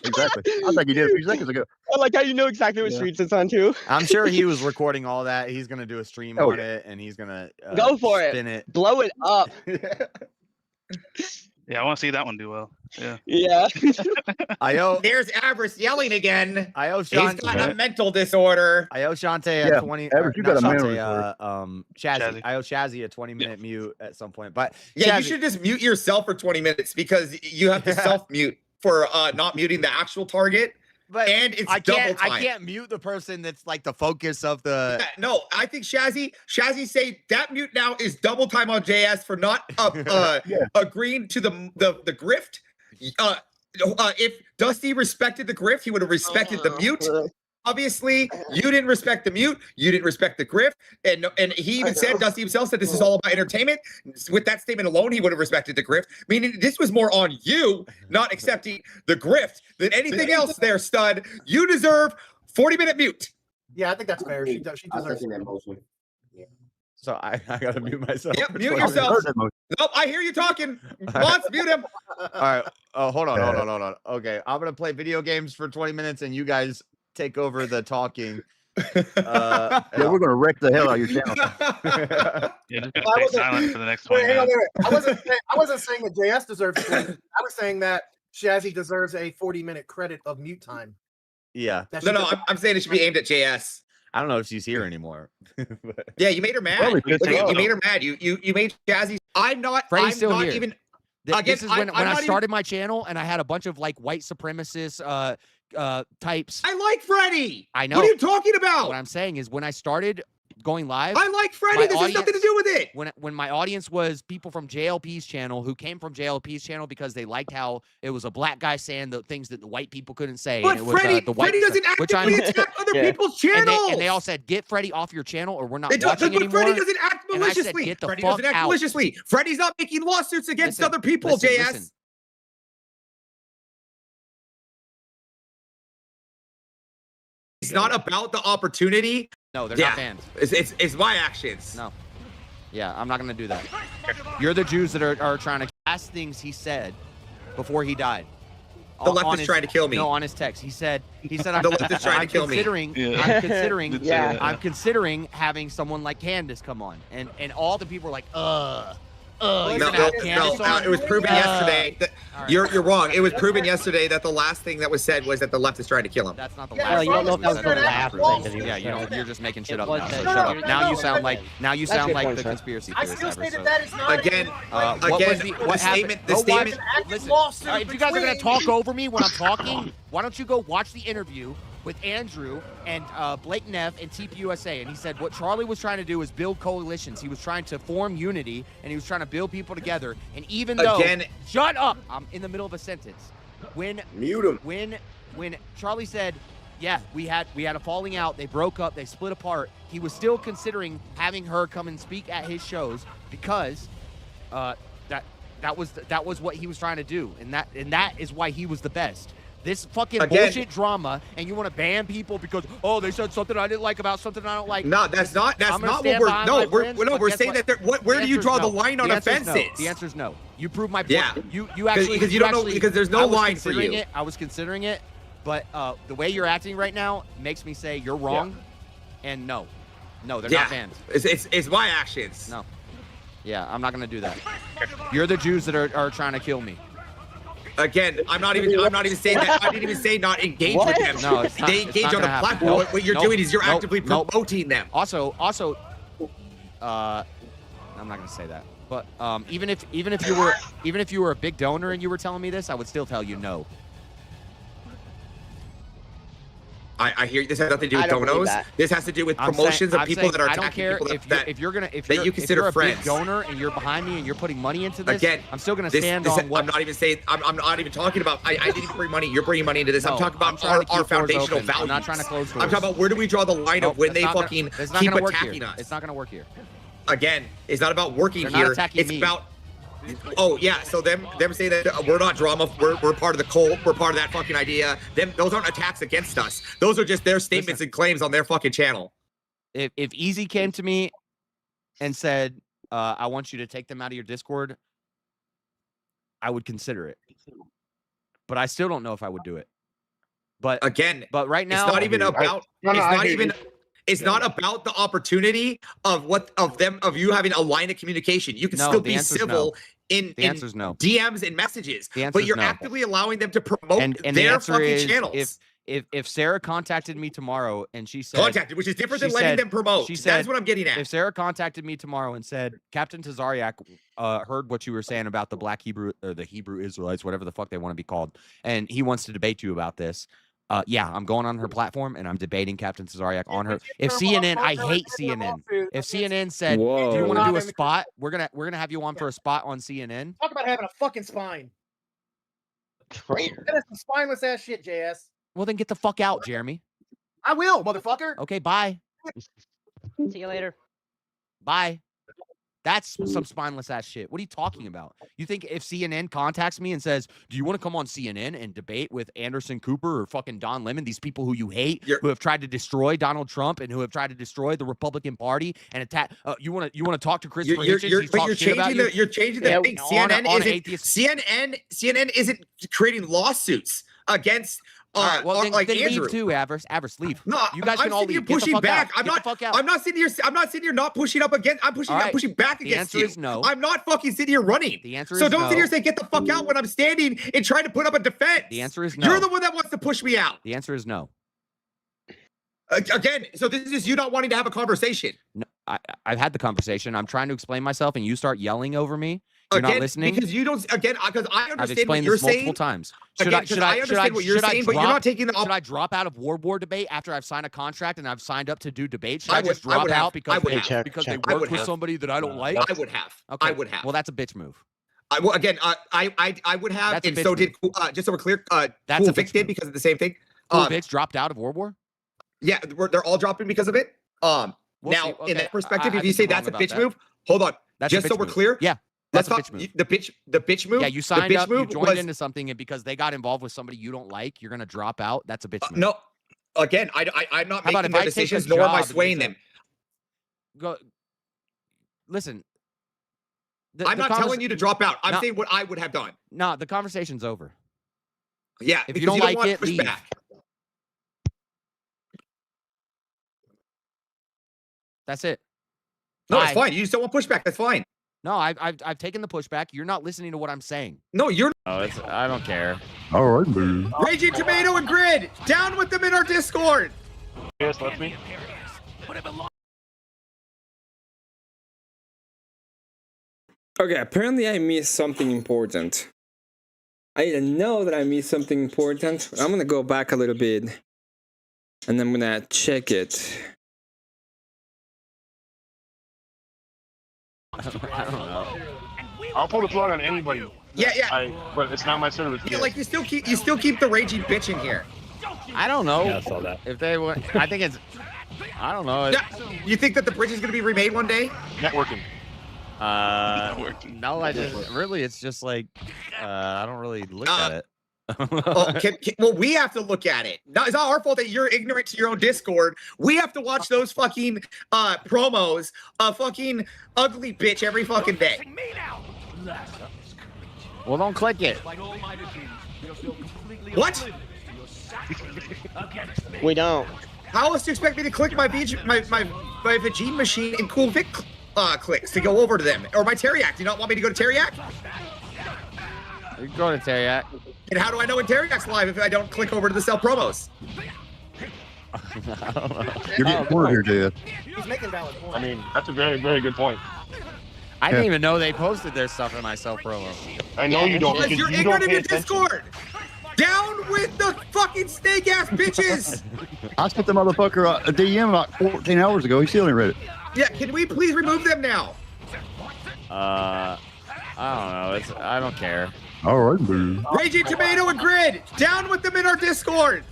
Exactly. I think he did a few seconds ago. I like how you know exactly what streets it's on too. I'm sure he was recording all that. He's gonna do a stream on it, and he's gonna Go for spin it. Blow it up. Yeah, I want to see that one do well. Yeah. Yeah. There's Avarice yelling again. I owe He's Sean. got a mental disorder. I owe Shante Yeah, a 20. Avarice, you got a not memory Shante, Shazzy. I owe Shazzy a 20-minute mute at some point. But Yeah, you Shazzy- should just mute yourself for 20 minutes because you have to self-mute for not muting the actual target. But and it's I double can't. time. I can't mute the person that's like the focus of the. Yeah, no, I think Shazzy say that mute now is double time on JS for not agreeing to the grift. If Dusty respected the grift, he would have respected the mute. Obviously, you didn't respect the mute. You didn't respect the grift. And he even said, Dusty himself said this is all about entertainment. With that statement alone, he would have respected the grift. Meaning this was more on you not accepting the grift than anything else there, stud. You deserve 40-minute mute. Yeah, I think that's fair. She deserves that motion. So I gotta mute myself. Yep, mute yourself. Nope, I hear you talking. Mons, mute him. All right. Oh, hold on. Okay, I'm gonna play video games for 20 minutes, and you guys take over the talking. Yeah, we're gonna wreck the hell out of your channel. Yeah, just gonna stay silent for the next 20 Wait, hang on, minutes. wait. I wasn't saying that JS deserves a 20 minutes. I was saying that Shazzy deserves a 40-minute credit of mute time. Yeah. No, I'm saying it should be aimed at JS. I don't know if she's here anymore. Yeah, you made her mad. Probably Look, pissed her you off. made her mad. You made Jazzy. I'm not still here. even. This is when I'm I not started my channel, and I had a bunch of like white supremacist types. I like Freddie. I know. What are you talking about? What I'm saying is when I started going live, I like Freddie. This has nothing to do with it. When my audience was people from JLP's channel who came from JLP's channel because they liked how it was a black guy saying the things that the white people couldn't say. But and it was, Freddie, the white Freddie doesn't actively attack other people's channels. And they all said, "Get Freddie off your channel, or we're not But watching anymore." Freddie doesn't act And I said, maliciously. "Get the Freddie fuck doesn't act out." maliciously. Freddie's not making lawsuits against other people, JS. not about the opportunity. No, they're not banned. It's my actions. No. Yeah, I'm not gonna do that. You're the Jews that are trying to last things he said before he died. The left is trying to kill me. No, on his text, he said the left is trying to kill me. I'm considering having someone like Candace come on, and all the people were like, No, it was proven yesterday that you're wrong. It was proven yesterday that the last thing that was said was that the left is trying to kill him. That's not the Well, you don't know if that was the last thing. Yeah, you're just making shit up now. So shut up. Now you sound like the conspiracy I theorist. still stated that is not Again, what statement. happened? The statement. Listen, if you guys are gonna talk over me when I'm talking, why don't you go watch the interview with Andrew and Blake Neff and TPUSA, and he said what Charlie was trying to do is build coalitions. He was trying to form unity, and he was trying to build people together. And even though, shut up, I'm in the middle of a sentence. Mute him. When Charlie said, yeah, we had a falling out, they broke up, they split apart, he was still considering having her come and speak at his shows because that was what he was trying to do, and that is why he was the best. This fucking bullshit drama, and you want to ban people because they said something I didn't like about something I don't like. No, that's not what we're saying that. Where do you draw the line on offenses? The answer is no. You prove my point. Yeah. You actually because you don't know because there's no line for you. I was considering it, but the way you're acting right now makes me say you're wrong, and no, they're not banned. It's my actions. No. Yeah, I'm not gonna do that. You're the Jews that are trying to kill me. Again, I'm not even saying that. I didn't even say not engage with them. No, it's not, they engage on the platform. Nope, what you're doing is you're actively promoting them. Also, I'm not gonna say that. But even if you were a big donor and you were telling me this, I would still tell you no. I hear this has nothing to do with Donos. This has to do with promotions of people that are attacking people if you're a big donor and you're behind me and you're putting money into this. Again, I'm still gonna stand on what I'm not even saying. I'm not even talking about. I didn't even bring money. You're bringing money into this. I'm talking about our foundational values. I'm not trying to close doors. I'm talking about where do we draw the line of when they fucking keep attacking us. It's not gonna work here. Again, it's not about working here. It's about. Oh yeah, so them saying that we're not drama, we're part of the cult, we're part of that fucking idea. Those aren't attacks against us. Those are just their statements and claims on their fucking channel. If Easy came to me and said, I want you to take them out of your Discord, I would consider it. But I still don't know if I would do it. But again, right now it's not even about it's not about the opportunity of you having a line of communication. You can still be civil in DMs and messages, but you're actively allowing them to promote their fucking channels. If Sarah contacted me tomorrow and she said which is different than letting them promote. That's what I'm getting at. If Sarah contacted me tomorrow and said, Captain Tazariak heard what you were saying about the Black Hebrew or the Hebrew Israelites, whatever the fuck they want to be called, and he wants to debate you about this. Yeah, I'm going on her platform and I'm debating Captain Tazariak on her. If CNN, I hate CNN. If CNN said, "Do you want to do a spot?" We're gonna have you on for a spot on CNN. Talk about having a fucking spine. That is some spineless ass shit, JS. Well, then get the fuck out, Jeremy. I will, motherfucker. Okay, bye. See you later. Bye. That's some spineless ass shit. What are you talking about? You think if CNN contacts me and says, do you want to come on CNN and debate with Anderson Cooper or fucking Don Lemon, these people who you hate, who have tried to destroy Donald Trump and who have tried to destroy the Republican Party and attack, you want to talk to Christopher Hitchens? You're changing the thing. CNN isn't creating lawsuits against all right, well, then Andrew. Leave too, Avers, leave. No, you guys can all leave. Pushing back. I'm not sitting here not pushing up against. I'm pushing back against you. The answer is no. I'm not fucking sitting here running. The answer so is don't no. sit here and say get the fuck out when I'm standing and trying to put up a defense. The answer is no. You're the one that wants to push me out. The answer is no. Again, so this is you not wanting to have a conversation. No, I've had the conversation. I'm trying to explain myself, and you start yelling over me. You're not listening because you don't. Again, because I understand I've explained what you're this multiple saying. times. Should I understand what you're saying, but you're not taking the. Should I drop out of war debate after I've signed a contract and I've signed up to do debates? Should I just drop out because they work with somebody that I don't like? I would have. Okay. I would have. Well, that's a bitch move. I would have, and so did. Just so we're clear, that's Cool Vic did because of the same thing. Cool Vic dropped out of War. Yeah, they're all dropping because of it. Now, in that perspective, if you say that's a bitch move, hold on. Just so we're clear, yeah. That's not the bitch move. Yeah, you signed up, you joined into something, and because they got involved with somebody you don't like, you're gonna drop out. That's a bitch move. No, again, I'm not How about making their if I take a decisions, nor am I job and swaying they them. Go. Listen. I'm not telling you to drop out. I'm saying what I would have done. No, the conversation's over. Yeah, if because you don't like want it, leave. pushback. That's it. No, Bye. it's fine. You just don't want pushback. That's fine. No, I've taken the pushback. You're not listening to what I'm saying. No, you're. Oh, I don't care. All right, man. Raging Tomato and Grid, down with them in our Discord. Yes, that's me. Okay, apparently I missed something important. I didn't know that I missed something important. I'm gonna go back a little bit and I'm gonna check it. I don't know. I'll pull the plug on anybody. Yeah. But it's not my service. Yeah, like you still keep the raging bitch in here. I don't know. Yeah, I saw that. If they want, I think it's. I don't know. You think that the bridge is gonna be remade one day? Networking. No, I just really. It's just like I don't really look at it. Well, we have to look at it. No, it's not our fault that you're ignorant to your own Discord. We have to watch those fucking promos of fucking ugly bitch every fucking day. Well, don't click it. What? We don't. How else do you expect me to click my Vegene machine and Cool Vic clicks to go over to them? Or my Teriak? Do you not want me to go to Teriak? You can go to Teriak. And how do I know when Teriak's live if I don't click over to the sell promos? I don't know. You're getting cornered here, Dad. He's making valid points. I mean, that's a very, very good point. I didn't even know they posted their stuff in my self promo. I know you don't. Because you're You ignorant don't in pay your attention. Discord. Down with the fucking snake ass bitches. I sent the motherfucker a DM about 14 hours ago. He still ain't read it. Yeah, can we please remove them now? I don't know. I don't care. All right, man. Raging Tomato and Grid, down with them in our Discord.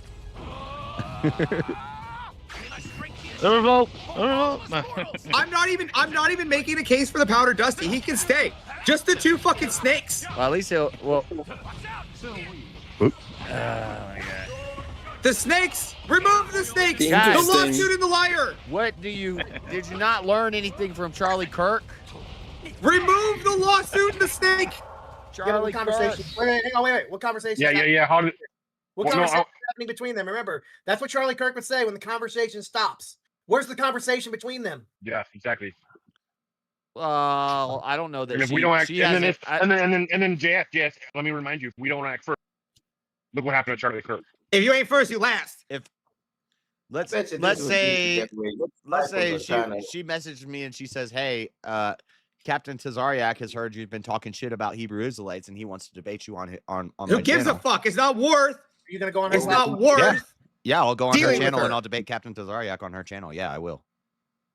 I'm not even making a case for the Powder Dusty. He can stay. Just the two fucking snakes. Well, at least he'll. Well. The snakes. Remove the snakes. Guys, the lawsuit and the liar. Did you not learn anything from Charlie Kirk? Remove the lawsuit and the snake. Charlie conversation. Wait. What conversation? Yeah. How did? What conversation is happening between them? Remember, that's what Charlie Kirk would say when the conversation stops. Where's the conversation between them? Yeah, exactly. Well, I don't know that. And if we don't act, and then JS, let me remind you, if we don't act first, look what happened to Charlie Kirk. If you ain't first, you last. Let's say she messaged me and she says, "Hey, Captain Tazariak has heard you've been talking shit about Hebrew Israelites and he wants to debate you on Who my gives channel." a fuck? It's not worth. Are you gonna go on? It's not worth. Yeah, I'll go on her dealing with channel her. and I'll debate Captain Tazariak on her channel. Yeah, I will.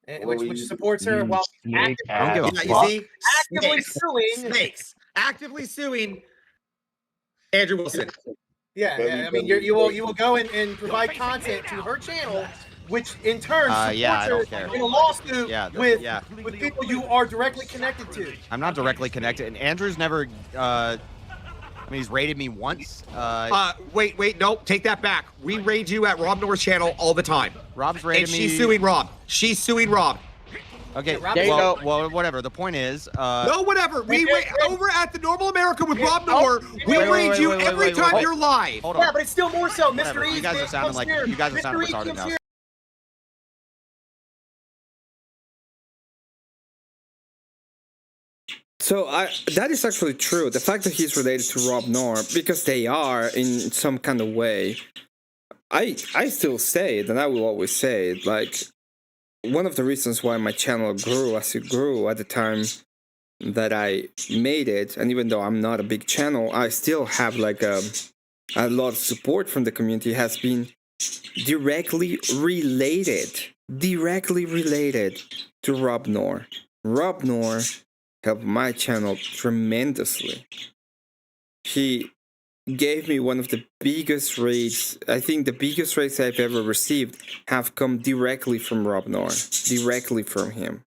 Which supports her while I don't give a You fuck. see, actively snakes. suing. Snakes actively suing Andrew Wilson. Yeah. I mean, you will go and provide content to her channel, which in turn supports yeah, I don't her care. in a lawsuit Yeah, with people you are directly connected to. I'm not directly connected, and Andrew's never. I mean, he's rated me once. Wait, no, take that back. We raid you at Rob Nor's channel all the time. Rob's rated and me. she's suing Rob. She's suing Rob. Okay, There you well, whatever. The point is, no, whatever. We raid over at the Normal America with Rob Nor. We raid you every time you're live. Hold on. Yeah, but it's still more so. Whatever. Mr. E. You guys are sounding like retarded now. So that is actually true. The fact that he's related to Rob Nor, because they are in some kind of way. I still say it, and I will always say it. Like, one of the reasons why my channel grew as it grew at the time that I made it, and even though I'm not a big channel, I still have like a lot of support from the community, has been directly related to Rob Nor. Rob Nor helped my channel tremendously. He gave me one of the biggest raids. I think the biggest raids I've ever received have come directly from Rob Nor, directly from him.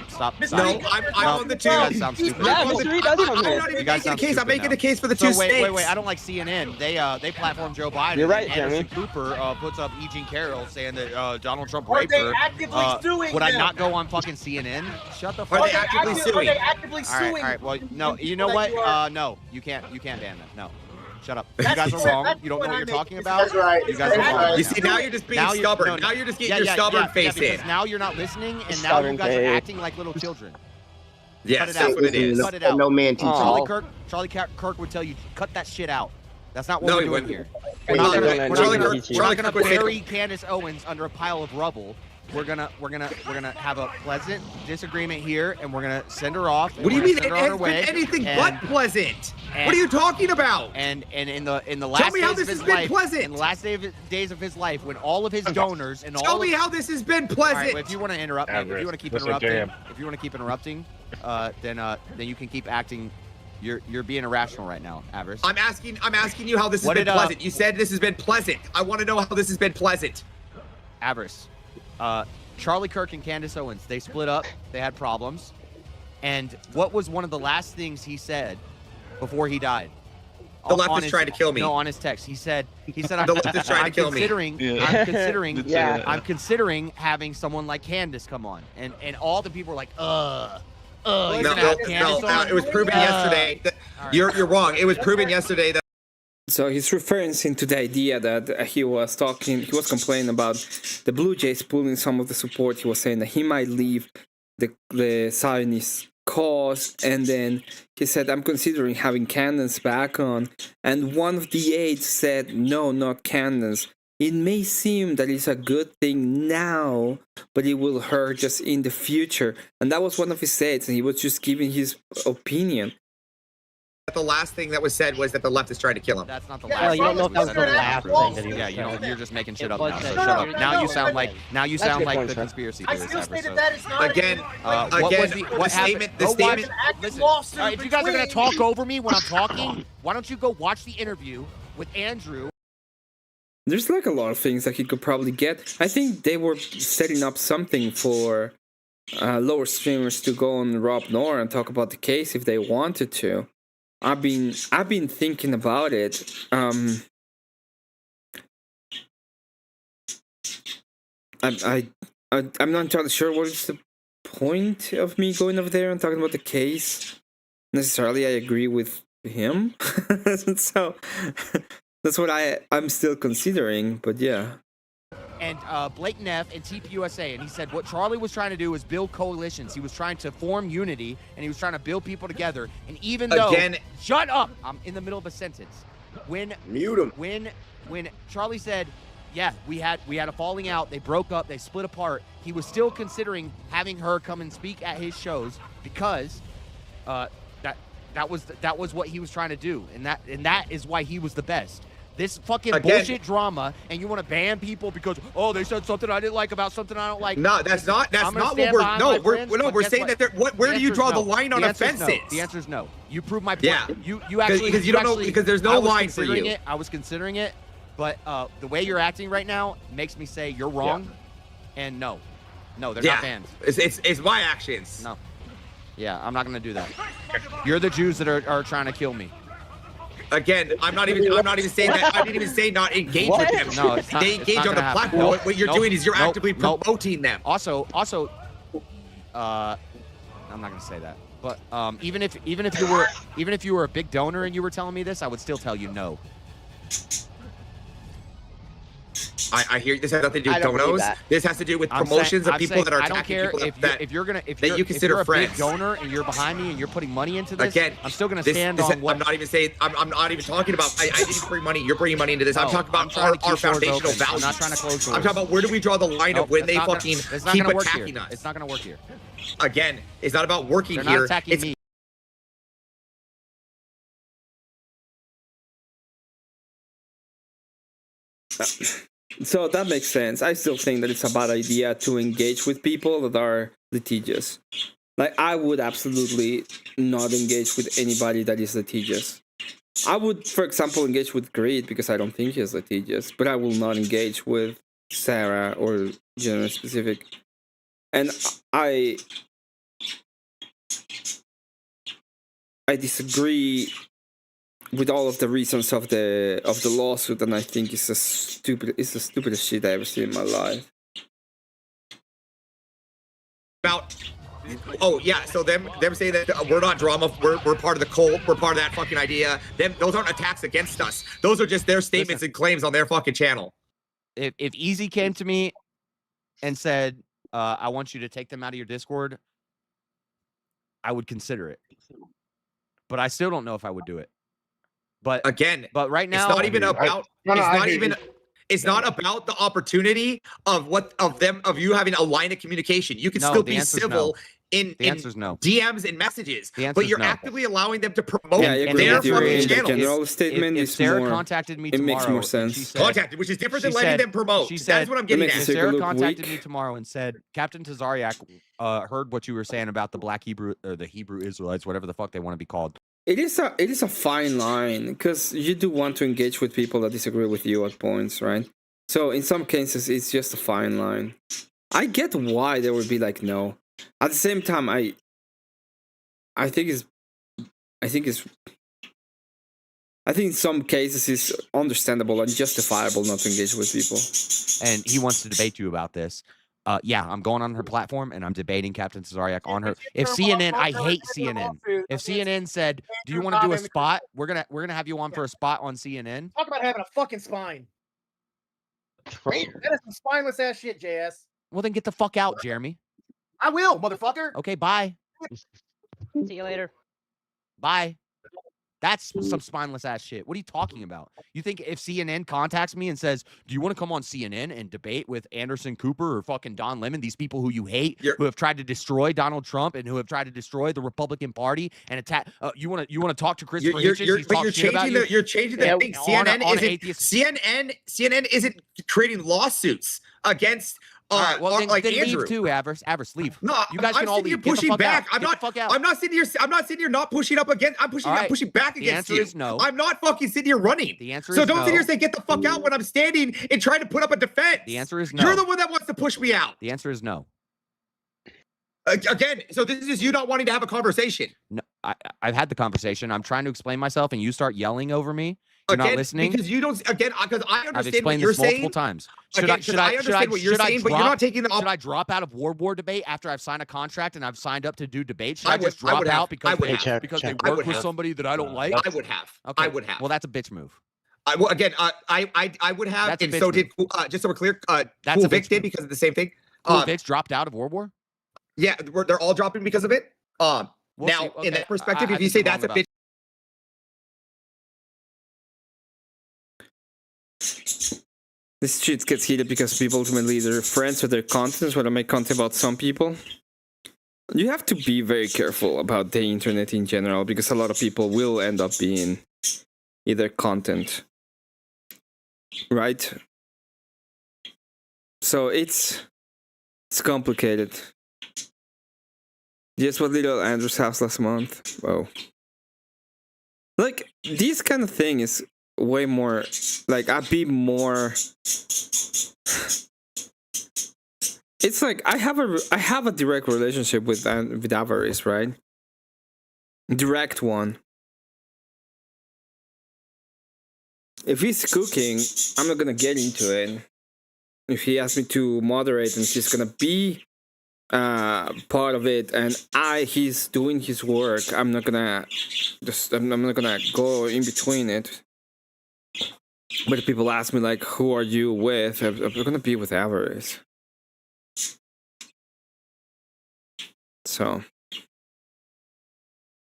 Stop. No, I'm on the two. You guys sound stupid. I'm not even making a case. I'm making a case for the two states. Wait. I don't like CNN. They platform Joe Biden. You're right, Anderson Jeremy. Cooper puts up E. Jean Carroll saying that Donald Trump Are raped they her. actively suing Would I them? not go on fucking CNN? Shut the fuck Are up. they actively suing? Are they actively All right, suing? all right. Well, no. You know Like what? you No. You can't ban them. No. Shut up. That's You guys the are point- wrong. that's You don't know the what point you're I'm talking making. about. That's right. You guys are That's wrong. right. You see, now you're just being Now stubborn. no, Now you're just getting your stubborn face because in. now you're not listening, and now Stubborn you guys are face. acting like little children. Yes, Cut it that's out. what it is. Cut it out. No man teaches all. Charlie Kirk would tell you, cut that shit out. That's not what No, we're he doing wouldn't. here. We're We're not not gonna, gonna- we're Charlie not gonna, Kirk- we're Charlie not gonna Kirk would say- bury Candace Owens under a pile of rubble. We're gonna have a pleasant disagreement here, and we're gonna send her off. and What do you mean? we're It gonna send her on her has way, been anything and- but pleasant. and- What are you talking about? And in the last me how days this of his has been life, pleasant. in the last days of his life, when all of his donors and all Tell me how this has been pleasant. All right, well, if you want to interrupt me, if Average. you want to keep Listen, interrupting, JM. then you can keep acting. You're being irrational right now, Avarice. I'm asking you how this has What been did, pleasant. You said this has been pleasant. I want to know how this has been pleasant. Avarice. Charlie Kirk and Candace Owens, they split up. They had problems. And what was one of the last things he said before he died? The left is trying to kill me. No, on his text. He said The left is trying to kill me. I'm considering having someone like Candace come on. And all the people were like, No, Candace on? it was proven yesterday. That, you're wrong. It was proven yesterday that. So he's referencing to the idea that he was complaining about the Blue Jays pulling some of the support. He was saying that he might leave the Zionist cause, and then he said, I'm considering having Candace back on, and one of the aides said, no, not Candace. It may seem that it's a good thing now, but it will hurt just in the future. And that was one of his aides, and he was just giving his opinion. The last thing that was said was that the left is trying to kill him. That's not the Yeah, last you don't know if that was the last thing that he Yeah, was you know, saying. you're just making shit It up was now. that- So shut up. No, Now you no, sound no, like That's the good point, sir. conspiracy I theorist. still Avarice, say so. that is not Again, What was the statement. The statement. Listen, lawsuit all right, if you guys are gonna between- talk over me when I'm talking, why don't you go watch the interview with Andrew? There's like a lot of things that he could probably get. I think they were setting up something for lower streamers to go on Rob Nor and talk about the case if they wanted to. I've been thinking about it. I'm not entirely sure what is the point of me going over there and talking about the case. Necessarily, I agree with him. So that's what I'm still considering. But yeah. And Blake Neff and TPUSA, and he said what Charlie was trying to do was build coalitions. He was trying to form unity, and he was trying to build people together. And even though, shut up, I'm in the middle of a sentence. Mute him. When Charlie said, yeah, we had a falling out, they broke up, they split apart, he was still considering having her come and speak at his shows because that was what he was trying to do, and that is why he was the best. This fucking bullshit drama, and you want to ban people because they said something I didn't like about something I don't like. No, that's not what we're saying that where do you draw the line on offenses? The answer is no. You prove my point. Yeah. You actually because you don't know because there's no line for you. I was considering it, but the way you're acting right now makes me say you're wrong. And no, they're not banned. It's my actions. No. Yeah, I'm not gonna do that. You're the Jews that are trying to kill me. Again, I'm not even saying that. I didn't even say not engage with them. No, it's not, they engage on the platform. Nope, what you're doing is you're actively promoting them. Also, I'm not gonna say that. But even if you were a big donor and you were telling me this, I would still tell you no. I hear this has nothing to do with Donos. This has to do with promotions of people that are attacking people if you're you consider a friends. big donor and you're behind me and you're putting money into this. Again, I'm still gonna stand on what I'm not even saying. I'm not even talking about. I didn't bring money. You're bringing money into this. I'm talking about our foundational values. I'm not trying to close doors. I'm talking about where do we draw the line of when they fucking keep attacking us. It's not gonna work here. Again, it's not about working They're here. not attacking me. So that makes sense. I still think that it's a bad idea to engage with people that are litigious. Like, I would absolutely not engage with anybody that is litigious. I would, for example, engage with Greed because I don't think he's litigious, but I will not engage with Sarah or Jenna specific. And I I disagree with all of the reasons of the lawsuit, and I think it's the stupidest shit I ever seen in my life. About yeah, so them saying that we're not drama, we're part of the cult, we're part of that fucking idea. Those aren't attacks against us. Those are just their statements and claims on their fucking channel. If Easy came to me and said, I want you to take them out of your Discord, I would consider it. But I still don't know if I would do it. But again, right now, it's not even about. It's not about the opportunity of you having a line of communication. You can still be civil in DMs and messages, but you're actively allowing them to promote their fucking channel. General statement if is Sarah more, contacted me it tomorrow, makes more sense. Contacted, which is different than letting them promote. That's what I'm getting at. If Sarah contacted me tomorrow and said, Captain Tazariak heard what you were saying about the Black Hebrew or the Hebrew Israelites, whatever the fuck they want to be called. It is a fine line because you do want to engage with people that disagree with you at points, right? So in some cases, it's just a fine line. I get why they would be like no. At the same time, I think in some cases it's understandable and justifiable not to engage with people. And he wants to debate you about this. Yeah, I'm going on her platform and I'm debating Captain Tazariak on her. If CNN, I hate CNN. If CNN said, "Do you want to do a spot? We're gonna have you on for a spot on CNN." Talk about having a fucking spine. That is some spineless ass shit, JS. Well, then get the fuck out, Jeremy. I will, motherfucker. Okay, bye. See you later. Bye. That's some spineless ass shit. What are you talking about? You think if CNN contacts me and says, "Do you want to come on CNN and debate with Anderson Cooper or fucking Don Lemon, these people who you hate, who have tried to destroy Donald Trump and who have tried to destroy the Republican Party and attack? You want to talk to Christopher Hitchens? You're changing the thing. CNN isn't creating lawsuits against. All right, well, then Andrew. leave too, Avers, leave. No, you guys can all leave. You're pushing back. I'm not sitting here. I'm not sitting here not pushing up against. I'm pushing back against you. The answer is no. I'm not fucking sitting here running. The answer is so don't no. sit here and say get the fuck out when I'm standing and trying to put up a defense. The answer is no. You're the one that wants to push me out. The answer is no. Again, so this is you not wanting to have a conversation. No, I've had the conversation. I'm trying to explain myself, and you start yelling over me. You're not listening because you don't. Again, because I understand I've explained what you're this multiple saying. times. Should I understand what you're saying, but you're not taking the. Should I drop out of War debate after I've signed a contract and I've signed up to do debates? Should I just drop out because they work with somebody that I don't like? I would have. Okay. I would have. Well, that's a bitch move. I would have, and so did. Just so we're clear, Cool Vic did because of the same thing. Cool Vic's dropped out of War. Yeah, they're all dropping because of it. Now, in that perspective, if you say that's a bitch. This shit gets heated because people ultimately either friends with their contents when I make content about some people. You have to be very careful about the internet in general because a lot of people will end up being either content. Right? So it's complicated. Just what little Andrew's house last month. Whoa. Like, this kind of thing is way more, like, I'd be more. It's like I have a direct relationship with Avarice, right? Direct one. If he's cooking, I'm not gonna get into it. If he asks me to moderate and he's gonna be part of it, and he's doing his work, I'm not gonna go in between it. But if people ask me like, who are you with? I'm gonna be with Avarice. So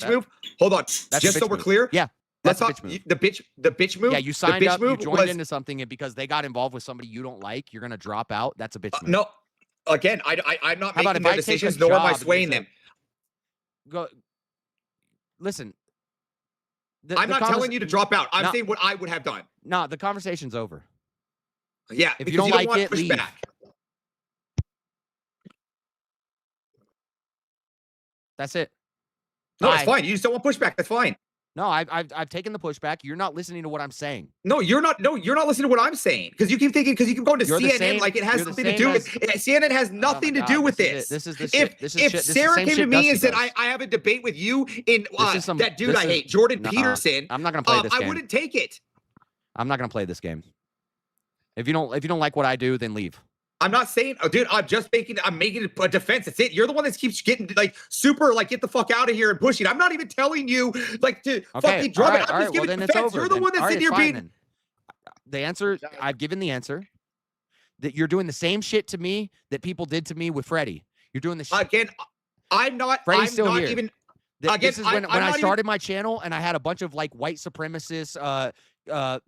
move. Hold on. Just so we're clear. Yeah. Let's talk the bitch move. Yeah, you signed up, you joined was, into something, and because they got involved with somebody you don't like, you're gonna drop out. That's a bitch move. No. Again, I'm not making their decisions, nor am I swaying them. Go. Listen. I'm not telling you to drop out. I'm saying what I would have done. No, the conversation's over. Yeah, if you don't like it, leave. Back. That's it. No, it's fine. You just don't want pushback. That's fine. No, I've taken the pushback. You're not listening to what I'm saying. No, you're not. No, you're not listening to what I'm saying because you keep thinking because you keep going to CNN like it has something to do with. CNN has nothing to do with this. If Sarah came to me and said, "I have a debate with you in that dude I hate, Jordan Peterson," I'm not gonna play this game. I wouldn't take it. I'm not gonna play this game. If you don't like what I do, then leave. I'm not saying, oh, dude, I'm making a defense. That's it. You're the one that keeps getting like super, like, get the fuck out of here and pushing. I'm not even telling you like to fucking drum it. I'm just giving defense. You're the one that's sitting here being. The answer, I've given the answer. That you're doing the same shit to me that people did to me with Freddie. You're doing the shit. Again, I'm not. Freddie's I'm still not here. even. This is when I started my channel and I had a bunch of like white supremacist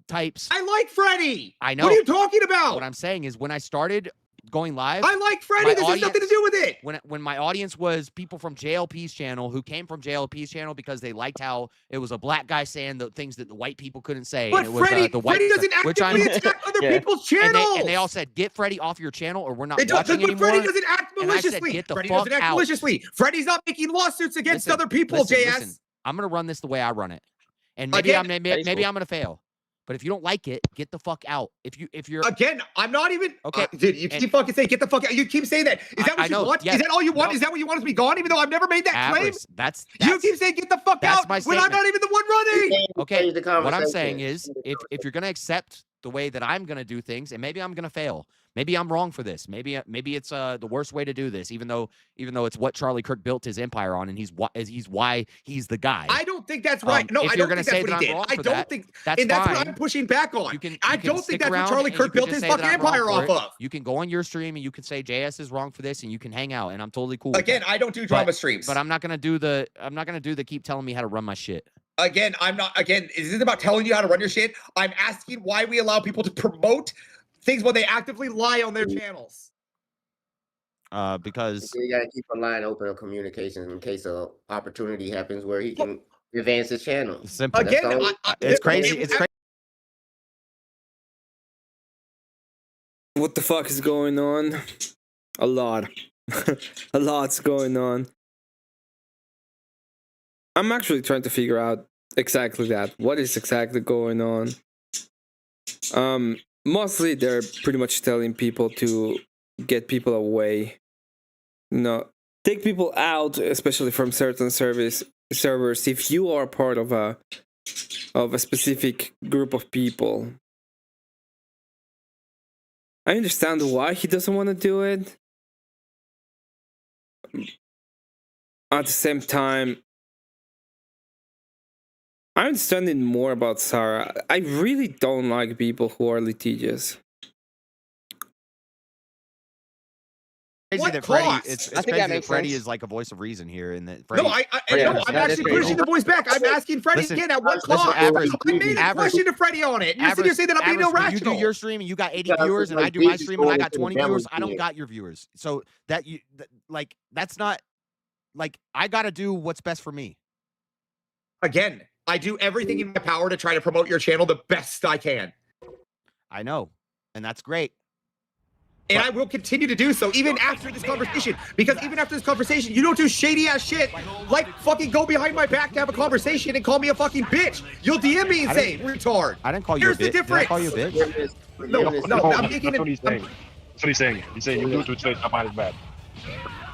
types. I like Freddie. I know. What are you talking about? What I'm saying is when I started going live, I like Freddie. This has nothing to do with it. When my audience was people from JLP's channel who came from JLP's channel because they liked how it was a black guy saying the things that the white people couldn't say. But and it was, Freddie doesn't actively attack other people's channels. And they all said, "Get Freddie off your channel, or we're not watching anymore." But Freddie doesn't act maliciously. Said, Get the Freddie fuck doesn't act out. maliciously. Freddie's not making lawsuits against other people. Listen, I'm gonna run this the way I run it, and maybe I'm gonna fail. But if you don't like it, get the fuck out. If you're again, I'm not even okay. Dude, you keep fucking saying get the fuck out. You keep saying that. Is that what you want? Yes. Is that all you want? No. Is that what you want us to be gone? Even though I've never made that claim. That's you keep saying get the fuck out when I'm not even the one running. Okay. What I'm saying is, if you're gonna accept the way that I'm gonna do things, and maybe I'm gonna fail. Maybe I'm wrong for this. Maybe it's the worst way to do this, even though it's what Charlie Kirk built his empire on, and he's why he's the guy. I don't think that's right. No, I don't think that's what he did. I don't think, and that's what I'm pushing back on. I don't think that's what Charlie Kirk built his fucking empire off of. You can go on your stream and you can say JS is wrong for this, and you can hang out, and I'm totally cool. Again, I don't do drama streams, but I'm not gonna do the keep telling me how to run my shit. Again, I'm not. Again, is this about telling you how to run your shit? I'm asking why we allow people to promote things when they actively lie on their channels. Because you gotta keep a line open of communication in case an opportunity happens where he can advance his channel. Simple. Again, it's crazy. It's crazy. What the fuck is going on? A lot. A lot's going on. I'm actually trying to figure out exactly that. What is exactly going on? Mostly they're pretty much telling people to get people away. Take people out, especially from certain servers if you are part of a specific group of people. I understand why he doesn't want to do it. At the same time, I'm understanding more about Sarah. I really don't like people who are litigious. It's crazy that Freddie is like a voice of reason here, and that Freddie, I'm actually pushing the voice back. I'm asking Freddie again at what cost? I made a question to Freddie on it. You're sitting here saying that I'm being irrational. You do your stream and you got 80 viewers, and I do my stream and I got 20 viewers. I don't got your viewers, so that's not like I got to do what's best for me. Again, I do everything in my power to try to promote your channel the best I can. I know, and that's great. And I will continue to do so even after this conversation, because even after this conversation, you don't do shady ass shit like fucking go behind my back to have a conversation and call me a fucking bitch. You'll DM me and say retard. I didn't call you a bitch. Here's the difference. Did I call you a bitch? No, I'm making That's what he's saying. That's what he's saying. He's saying you do to say I'm his bad.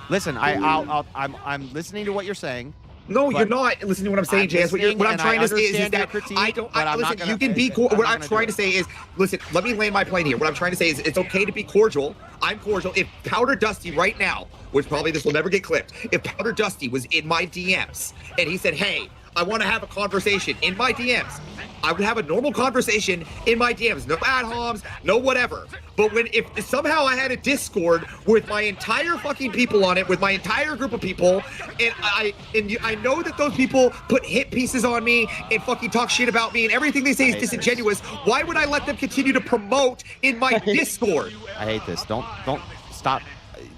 Listen, I'm listening to what you're saying. No, you're not listening to what I'm saying, Jazz. What I'm trying to say is that I don't. Listen, you can be cool. What I'm trying to say is, listen, let me land my plane here. What I'm trying to say is, it's okay to be cordial. I'm cordial. If Powder Dusty right now, which probably this will never get clipped, if Powder Dusty was in my DMs and he said, "Hey, I want to have a conversation," in my DMs, I would have a normal conversation in my DMs. No ad homs, no whatever. But if somehow I had a Discord with my entire fucking people on it, with my entire group of people, and I know that those people put hit pieces on me and fucking talk shit about me and everything they say is disingenuous, why would I let them continue to promote in my Discord? I hate this. Don't stop.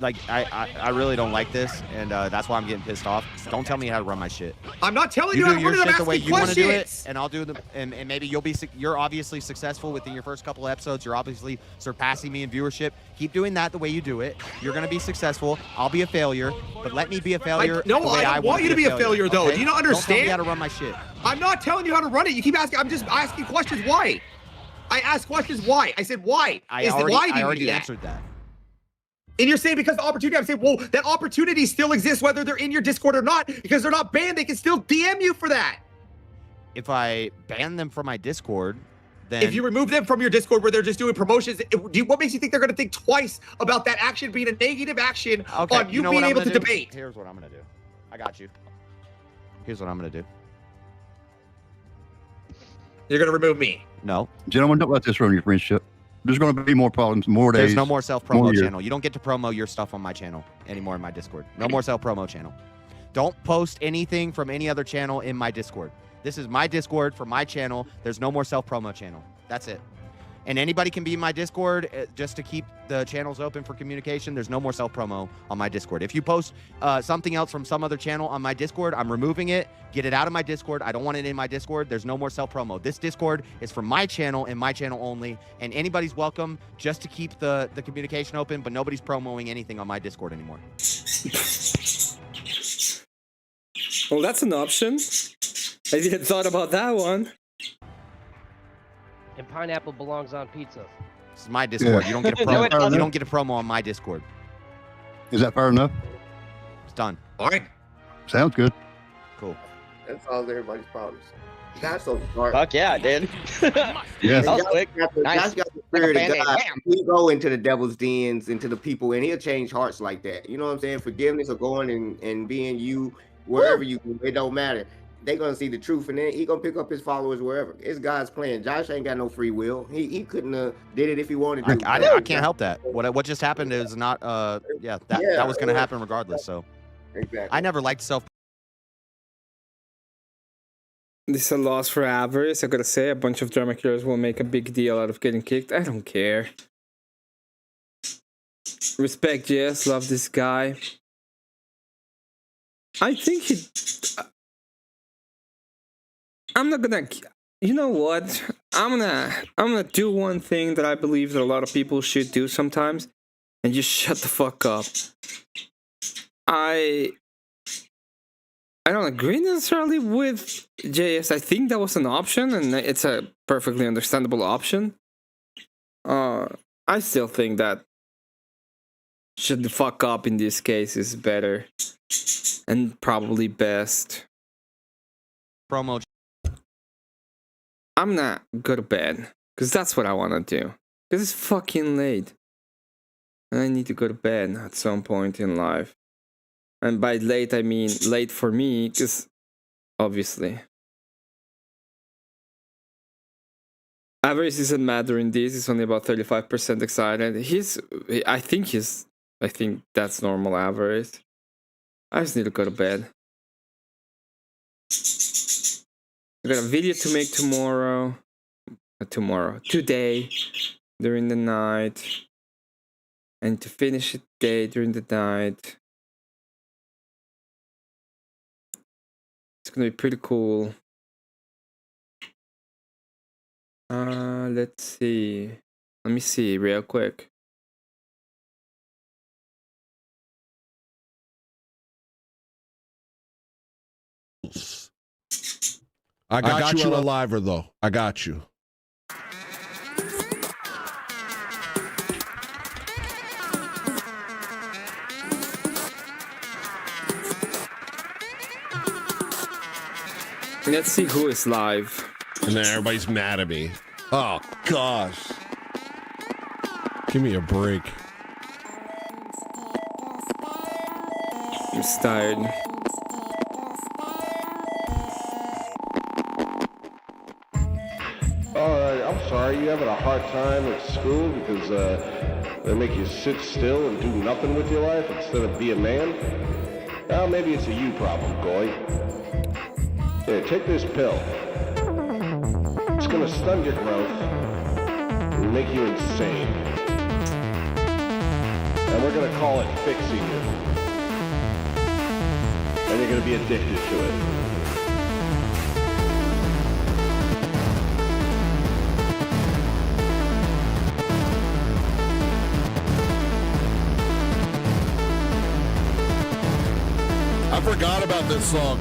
I really don't like this, and that's why I'm getting pissed off. Don't tell me how to run my shit. I'm not telling You you how do to your run it. shit I'm the way asking you want to do it, questions. and I'll do them. And maybe you're obviously successful within your first couple of episodes. You're obviously surpassing me in viewership. Keep doing that the way you do it. You're gonna be successful. I'll be a failure, but let me be a failure. No, the way I don't want you to be a failure, though. okay? Do you not Don't tell me understand? how to run my shit. I'm not telling you how to run it. You keep asking. I'm just asking questions. Why? I asked questions. Why? I said why. I already Why did you already do that? answered that. And you're saying because the opportunity, I'm saying, well, that opportunity still exists whether they're in your Discord or not, because they're not banned. They can still DM you for that. If I ban them from my Discord, then If you remove them from your Discord where they're just doing promotions, what makes you think they're going to think twice about that action being a negative action on you know being what I'm able to gonna do? debate? Here's what I'm gonna do. I got you. Here's what I'm gonna do. You're going to remove me. No. Gentlemen, don't let this ruin your friendship. There's going to be more problems, more days. There's no more self-promo more years. channel. You don't get to promo your stuff on my channel anymore in my Discord. No more self-promo channel. Don't post anything from any other channel in my Discord. This is my Discord for my channel. There's no more self-promo channel. That's it. And anybody can be in my Discord just to keep the channels open for communication. There's no more self-promo on my Discord. If you post something else from some other channel on my Discord, I'm removing it. Get it out of my Discord. I don't want it in my Discord. There's no more self-promo. This Discord is for my channel and my channel only. And anybody's welcome just to keep the communication open, but nobody's promoting anything on my Discord anymore. Well, that's an option. I didn't thought about that one. And pineapple belongs on pizza. This is my Discord. Yeah. You don't get a No, it promo. doesn't. You don't get a promo on my Discord. Is that fair enough? It's done. All right. Sounds good. Cool. That solves everybody's problems. That's so smart. Fuck yeah, dude. Yes. That was quick. Josh Nice. got the Like a spirit of Band-Aid. God. Bam. He'll go into the devil's dens, into the people, and he'll change hearts like that. You know what I'm saying? Forgiveness or going and being you wherever you go, it don't matter. They gonna see the truth, and then he gonna pick up his followers wherever. It's God's plan. Josh ain't got no free will. He couldn't have did it if he wanted to. I can't help that. What just happened is not. That was gonna happen regardless. So Exactly. I never liked self. This is a loss for Avarice. I gotta say, a bunch of drama killers will make a big deal out of getting kicked. I don't care. Respect, yes. Love this guy. I think he. I'm not gonna. You know what? I'm gonna do one thing that I believe that a lot of people should do sometimes, and just shut the fuck up. I don't agree necessarily with JS. I think that was an option, and it's a perfectly understandable option. I still think that shut the fuck up in this case is better, and probably best. Promo. I'm not go to bed, because that's what I want to do. Because it's fucking late. And I need to go to bed at some point in life. And by late, I mean late for me, because obviously. Avarice isn't mad during this, he's only about 35% excited. I think that's normal Avarice. I just need to go to bed. I got a video to make tomorrow. Today, during the night. And to finish it today, during the night. It's gonna be pretty cool. Let's see. Let me see real quick. I got you on a liver, though. I got you. Let's see who is live. And then everybody's mad at me. Oh, gosh. Give me a break. I'm just tired. I'm sorry, you having a hard time at school because they make you sit still and do nothing with your life instead of be a man? Well, maybe it's a you problem, Goy. Here, take this pill. It's gonna stun your growth and make you insane. And we're gonna call it fixing you. And you're gonna be addicted to it. I forgot about this song.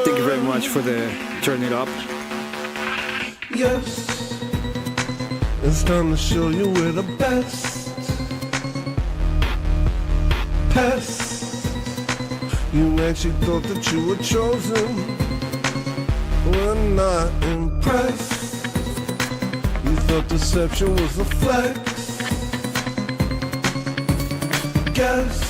Thank you very much for the turn it up. Yes, it's time to show you we're the best. Pests, you actually thought that you were chosen. We're not impressed. You thought deception was a flex. Guess.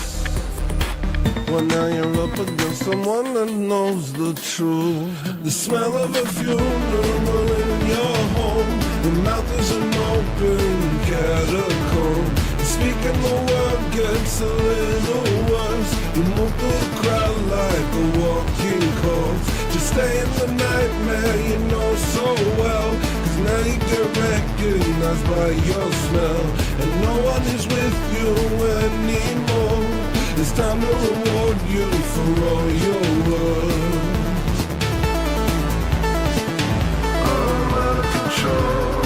Well, now you're up against someone that knows the truth. The smell of a funeral in your home. Your mouth is an open catacomb. Speaking the word gets a little worse. You move through the crowd like a walking corpse. Just stay in the nightmare you know so well. Cause now you get recognized by your smell. And no one is with you anymore. It's time to reward you for all your work. I'm out of control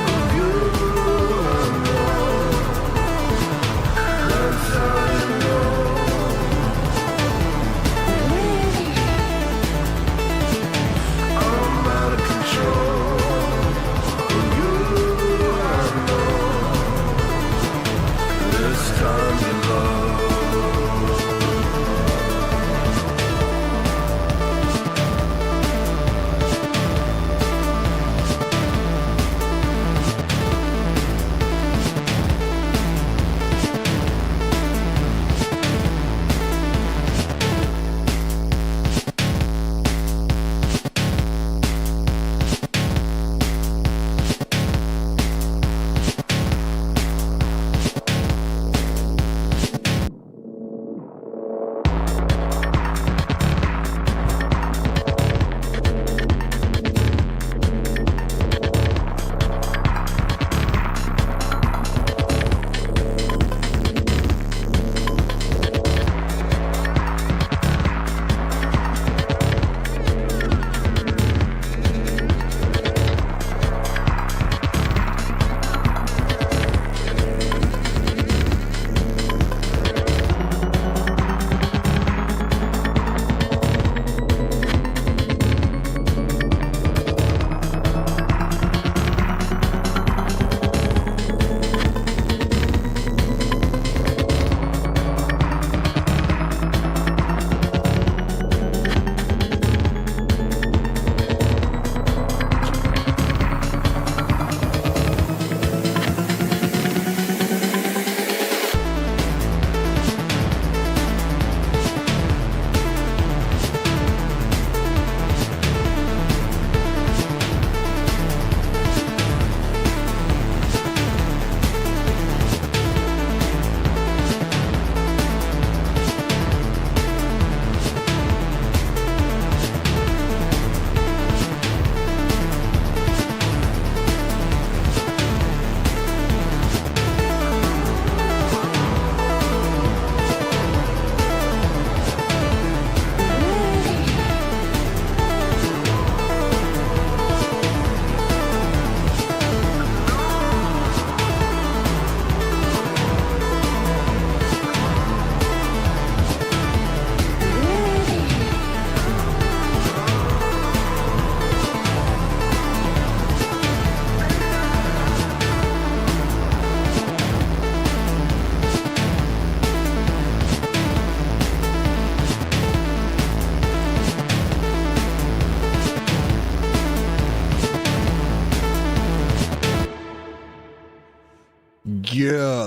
of you, I know. That's how you know. I'm out of control of you, I know. This time you love.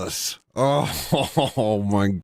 Jesus. Oh my